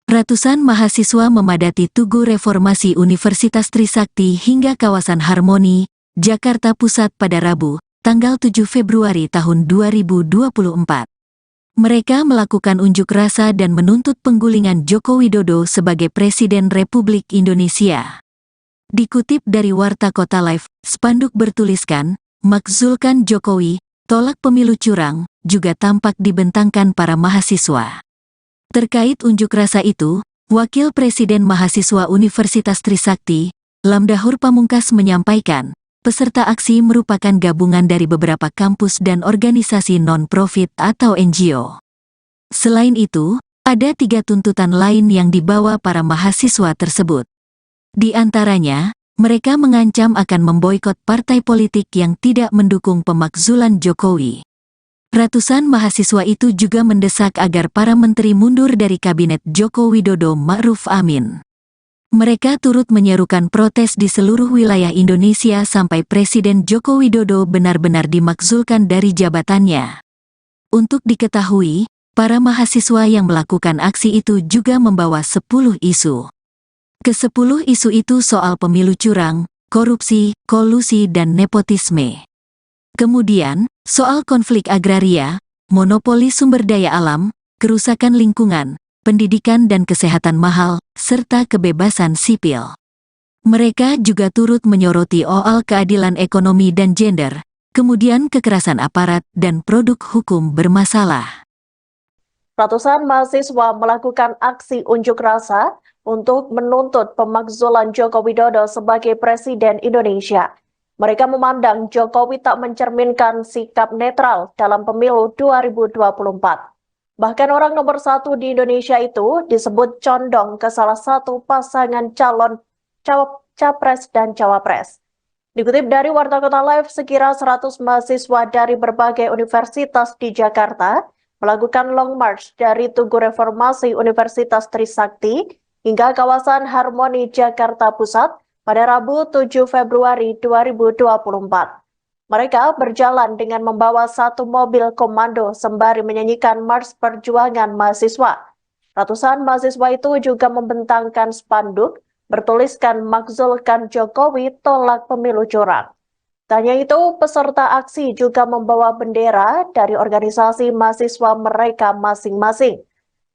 Ratusan mahasiswa memadati Tugu Reformasi Universitas Trisakti hingga kawasan Harmoni, Jakarta Pusat pada Rabu, tanggal 7 Februari tahun 2024. Mereka melakukan unjuk rasa dan menuntut penggulingan Joko Widodo sebagai Presiden Republik Indonesia. Dikutip dari Warta Kota Live, spanduk bertuliskan, "Makzulkan Jokowi, tolak pemilu curang," juga tampak dibentangkan para mahasiswa. Terkait unjuk rasa itu, Wakil Presiden Mahasiswa Universitas Trisakti, Lamdahur Pamungkas menyampaikan, peserta aksi merupakan gabungan dari beberapa kampus dan organisasi non-profit atau NGO. Selain itu, ada 3 tuntutan lain yang dibawa para mahasiswa tersebut. Di antaranya, mereka mengancam akan memboikot partai politik yang tidak mendukung pemakzulan Jokowi. Ratusan mahasiswa itu juga mendesak agar para menteri mundur dari kabinet Joko Widodo Ma'ruf Amin. Mereka turut menyerukan protes di seluruh wilayah Indonesia sampai Presiden Joko Widodo benar-benar dimakzulkan dari jabatannya. Untuk diketahui, para mahasiswa yang melakukan aksi itu juga membawa 10 isu. Ke-10 isu itu soal pemilu curang, korupsi, kolusi dan nepotisme. Kemudian, soal konflik agraria, monopoli sumber daya alam, kerusakan lingkungan, pendidikan dan kesehatan mahal, serta kebebasan sipil. Mereka juga turut menyoroti soal keadilan ekonomi dan gender, kemudian kekerasan aparat dan produk hukum bermasalah. Ratusan mahasiswa melakukan aksi unjuk rasa untuk menuntut pemakzulan Joko Widodo sebagai Presiden Indonesia. Mereka memandang Jokowi tak mencerminkan sikap netral dalam pemilu 2024. Bahkan orang nomor satu di Indonesia itu disebut condong ke salah satu pasangan calon capres dan cawapres. Dikutip dari Warta Kota Live, sekira 100 mahasiswa dari berbagai universitas di Jakarta melakukan long march dari Tugu Reformasi Universitas Trisakti hingga kawasan Harmoni Jakarta Pusat pada Rabu 7 Februari 2024. Mereka berjalan dengan membawa satu mobil komando sembari menyanyikan Mars Perjuangan Mahasiswa. Ratusan mahasiswa itu juga membentangkan spanduk bertuliskan "Makzulkan Jokowi, tolak pemilu curang". Tak hanya itu, peserta aksi juga membawa bendera dari organisasi mahasiswa mereka masing-masing.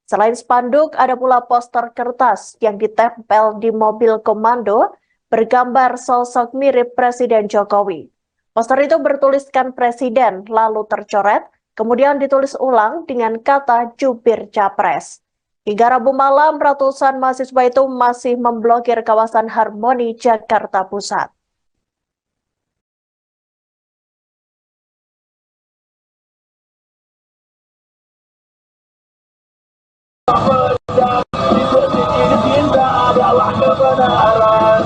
Selain spanduk, ada pula poster kertas yang ditempel di mobil komando bergambar sosok mirip Presiden Jokowi. Poster itu bertuliskan Presiden, lalu tercoret, kemudian ditulis ulang dengan kata jubir capres. Hingga Rabu malam, ratusan mahasiswa itu masih memblokir kawasan Harmoni Jakarta Pusat. Adalah kebenaran.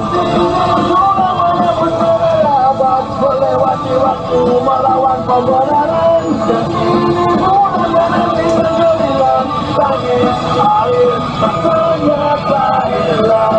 Melewati waktu melawan pembenaran. Bagi air ternyata hilang.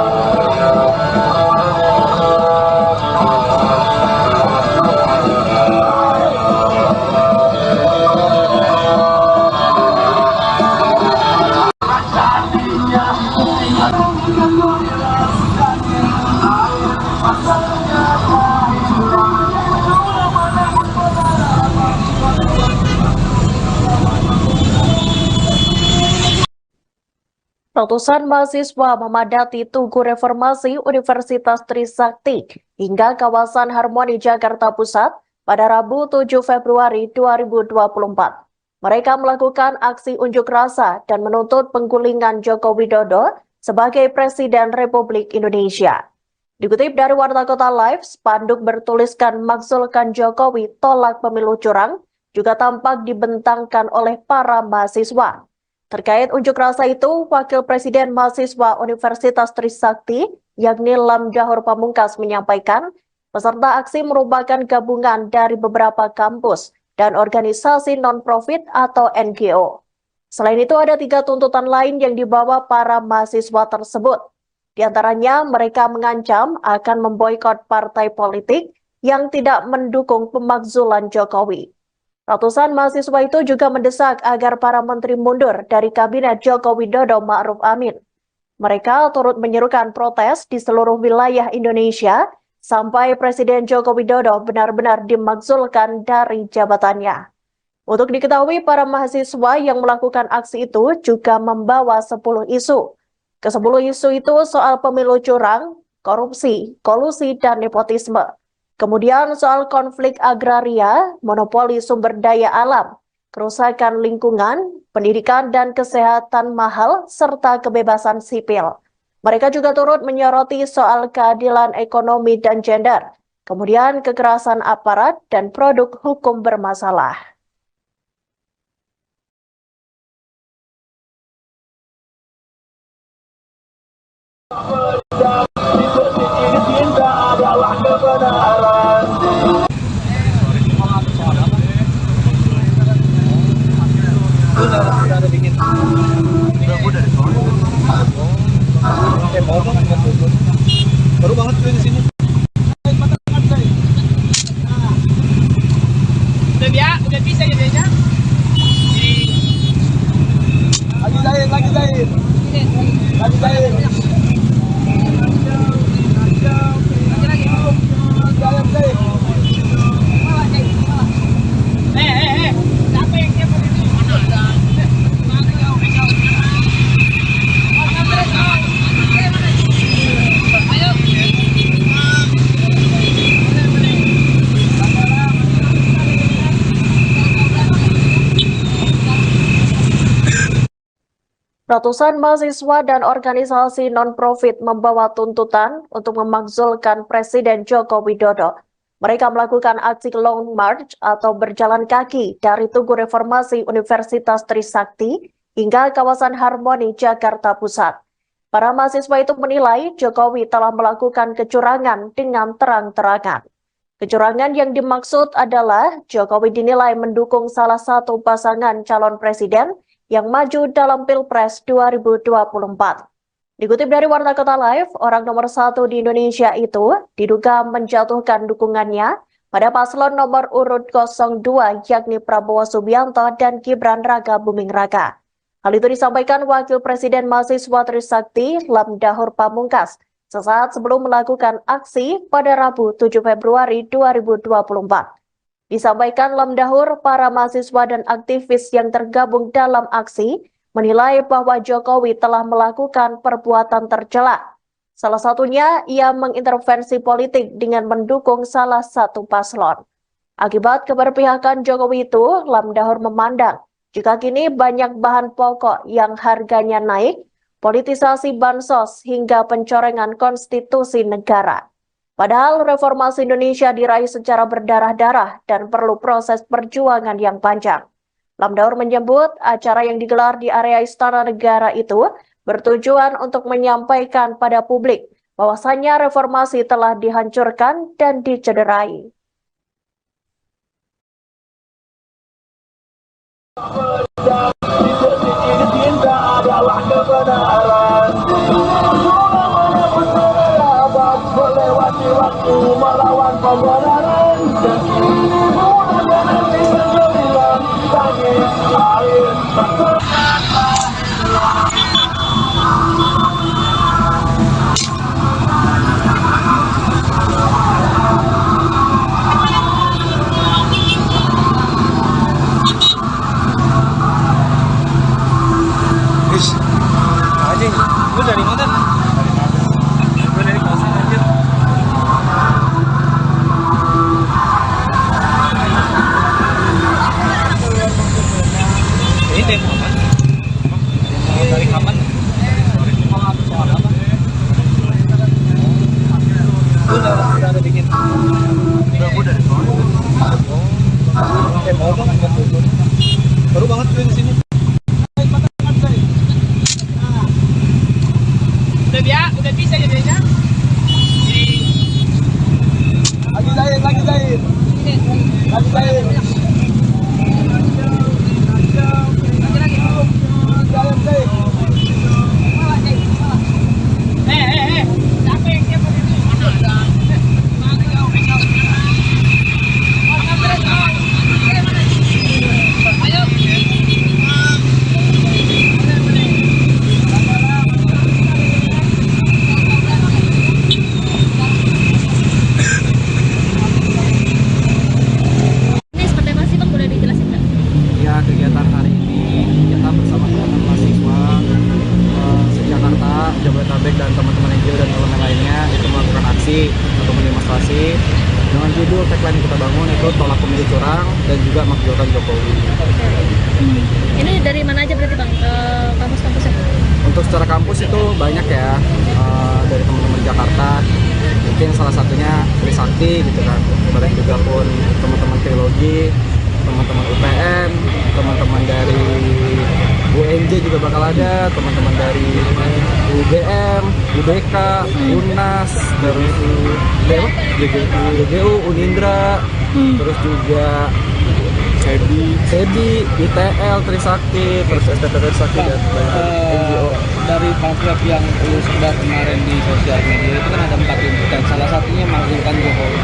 Ratusan mahasiswa memadati Tugu Reformasi Universitas Trisakti hingga kawasan Harmoni Jakarta Pusat pada Rabu 7 Februari 2024. Mereka melakukan aksi unjuk rasa dan menuntut penggulingan Joko Widodo sebagai Presiden Republik Indonesia. Dikutip dari Warta Kota Live, spanduk bertuliskan "Makzulkan Jokowi, tolak pemilu curang" juga tampak dibentangkan oleh para mahasiswa. Terkait unjuk rasa itu, Wakil Presiden Mahasiswa Universitas Trisakti, yakni Lam Jahor Pamungkas, menyampaikan peserta aksi merupakan gabungan dari beberapa kampus dan organisasi non-profit atau NGO. Selain itu, ada 3 tuntutan lain yang dibawa para mahasiswa tersebut. Di antaranya, mereka mengancam akan memboikot partai politik yang tidak mendukung pemakzulan Jokowi. Ratusan mahasiswa itu juga mendesak agar para menteri mundur dari Kabinet Joko Widodo Ma'ruf Amin. Mereka turut menyerukan protes di seluruh wilayah Indonesia sampai Presiden Joko Widodo benar-benar dimakzulkan dari jabatannya. Untuk diketahui, para mahasiswa yang melakukan aksi itu juga membawa 10 isu. Ke-10 isu itu soal pemilu curang, korupsi, kolusi, dan nepotisme. Kemudian soal konflik agraria, monopoli sumber daya alam, kerusakan lingkungan, pendidikan dan kesehatan mahal, serta kebebasan sipil. Mereka juga turut menyoroti soal keadilan ekonomi dan gender, kemudian kekerasan aparat dan produk hukum bermasalah. Adalah kebenaran. Baru banget di sini. Udah bisa ya Deja? Lagi jahit. Ratusan mahasiswa dan organisasi non-profit membawa tuntutan untuk memakzulkan Presiden Joko Widodo. Mereka melakukan aksi Long March atau berjalan kaki dari Tugu Reformasi Universitas Trisakti hingga kawasan Harmoni, Jakarta Pusat. Para mahasiswa itu menilai Jokowi telah melakukan kecurangan dengan terang-terangan. Kecurangan yang dimaksud adalah Jokowi dinilai mendukung salah satu pasangan calon presiden yang maju dalam Pilpres 2024. Dikutip dari Warta Kota Live, orang nomor 1 di Indonesia itu diduga menjatuhkan dukungannya pada paslon nomor urut 02 yakni Prabowo Subianto dan Gibran Raka Buming Raka. Hal itu disampaikan Wakil Presiden Mahasiswa Trisakti Lamdahur Pamungkas sesaat sebelum melakukan aksi pada Rabu 7 Februari 2024. Disampaikan Lamdahur, para mahasiswa dan aktivis yang tergabung dalam aksi menilai bahwa Jokowi telah melakukan perbuatan tercela. Salah satunya, ia mengintervensi politik dengan mendukung salah satu paslon. Akibat keberpihakan Jokowi itu, Lamdahur memandang jika kini banyak bahan pokok yang harganya naik, politisasi bansos hingga pencorengan konstitusi negara. Padahal reformasi Indonesia diraih secara berdarah-darah dan perlu proses perjuangan yang panjang. Lamdahur menyebut acara yang digelar di area Istana Negara itu bertujuan untuk menyampaikan pada publik bahwasannya reformasi telah dihancurkan dan dicederai. Cinta adalah kebenaran. Melewati waktu melawan pembenaran. Dan ini bulan nanti sembilan tangis air. Anjing, lu dari mana? Gue dari kosan anjir. Ini demo apa? Dari kapan? Soal apa? Lu udah bikin? Gue dari soal. Demo apa? Baru banget gue di sini. Udah bisa jadinya. Lagi jahit. Lagi jahit. Kegiatan hari ini kita bersama teman-teman mahasiswa se-Jakarta, Jabodetabek dan teman-teman NGO dan elemen lainnya itu melakukan aksi atau demonstrasi dengan judul tagline yang kita bangun itu tolak pemilu curang dan juga makzulkan Jokowi. Ini dari mana aja berarti Bang? Kampus-kampusnya? Untuk secara kampus itu banyak ya, dari teman-teman Jakarta, mungkin salah satunya Trisakti gitu kan, bareng juga pun teman-teman Trilogi, teman-teman UPN, teman-teman dari UNJ juga bakal ada, teman-teman dari UGM, UBK, UNAS, terus GGU, Unindra, terus juga SEBI, ITL, Trisakti, terus STT Trisakti dan NGO. Dari pamflet yang lu sebar kemarin di sosial media itu kan ada 4 tuntutan, salah satunya makzulkan Jokowi.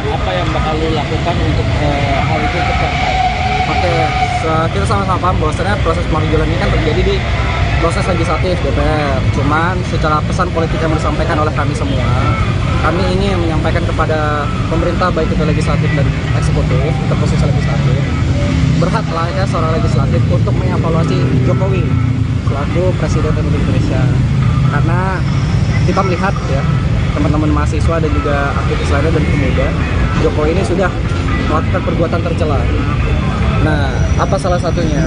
Apa yang bakal lu lakukan untuk hal itu tercapai? Oke, kita sama-sama paham bahwasannya proses pemakzulan ini kan terjadi di proses legislatif DPR. Cuman secara pesan politik yang disampaikan oleh kami semua, kami ingin menyampaikan kepada pemerintah baik itu legislatif dan eksekutif, untuk posisi legislatif, berhaklah ya seorang legislatif untuk mengevaluasi Jokowi selaku Presiden Republik Indonesia. Karena kita melihat ya, teman-teman mahasiswa dan juga aktivis lainnya dan pemuda, Jokowi ini sudah melakukan perbuatan tercela. Nah, Apa salah satunya?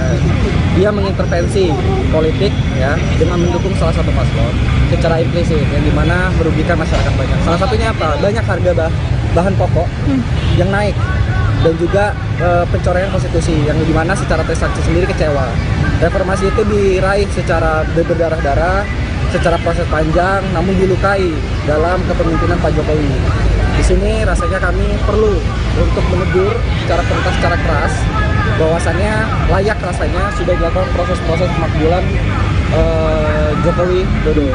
Dia mengintervensi politik ya dengan mendukung salah satu paslon secara implisit yang dimana merugikan masyarakat banyak. Salah satunya apa? Banyak harga bahan pokok yang naik dan juga pencoretan konstitusi yang dimana secara Trisakti sendiri kecewa. Reformasi itu diraih secara berdarah-darah, secara proses panjang, namun dilukai dalam kepemimpinan Pak Jokowi. Di sini rasanya kami perlu untuk menegur secara tuntas, secara keras, bahwasannya layak rasanya sudah dilakukan proses-proses pemakzulan Jokowi Dodo.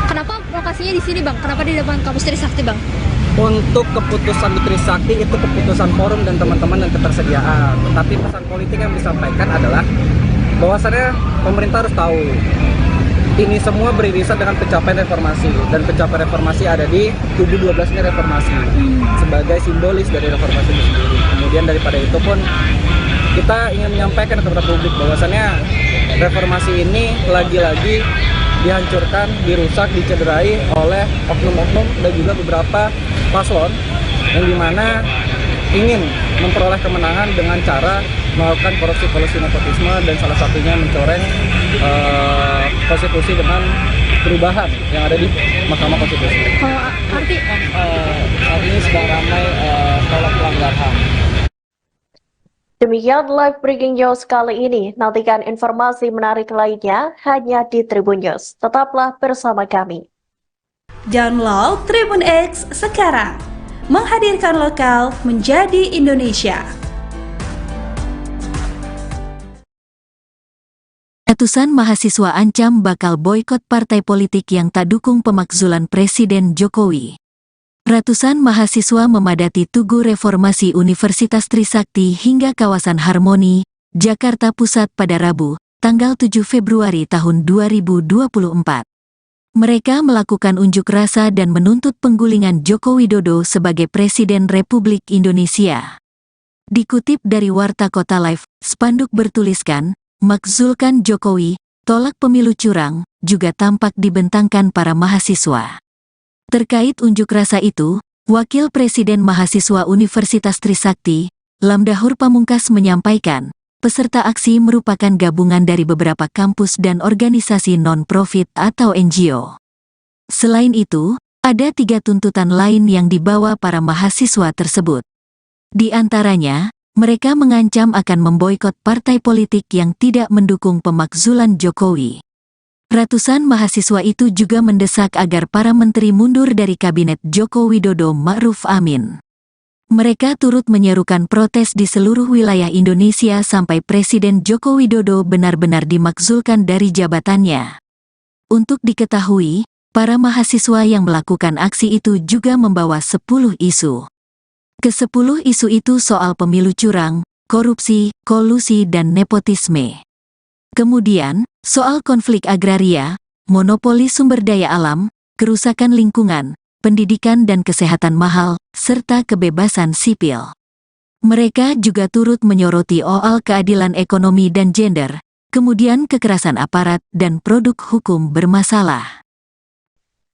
Kenapa lokasinya di sini, Bang? Kenapa di depan kampus Trisakti, Bang? Untuk keputusan di Trisakti itu keputusan forum dan teman-teman dan ketersediaan. Tetapi pesan politik yang disampaikan adalah bahwasannya pemerintah harus tahu ini semua beririsan dengan pencapaian reformasi, dan pencapaian reformasi ada di tubuh 12-nya reformasi sebagai simbolis dari reformasi itu sendiri. Kemudian daripada itu pun kita ingin menyampaikan kepada publik bahwasannya reformasi ini lagi-lagi dihancurkan, dirusak, dicederai oleh oknum-oknum dan juga beberapa paslon yang dimana ingin memperoleh kemenangan dengan cara melakukan korupsi nepotisme dan salah satunya mencoreng konstitusi dengan perubahan yang ada di Mahkamah Konstitusi. Kalau arti Saat ini sedang ramai tolak pelanggar HAM. Demikian live breaking news kali ini. Nantikan informasi menarik lainnya hanya di Tribun News. Tetaplah bersama kami. Download Tribun X sekarang. Menghadirkan lokal menjadi Indonesia. Ratusan mahasiswa ancam bakal boikot partai politik yang tak dukung pemakzulan Presiden Jokowi. Ratusan mahasiswa memadati Tugu Reformasi Universitas Trisakti hingga kawasan Harmoni, Jakarta Pusat pada Rabu, tanggal 7 Februari tahun 2024. Mereka melakukan unjuk rasa dan menuntut penggulingan Joko Widodo sebagai Presiden Republik Indonesia. Dikutip dari Warta Kota Live, spanduk bertuliskan, "Makzulkan Jokowi, tolak pemilu curang," juga tampak dibentangkan para mahasiswa. Terkait unjuk rasa itu, Wakil Presiden Mahasiswa Universitas Trisakti, Lamdahur Pamungkas menyampaikan, peserta aksi merupakan gabungan dari beberapa kampus dan organisasi non-profit atau NGO. Selain itu, ada 3 tuntutan lain yang dibawa para mahasiswa tersebut. Di antaranya, mereka mengancam akan memboikot partai politik yang tidak mendukung pemakzulan Jokowi. Ratusan mahasiswa itu juga mendesak agar para menteri mundur dari Kabinet Joko Widodo Ma'ruf Amin. Mereka turut menyerukan protes di seluruh wilayah Indonesia sampai Presiden Joko Widodo benar-benar dimakzulkan dari jabatannya. Untuk diketahui, para mahasiswa yang melakukan aksi itu juga membawa 10 isu. Ke-10 isu itu soal pemilu curang, korupsi, kolusi dan nepotisme. Kemudian, soal konflik agraria, monopoli sumber daya alam, kerusakan lingkungan, pendidikan dan kesehatan mahal, serta kebebasan sipil. Mereka juga turut menyoroti soal keadilan ekonomi dan gender, kemudian kekerasan aparat dan produk hukum bermasalah.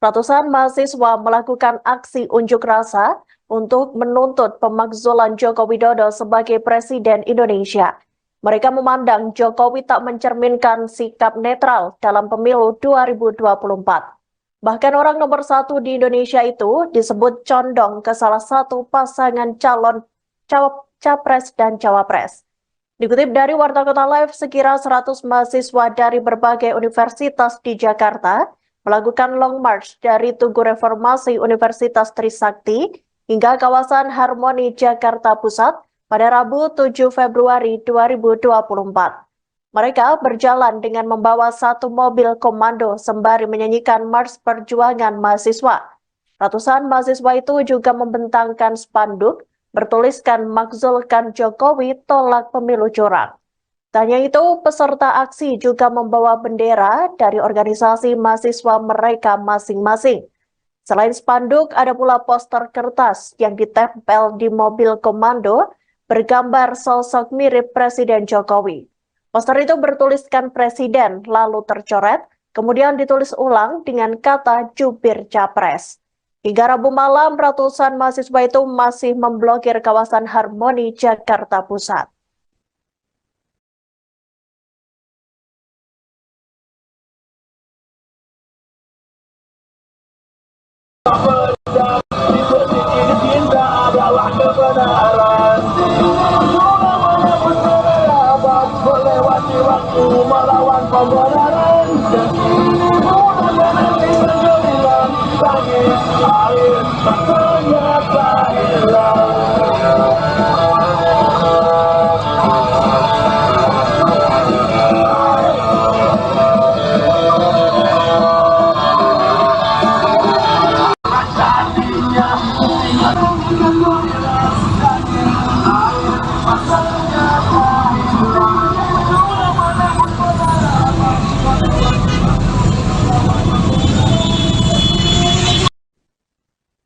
Ratusan mahasiswa melakukan aksi unjuk rasa untuk menuntut pemakzulan Joko Widodo sebagai Presiden Indonesia. Mereka memandang Jokowi tak mencerminkan sikap netral dalam pemilu 2024. Bahkan orang nomor 1 di Indonesia itu disebut condong ke salah satu pasangan calon capres dan cawapres. Dikutip dari Warta Kota Live, sekira 100 mahasiswa dari berbagai universitas di Jakarta melakukan long march dari Tugu Reformasi Universitas Trisakti hingga kawasan Harmoni Jakarta Pusat pada Rabu 7 Februari 2024. Mereka berjalan dengan membawa 1 mobil komando sembari menyanyikan Mars Perjuangan Mahasiswa. Ratusan mahasiswa itu juga membentangkan spanduk bertuliskan "Makzulkan Jokowi, tolak pemilu curang". Tak hanya itu, peserta aksi juga membawa bendera dari organisasi mahasiswa mereka masing-masing. Selain spanduk, ada pula poster kertas yang ditempel di mobil komando bergambar sosok mirip Presiden Jokowi. Poster itu bertuliskan Presiden, lalu tercoret, kemudian ditulis ulang dengan kata jubir capres. Hingga Rabu malam, ratusan mahasiswa itu masih memblokir kawasan Harmoni Jakarta Pusat. Cinta adalah kebenaran. Melewati waktu melawan pembenaran. Dan ini bulan menanti menggemilang. Langit, air, tak ternyata hilang.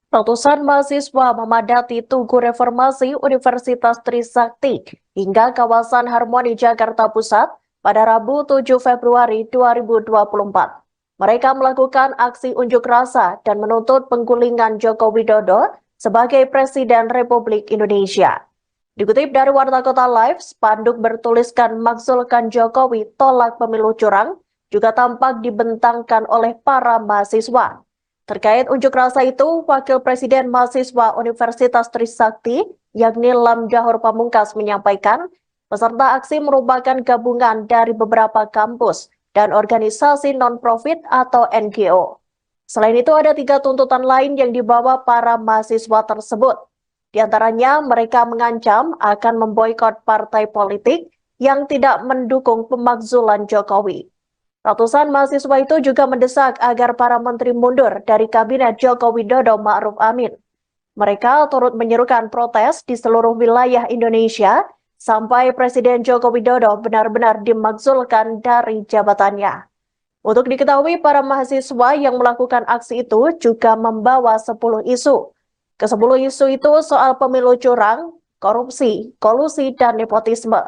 Ratusan mahasiswa memadati Tugu Reformasi Universitas Trisakti hingga kawasan Harmoni Jakarta Pusat pada Rabu 7 Februari 2024. Mereka melakukan aksi unjuk rasa dan menuntut penggulingan Joko Widodo sebagai Presiden Republik Indonesia. Dikutip dari Warta Kota Live, spanduk bertuliskan "Makzulkan Jokowi, tolak pemilu curang" juga tampak dibentangkan oleh para mahasiswa. Terkait unjuk rasa itu, Wakil Presiden Mahasiswa Universitas Trisakti, yakni Lamdahur Pamungkas, menyampaikan peserta aksi merupakan gabungan dari beberapa kampus dan organisasi non-profit atau NGO. Selain itu, ada 3 tuntutan lain yang dibawa para mahasiswa tersebut. Di antaranya, mereka mengancam akan memboikot partai politik yang tidak mendukung pemakzulan Jokowi. Ratusan mahasiswa itu juga mendesak agar para menteri mundur dari Kabinet Joko Widodo Ma'ruf Amin. Mereka turut menyerukan protes di seluruh wilayah Indonesia sampai Presiden Joko Widodo benar-benar dimakzulkan dari jabatannya. Untuk diketahui, para mahasiswa yang melakukan aksi itu juga membawa 10 isu. Ke-10 isu itu soal pemilu curang, korupsi, kolusi, dan nepotisme.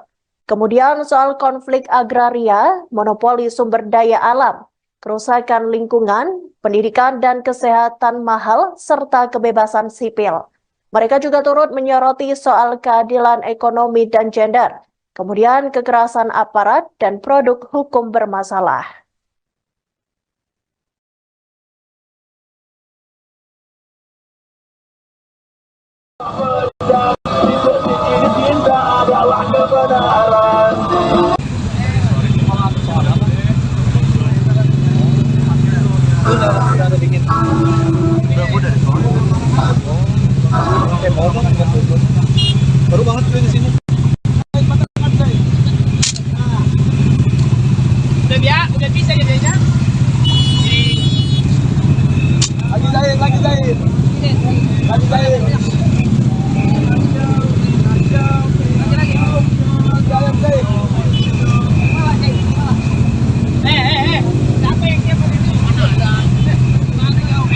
Kemudian soal konflik agraria, monopoli sumber daya alam, kerusakan lingkungan, pendidikan dan kesehatan mahal, serta kebebasan sipil. Mereka juga turut menyoroti soal keadilan ekonomi dan gender, kemudian kekerasan aparat dan produk hukum bermasalah. Cinta adalah kebenaran. Baru banget gue di sini. Udah bisa jadinya. Lagi jahit. Lagi jahit. Siapa yang siapa ini? Mana ada?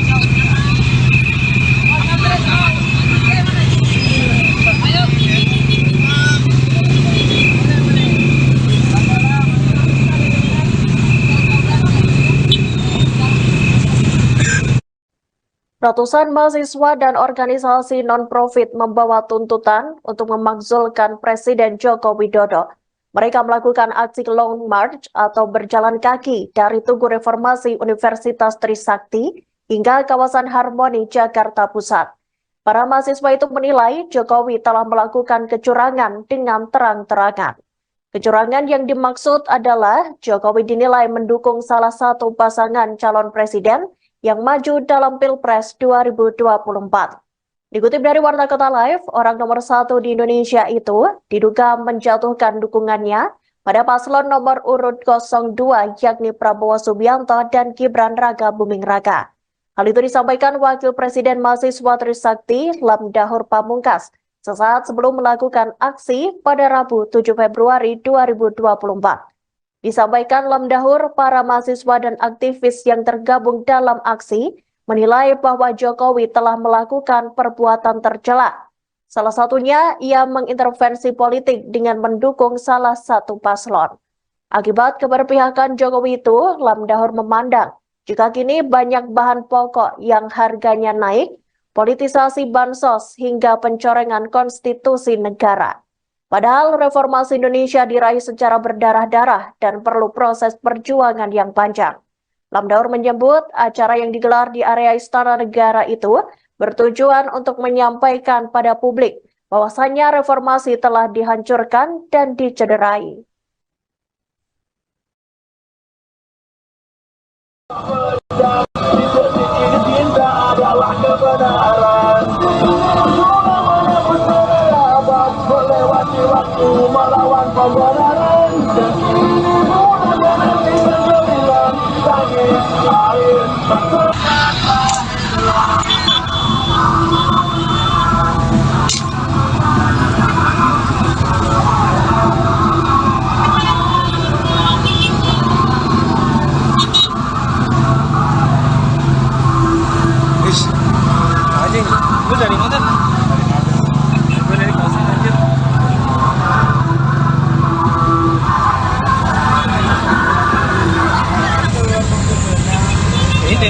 Ratusan mahasiswa dan organisasi non-profit membawa tuntutan untuk memakzulkan Presiden Joko Widodo. Mereka melakukan aksi long march atau berjalan kaki dari Tugu Reformasi Universitas Trisakti hingga kawasan Harmoni Jakarta Pusat. Para mahasiswa itu menilai Jokowi telah melakukan kecurangan dengan terang-terangan. Kecurangan yang dimaksud adalah Jokowi dinilai mendukung salah satu pasangan calon presiden yang maju dalam Pilpres 2024. Dikutip dari Warta Kota Live, orang nomor 1 di Indonesia itu diduga menjatuhkan dukungannya pada paslon nomor urut 02 yakni Prabowo Subianto dan Gibran Raka Buming Raka. Hal itu disampaikan Wakil Presiden Mahasiswa Trisakti Lamdahur Pamungkas sesaat sebelum melakukan aksi pada Rabu 7 Februari 2024. Disampaikan Lamdahur, para mahasiswa dan aktivis yang tergabung dalam aksi menilai bahwa Jokowi telah melakukan perbuatan tercela. Salah satunya, ia mengintervensi politik dengan mendukung salah satu paslon. Akibat keberpihakan Jokowi itu, Lamdahur memandang jika kini banyak bahan pokok yang harganya naik, politisasi bansos hingga pencorengan konstitusi negara. Padahal reformasi Indonesia diraih secara berdarah-darah dan perlu proses perjuangan yang panjang. Lamdaur menyebut acara yang digelar di area Istana Negara itu bertujuan untuk menyampaikan pada publik bahwasannya reformasi telah dihancurkan dan dicederai. Cinta adalah kebenaran. Mana bersahabat melewati waktu melawan pembenaran. Dan mudah nanti bergemilang tangis air. Lu dari mana? Gue dari kosan anjir. Ini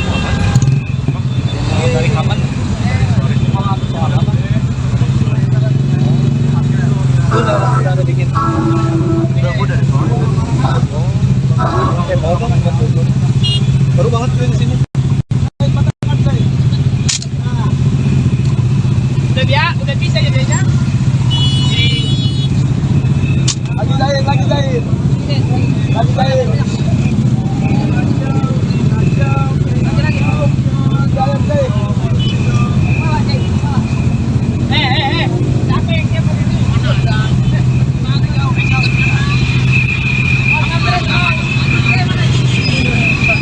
dari kapan? Dari kapan? Soal apa? Lu udah bikin? Udah dari soal. Baru banget gue di sini. Udah bisa ya Deja? Lagi jahit. Lagi jahit. Capek dia begitu.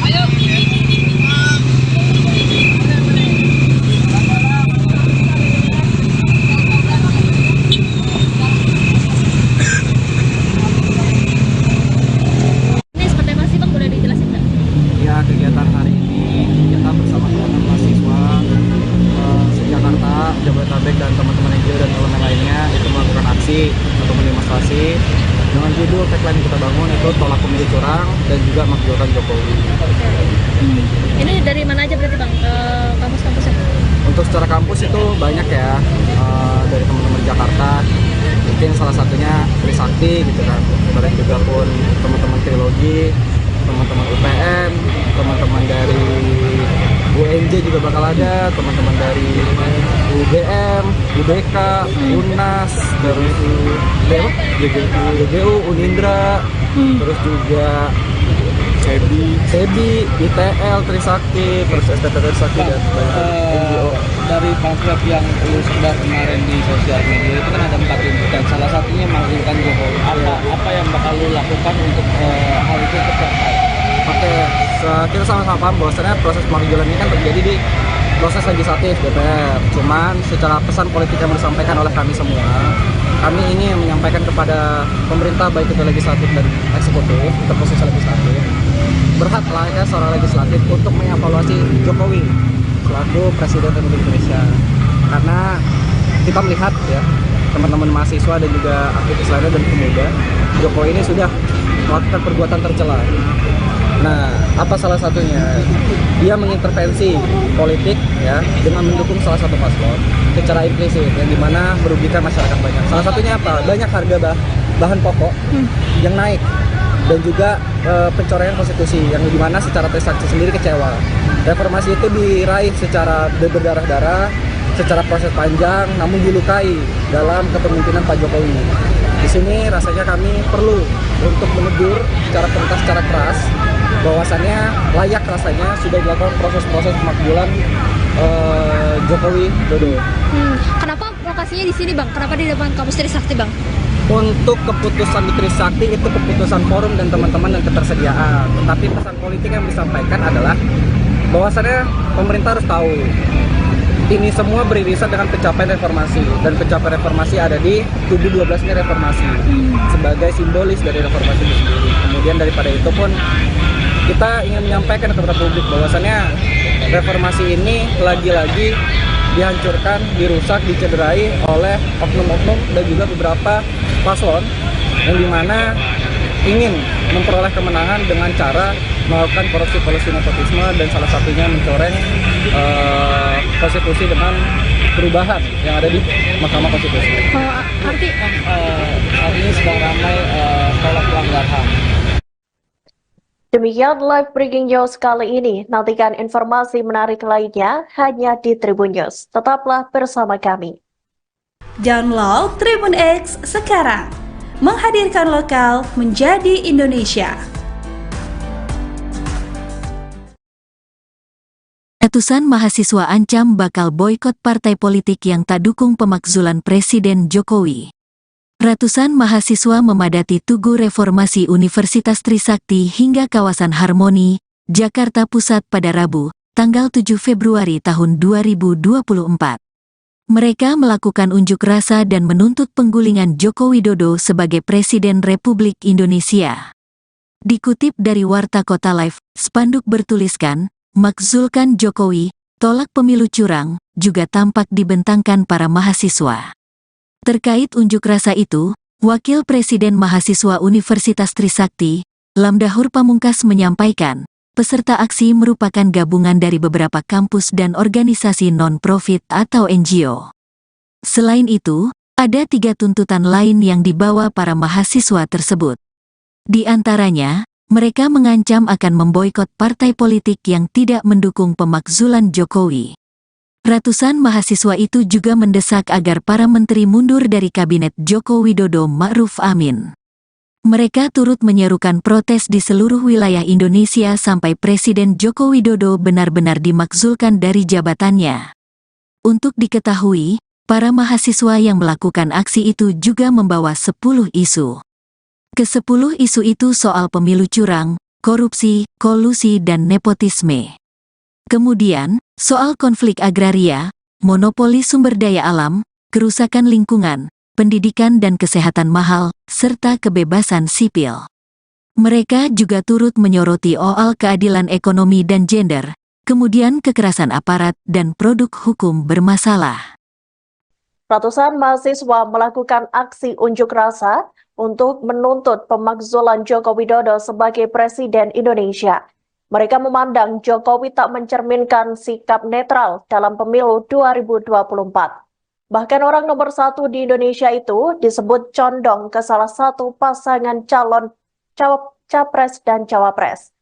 Ayo. Ini seperti apa sih Bang? Boleh dijelasin nggak? Ya, kegiatan hari ini kita bersama teman-teman mahasiswa se-Jakarta, Jabodetabek dan teman-teman NGO dan elemen lainnya itu melakukan aksi atau demonstrasi dengan judul tagline yang kita bangun itu tolak pemilu curang dan juga makzulkan Jokowi. Ini dari mana aja berarti Bang? Kampus-kampusnya? Untuk secara kampus itu banyak ya, dari teman-teman Jakarta, mungkin salah satunya Trisakti gitu kan, dan juga pun teman-teman Trilogi, teman-teman UPN, teman-teman dari UNJ juga bakal ada, teman-teman dari UGM, UBK, UNAS, terus GGU, Unindra, terus juga SEBI, ITL, Trisakti, terus STT Trisakti dan NGO. Dari pamflet yang lu sebar kemarin di sosial media itu kan ada 4 tuntutan. Salah satunya makzulkan Jokowi. Apa yang bakal lu lakukan untuk hal itu tercapai? Oke, kita sama-sama paham bahwasannya proses pemakzulan ini kan terjadi di proses legislatif DPR. Cuman secara pesan politik yang disampaikan oleh kami semua, kami ingin menyampaikan kepada pemerintah baik itu legislatif dan eksekutif, terkhusus legislatif, berhak layaknya seorang legislatif untuk mengevaluasi Jokowi selaku Presiden Republik Indonesia. Karena kita melihat ya, teman-teman mahasiswa dan juga aktivis lainnya dan pemuda, Jokowi ini sudah melakukan perbuatan tercela. Nah, apa salah satunya? Dia mengintervensi politik ya dengan mendukung salah satu paslon secara implisit yang dimana merugikan masyarakat banyak. Salah satunya apa? Banyak harga bahan pokok yang naik dan juga pencoreng konstitusi yang dimana secara Trisakti sendiri kecewa. Reformasi itu diraih secara berdarah-darah, secara proses panjang, namun dilukai dalam kepemimpinan Pak Jokowi. Di sini rasanya kami perlu untuk menegur secara tuntas, secara keras, bahwasannya layak rasanya sudah dilakukan proses-proses pemakzulan Jokowi Dodo. Kenapa lokasinya di sini Bang? Kenapa di depan kampus Trisakti Bang? Untuk keputusan di Trisakti itu keputusan forum dan teman-teman dan ketersediaan. Tetapi pesan politik yang disampaikan adalah bahwasannya pemerintah harus tahu ini semua beririsan dengan pencapaian reformasi, dan pencapaian reformasi ada di tubuh 12-nya reformasi sebagai simbolis dari reformasi itu sendiri. Kemudian daripada itu pun kita ingin menyampaikan kepada publik bahwasannya reformasi ini lagi-lagi dihancurkan, dirusak, dicederai oleh oknum-oknum dan juga beberapa paslon yang dimana ingin memperoleh kemenangan dengan cara melakukan korupsi nepotisme dan salah satunya mencoreng konstitusi dengan perubahan yang ada di Mahkamah Konstitusi. Artinya sedang ramai tolak pelanggar HAM. Demikian live breaking news kali ini. Nantikan informasi menarik lainnya hanya di Tribun News. Tetaplah bersama kami. Download Tribun X sekarang. Menghadirkan lokal menjadi Indonesia. Ratusan mahasiswa ancam bakal boikot partai politik yang tak dukung pemakzulan Presiden Jokowi. Ratusan mahasiswa memadati Tugu Reformasi Universitas Trisakti hingga kawasan Harmoni, Jakarta Pusat pada Rabu, tanggal 7 Februari tahun 2024. Mereka melakukan unjuk rasa dan menuntut penggulingan Joko Widodo sebagai Presiden Republik Indonesia. Dikutip dari Warta Kota Live, spanduk bertuliskan, "Makzulkan Jokowi, tolak pemilu curang," juga tampak dibentangkan para mahasiswa. Terkait unjuk rasa itu, Wakil Presiden Mahasiswa Universitas Trisakti, Lamdahur Pamungkas menyampaikan, peserta aksi merupakan gabungan dari beberapa kampus dan organisasi non-profit atau NGO. Selain itu, ada 3 tuntutan lain yang dibawa para mahasiswa tersebut. Di antaranya, mereka mengancam akan memboikot partai politik yang tidak mendukung pemakzulan Jokowi. Ratusan mahasiswa itu juga mendesak agar para menteri mundur dari Kabinet Joko Widodo Ma'ruf Amin. Mereka turut menyerukan protes di seluruh wilayah Indonesia sampai Presiden Joko Widodo benar-benar dimakzulkan dari jabatannya. Untuk diketahui, para mahasiswa yang melakukan aksi itu juga membawa 10 isu. Ke-10 isu itu soal pemilu curang, korupsi, kolusi dan nepotisme. Kemudian, soal konflik agraria, monopoli sumber daya alam, kerusakan lingkungan, pendidikan dan kesehatan mahal, serta kebebasan sipil. Mereka juga turut menyoroti soal keadilan ekonomi dan gender, kemudian kekerasan aparat dan produk hukum bermasalah. Ratusan mahasiswa melakukan aksi unjuk rasa untuk menuntut pemakzulan Joko Widodo sebagai Presiden Indonesia. Mereka memandang Jokowi tak mencerminkan sikap netral dalam pemilu 2024. Bahkan orang nomor 1 di Indonesia itu disebut condong ke salah satu pasangan calon capres dan cawapres.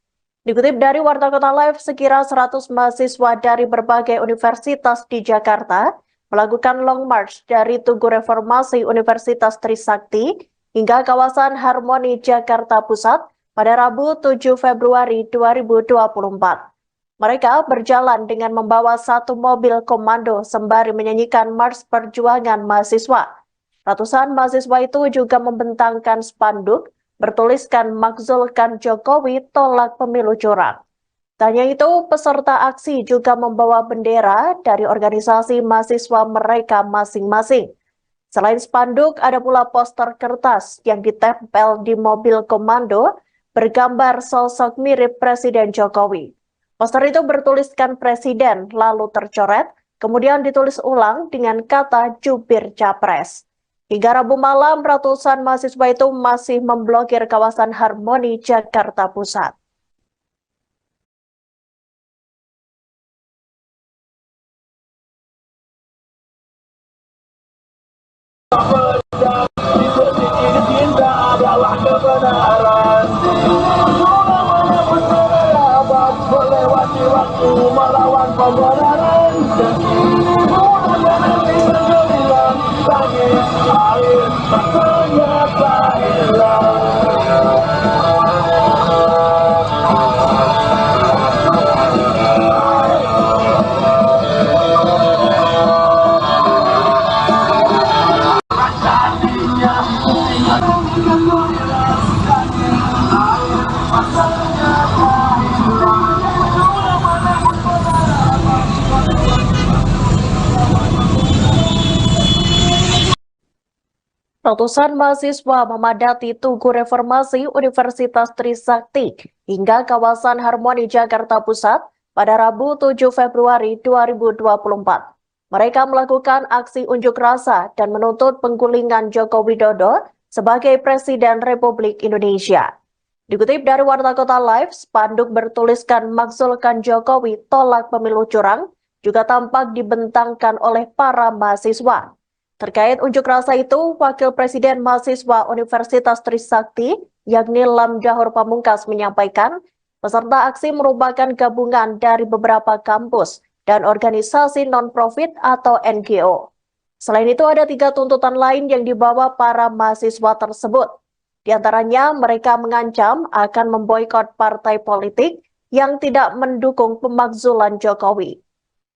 Dikutip dari Warta Kota Live, sekira 100 mahasiswa dari berbagai universitas di Jakarta melakukan long march dari Tugu Reformasi Universitas Trisakti hingga kawasan Harmoni Jakarta Pusat pada Rabu 7 Februari 2024. Mereka berjalan dengan membawa 1 mobil komando sembari menyanyikan Mars Perjuangan Mahasiswa. Ratusan mahasiswa itu juga membentangkan spanduk bertuliskan "Makzulkan Jokowi, tolak pemilu curang". Tak hanya itu, peserta aksi juga membawa bendera dari organisasi mahasiswa mereka masing-masing. Selain spanduk, ada pula poster kertas yang ditempel di mobil komando bergambar sosok mirip Presiden Jokowi. Poster itu bertuliskan Presiden, lalu tercoret, kemudian ditulis ulang dengan kata jubir capres. Hingga Rabu malam, ratusan mahasiswa itu masih memblokir kawasan Harmoni Jakarta Pusat. Cinta adalah kebenaran. Melewati waktu melawan pembenaran. Bagi air ternyata hilang. Ratusan mahasiswa memadati Tugu Reformasi Universitas Trisakti hingga kawasan Harmoni Jakarta Pusat pada Rabu 7 Februari 2024. Mereka melakukan aksi unjuk rasa dan menuntut penggulingan Joko Widodo sebagai Presiden Republik Indonesia. Dikutip dari Warta Kota Live, spanduk bertuliskan "Makzulkan Jokowi, tolak pemilu curang" juga tampak dibentangkan oleh para mahasiswa. Terkait unjuk rasa itu, Wakil Presiden Mahasiswa Universitas Trisakti, yakni Lamdahur Pamungkas menyampaikan, Peserta aksi merupakan gabungan dari beberapa kampus dan organisasi non-profit atau NGO. Selain itu ada 3 tuntutan lain yang dibawa para mahasiswa tersebut. Di antaranya mereka mengancam akan memboikot partai politik yang tidak mendukung pemakzulan Jokowi.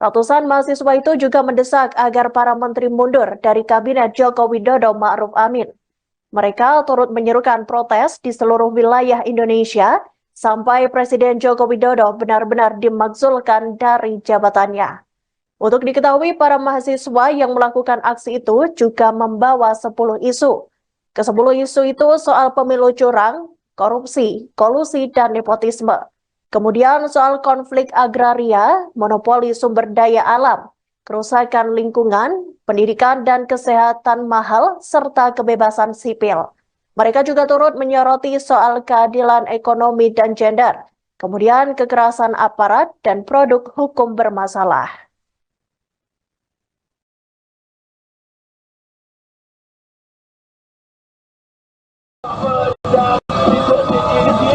Ratusan mahasiswa itu juga mendesak agar para menteri mundur dari kabinet Joko Widodo Ma'ruf Amin. Mereka turut menyerukan protes di seluruh wilayah Indonesia sampai Presiden Joko Widodo benar-benar dimakzulkan dari jabatannya. Untuk diketahui, para mahasiswa yang melakukan aksi itu juga membawa 10 isu. Ke-10 isu itu soal pemilu curang, korupsi, kolusi, dan nepotisme. Kemudian soal konflik agraria, monopoli sumber daya alam, kerusakan lingkungan, pendidikan dan kesehatan mahal, serta kebebasan sipil. Mereka juga turut menyoroti soal keadilan ekonomi dan gender, kemudian kekerasan aparat dan produk hukum bermasalah.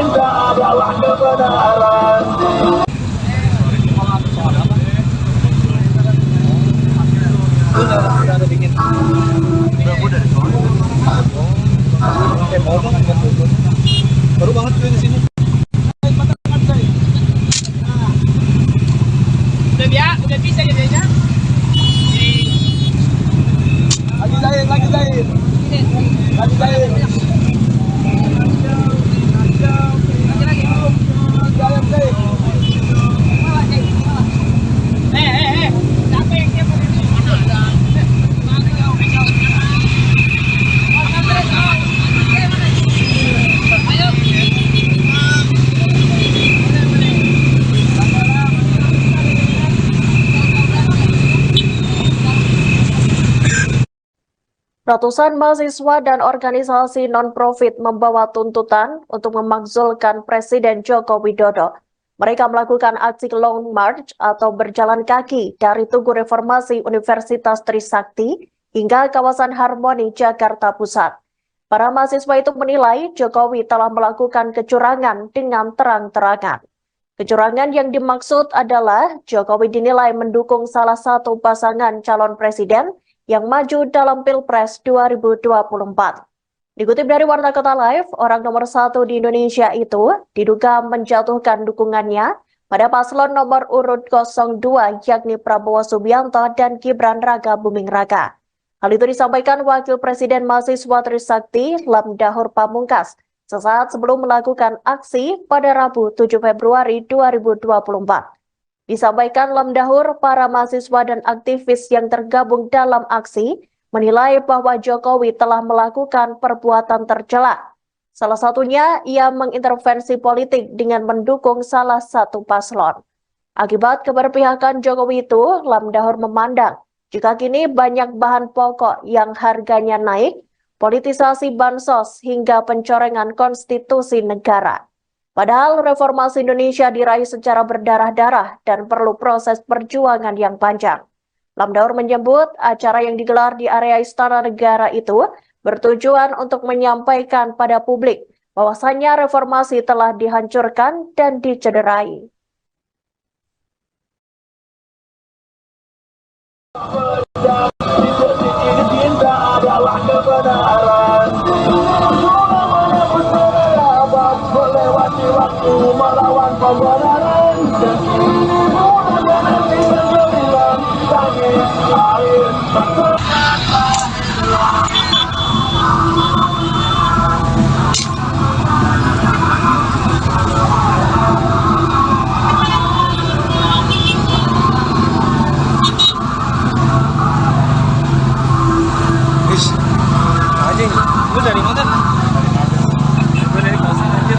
Cinta adalah kebenaran. Udah dingin. Baru banget gue di sini. Udah bisa jadinya. Lagi jahit. Siapa yang dia mau ini? Mana ada? Ratusan mahasiswa dan organisasi non-profit membawa tuntutan untuk memakzulkan Presiden Joko Widodo. Mereka melakukan aksi Long March atau berjalan kaki dari Tugu Reformasi Universitas Trisakti hingga kawasan Harmoni, Jakarta Pusat. Para mahasiswa itu menilai Jokowi telah melakukan kecurangan dengan terang-terangan. Kecurangan yang dimaksud adalah Jokowi dinilai mendukung salah satu pasangan calon presiden yang maju dalam Pilpres 2024. Dikutip dari Warta Kota Live, orang nomor 1 di Indonesia itu diduga menjatuhkan dukungannya pada paslon nomor urut 02 yakni Prabowo Subianto dan Gibran Raka Buming Raka. Hal itu disampaikan Wakil Presiden Mahasiswa Trisakti Lamdahur Pamungkas sesaat sebelum melakukan aksi pada Rabu 7 Februari 2024. Disampaikan Lamdahur, para mahasiswa dan aktivis yang tergabung dalam aksi menilai bahwa Jokowi telah melakukan perbuatan tercela. Salah satunya, ia mengintervensi politik dengan mendukung salah satu paslon. Akibat keberpihakan Jokowi itu, Lamdahur memandang jika kini banyak bahan pokok yang harganya naik, politisasi bansos hingga pencorengan konstitusi negara. Padahal reformasi Indonesia diraih secara berdarah-darah dan perlu proses perjuangan yang panjang. Lamdahur menyebut acara yang digelar di area Istana Negara itu bertujuan untuk menyampaikan pada publik bahwasannya reformasi telah dihancurkan dan dicederai. Cinta adalah kebenaran. Melewati waktu melawan pembenaran. Mudah-mudahan bisa berbilang tangis air. Anjing, lu dari mana? Gue dari kosan anjir.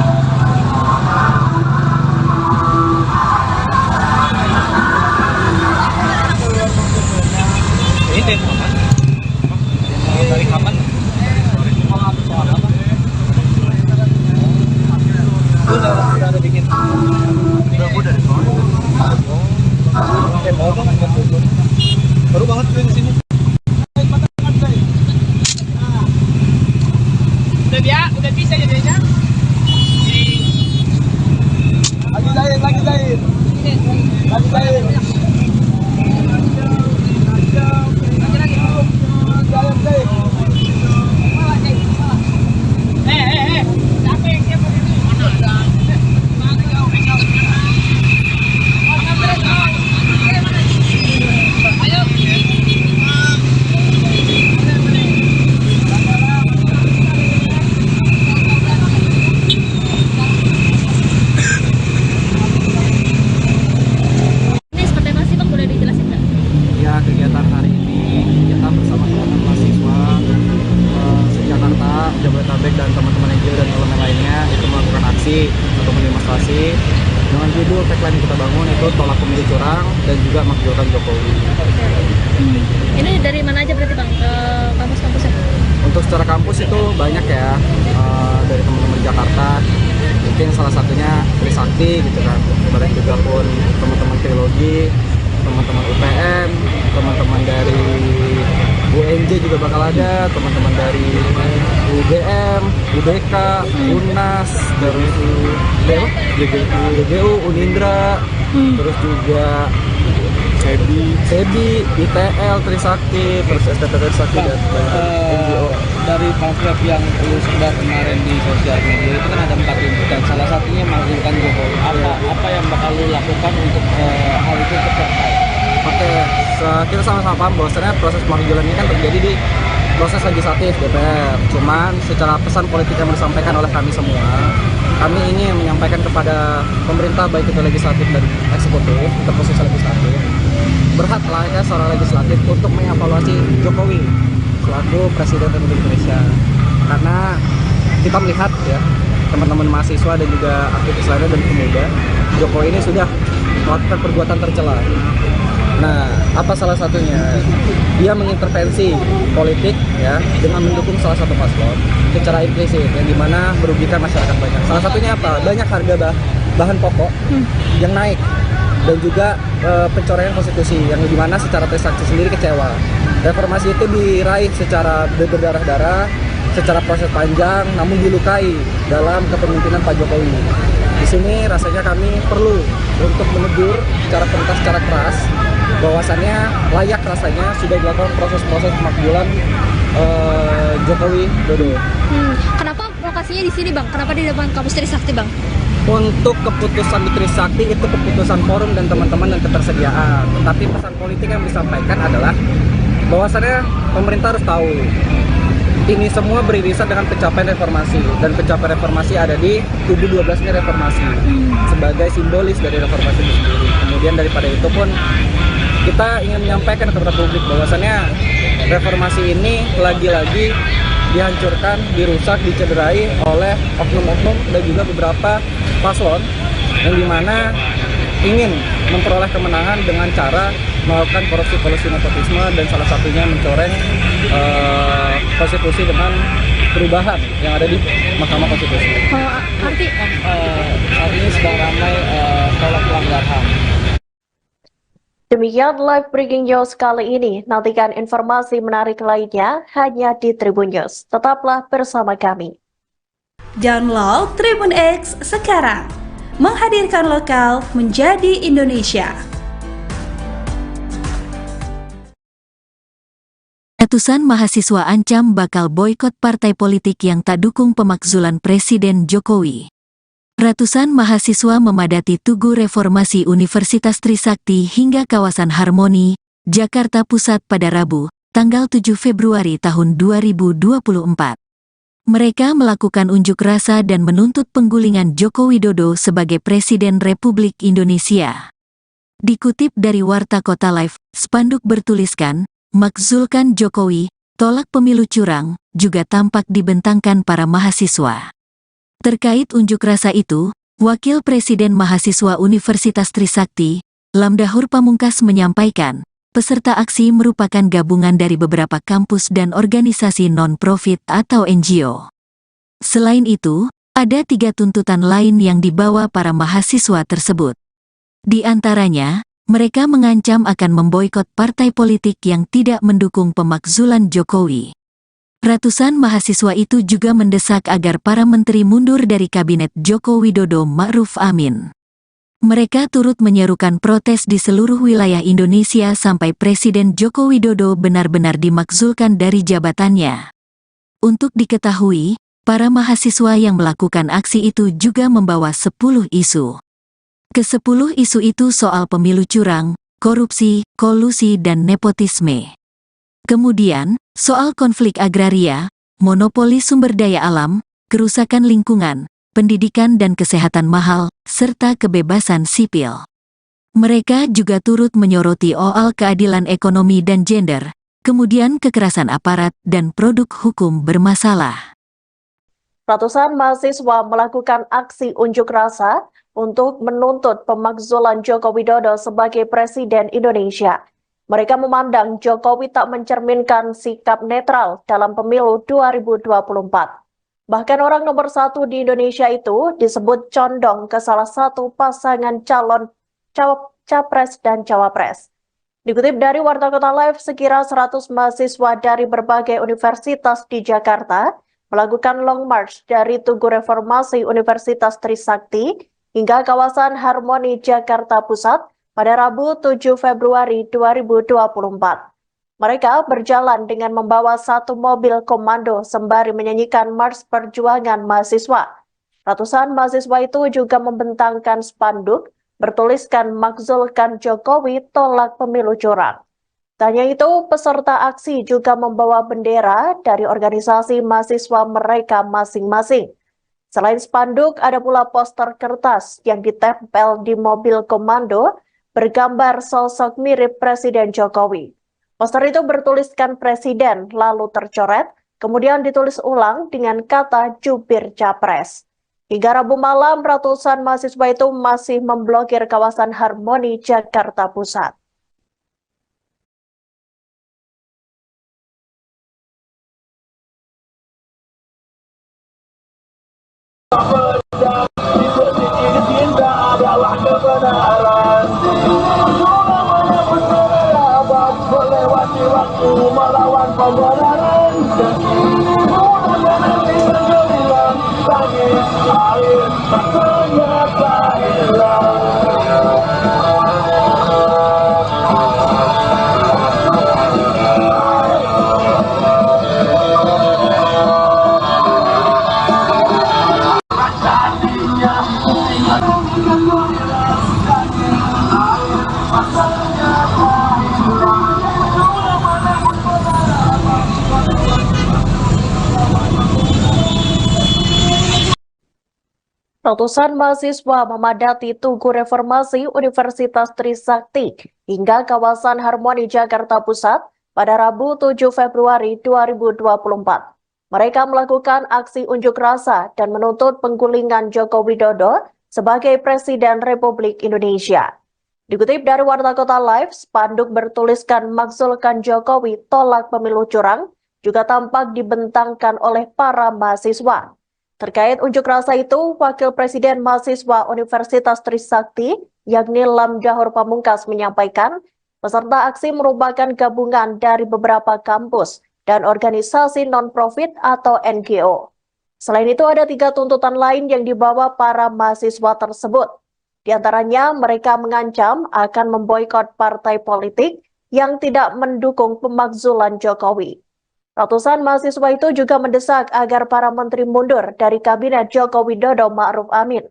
Ini dari kapan? Dari kapan? Soal apa? Udah dingin. Udah dari sono. Mau banget baru banget gue di sini. Udah bisa jadinya. lagi Zain. Lagi Zain. Ini seperti apa sih Bang, boleh dijelasin nggak? Ya, kegiatan hari ini kita bersama teman-teman mahasiswa se-Jakarta, Jabodetabek dan teman-teman NGO dan elemen lainnya itu melakukan aksi untuk mendemonstrasi dengan judul tagline yang kita bangun itu tolak pemilu curang dan juga makzulkan Jokowi. Ini dari mana aja berarti Bang, ke kampus-kampusnya? Untuk secara kampus itu banyak ya, dari teman-teman Jakarta, mungkin salah satunya Trisakti gitu kan, kemudian juga pun teman-teman Trilogi, teman-teman UPN, teman-teman dari UNJ juga bakal ada, teman-teman dari UGM, UBK, UNAS, terus GGU, Unindra, terus juga SEBI, ITL, Trisakti, terus STT Trisakti dan NGO. Dari pamflet yang lu sebar kemarin di sosial media itu kan ada 4 tuntutan, salah satunya makzulkan Jokowi. Apa yang bakal lu lakukan untuk hal itu tercapai? Oke, kita sama-sama paham bahwasannya proses pemakzulan ini kan terjadi di proses legislatif DPR. Cuman secara pesan politik yang disampaikan oleh kami semua, kami ingin menyampaikan kepada pemerintah baik itu legislatif dan eksekutif, terkhusus legislatif, berhak layaknya seorang legislatif untuk mengevaluasi Jokowi selaku Presiden Republik Indonesia. Karena kita melihat ya, teman-teman mahasiswa dan juga aktivis lainnya dan pemuda, Jokowi ini sudah melakukan perbuatan tercela. Nah, apa salah satunya? Dia mengintervensi politik ya dengan mendukung salah satu paslon secara implisit yang dimana merugikan masyarakat banyak. Salah satunya apa? Banyak harga bahan pokok yang naik dan juga pencoretan konstitusi yang dimana secara Trisakti sendiri kecewa. Reformasi itu diraih secara berdarah-darah, secara proses panjang, namun dilukai dalam kepemimpinan Pak Jokowi. Di sini rasanya kami perlu untuk menegur secara pentas, secara keras, bahwasannya layak rasanya sudah dilakukan proses-proses pemakzulan Jokowi Dodo. Kenapa lokasinya di sini Bang? Kenapa di depan kampus Trisakti Bang? Untuk keputusan di Trisakti itu keputusan forum dan teman-teman dan ketersediaan. Tetapi pesan politik yang disampaikan adalah bahwasannya pemerintah harus tahu ini semua beririsan dengan pencapaian reformasi, dan pencapaian reformasi ada di tubuh 12 ini reformasi sebagai simbolis dari reformasi itu sendiri. Kemudian daripada itu pun kita ingin menyampaikan kepada publik bahwasannya reformasi ini lagi-lagi dihancurkan, dirusak, dicederai oleh oknum-oknum dan juga beberapa paslon yang dimana ingin memperoleh kemenangan dengan cara melakukan korupsi nepotisme dan salah satunya mencoreng konstitusi dengan perubahan yang ada di Mahkamah Konstitusi. Saat ini sedang ramai tolak pelanggar HAM. Demikian live breaking news kali ini. Nantikan informasi menarik lainnya hanya di Tribun News. Tetaplah bersama kami. Download Tribun X sekarang. Menghadirkan lokal menjadi Indonesia. Ratusan mahasiswa ancam bakal boikot partai politik yang tak dukung pemakzulan Presiden Jokowi. Ratusan mahasiswa memadati Tugu Reformasi Universitas Trisakti hingga kawasan Harmoni, Jakarta Pusat pada Rabu, tanggal 7 Februari tahun 2024. Mereka melakukan unjuk rasa dan menuntut penggulingan Joko Widodo sebagai Presiden Republik Indonesia. Dikutip dari Warta Kota Live, spanduk bertuliskan, "Makzulkan Jokowi, tolak pemilu curang," juga tampak dibentangkan para mahasiswa. Terkait unjuk rasa itu, Wakil Presiden Mahasiswa Universitas Trisakti, Lamdahur Pamungkas menyampaikan, peserta aksi merupakan gabungan dari beberapa kampus dan organisasi non-profit atau NGO. Selain itu, ada 3 tuntutan lain yang dibawa para mahasiswa tersebut. Di antaranya, mereka mengancam akan memboikot partai politik yang tidak mendukung pemakzulan Jokowi. Ratusan mahasiswa itu juga mendesak agar para menteri mundur dari Kabinet Joko Widodo Ma'ruf Amin. Mereka turut menyerukan protes di seluruh wilayah Indonesia sampai Presiden Joko Widodo benar-benar dimakzulkan dari jabatannya. Untuk diketahui, para mahasiswa yang melakukan aksi itu juga membawa 10 isu. Ke-10 isu itu soal pemilu curang, korupsi, kolusi, dan nepotisme. Kemudian, soal konflik agraria, monopoli sumber daya alam, kerusakan lingkungan, pendidikan dan kesehatan mahal, serta kebebasan sipil. Mereka juga turut menyoroti soal keadilan ekonomi dan gender, kemudian kekerasan aparat dan produk hukum bermasalah. Ratusan mahasiswa melakukan aksi unjuk rasa untuk menuntut pemakzulan Joko Widodo sebagai Presiden Indonesia. Mereka memandang Jokowi tak mencerminkan sikap netral dalam pemilu 2024. Bahkan orang nomor 1 di Indonesia itu disebut condong ke salah satu pasangan calon capres dan cawapres. Dikutip dari Warta Kota Live, sekira 100 mahasiswa dari berbagai universitas di Jakarta melakukan long march dari Tugu Reformasi Universitas Trisakti hingga kawasan Harmoni Jakarta Pusat pada Rabu 7 Februari 2024. Mereka berjalan dengan membawa satu mobil komando sembari menyanyikan Mars Perjuangan Mahasiswa. Ratusan mahasiswa itu juga membentangkan spanduk bertuliskan "Makzulkan Jokowi, tolak pemilu curang". Tak hanya itu, peserta aksi juga membawa bendera dari organisasi mahasiswa mereka masing-masing. Selain spanduk, ada pula poster kertas yang ditempel di mobil komando bergambar sosok mirip Presiden Jokowi. Poster itu bertuliskan Presiden, lalu tercoret, kemudian ditulis ulang dengan kata jubir capres. Hingga Rabu malam, ratusan mahasiswa itu masih memblokir kawasan Harmoni Jakarta Pusat. Melawan pembenaran bagi air ternyata hilang. Ratusan mahasiswa memadati Tugu Reformasi Universitas Trisakti hingga kawasan Harmoni Jakarta Pusat pada Rabu 7 Februari 2024. Mereka melakukan aksi unjuk rasa dan menuntut penggulingan Joko Widodo sebagai Presiden Republik Indonesia. Dikutip dari Warta Kota Live, spanduk bertuliskan "Makzulkan Jokowi, tolak pemilu curang" juga tampak dibentangkan oleh para mahasiswa. Terkait unjuk rasa itu, Wakil Presiden Mahasiswa Universitas Trisakti, yakni Lam Jahor Pamungkas, menyampaikan peserta aksi merupakan gabungan dari beberapa kampus dan organisasi non-profit atau NGO. Selain itu, ada 3 tuntutan lain yang dibawa para mahasiswa tersebut. Di antaranya, mereka mengancam akan memboikot partai politik yang tidak mendukung pemakzulan Jokowi. Ratusan mahasiswa itu juga mendesak agar para menteri mundur dari Kabinet Joko Widodo Ma'ruf Amin.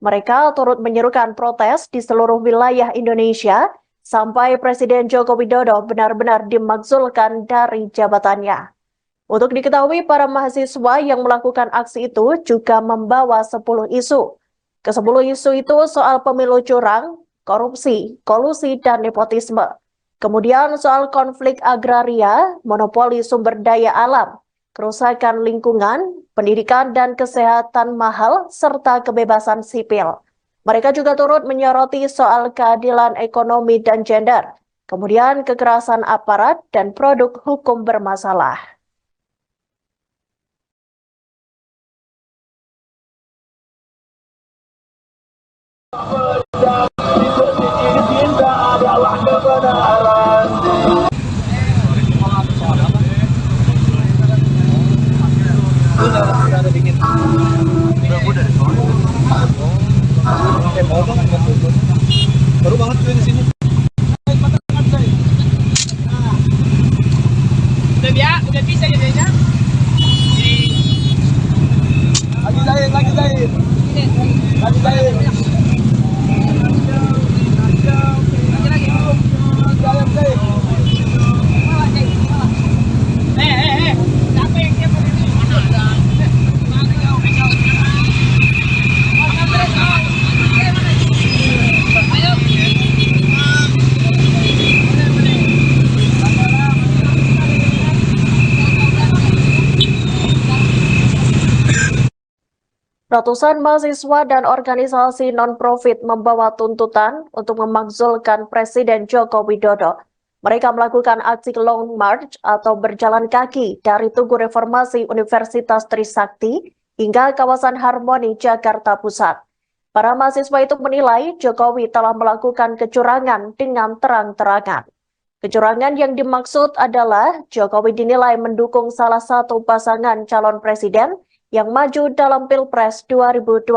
Mereka turut menyerukan protes di seluruh wilayah Indonesia sampai Presiden Joko Widodo benar-benar dimakzulkan dari jabatannya. Untuk diketahui, para mahasiswa yang melakukan aksi itu juga membawa 10 isu. Ke-10 isu itu soal pemilu curang, korupsi, kolusi, dan nepotisme. Kemudian soal konflik agraria, monopoli sumber daya alam, kerusakan lingkungan, pendidikan dan kesehatan mahal, serta kebebasan sipil. Mereka juga turut menyoroti soal keadilan ekonomi dan gender, kemudian kekerasan aparat dan produk hukum bermasalah. Udah dingin. Udah dingin. Ratusan mahasiswa dan organisasi non-profit membawa tuntutan untuk memakzulkan Presiden Joko Widodo. Mereka melakukan aksi long march atau berjalan kaki dari Tugu Reformasi Universitas Trisakti hingga kawasan Harmoni, Jakarta Pusat. Para mahasiswa itu menilai Jokowi telah melakukan kecurangan dengan terang-terangan. Kecurangan yang dimaksud adalah Jokowi dinilai mendukung salah satu pasangan calon presiden yang maju dalam Pilpres 2024.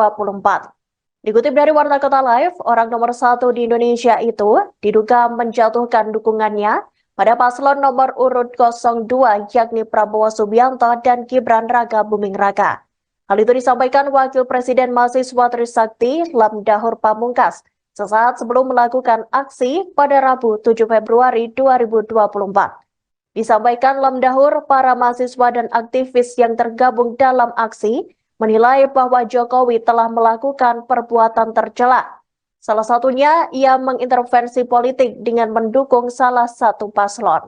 Dikutip dari Warta Kota Live, orang nomor 1 di Indonesia itu diduga menjatuhkan dukungannya pada paslon nomor urut 02 yakni Prabowo Subianto dan Gibran Raka Buming Raka. Hal itu disampaikan Wakil Presiden Mahasiswa Trisakti Lamdahur Pamungkas sesaat sebelum melakukan aksi pada Rabu 7 Februari 2024. Disampaikan Lamdahur, para mahasiswa dan aktivis yang tergabung dalam aksi menilai bahwa Jokowi telah melakukan perbuatan tercela. Salah satunya, ia mengintervensi politik dengan mendukung salah satu paslon.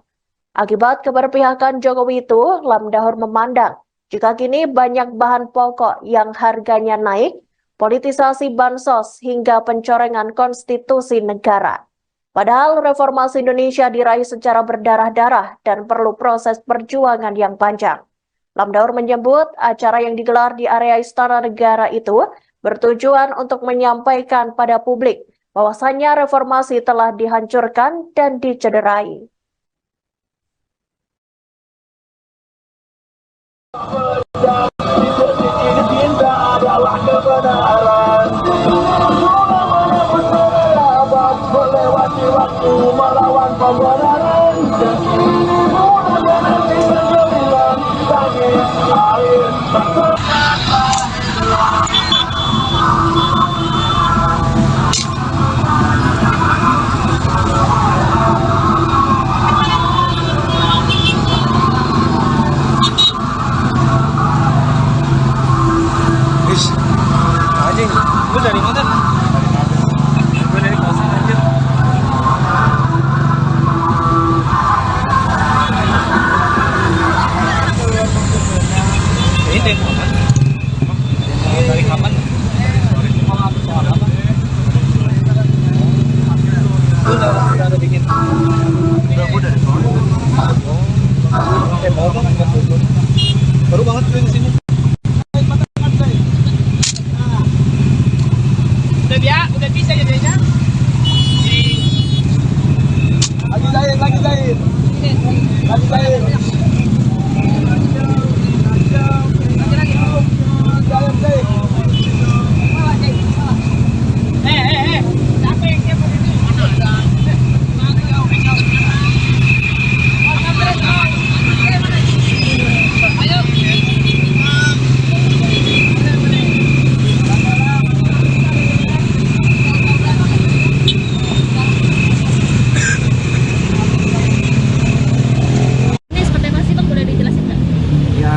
Akibat keberpihakan Jokowi itu, Lamdahur memandang jika kini banyak bahan pokok yang harganya naik, politisasi bansos hingga pencorengan konstitusi negara. Padahal reformasi Indonesia diraih secara berdarah-darah dan perlu proses perjuangan yang panjang. Lamdahur menyebut acara yang digelar di area Istana Negara itu bertujuan untuk menyampaikan pada publik bahwasannya reformasi telah dihancurkan dan dicederai. Adalah kebenaran. Melewati waktu melawan pembenaran. Mudah nanti bergemilang tangis air. Anjing, lu dari mana? Gue dari kosan anjir. Ini demo kapan? Dari kapan? Soal apa? Lu udah bikin? Udah, gue dari soal. Demo kan? Baru banget gue kesini. Udah bisa ya Denya? Lagi jahit. Lagi jahit.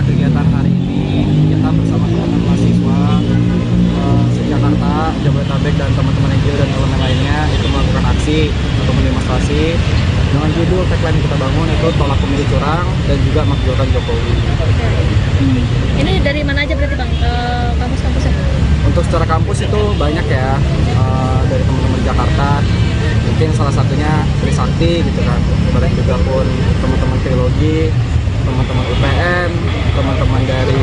Kegiatan hari ini kita bersama teman-teman mahasiswa se-Jakarta, Jabodetabek dan teman-teman NGO dan elemen lainnya itu melakukan aksi untuk mendemonstrasi dengan judul tagline yang kita bangun itu tolak pemilu curang dan juga makzulkan Jokowi. Ini dari mana aja berarti Bang? Kampus-kampusnya? Untuk secara kampus itu banyak ya, dari teman-teman Jakarta, mungkin salah satunya Trisakti gitu kan, bareng juga pun teman-teman Trilogi, teman-teman UPN, teman-teman dari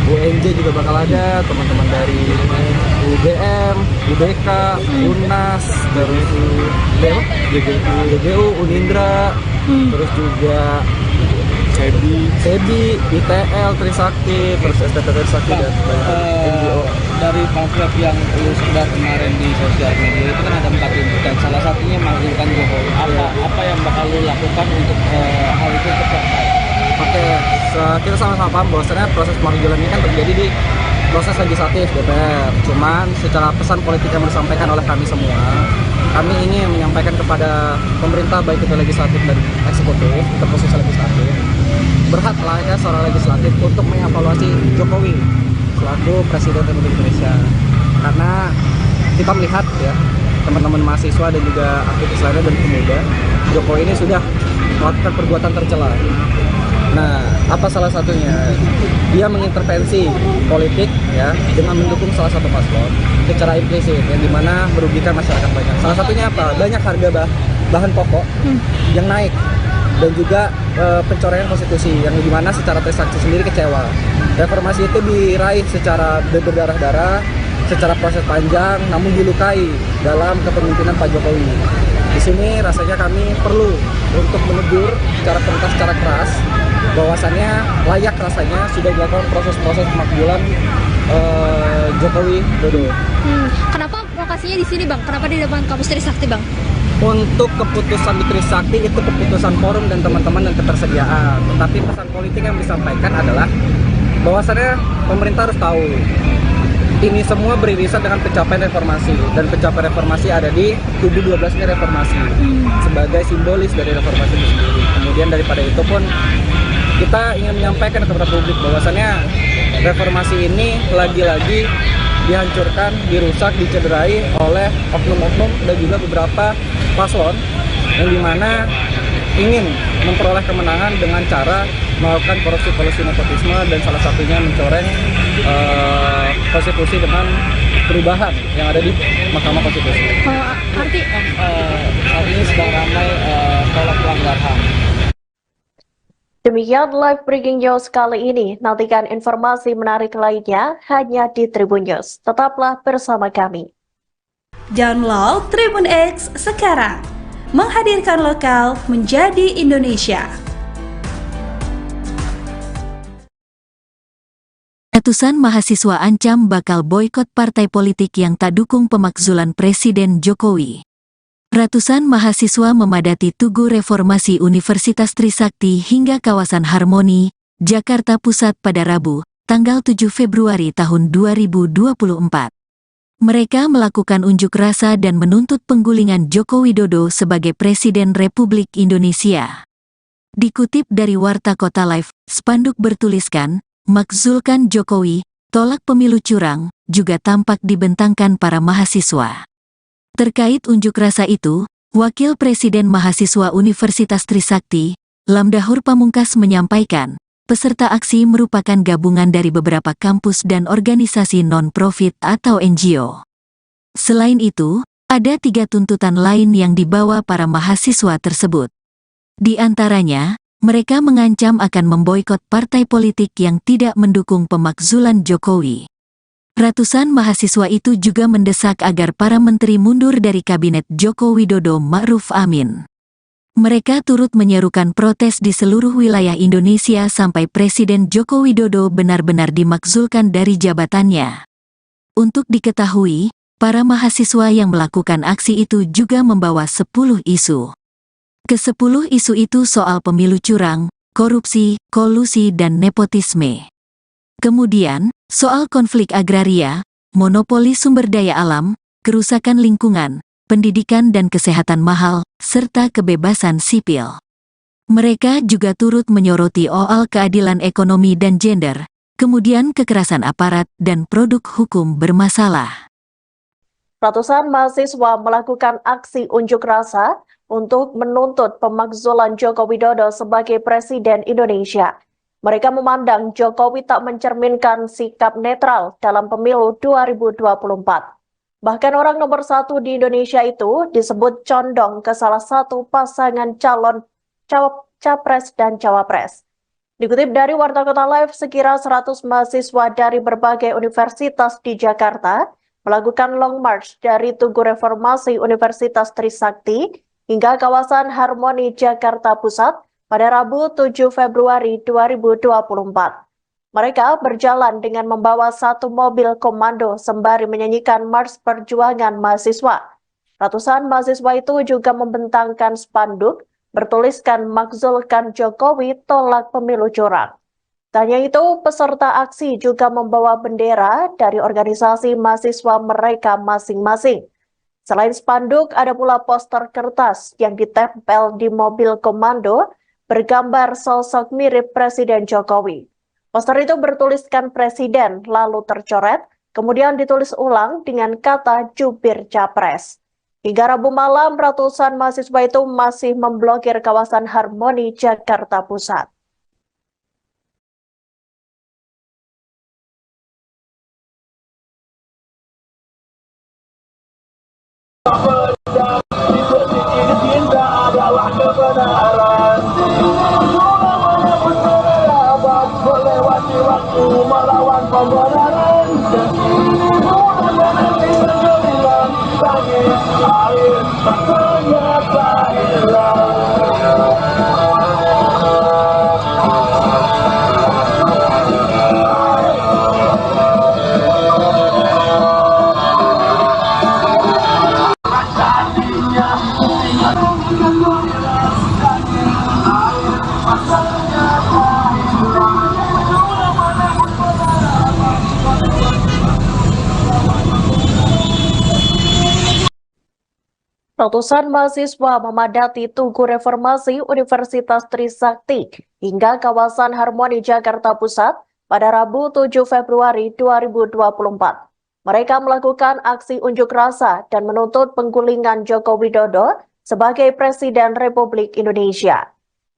UNJ juga bakal ada, teman-teman dari UGM, UBK, UNAS, terus DGU, Unindra, terus juga SEBI, ITL, Trisakti, terus STT Trisakti dan NGO. Dari pamflet yang lu sebar kemarin di sosial media itu kan ada 4 tuntutan, salah satunya makzulkan Jokowi. Apa yang bakal lu lakukan untuk hal itu tercapai? Oke, kita sama-sama paham bahwasannya proses pemakzulan ini kan terjadi di proses legislatif DPR. Cuman secara pesan politik yang disampaikan oleh kami semua, kami ingin menyampaikan kepada pemerintah baik itu legislatif dan eksekutif, terkhusus legislatif, berhak layaknya seorang legislatif untuk mengevaluasi Jokowi selaku Presiden Republik Indonesia. Karena kita melihat ya, teman-teman mahasiswa dan juga aktivis lainnya dan pemuda, Jokowi ini sudah melakukan perbuatan tercela. Nah, apa salah satunya? Dia mengintervensi politik ya dengan mendukung salah satu paslon secara implisit yang dimana merugikan masyarakat banyak. Salah satunya apa? Banyak harga bahan pokok yang naik dan juga pencoretan konstitusi yang dimana secara Trisakti sendiri kecewa. Reformasi itu diraih secara berdarah-darah, secara proses panjang, namun dilukai dalam kepemimpinan Pak Jokowi. Di sini rasanya kami perlu untuk menegur secara keras bahwasannya layak rasanya sudah dilakukan proses-proses pemakzulan Jokowi Dodo. Kenapa lokasinya di sini bang? Kenapa di depan kampus Trisakti bang? Untuk keputusan di Trisakti itu keputusan forum dan teman-teman dan ketersediaan. Tetapi pesan politik yang disampaikan adalah bahwasannya pemerintah harus tahu ini semua beririsan dengan pencapaian reformasi, dan pencapaian reformasi ada di tubuh 12-nya reformasi sebagai simbolis dari reformasi itu sendiri. Kemudian daripada itu pun kita ingin menyampaikan kepada publik bahwasannya reformasi ini lagi-lagi dihancurkan, dirusak, dicederai oleh oknum-oknum dan juga beberapa paslon yang dimana ingin memperoleh kemenangan dengan cara melakukan korupsi nepotisme dan salah satunya mencoreng konstitusi dengan perubahan yang ada di Mahkamah Konstitusi. Saat ini sedang ramai tolak pelanggar HAM. Demikian live breaking news kali ini. Nantikan informasi menarik lainnya hanya di Tribun News. Tetaplah bersama kami. Download Tribun X sekarang. Menghadirkan lokal menjadi Indonesia. Ratusan mahasiswa ancam bakal boikot partai politik yang tak dukung pemakzulan Presiden Jokowi. Ratusan mahasiswa memadati Tugu Reformasi Universitas Trisakti hingga kawasan Harmoni, Jakarta Pusat pada Rabu, tanggal 7 Februari tahun 2024. Mereka melakukan unjuk rasa dan menuntut penggulingan Joko Widodo sebagai Presiden Republik Indonesia. Dikutip dari Warta Kota Live, spanduk bertuliskan, "Makzulkan Jokowi, tolak pemilu curang," juga tampak dibentangkan para mahasiswa. Terkait unjuk rasa itu, Wakil Presiden Mahasiswa Universitas Trisakti, Lamdahur Pamungkas menyampaikan, peserta aksi merupakan gabungan dari beberapa kampus dan organisasi non-profit atau NGO. Selain itu, ada 3 tuntutan lain yang dibawa para mahasiswa tersebut. Di antaranya, mereka mengancam akan memboikot partai politik yang tidak mendukung pemakzulan Jokowi. Ratusan mahasiswa itu juga mendesak agar para menteri mundur dari Kabinet Joko Widodo Ma'ruf Amin. Mereka turut menyerukan protes di seluruh wilayah Indonesia sampai Presiden Joko Widodo benar-benar dimakzulkan dari jabatannya. Untuk diketahui, para mahasiswa yang melakukan aksi itu juga membawa 10 isu. Ke-10 isu itu soal pemilu curang, korupsi, kolusi dan nepotisme. Kemudian, soal konflik agraria, monopoli sumber daya alam, kerusakan lingkungan, pendidikan dan kesehatan mahal, serta kebebasan sipil. Mereka juga turut menyoroti soal keadilan ekonomi dan gender, kemudian kekerasan aparat dan produk hukum bermasalah. Ratusan mahasiswa melakukan aksi unjuk rasa untuk menuntut pemakzulan Joko Widodo sebagai Presiden Indonesia. Mereka memandang Jokowi tak mencerminkan sikap netral dalam pemilu 2024. Bahkan orang nomor 1 di Indonesia itu disebut condong ke salah satu pasangan calon capres dan cawapres. Dikutip dari Warta Kota Live, sekira 100 mahasiswa dari berbagai universitas di Jakarta melakukan long march dari Tugu Reformasi Universitas Trisakti hingga kawasan Harmoni Jakarta Pusat pada Rabu 7 Februari 2024. Mereka berjalan dengan membawa 1 mobil komando sembari menyanyikan Mars Perjuangan Mahasiswa. Ratusan mahasiswa itu juga membentangkan spanduk bertuliskan "Makzulkan Jokowi, tolak pemilu curang". Tak hanya itu, peserta aksi juga membawa bendera dari organisasi mahasiswa mereka masing-masing. Selain spanduk, ada pula poster kertas yang ditempel di mobil komando bergambar sosok mirip Presiden Jokowi. Poster itu bertuliskan Presiden, lalu tercoret, kemudian ditulis ulang dengan kata jubir capres. Hingga Rabu malam, ratusan mahasiswa itu masih memblokir kawasan Harmoni Jakarta Pusat. Ratusan mahasiswa memadati Tugu Reformasi Universitas Trisakti hingga kawasan Harmoni Jakarta Pusat pada Rabu 7 Februari 2024. Mereka melakukan aksi unjuk rasa dan menuntut penggulingan Joko Widodo sebagai Presiden Republik Indonesia.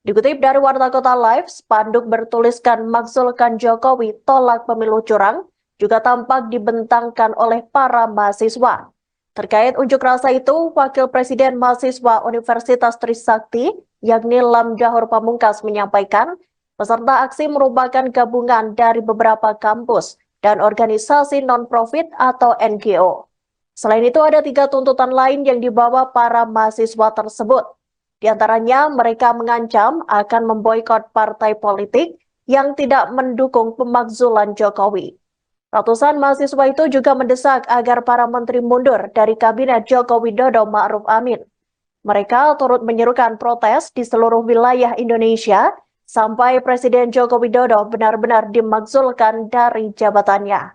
Dikutip dari Warta Kota Live, spanduk bertuliskan "Makzulkan Jokowi, tolak pemilu curang" juga tampak dibentangkan oleh para mahasiswa. Terkait unjuk rasa itu, Wakil Presiden Mahasiswa Universitas Trisakti, yakni Lamdahur Pamungkas, menyampaikan peserta aksi merupakan gabungan dari beberapa kampus dan organisasi non-profit atau NGO. Selain itu, ada 3 tuntutan lain yang dibawa para mahasiswa tersebut. Di antaranya, mereka mengancam akan memboikot partai politik yang tidak mendukung pemakzulan Jokowi. Ratusan mahasiswa itu juga mendesak agar para menteri mundur dari Kabinet Joko Widodo Ma'ruf Amin. Mereka turut menyerukan protes di seluruh wilayah Indonesia sampai Presiden Joko Widodo benar-benar dimakzulkan dari jabatannya.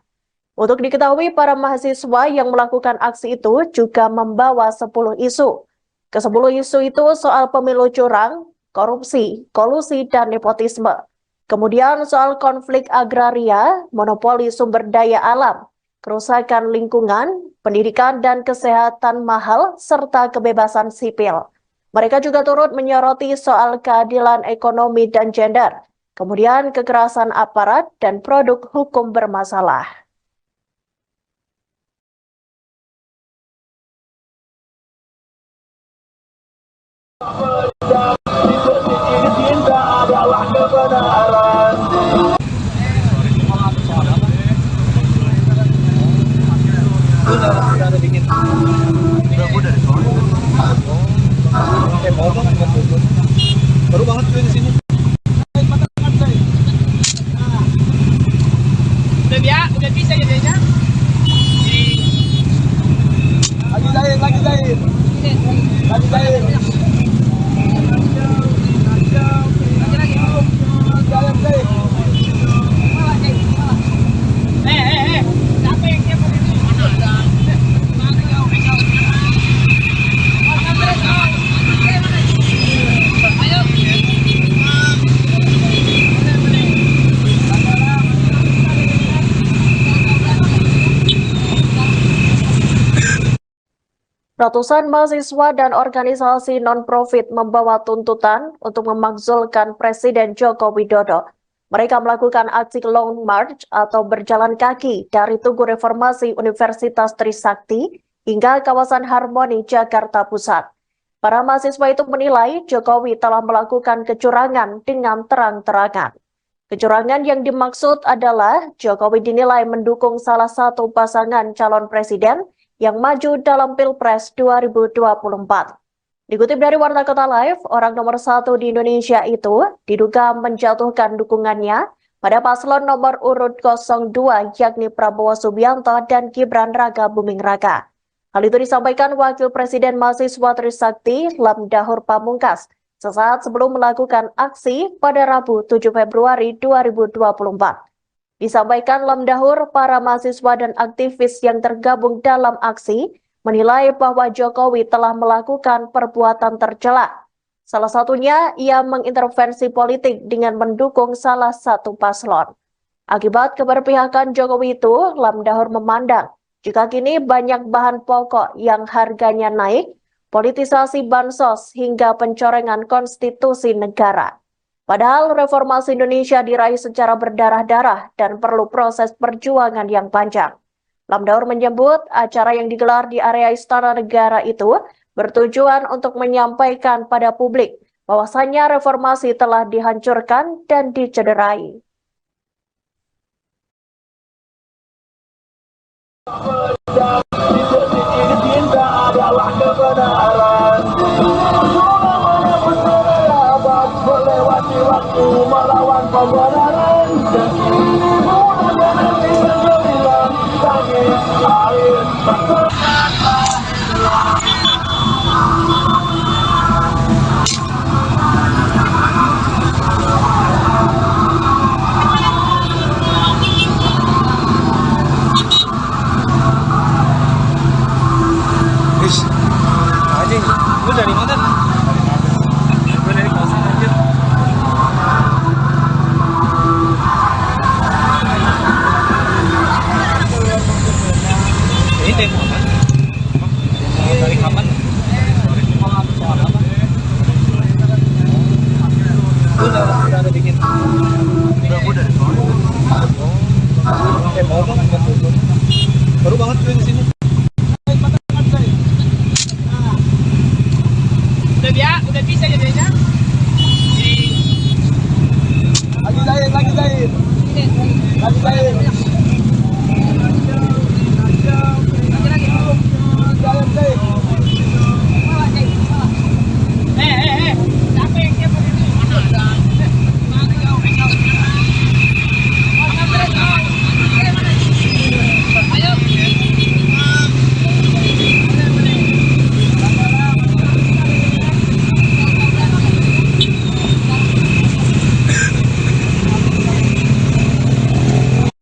Untuk diketahui, para mahasiswa yang melakukan aksi itu juga membawa 10 isu. Ke-10 isu itu soal pemilu curang, korupsi, kolusi, dan nepotisme. Kemudian soal konflik agraria, monopoli sumber daya alam, kerusakan lingkungan, pendidikan dan kesehatan mahal, serta kebebasan sipil. Mereka juga turut menyoroti soal keadilan ekonomi dan gender, kemudian kekerasan aparat dan produk hukum bermasalah. Cinta adalah kebenaran. Baru banget gue di sini. Udah bisa jadinya. Lagi jahit. Lagi jahit. Siapa yang siapa ini? Mana ada? Ratusan mahasiswa dan organisasi non-profit membawa tuntutan untuk memakzulkan Presiden Joko Widodo. Mereka melakukan aksi long march atau berjalan kaki dari Tugu Reformasi Universitas Trisakti hingga kawasan Harmoni Jakarta Pusat. Para mahasiswa itu menilai Jokowi telah melakukan kecurangan dengan terang-terangan. Kecurangan yang dimaksud adalah Jokowi dinilai mendukung salah satu pasangan calon presiden yang maju dalam Pilpres 2024. Dikutip dari Warta Kota Live, orang nomor 1 di Indonesia itu diduga menjatuhkan dukungannya pada paslon nomor urut 02 yakni Prabowo Subianto dan Gibran Raka Buming Raka. Hal itu disampaikan Wakil Presiden Mahasiswa Trisakti Lamdahur Pamungkas sesaat sebelum melakukan aksi pada Rabu 7 Februari 2024. Disampaikan Lamdahur, para mahasiswa dan aktivis yang tergabung dalam aksi menilai bahwa Jokowi telah melakukan perbuatan tercela. Salah satunya, ia mengintervensi politik dengan mendukung salah satu paslon. Akibat keberpihakan Jokowi itu, Lamdahur memandang jika kini banyak bahan pokok yang harganya naik, politisasi bansos hingga pencorengan konstitusi negara. Padahal reformasi Indonesia diraih secara berdarah-darah dan perlu proses perjuangan yang panjang. Lamdahur menyebut acara yang digelar di area Istana Negara itu bertujuan untuk menyampaikan pada publik bahwasannya reformasi telah dihancurkan dan dicederai. Cinta adalah kebenaran. Melewati waktu melawan pembenaran. Mudah-mudahan tidak terhilang lagi air. Aji. Ini demo apa? Dari kapan? Soal apa? Udah ada bikin. Udah. Demo apa? Baru banget gue di sini. Udah bisa ya Denya? Lagi jahit. Lagi jahit.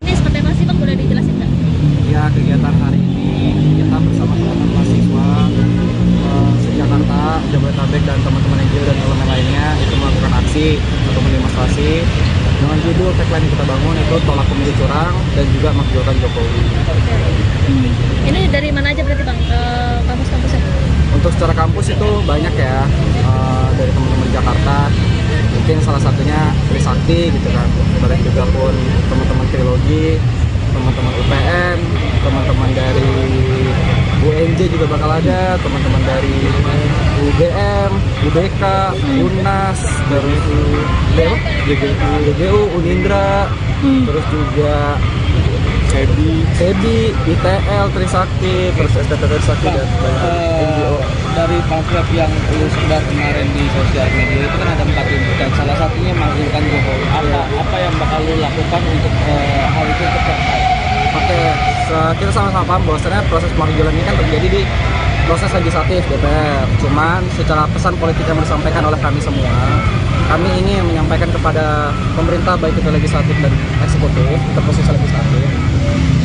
Ini seperti apa sih Bang, boleh dijelasin nggak? Ya, kegiatan hari ini kita bersama teman-teman mahasiswa se-Jakarta, Jabodetabek dan teman-teman NGO dan elemen lainnya itu melakukan aksi untuk mendemonstrasi dengan judul tagline yang kita bangun itu tolak pemilu curang dan juga makzulkan Jokowi. Ini dari mana aja berarti Bang, ke kampus-kampusnya? Untuk secara kampus itu banyak ya, dari teman-teman Jakarta, mungkin salah satunya Trisakti gitu kan, kemudian juga pun teman-teman Trilogi, teman-teman UPN, teman-teman dari UNJ juga bakal ada, teman-teman dari UGM, UBK, UNAS, terus GGU, Unindra, terus juga SEBI, ITL, Trisakti, terus STT Trisakti dan banyak NGO. Dari pamflet yang lu sebar kemarin di sosial media itu kan ada 4 tuntutan, salah satunya makzulkan Jokowi. Apa yang bakal lu lakukan untuk hal itu tercapai? Oke, kita sama-sama paham bahwasannya proses pemakzulan ini kan terjadi di proses legislatif DPR. Cuman secara pesan politik yang disampaikan oleh kami semua, kami ingin menyampaikan kepada pemerintah baik itu legislatif dan eksekutif, terkhusus legislatif,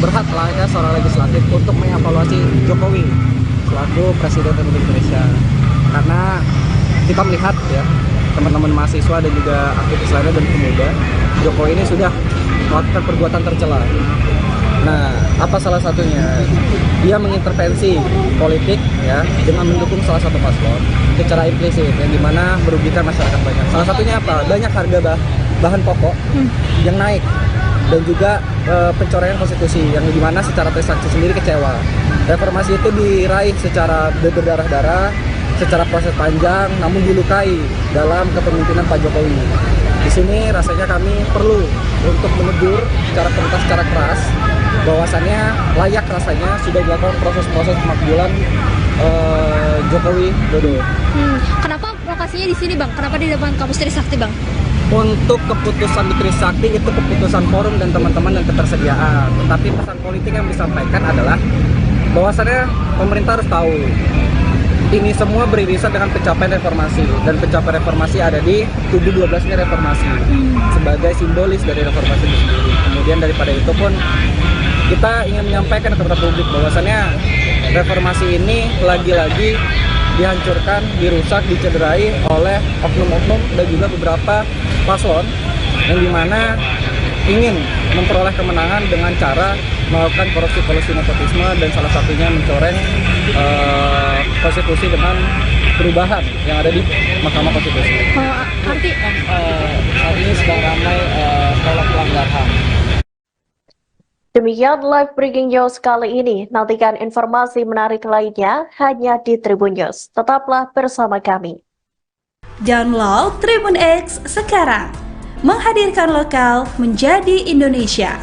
berhak layaknya seorang legislatif untuk mengevaluasi Jokowi selaku Presiden Republik Indonesia. Karena kita melihat ya, teman-teman mahasiswa dan juga aktivis lainnya dan pemuda, Jokowi ini sudah melakukan perbuatan tercela. Nah, apa salah satunya? Dia mengintervensi politik ya dengan mendukung salah satu paslon secara implisit yang dimana merugikan masyarakat banyak. Salah satunya apa? Banyak harga bahan pokok yang naik dan juga pencoretan konstitusi yang dimana secara Trisakti sendiri kecewa. Reformasi itu diraih secara berdarah-darah, secara proses panjang, namun dilukai dalam kepemimpinan Pak Jokowi. Di sini rasanya kami perlu untuk menegur secara tuntas, secara keras, bahwasannya layak rasanya sudah dilakukan proses-proses pemakzulan Jokowi Dodo. Kenapa lokasinya di sini Bang? Kenapa di depan kampus Trisakti Bang? Untuk keputusan di Trisakti itu keputusan forum dan teman-teman dan ketersediaan. Tetapi pesan politik yang disampaikan adalah bahwasannya pemerintah harus tahu ini semua beririsan dengan pencapaian reformasi, dan pencapaian reformasi ada di tubuh 12-nya reformasi sebagai simbolis dari reformasi itu sendiri. Kemudian daripada itu pun kita ingin menyampaikan kepada publik bahwasannya reformasi ini lagi-lagi dihancurkan, dirusak, dicederai oleh oknum-oknum dan juga beberapa paslon yang dimana ingin memperoleh kemenangan dengan cara melakukan korupsi nepotisme dan salah satunya mencoreng konstitusi dengan perubahan yang ada di Mahkamah Konstitusi. Arti Saat ini sedang ramai tolak pelanggar HAM. Demikian live breaking news kali ini. Nantikan informasi menarik lainnya hanya di Tribun News. Tetaplah bersama kami. Download Tribun X sekarang. Menghadirkan lokal menjadi Indonesia.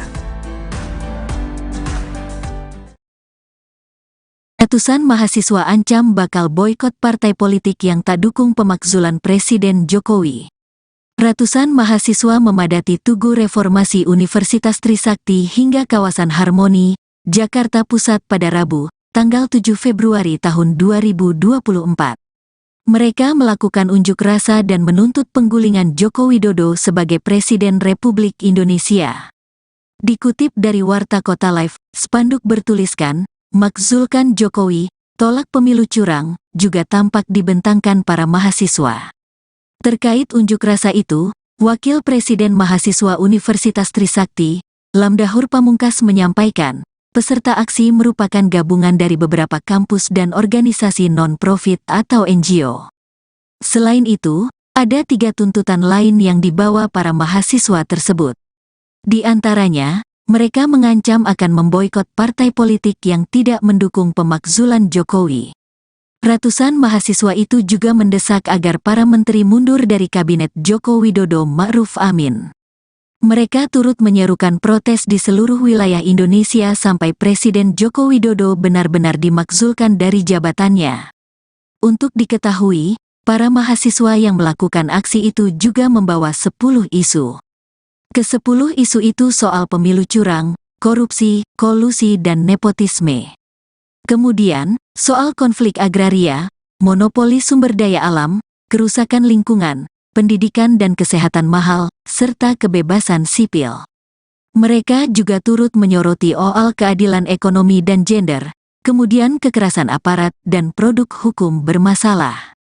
Ratusan mahasiswa ancam bakal boikot partai politik yang tak dukung pemakzulan Presiden Jokowi. Ratusan mahasiswa memadati Tugu Reformasi Universitas Trisakti hingga kawasan Harmoni, Jakarta Pusat pada Rabu, tanggal 7 Februari tahun 2024. Mereka melakukan unjuk rasa dan menuntut penggulingan Joko Widodo sebagai Presiden Republik Indonesia. Dikutip dari Warta Kota Live, spanduk bertuliskan, "Makzulkan Jokowi, tolak pemilu curang," juga tampak dibentangkan para mahasiswa. Terkait unjuk rasa itu, Wakil Presiden Mahasiswa Universitas Trisakti, Lamdahur Pamungkas menyampaikan, Peserta aksi merupakan gabungan dari beberapa kampus dan organisasi non-profit atau NGO. Selain itu, ada 3 tuntutan lain yang dibawa para mahasiswa tersebut. Di antaranya, mereka mengancam akan memboikot partai politik yang tidak mendukung pemakzulan Jokowi. Ratusan mahasiswa itu juga mendesak agar para menteri mundur dari kabinet Joko Widodo Ma'ruf Amin. Mereka turut menyerukan protes di seluruh wilayah Indonesia sampai Presiden Joko Widodo benar-benar dimakzulkan dari jabatannya. Untuk diketahui, para mahasiswa yang melakukan aksi itu juga membawa 10 isu. Ke-10 isu itu soal pemilu curang, korupsi, kolusi dan nepotisme. Kemudian, soal konflik agraria, monopoli sumber daya alam, kerusakan lingkungan, pendidikan dan kesehatan mahal, serta kebebasan sipil. Mereka juga turut menyoroti soal keadilan ekonomi dan gender, kemudian kekerasan aparat dan produk hukum bermasalah.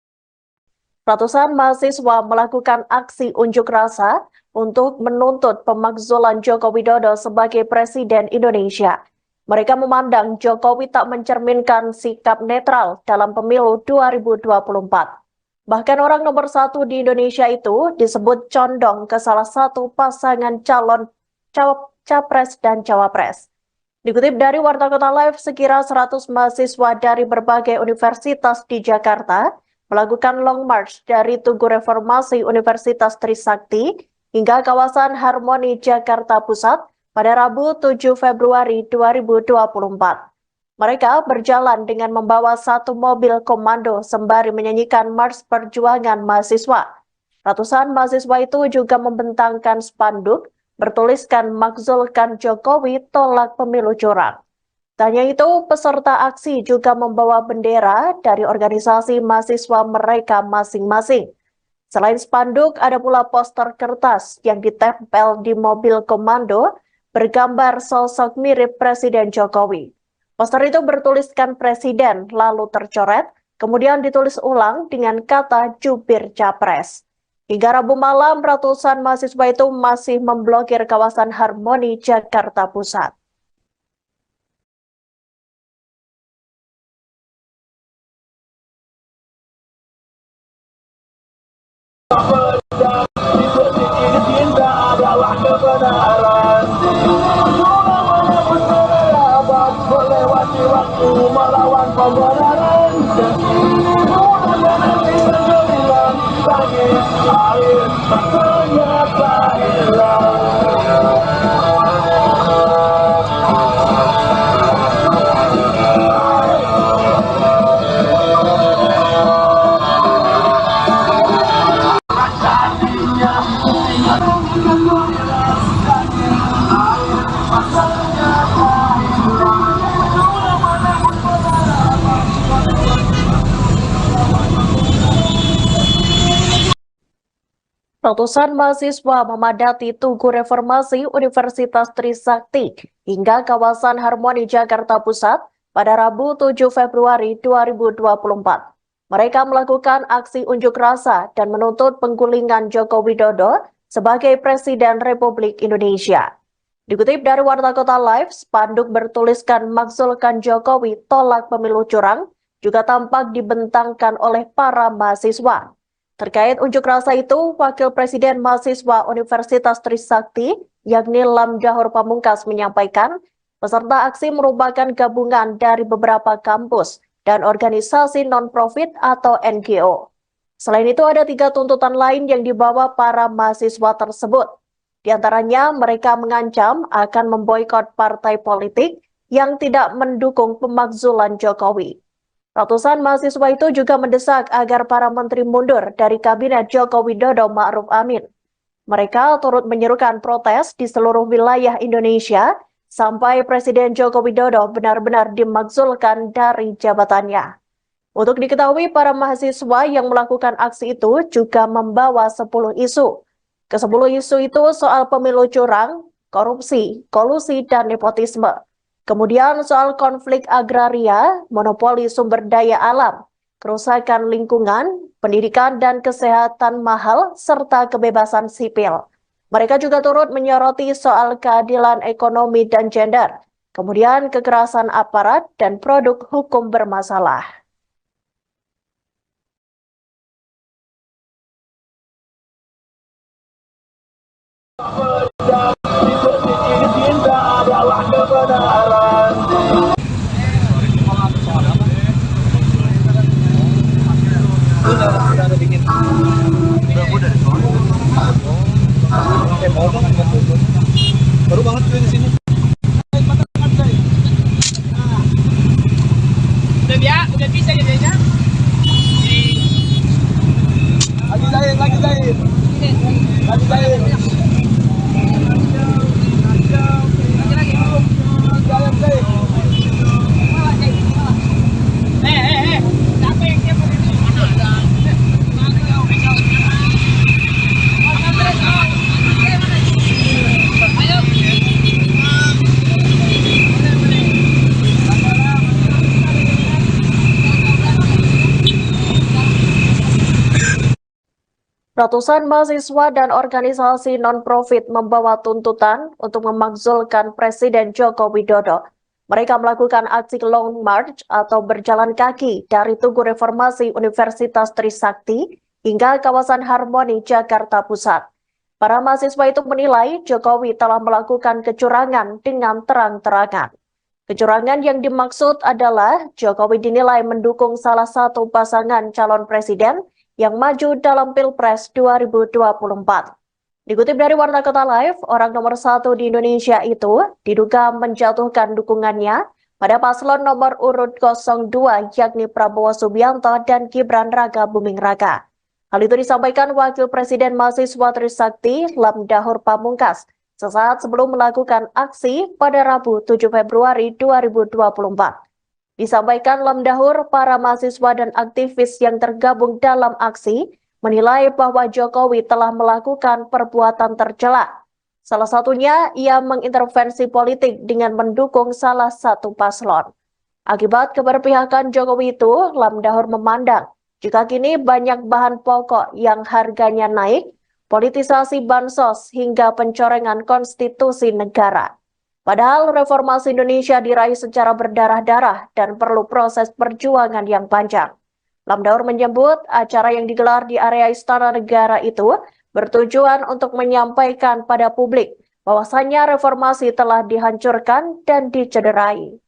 Ratusan mahasiswa melakukan aksi unjuk rasa untuk menuntut pemakzulan Joko Widodo sebagai Presiden Indonesia. Mereka memandang Jokowi tak mencerminkan sikap netral dalam pemilu 2024. Bahkan orang nomor 1 di Indonesia itu disebut condong ke salah satu pasangan calon capres dan cawapres. Dikutip dari Warta Kota Live, sekira 100 mahasiswa dari berbagai universitas di Jakarta melakukan long march dari Tugu Reformasi Universitas Trisakti hingga kawasan Harmoni Jakarta Pusat pada Rabu 7 Februari 2024. Mereka berjalan dengan membawa 1 mobil komando sembari menyanyikan Mars Perjuangan Mahasiswa. Ratusan mahasiswa itu juga membentangkan spanduk bertuliskan "Makzulkan Jokowi, tolak pemilu curang". Tak hanya itu, peserta aksi juga membawa bendera dari organisasi mahasiswa mereka masing-masing. Selain spanduk, ada pula poster kertas yang ditempel di mobil komando bergambar sosok mirip Presiden Jokowi. Poster itu bertuliskan Presiden, lalu tercoret, kemudian ditulis ulang dengan kata jubir capres. Hingga Rabu malam, ratusan mahasiswa itu masih memblokir kawasan Harmoni Jakarta Pusat. Ratusan mahasiswa memadati Tugu Reformasi Universitas Trisakti hingga kawasan Harmoni Jakarta Pusat pada Rabu 7 Februari 2024. Mereka melakukan aksi unjuk rasa dan menuntut penggulingan Joko Widodo sebagai Presiden Republik Indonesia. Dikutip dari Warta Kota Live, spanduk bertuliskan "Makzulkan Jokowi, tolak pemilu curang" juga tampak dibentangkan oleh para mahasiswa. Terkait unjuk rasa itu, Wakil Presiden Mahasiswa Universitas Trisakti, yakni Lamdahur Pamungkas, menyampaikan peserta aksi merupakan gabungan dari beberapa kampus dan organisasi non-profit atau NGO. Selain itu, ada 3 tuntutan lain yang dibawa para mahasiswa tersebut. Di antaranya, mereka mengancam akan memboikot partai politik yang tidak mendukung pemakzulan Jokowi. Ratusan mahasiswa itu juga mendesak agar para menteri mundur dari kabinet Joko Widodo Ma'ruf Amin. Mereka turut menyerukan protes di seluruh wilayah Indonesia sampai Presiden Joko Widodo benar-benar dimakzulkan dari jabatannya. Untuk diketahui, para mahasiswa yang melakukan aksi itu juga membawa 10 isu. Ke-10 isu itu soal pemilu curang, korupsi, kolusi, dan nepotisme. Kemudian soal konflik agraria, monopoli sumber daya alam, kerusakan lingkungan, pendidikan dan kesehatan mahal, serta kebebasan sipil. Mereka juga turut menyoroti soal keadilan ekonomi dan gender, kemudian kekerasan aparat dan produk hukum bermasalah. Baru banget gue di sini. Udah bisa jadinya. Lagi jahit. Lagi jahit. Siapa yang siapa ini? Ratusan mahasiswa dan organisasi non-profit membawa tuntutan untuk memakzulkan Presiden Joko Widodo. Mereka melakukan aksi Long March atau berjalan kaki dari Tugu Reformasi Universitas Trisakti hingga kawasan Harmoni, Jakarta Pusat. Para mahasiswa itu menilai Jokowi telah melakukan kecurangan dengan terang-terangan. Kecurangan yang dimaksud adalah Jokowi dinilai mendukung salah satu pasangan calon presiden yang maju dalam Pilpres 2024. Dikutip dari Warta Kota Live, orang nomor 1 di Indonesia itu diduga menjatuhkan dukungannya pada paslon nomor urut 02 yakni Prabowo Subianto dan Gibran Raka Buming Raka. Hal itu disampaikan Wakil Presiden Mahasiswa Trisakti Lamdahur Pamungkas sesaat sebelum melakukan aksi pada Rabu 7 Februari 2024. Disampaikan Lamdahur, para mahasiswa dan aktivis yang tergabung dalam aksi menilai bahwa Jokowi telah melakukan perbuatan tercela. Salah satunya, ia mengintervensi politik dengan mendukung salah satu paslon. Akibat keberpihakan Jokowi itu, Lamdahur memandang jika kini banyak bahan pokok yang harganya naik, politisasi bansos hingga pencorengan konstitusi negara. Padahal reformasi Indonesia diraih secara berdarah-darah dan perlu proses perjuangan yang panjang. Lamdahur menyebut acara yang digelar di area Istana Negara itu bertujuan untuk menyampaikan pada publik bahwasannya reformasi telah dihancurkan dan dicederai.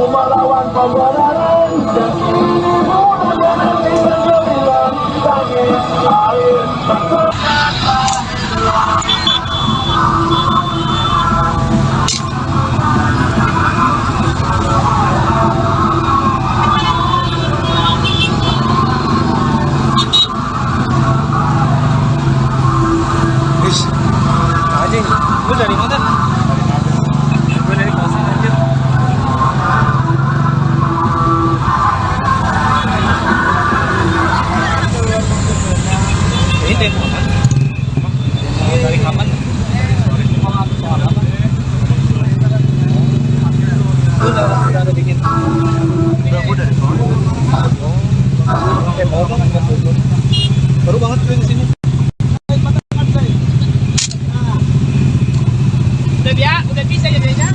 Melawan pembenaran dan lu dari mana? Gue dari Pasir anjir. Ini demo kan? Dari kapan? Soal apa? Lu udah bikin? Udah dari soal. Mau dong, baru banget gue di sini. Udah bisa jadinya.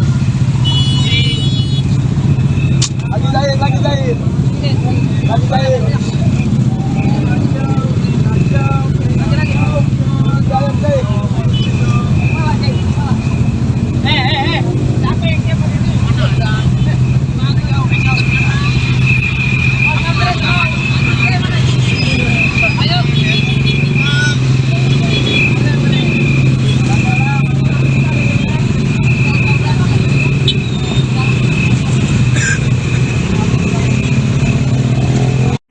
Lagi jahit. Lagi jahit. Siapa yang siapa ini?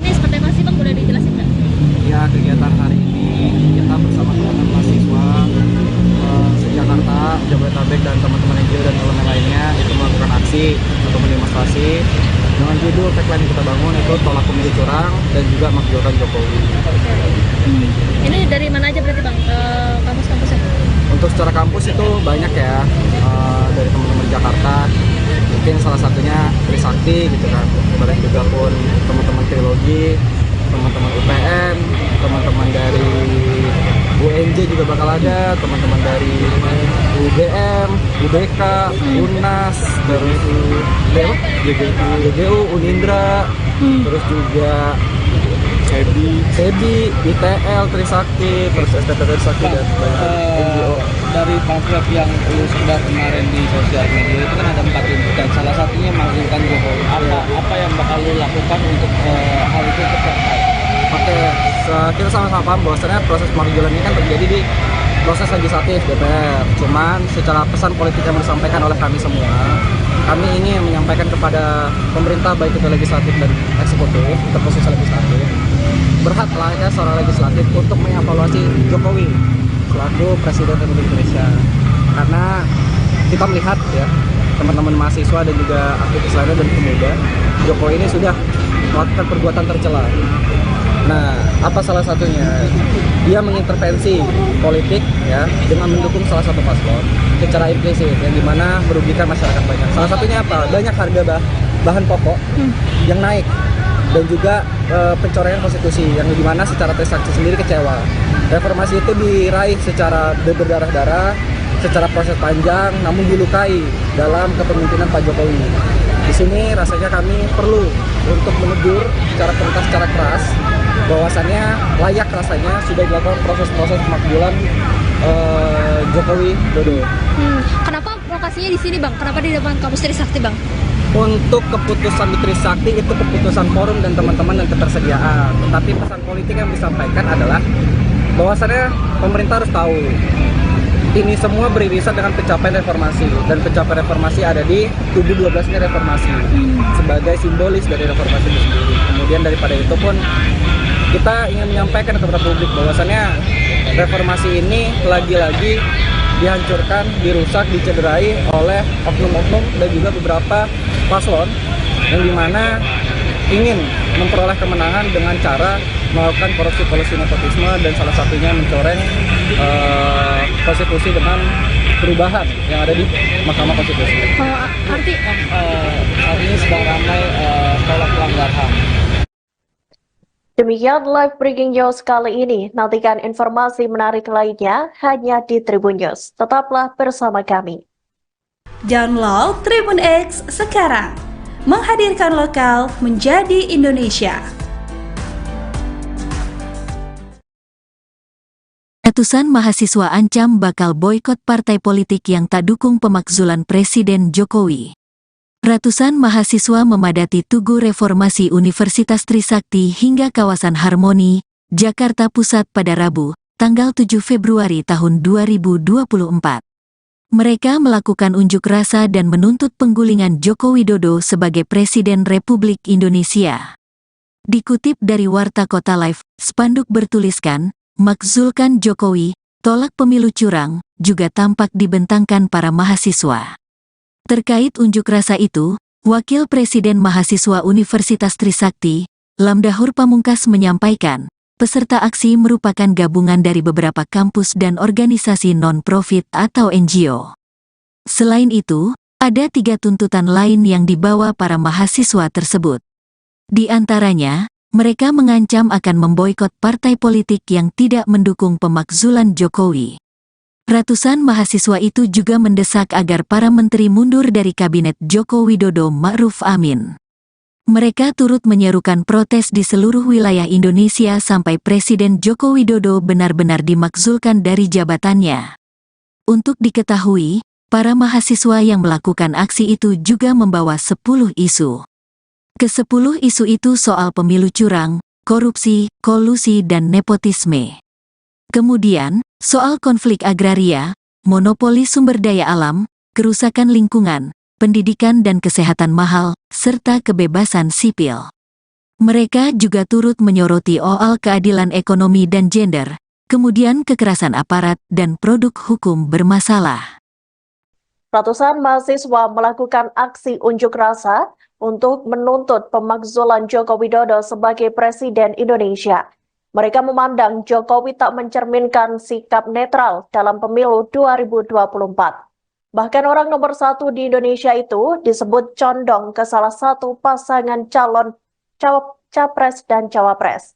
Ini seperti apa sih Bang, udah dijelasin nggak? Ya, kegiatan hari ini kita bersama teman-teman mahasiswa se-Jakarta, Jabodetabek dan teman-teman NGO dan elemen lainnya itu melakukan aksi untuk mendemonstrasi dengan judul tagline yang kita bangun itu tolak pemilu curang dan juga makzulkan Jokowi. Ini dari mana aja berarti Bang, kampus-kampusnya? Untuk secara kampus itu banyak ya, dari teman-teman Jakarta, mungkin mungkin salah satunya Trisakti gitu kan, kemudian juga pun teman-teman Trilogi, teman-teman UPN, teman-teman dari UNJ juga bakal ada, teman-teman dari UGM, UBK, UNAS, terus GGU, Unindra, terus juga SEBI, ITL, Trisakti, terus STT Trisakti dan NGO. Dari pamflet yang lu sebar kemarin di sosial media itu kan ada 4 tuntutan, salah satunya menghasilkan Jokowi. Apa yang bakal lu lakukan untuk hal itu tercapai? Oke, kita sama-sama paham bahwasannya proses pemanggilan ini kan terjadi di proses legislatif DPR. Cuman secara pesan politik yang disampaikan oleh kami semua, kami ingin menyampaikan kepada pemerintah baik itu legislatif dan eksekutif, terkhusus legislatif, berhak layaknya seorang legislatif untuk mengevaluasi Jokowi selaku Presiden Republik Indonesia. Karena kita melihat ya, teman-teman mahasiswa dan juga aktivis lainnya dan pemuda, Jokowi ini sudah melakukan perbuatan tercela. Nah, apa salah satunya? Dia mengintervensi politik ya dengan mendukung salah satu paslon secara implisit yang dimana merugikan masyarakat banyak. Salah satunya apa? Banyak harga bahan pokok yang naik dan juga pencoretan konstitusi yang dimana secara Trisakti sendiri kecewa. Reformasi itu diraih secara berdarah-darah, secara proses panjang, namun dilukai dalam kepemimpinan Pak Jokowi. Di sini rasanya kami perlu untuk menegur secara tuntas, secara keras, bahwasannya layak rasanya sudah dilakukan proses-proses pemakzulan Jokowi Dodo. Kenapa lokasinya di sini, Bang? Kenapa di depan kampus Trisakti, Bang? Untuk keputusan di Trisakti itu keputusan forum dan teman-teman dan ketersediaan. Tetapi pesan politik yang disampaikan adalah bahwasannya pemerintah harus tahu ini semua beririsan dengan pencapaian reformasi, dan pencapaian reformasi ada di tubuh 12-nya reformasi sebagai simbolis dari reformasi itu sendiri. Kemudian daripada itu pun kita ingin menyampaikan kepada publik bahwasannya reformasi ini lagi-lagi dihancurkan, dirusak, dicederai oleh oknum-oknum dan juga beberapa paslon yang dimana ingin memperoleh kemenangan dengan cara melakukan korupsi nepotisme dan salah satunya mencoreng konstitusi dengan perubahan yang ada di Mahkamah Konstitusi. Artinya sedang ramai tolak pelanggar HAM. Demikian live breaking news kali ini. Nantikan informasi menarik lainnya hanya di Tribun News. Tetaplah bersama kami. Download Tribun X sekarang. Menghadirkan lokal menjadi Indonesia. Ratusan mahasiswa ancam bakal boikot partai politik yang tak dukung pemakzulan Presiden Jokowi. Ratusan mahasiswa memadati Tugu Reformasi Universitas Trisakti hingga kawasan Harmoni, Jakarta Pusat pada Rabu, tanggal 7 Februari tahun 2024. Mereka melakukan unjuk rasa dan menuntut penggulingan Joko Widodo sebagai Presiden Republik Indonesia. Dikutip dari Warta Kota Live, spanduk bertuliskan, "Makzulkan Jokowi, tolak pemilu curang," juga tampak dibentangkan para mahasiswa. Terkait unjuk rasa itu, Wakil Presiden Mahasiswa Universitas Trisakti, Lamdahur Pamungkas menyampaikan, peserta aksi merupakan gabungan dari beberapa kampus dan organisasi non-profit atau NGO. Selain itu, ada 3 tuntutan lain yang dibawa para mahasiswa tersebut. Di antaranya, mereka mengancam akan memboikot partai politik yang tidak mendukung pemakzulan Jokowi. Ratusan mahasiswa itu juga mendesak agar para menteri mundur dari kabinet Joko Widodo Ma'ruf Amin. Mereka turut menyerukan protes di seluruh wilayah Indonesia sampai Presiden Joko Widodo benar-benar dimakzulkan dari jabatannya. Untuk diketahui, para mahasiswa yang melakukan aksi itu juga membawa 10 isu. Ke-10 isu itu soal pemilu curang, korupsi, kolusi dan nepotisme. Kemudian, soal konflik agraria, monopoli sumber daya alam, kerusakan lingkungan, pendidikan dan kesehatan mahal, serta kebebasan sipil. Mereka juga turut menyoroti soal keadilan ekonomi dan gender, kemudian kekerasan aparat dan produk hukum bermasalah. Ratusan mahasiswa melakukan aksi unjuk rasa untuk menuntut pemakzulan Joko Widodo sebagai Presiden Indonesia. Mereka memandang Jokowi tak mencerminkan sikap netral dalam pemilu 2024. Bahkan orang nomor 1 di Indonesia itu disebut condong ke salah satu pasangan calon capres dan cawapres.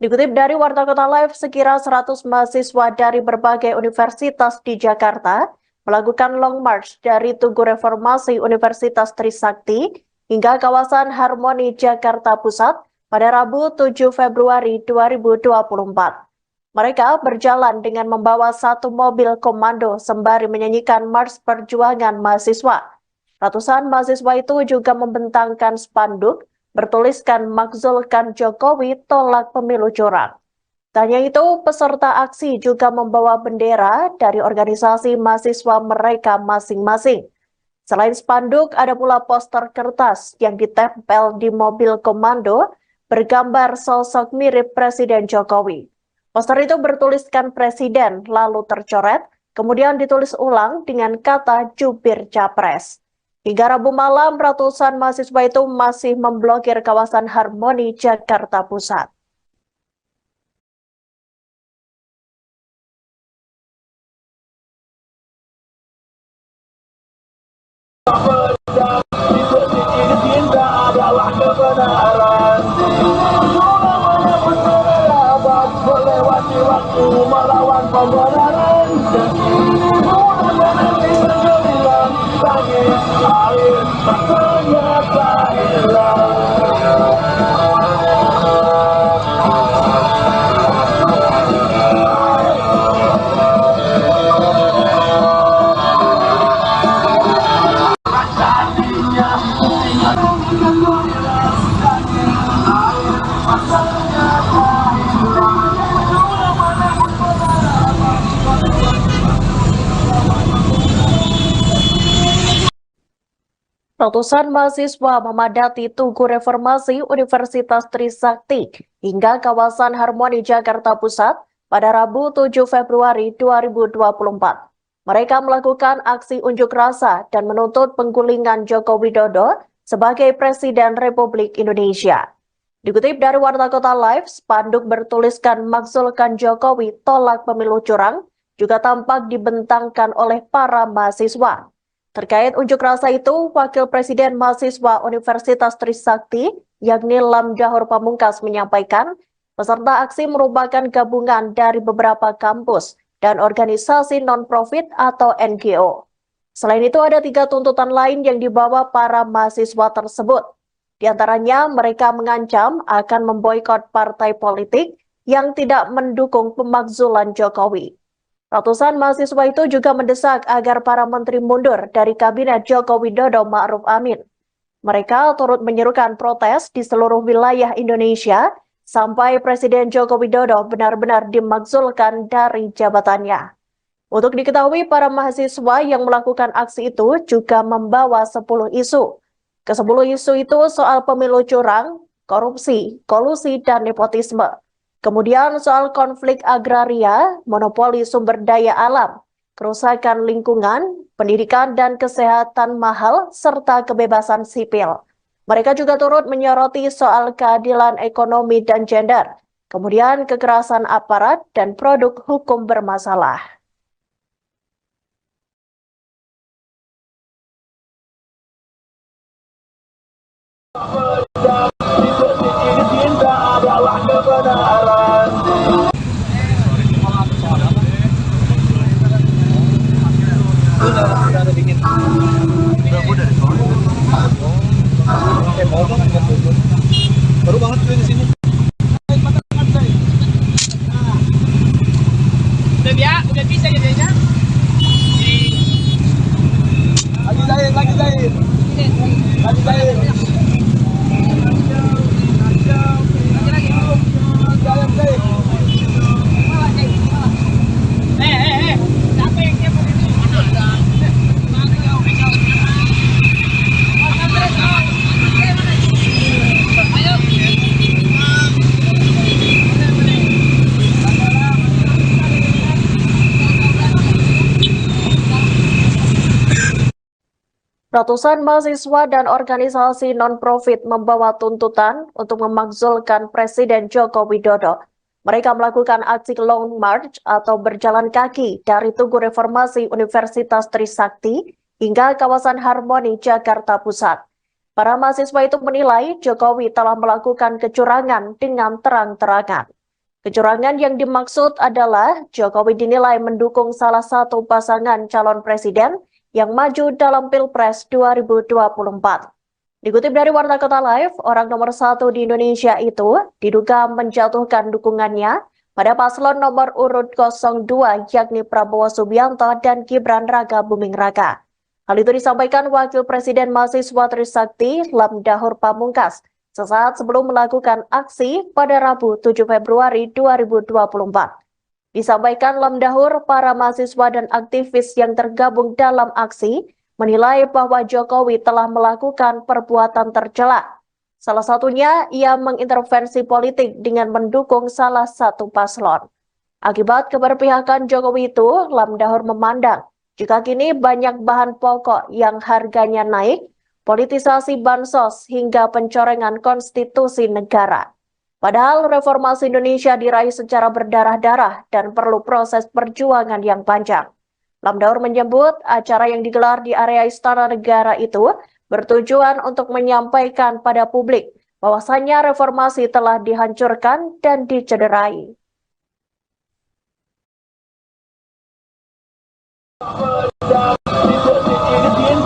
Dikutip dari Warta Kota Live, sekira 100 mahasiswa dari berbagai universitas di Jakarta melakukan long march dari Tugu Reformasi Universitas Trisakti hingga kawasan Harmoni Jakarta Pusat pada Rabu 7 Februari 2024. Mereka berjalan dengan membawa satu mobil komando sembari menyanyikan Mars Perjuangan Mahasiswa. Ratusan mahasiswa itu juga membentangkan spanduk bertuliskan "Makzulkan Jokowi, tolak pemilu curang". Tak hanya itu, peserta aksi juga membawa bendera dari organisasi mahasiswa mereka masing-masing. Selain spanduk, ada pula poster kertas yang ditempel di mobil komando bergambar sosok mirip Presiden Jokowi. Poster itu bertuliskan Presiden, lalu tercoret, kemudian ditulis ulang dengan kata jubir capres. Hingga Rabu malam, ratusan mahasiswa itu masih memblokir kawasan Harmoni Jakarta Pusat. Ratusan mahasiswa memadati Tugu Reformasi Universitas Trisakti hingga kawasan Harmoni Jakarta Pusat pada Rabu 7 Februari 2024. Mereka melakukan aksi unjuk rasa dan menuntut penggulingan Joko Widodo sebagai Presiden Republik Indonesia. Dikutip dari Warta Kota Live, spanduk bertuliskan "Makzulkan Jokowi, tolak pemilu curang" juga tampak dibentangkan oleh para mahasiswa. Terkait unjuk rasa itu, Wakil Presiden Mahasiswa Universitas Trisakti, yakni Lamdahur Pamungkas, menyampaikan peserta aksi merupakan gabungan dari beberapa kampus dan organisasi non-profit atau NGO. Selain itu, ada 3 tuntutan lain yang dibawa para mahasiswa tersebut. Di antaranya, mereka mengancam akan memboikot partai politik yang tidak mendukung pemakzulan Jokowi. Ratusan mahasiswa itu juga mendesak agar para menteri mundur dari Kabinet Joko Widodo Ma'ruf Amin. Mereka turut menyerukan protes di seluruh wilayah Indonesia sampai Presiden Joko Widodo benar-benar dimakzulkan dari jabatannya. Untuk diketahui, para mahasiswa yang melakukan aksi itu juga membawa 10 isu. Ke-10 isu itu soal pemilu curang, korupsi, kolusi, dan nepotisme. Kemudian soal konflik agraria, monopoli sumber daya alam, kerusakan lingkungan, pendidikan dan kesehatan mahal, serta kebebasan sipil. Mereka juga turut menyoroti soal keadilan ekonomi dan gender, kemudian kekerasan aparat dan produk hukum bermasalah. Baru banget gue di sini. Udah bisa jadinya. Lagi jahit. Lagi jahit. Ratusan mahasiswa dan organisasi non-profit membawa tuntutan untuk memakzulkan Presiden Joko Widodo. Mereka melakukan aksi long march atau berjalan kaki dari Tugu Reformasi Universitas Trisakti hingga kawasan Harmoni, Jakarta Pusat. Para mahasiswa itu menilai Jokowi telah melakukan kecurangan dengan terang-terangan. Kecurangan yang dimaksud adalah Jokowi dinilai mendukung salah satu pasangan calon presiden yang maju dalam Pilpres 2024. Dikutip dari Warta Kota Live, orang nomor 1 di Indonesia itu diduga menjatuhkan dukungannya pada paslon nomor urut 02 yakni Prabowo Subianto dan Gibran Raka Buming Raka. Hal itu disampaikan Wakil Presiden Mahasiswa Trisakti Lamdahur Pamungkas sesaat sebelum melakukan aksi pada Rabu 7 Februari 2024. Disampaikan Lamdahur, para mahasiswa dan aktivis yang tergabung dalam aksi menilai bahwa Jokowi telah melakukan perbuatan tercela. Salah satunya, ia mengintervensi politik dengan mendukung salah satu paslon. Akibat keberpihakan Jokowi itu, Lamdahur memandang jika kini banyak bahan pokok yang harganya naik, politisasi bansos hingga pencorengan konstitusi negara. Padahal reformasi Indonesia diraih secara berdarah-darah dan perlu proses perjuangan yang panjang. Lamdahur menyebut acara yang digelar di area Istana Negara itu bertujuan untuk menyampaikan pada publik bahwasannya reformasi telah dihancurkan dan dicederai.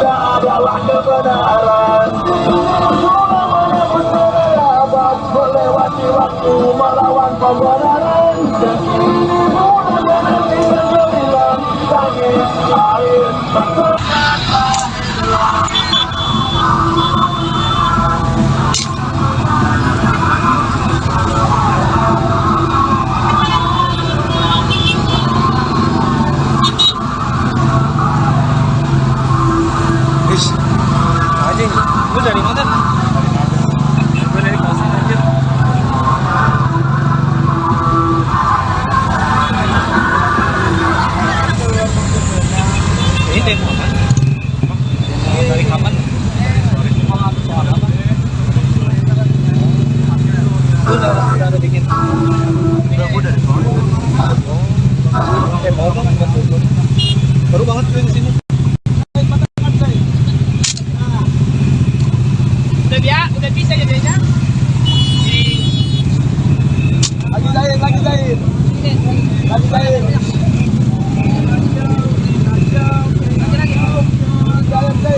Adalah kebenaran. Melewati waktu melawan pembenaran. Anjing, lu dari mana? Gue dari kosan anjir. Ini demo apa? Demo dari kapan? Soal apa? Udah ada bikin. Udah dari soal. Demo bang, baru banget gue di sini. Udah bisa jadinya. Lagi jahit. Lagi jahit. Siapa yang siapa itu? Mana ada?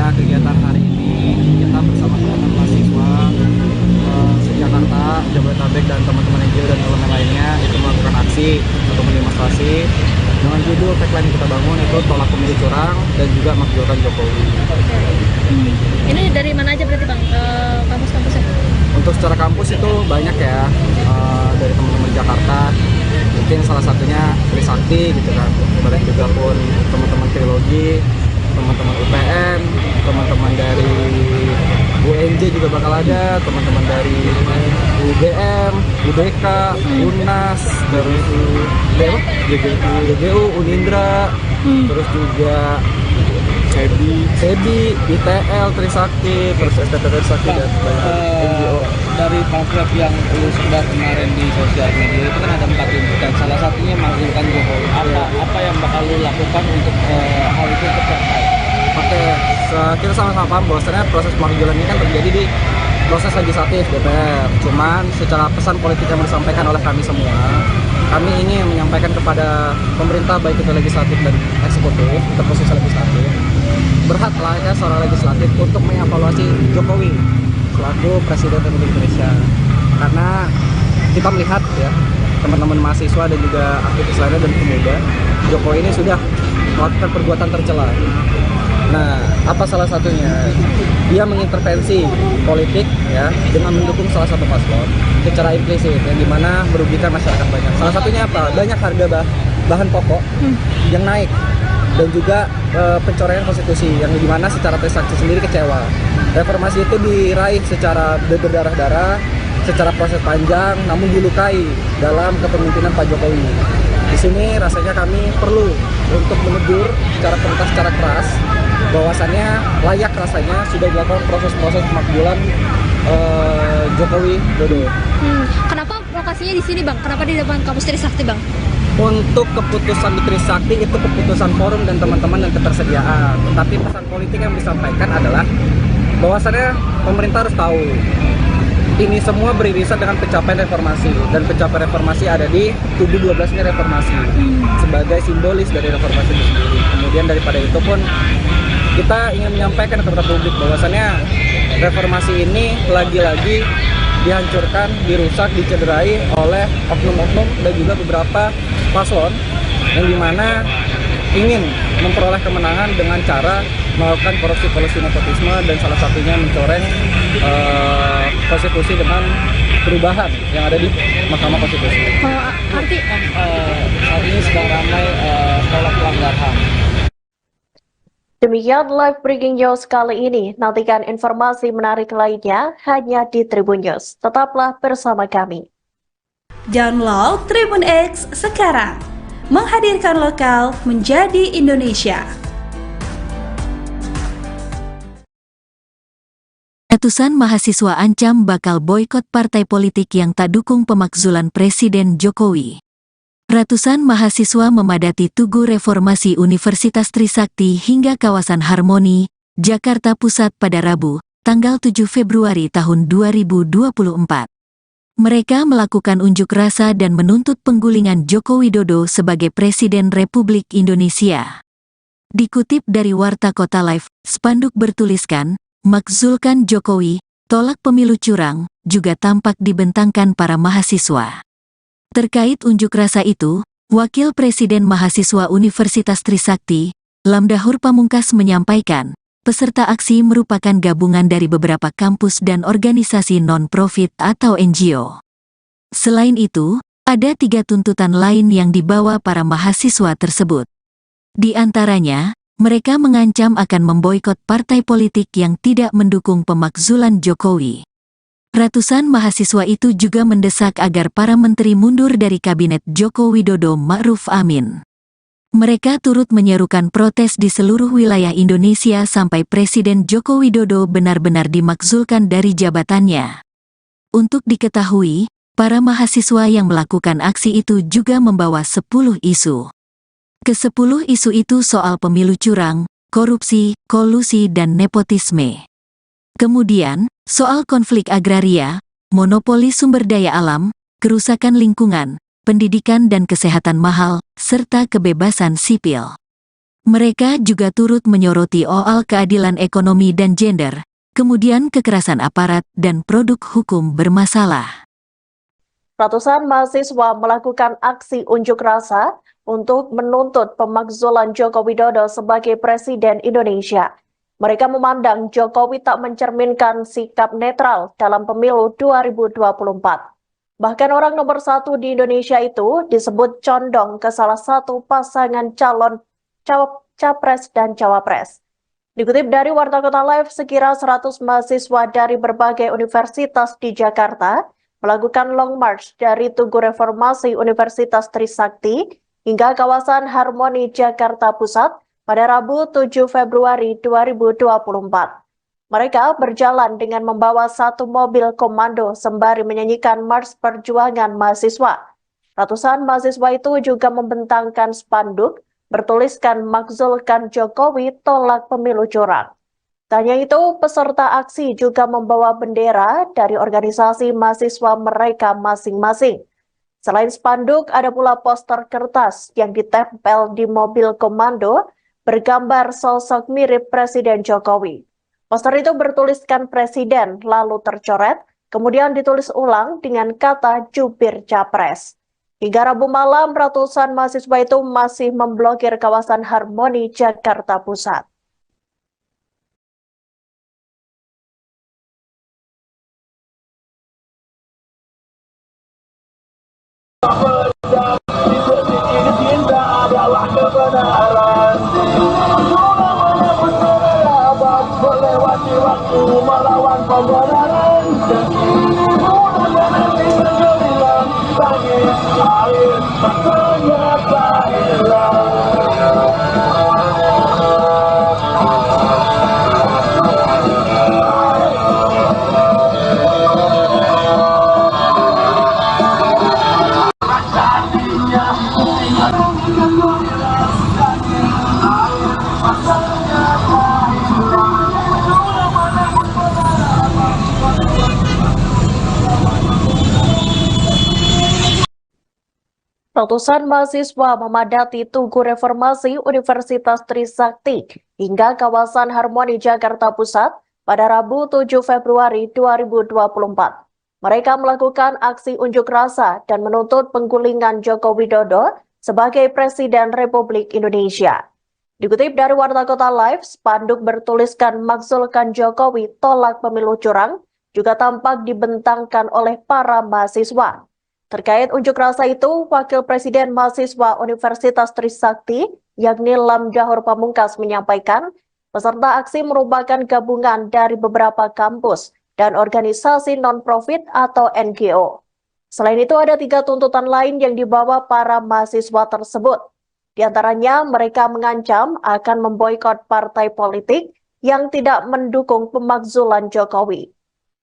Kegiatan hari ini kita bersama teman-teman mahasiswa se-Jakarta, Jabodetabek dan teman-teman NGO dan elemen lainnya itu melakukan aksi atau demonstrasi dengan judul tagline kita bangun itu tolak pemilu curang dan juga makzulkan Jokowi. Ini dari mana aja berarti Bang? Kampus-kampusnya? Untuk secara kampus itu banyak ya, dari teman-teman Jakarta, mungkin salah satunya Trisakti gitu kan, kemudian juga pun teman-teman Trilogi, teman-teman UPN, teman-teman dari UNJ juga bakal ada, teman-teman dari UGM, UBK, UNAS, terus GGU, Unindra, terus juga SEBI, ITL, Trisakti, terus STT Trisakti dan NGO. Dari pamflet yang lu sebar kemarin di sosial media itu kan ada 4 tuntutan, salah satunya makzulkan Jokowi. Apa yang bakal lu lakukan untuk hal itu tercapai? Oke, kita sama-sama paham bahwasannya proses pemakzulan ini kan terjadi di proses legislatif DPR. Cuman secara pesan politik yang disampaikan oleh kami semua, kami ingin menyampaikan kepada pemerintah baik itu legislatif dan eksekutif, terkhusus legislatif, berhak layaknya seorang legislatif untuk mengevaluasi Jokowi selaku Presiden Republik Indonesia. Karena kita melihat ya, teman-teman mahasiswa dan juga aktivis lainnya dan pemuda, Jokowi ini sudah melakukan perbuatan tercela. Nah, apa salah satunya? Dia mengintervensi politik ya dengan mendukung salah satu paslon secara implisit yang dimana merugikan masyarakat banyak. Salah satunya apa? Banyak bahan pokok yang naik, dan juga pencoreng konstitusi yang dimana secara Trisakti sendiri kecewa. Reformasi itu diraih secara berdarah-darah, secara proses panjang, namun dilukai dalam kepemimpinan Pak Jokowi. Di sini rasanya kami perlu untuk menegur secara tuntas, secara keras, bahwasannya layak rasanya sudah dilakukan proses-proses pemakzulan Jokowi Dodo. Kenapa lokasinya di sini, Bang? Kenapa di depan kampus Trisakti, Bang? Untuk keputusan di Trisakti itu keputusan forum dan teman-teman dan ketersediaan. Tapi pesan politik yang disampaikan adalah bahwasannya pemerintah harus tahu ini semua beririsan dengan pencapaian reformasi, dan pencapaian reformasi ada di tubuh 12 ini reformasi sebagai simbolis dari reformasi itu sendiri. Kemudian daripada itu pun kita ingin menyampaikan kepada publik bahwasannya reformasi ini lagi-lagi dihancurkan, dirusak, dicederai oleh oknum-oknum dan juga beberapa paslon yang dimana ingin memperoleh kemenangan dengan cara melakukan korupsi nepotisme, dan salah satunya mencoreng konstitusi dengan perubahan yang ada di Mahkamah Konstitusi. Arti Saat ini sedang ramai tolak pelanggar HAM. Demikian live breaking news kali ini. Nantikan informasi menarik lainnya hanya di Tribun News. Tetaplah bersama kami. Download Tribun X sekarang. Menghadirkan lokal menjadi Indonesia. Ratusan mahasiswa ancam bakal boikot partai politik yang tak dukung pemakzulan Presiden Jokowi. Ratusan mahasiswa memadati Tugu Reformasi Universitas Trisakti hingga kawasan Harmoni, Jakarta Pusat pada Rabu, tanggal 7 Februari tahun 2024. Mereka melakukan unjuk rasa dan menuntut penggulingan Joko Widodo sebagai Presiden Republik Indonesia. Dikutip dari Warta Kota Live, spanduk bertuliskan, "Makzulkan Jokowi, tolak pemilu curang," juga tampak dibentangkan para mahasiswa. Terkait unjuk rasa itu, Wakil Presiden Mahasiswa Universitas Trisakti, Lamdahur Pamungkas menyampaikan, peserta aksi merupakan gabungan dari beberapa kampus dan organisasi non-profit atau NGO. Selain itu, ada 3 tuntutan lain yang dibawa para mahasiswa tersebut. Di antaranya, mereka mengancam akan memboikot partai politik yang tidak mendukung pemakzulan Jokowi. Ratusan mahasiswa itu juga mendesak agar para menteri mundur dari kabinet Joko Widodo Ma'ruf Amin. Mereka turut menyerukan protes di seluruh wilayah Indonesia sampai Presiden Joko Widodo benar-benar dimakzulkan dari jabatannya. Untuk diketahui, para mahasiswa yang melakukan aksi itu juga membawa 10 isu. Ke-10 isu itu soal pemilu curang, korupsi, kolusi dan nepotisme. Kemudian, soal konflik agraria, monopoli sumber daya alam, kerusakan lingkungan, pendidikan dan kesehatan mahal, serta kebebasan sipil. Mereka juga turut menyoroti soal keadilan ekonomi dan gender, kemudian kekerasan aparat dan produk hukum bermasalah. Ratusan mahasiswa melakukan aksi unjuk rasa untuk menuntut pemakzulan Joko Widodo sebagai Presiden Indonesia. Mereka memandang Jokowi tak mencerminkan sikap netral dalam pemilu 2024. Bahkan orang nomor 1 di Indonesia itu disebut condong ke salah satu pasangan calon capres dan cawapres. Dikutip dari Warta Kota Live, sekira 100 mahasiswa dari berbagai universitas di Jakarta melakukan long march dari Tugu Reformasi Universitas Trisakti hingga kawasan Harmoni Jakarta Pusat pada Rabu 7 Februari 2024. Mereka berjalan dengan membawa 1 mobil komando sembari menyanyikan Mars Perjuangan Mahasiswa. Ratusan mahasiswa itu juga membentangkan spanduk bertuliskan "Makzulkan Jokowi, tolak pemilu curang". Tak hanya itu, peserta aksi juga membawa bendera dari organisasi mahasiswa mereka masing-masing. Selain spanduk, ada pula poster kertas yang ditempel di mobil komando bergambar sosok mirip Presiden Jokowi. Poster itu bertuliskan Presiden, lalu tercoret, kemudian ditulis ulang dengan kata jubir capres. Hingga Rabu malam, ratusan mahasiswa itu masih memblokir kawasan Harmoni Jakarta Pusat. Tidak cinta Ratusan mahasiswa memadati Tugu Reformasi Universitas Trisakti hingga kawasan Harmoni Jakarta Pusat pada Rabu 7 Februari 2024. Mereka melakukan aksi unjuk rasa dan menuntut penggulingan Joko Widodo sebagai Presiden Republik Indonesia. Dikutip dari Warta Kota Live, spanduk bertuliskan "Makzulkan Jokowi, tolak pemilu curang" juga tampak dibentangkan oleh para mahasiswa. Terkait unjuk rasa itu, Wakil Presiden Mahasiswa Universitas Trisakti, yakni Lamdahur Pamungkas, menyampaikan peserta aksi merupakan gabungan dari beberapa kampus dan organisasi non-profit atau NGO. Selain itu, ada 3 tuntutan lain yang dibawa para mahasiswa tersebut. Di antaranya, mereka mengancam akan memboikot partai politik yang tidak mendukung pemakzulan Jokowi.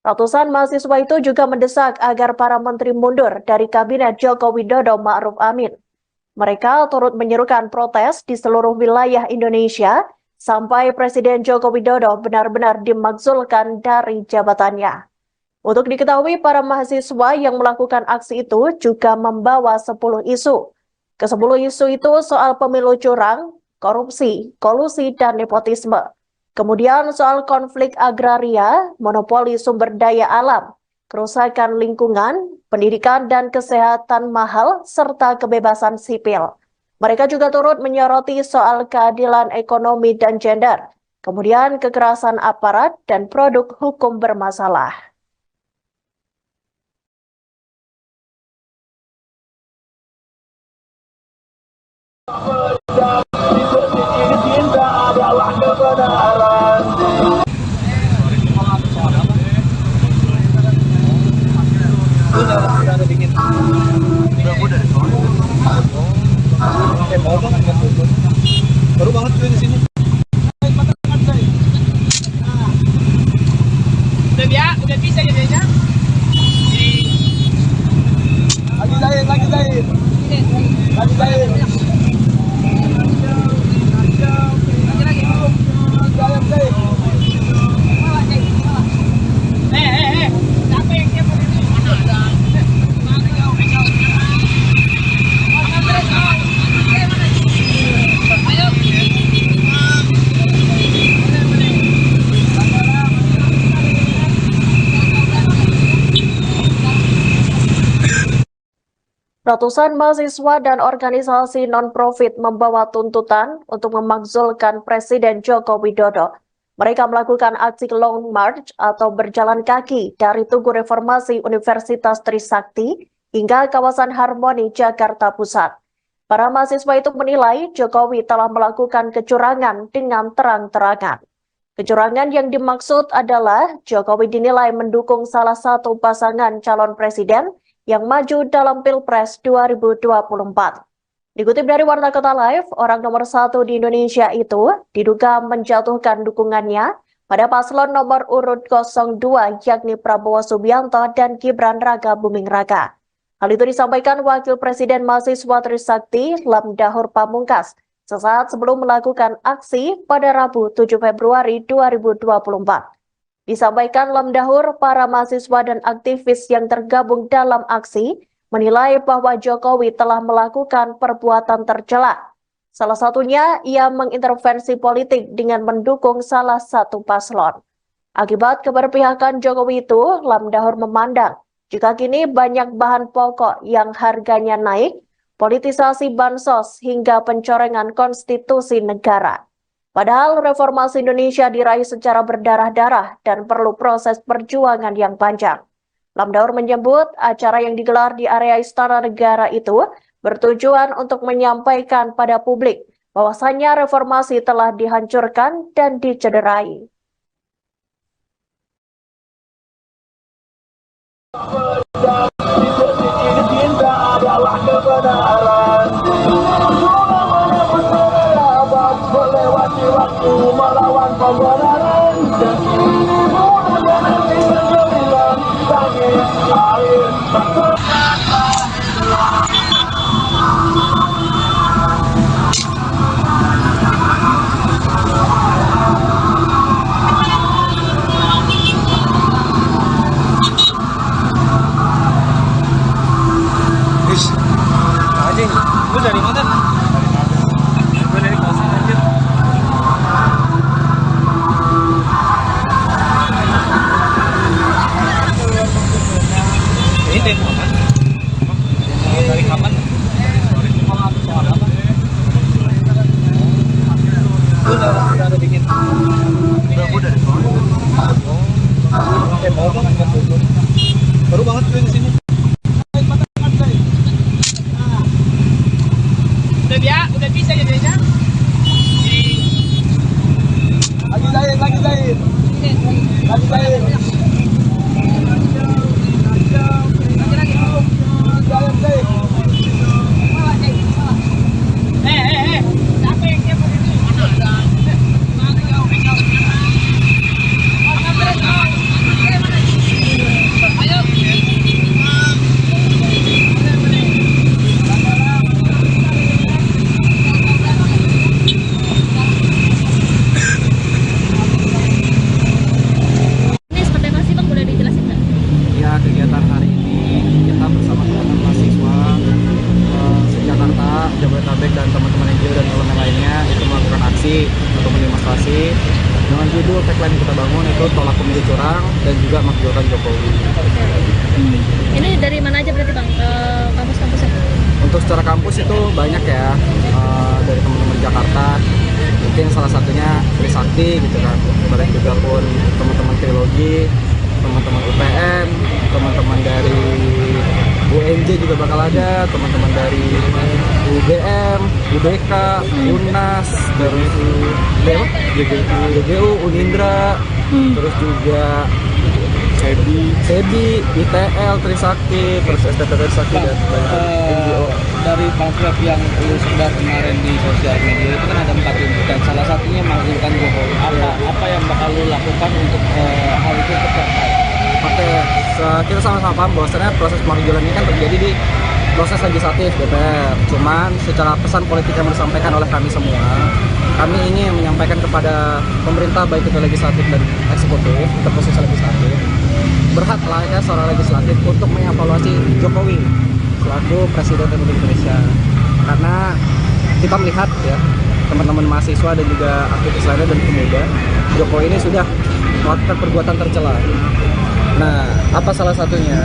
Ratusan mahasiswa itu juga mendesak agar para menteri mundur dari Kabinet Joko Widodo Ma'ruf Amin. Mereka turut menyerukan protes di seluruh wilayah Indonesia sampai Presiden Joko Widodo benar-benar dimakzulkan dari jabatannya. Untuk diketahui, para mahasiswa yang melakukan aksi itu juga membawa 10 isu. Ke-10 isu itu soal pemilu curang, korupsi, kolusi, dan nepotisme. Kemudian soal konflik agraria, monopoli sumber daya alam, kerusakan lingkungan, pendidikan dan kesehatan mahal, serta kebebasan sipil. Mereka juga turut menyoroti soal keadilan ekonomi dan gender, kemudian kekerasan aparat dan produk hukum bermasalah. Baru banget gue di sini. Udah bisa jadinya. Lagi Zain. Lagi Zain. Siapa yang siapa ini? Ratusan mahasiswa dan organisasi non-profit membawa tuntutan untuk memakzulkan Presiden Joko Widodo. Mereka melakukan aksi long march atau berjalan kaki dari Tugu Reformasi Universitas Trisakti hingga kawasan Harmoni Jakarta Pusat. Para mahasiswa itu menilai Jokowi telah melakukan kecurangan dengan terang-terangan. Kecurangan yang dimaksud adalah Jokowi dinilai mendukung salah satu pasangan calon presiden yang maju dalam Pilpres 2024. Dikutip dari Warta Kota Live, orang nomor 1 di Indonesia itu diduga menjatuhkan dukungannya pada paslon nomor urut 02 yakni Prabowo Subianto dan Gibran Raka Buming Raka. Hal itu disampaikan Wakil Presiden Mahasiswa Trisakti Lamdahur Pamungkas sesaat sebelum melakukan aksi pada Rabu 7 Februari 2024. Disampaikan Lamdahur, para mahasiswa dan aktivis yang tergabung dalam aksi menilai bahwa Jokowi telah melakukan perbuatan tercela. Salah satunya, ia mengintervensi politik dengan mendukung salah satu paslon. Akibat keberpihakan Jokowi itu, Lamdahur memandang jika kini banyak bahan pokok yang harganya naik, politisasi bansos hingga pencorengan konstitusi negara. Padahal reformasi Indonesia diraih secara berdarah-darah dan perlu proses perjuangan yang panjang. Lamdahur menyebut acara yang digelar di area Istana Negara itu bertujuan untuk menyampaikan pada publik bahwasannya reformasi telah dihancurkan dan dicederai. Cinta adalah kebenaran. Melewati waktu melawan pembenaran. Nanti bergemilang tangis air. Anjing, lu dari mana? Gue dari kosan anjir. Ini demo apa? Dari kapan? Soal apa? Lu udah bikin? Udah dari soal. Demo apa? Baru banget gue di sini. Udah bisa jadinya. Lagi Zain. Lagi Zain. Siapa yang siapa itu? Ini seperti apa sih Bang, boleh dijelasin nggak? Ya, kegiatan hari ini kita bersama teman-teman mahasiswa se-Jakarta, Jabodetabek dan teman-teman NGO dan elemen lainnya itu melakukan aksi atau demonstrasi dengan judul tagline kita bangun itu tolak pemilu curang dan juga makjuran Jokowi. Ini dari mana aja berarti Bang, kampus-kampusnya? Untuk secara kampus itu banyak ya, dari teman-teman Jakarta, mungkin salah satunya Trisakti gitu kan, kemudian juga pun teman-teman Trilogi, teman-teman UPN, teman-teman dari UNJ juga bakal ada, teman-teman dari UGM, UBK, UNAS, terus GGU, Unindra, terus juga SEBI, ITL, Trisakti, terus STT Trisakti dan NGO. Dari pamflet yang lu sebar kemarin di sosial media itu kan ada 4 tuntutan, salah satunya menghasilkan Jokowi. Apa yang bakal lu lakukan untuk hal itu tercapai? Oke, kita sama-sama paham bahwasannya proses pemakzulan ini kan terjadi di proses legislatif DPR. Cuman secara pesan politik yang disampaikan oleh kami semua, kami ingin menyampaikan kepada pemerintah baik itu legislatif dan eksekutif, terkhusus legislatif, berhak layaknya seorang legislatif untuk mengevaluasi Jokowi selaku Presiden Republik Indonesia. Karena kita melihat ya, teman-teman mahasiswa dan juga aktivis lainnya dan pemuda, Jokowi ini sudah melakukan perbuatan tercela. Nah, apa salah satunya?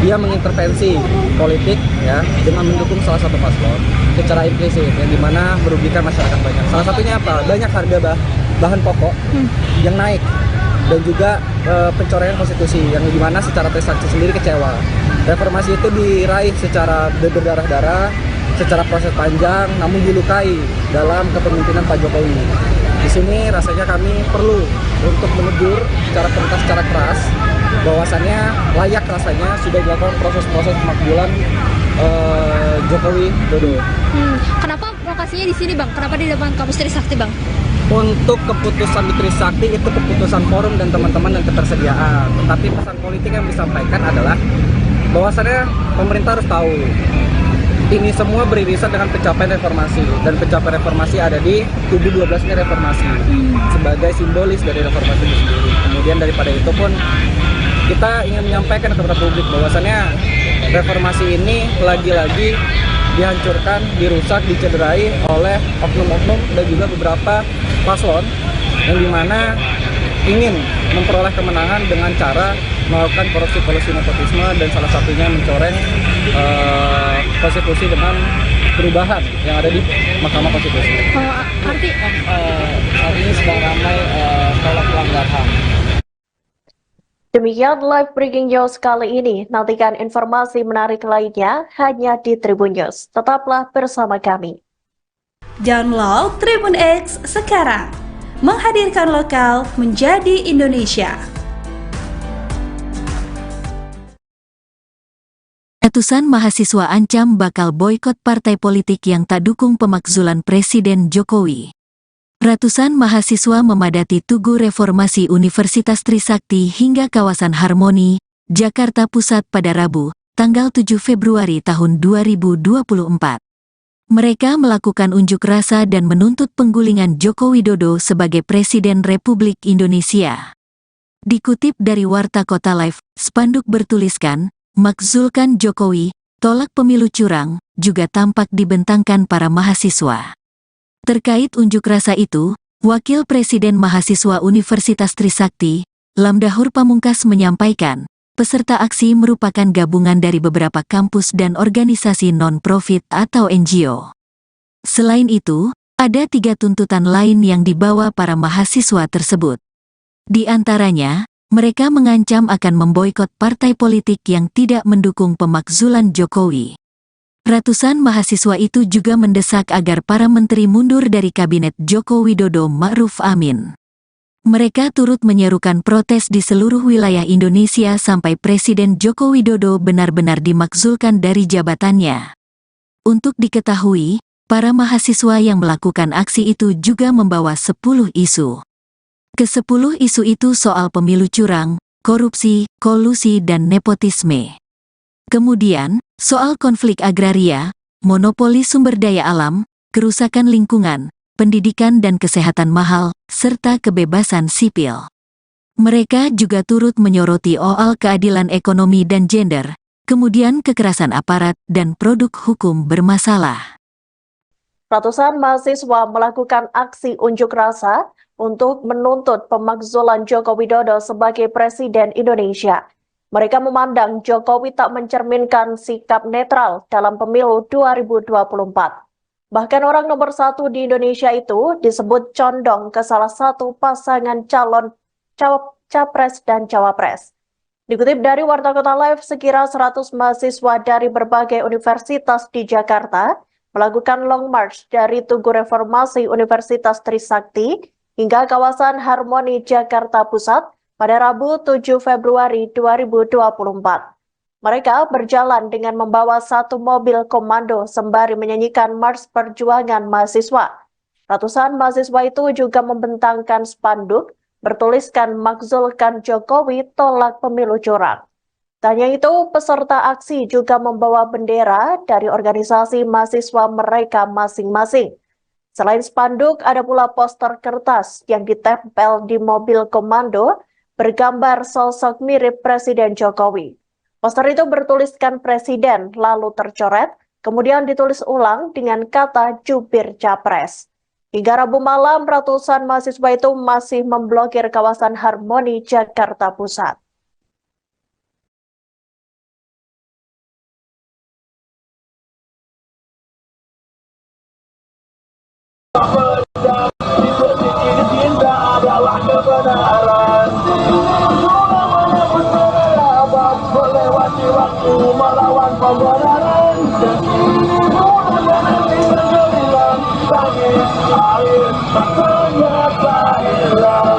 Dia mengintervensi politik ya dengan mendukung salah satu paslon secara implisit yang dimana merugikan masyarakat banyak. Salah satunya apa? Banyak harga bahan pokok yang naik dan juga pencoraian konstitusi yang dimana secara Trisakti sendiri kecewa. Reformasi itu diraih secara berdarah-darah, secara proses panjang, namun dilukai dalam kepemimpinan Pak Jokowi. Di sini rasanya kami perlu untuk menegur secara keras bahwasannya layak rasanya sudah dilakukan proses-proses pemakzulan Jokowi Dodo. Kenapa lokasinya di sini Bang? Kenapa di depan kampus Trisakti Bang? Untuk keputusan di Trisakti itu keputusan forum dan teman-teman dan ketersediaan. Tetapi pesan politik yang disampaikan adalah bahwasannya pemerintah harus tahu ini semua beririsan dengan pencapaian reformasi, dan pencapaian reformasi ada di tubuh 12 ini reformasi sebagai simbolis dari reformasi itu sendiri. Kemudian daripada itu pun kita ingin menyampaikan kepada publik bahwasannya reformasi ini lagi-lagi dihancurkan, dirusak, dicederai oleh oknum-oknum dan juga beberapa paslon yang dimana ingin memperoleh kemenangan dengan cara melakukan korupsi nepotisme dan salah satunya mencoreng konstitusi dengan perubahan yang ada di Mahkamah Konstitusi. Arti Saat ini sedang ramai tolak pelanggar HAM. Demikian live breaking news kali ini. Nantikan informasi menarik lainnya hanya di Tribun News. Tetaplah bersama kami. Download Tribun X sekarang. Menghadirkan lokal menjadi Indonesia. Ratusan mahasiswa ancam bakal boikot partai politik yang tak dukung pemakzulan Presiden Jokowi. Ratusan mahasiswa memadati Tugu Reformasi Universitas Trisakti hingga kawasan Harmoni, Jakarta Pusat pada Rabu, tanggal 7 Februari tahun 2024. Mereka melakukan unjuk rasa dan menuntut penggulingan Joko Widodo sebagai Presiden Republik Indonesia. Dikutip dari Warta Kota Live, spanduk bertuliskan, "Makzulkan Jokowi, tolak pemilu curang," juga tampak dibentangkan para mahasiswa. Terkait unjuk rasa itu, Wakil Presiden Mahasiswa Universitas Trisakti, Lamdahur Pamungkas menyampaikan, peserta aksi merupakan gabungan dari beberapa kampus dan organisasi non-profit atau NGO. Selain itu, ada 3 tuntutan lain yang dibawa para mahasiswa tersebut. Di antaranya, mereka mengancam akan memboikot partai politik yang tidak mendukung pemakzulan Jokowi. Ratusan mahasiswa itu juga mendesak agar para menteri mundur dari kabinet Joko Widodo Ma'ruf Amin. Mereka turut menyerukan protes di seluruh wilayah Indonesia sampai Presiden Joko Widodo benar-benar dimakzulkan dari jabatannya. Untuk diketahui, para mahasiswa yang melakukan aksi itu juga membawa 10 isu. Ke-10 isu itu soal pemilu curang, korupsi, kolusi dan nepotisme. Kemudian, soal konflik agraria, monopoli sumber daya alam, kerusakan lingkungan, pendidikan dan kesehatan mahal, serta kebebasan sipil. Mereka juga turut menyoroti soal keadilan ekonomi dan gender, kemudian kekerasan aparat dan produk hukum bermasalah. Ratusan mahasiswa melakukan aksi unjuk rasa untuk menuntut pemakzulan Joko Widodo sebagai Presiden Indonesia. Mereka memandang Jokowi tak mencerminkan sikap netral dalam pemilu 2024. Bahkan orang nomor 1 di Indonesia itu disebut condong ke salah satu pasangan calon capres dan cawapres. Dikutip dari Warta Kota Live, sekira 100 mahasiswa dari berbagai universitas di Jakarta melakukan long march dari Tugu Reformasi Universitas Trisakti hingga kawasan Harmoni Jakarta Pusat pada Rabu 7 Februari 2024. Mereka berjalan dengan membawa 1 mobil komando sembari menyanyikan Mars Perjuangan Mahasiswa. Ratusan mahasiswa itu juga membentangkan spanduk bertuliskan "Makzulkan Jokowi, tolak pemilu curang". Tak hanya itu, peserta aksi juga membawa bendera dari organisasi mahasiswa mereka masing-masing. Selain spanduk, ada pula poster kertas yang ditempel di mobil komando bergambar sosok mirip Presiden Jokowi. Poster itu bertuliskan Presiden, lalu tercoret, kemudian ditulis ulang dengan kata jubir capres. Hingga Rabu malam, ratusan mahasiswa itu masih memblokir kawasan Harmoni Jakarta Pusat. Adalah kebenaran. Melewati waktu melawan pembenaran. Langit air ternyata hilang.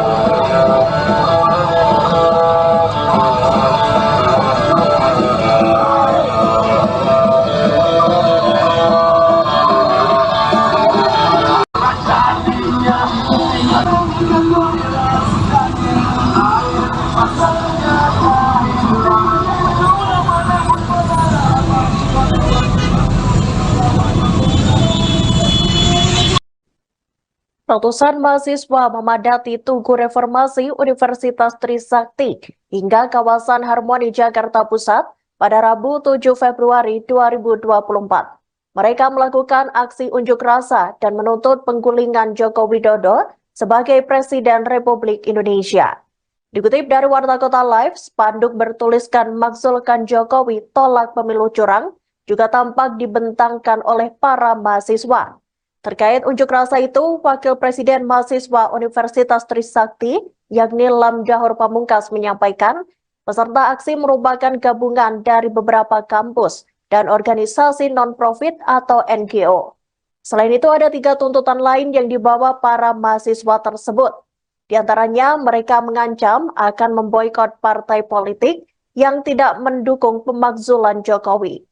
Ratusan mahasiswa memadati Tugu Reformasi Universitas Trisakti hingga kawasan Harmoni Jakarta Pusat pada Rabu 7 Februari 2024. Mereka melakukan aksi unjuk rasa dan menuntut penggulingan Joko Widodo sebagai Presiden Republik Indonesia. Dikutip dari Warta Kota Live, spanduk bertuliskan "Makzulkan Jokowi, tolak pemilu curang" juga tampak dibentangkan oleh para mahasiswa. Terkait unjuk rasa itu, Wakil Presiden Mahasiswa Universitas Trisakti, yakni Lamdahur Pamungkas menyampaikan, peserta aksi merupakan gabungan dari beberapa kampus dan organisasi non-profit atau NGO. Selain itu, ada 3 tuntutan lain yang dibawa para mahasiswa tersebut. Di antaranya, mereka mengancam akan memboikot partai politik yang tidak mendukung pemakzulan Jokowi.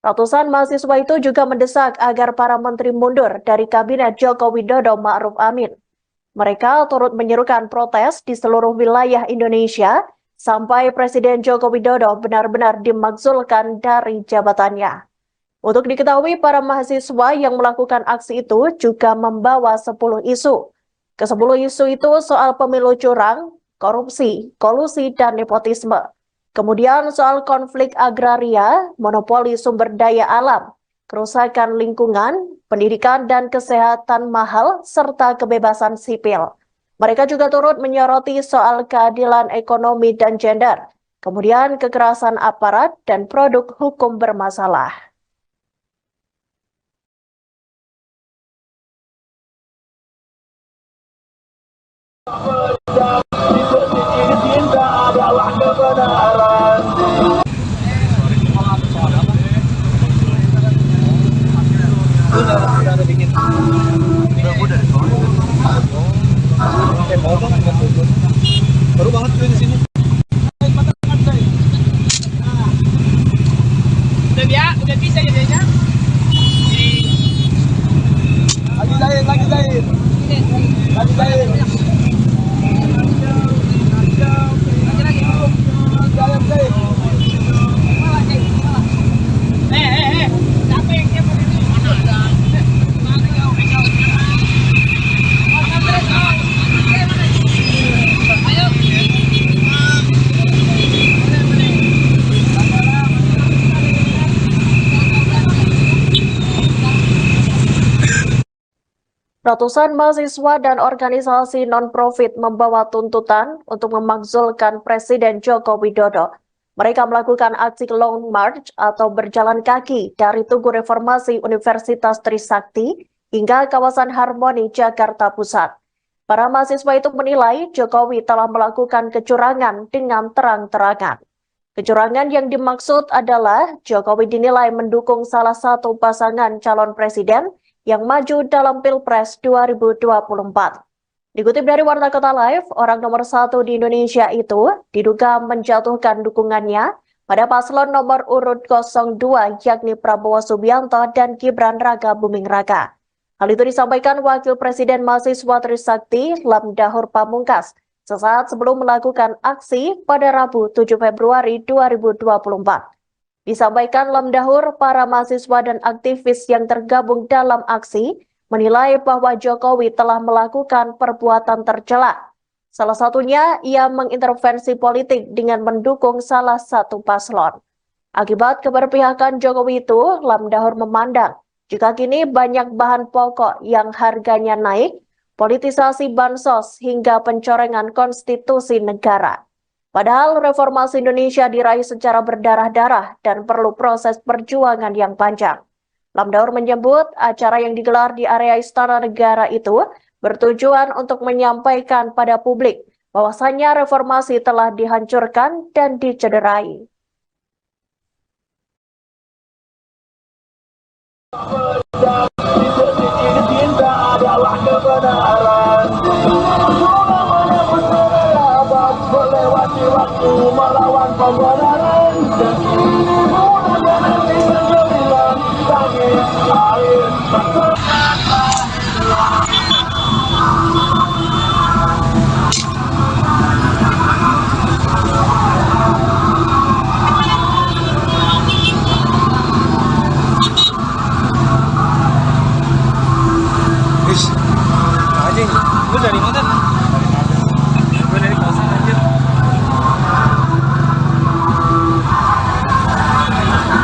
Ratusan mahasiswa itu juga mendesak agar para menteri mundur dari kabinet Joko Widodo Ma'ruf Amin. Mereka turut menyerukan protes di seluruh wilayah Indonesia sampai Presiden Joko Widodo benar-benar dimakzulkan dari jabatannya. Untuk diketahui, para mahasiswa yang melakukan aksi itu juga membawa 10 isu. Ke-10 isu itu soal pemilu curang, korupsi, kolusi, dan nepotisme. Kemudian soal konflik agraria, monopoli sumber daya alam, kerusakan lingkungan, pendidikan dan kesehatan mahal, serta kebebasan sipil. Mereka juga turut menyoroti soal keadilan ekonomi dan gender, kemudian kekerasan aparat dan produk hukum bermasalah. Cinta adalah kebenaran. Udah bikin. Udah mau banget nggak tuh? Baru banget gue di sini. Udah bisa jadinya. Lagi Zain. Lagi Zain. Ratusan mahasiswa dan organisasi non-profit membawa tuntutan untuk memakzulkan Presiden Joko Widodo. Mereka melakukan aksi Long March atau berjalan kaki dari Tugu Reformasi Universitas Trisakti hingga kawasan Harmoni, Jakarta Pusat. Para mahasiswa itu menilai Jokowi telah melakukan kecurangan dengan terang-terangan. Kecurangan yang dimaksud adalah Jokowi dinilai mendukung salah satu pasangan calon presiden yang maju dalam Pilpres 2024. Dikutip dari Warta Kota Live, orang nomor 1 di Indonesia itu diduga menjatuhkan dukungannya pada paslon nomor urut 02 yakni Prabowo Subianto dan Gibran Raka Buming Raka. Hal itu disampaikan Wakil Presiden Mahasiswa Trisakti Lamdahur Pamungkas sesaat sebelum melakukan aksi pada Rabu 7 Februari 2024. Disampaikan Lamdahur, para mahasiswa dan aktivis yang tergabung dalam aksi menilai bahwa Jokowi telah melakukan perbuatan tercela. Salah satunya, ia mengintervensi politik dengan mendukung salah satu paslon. Akibat keberpihakan Jokowi itu, Lamdahur memandang jika kini banyak bahan pokok yang harganya naik, politisasi bansos hingga pencorengan konstitusi negara. Padahal reformasi Indonesia diraih secara berdarah-darah dan perlu proses perjuangan yang panjang. Lamdahur menyebut acara yang digelar di area Istana Negara itu bertujuan untuk menyampaikan pada publik bahwasannya reformasi telah dihancurkan dan dicederai. Cinta adalah kebenaran. Melewati waktu melawan pembenaran. Anjing, lu dari mana?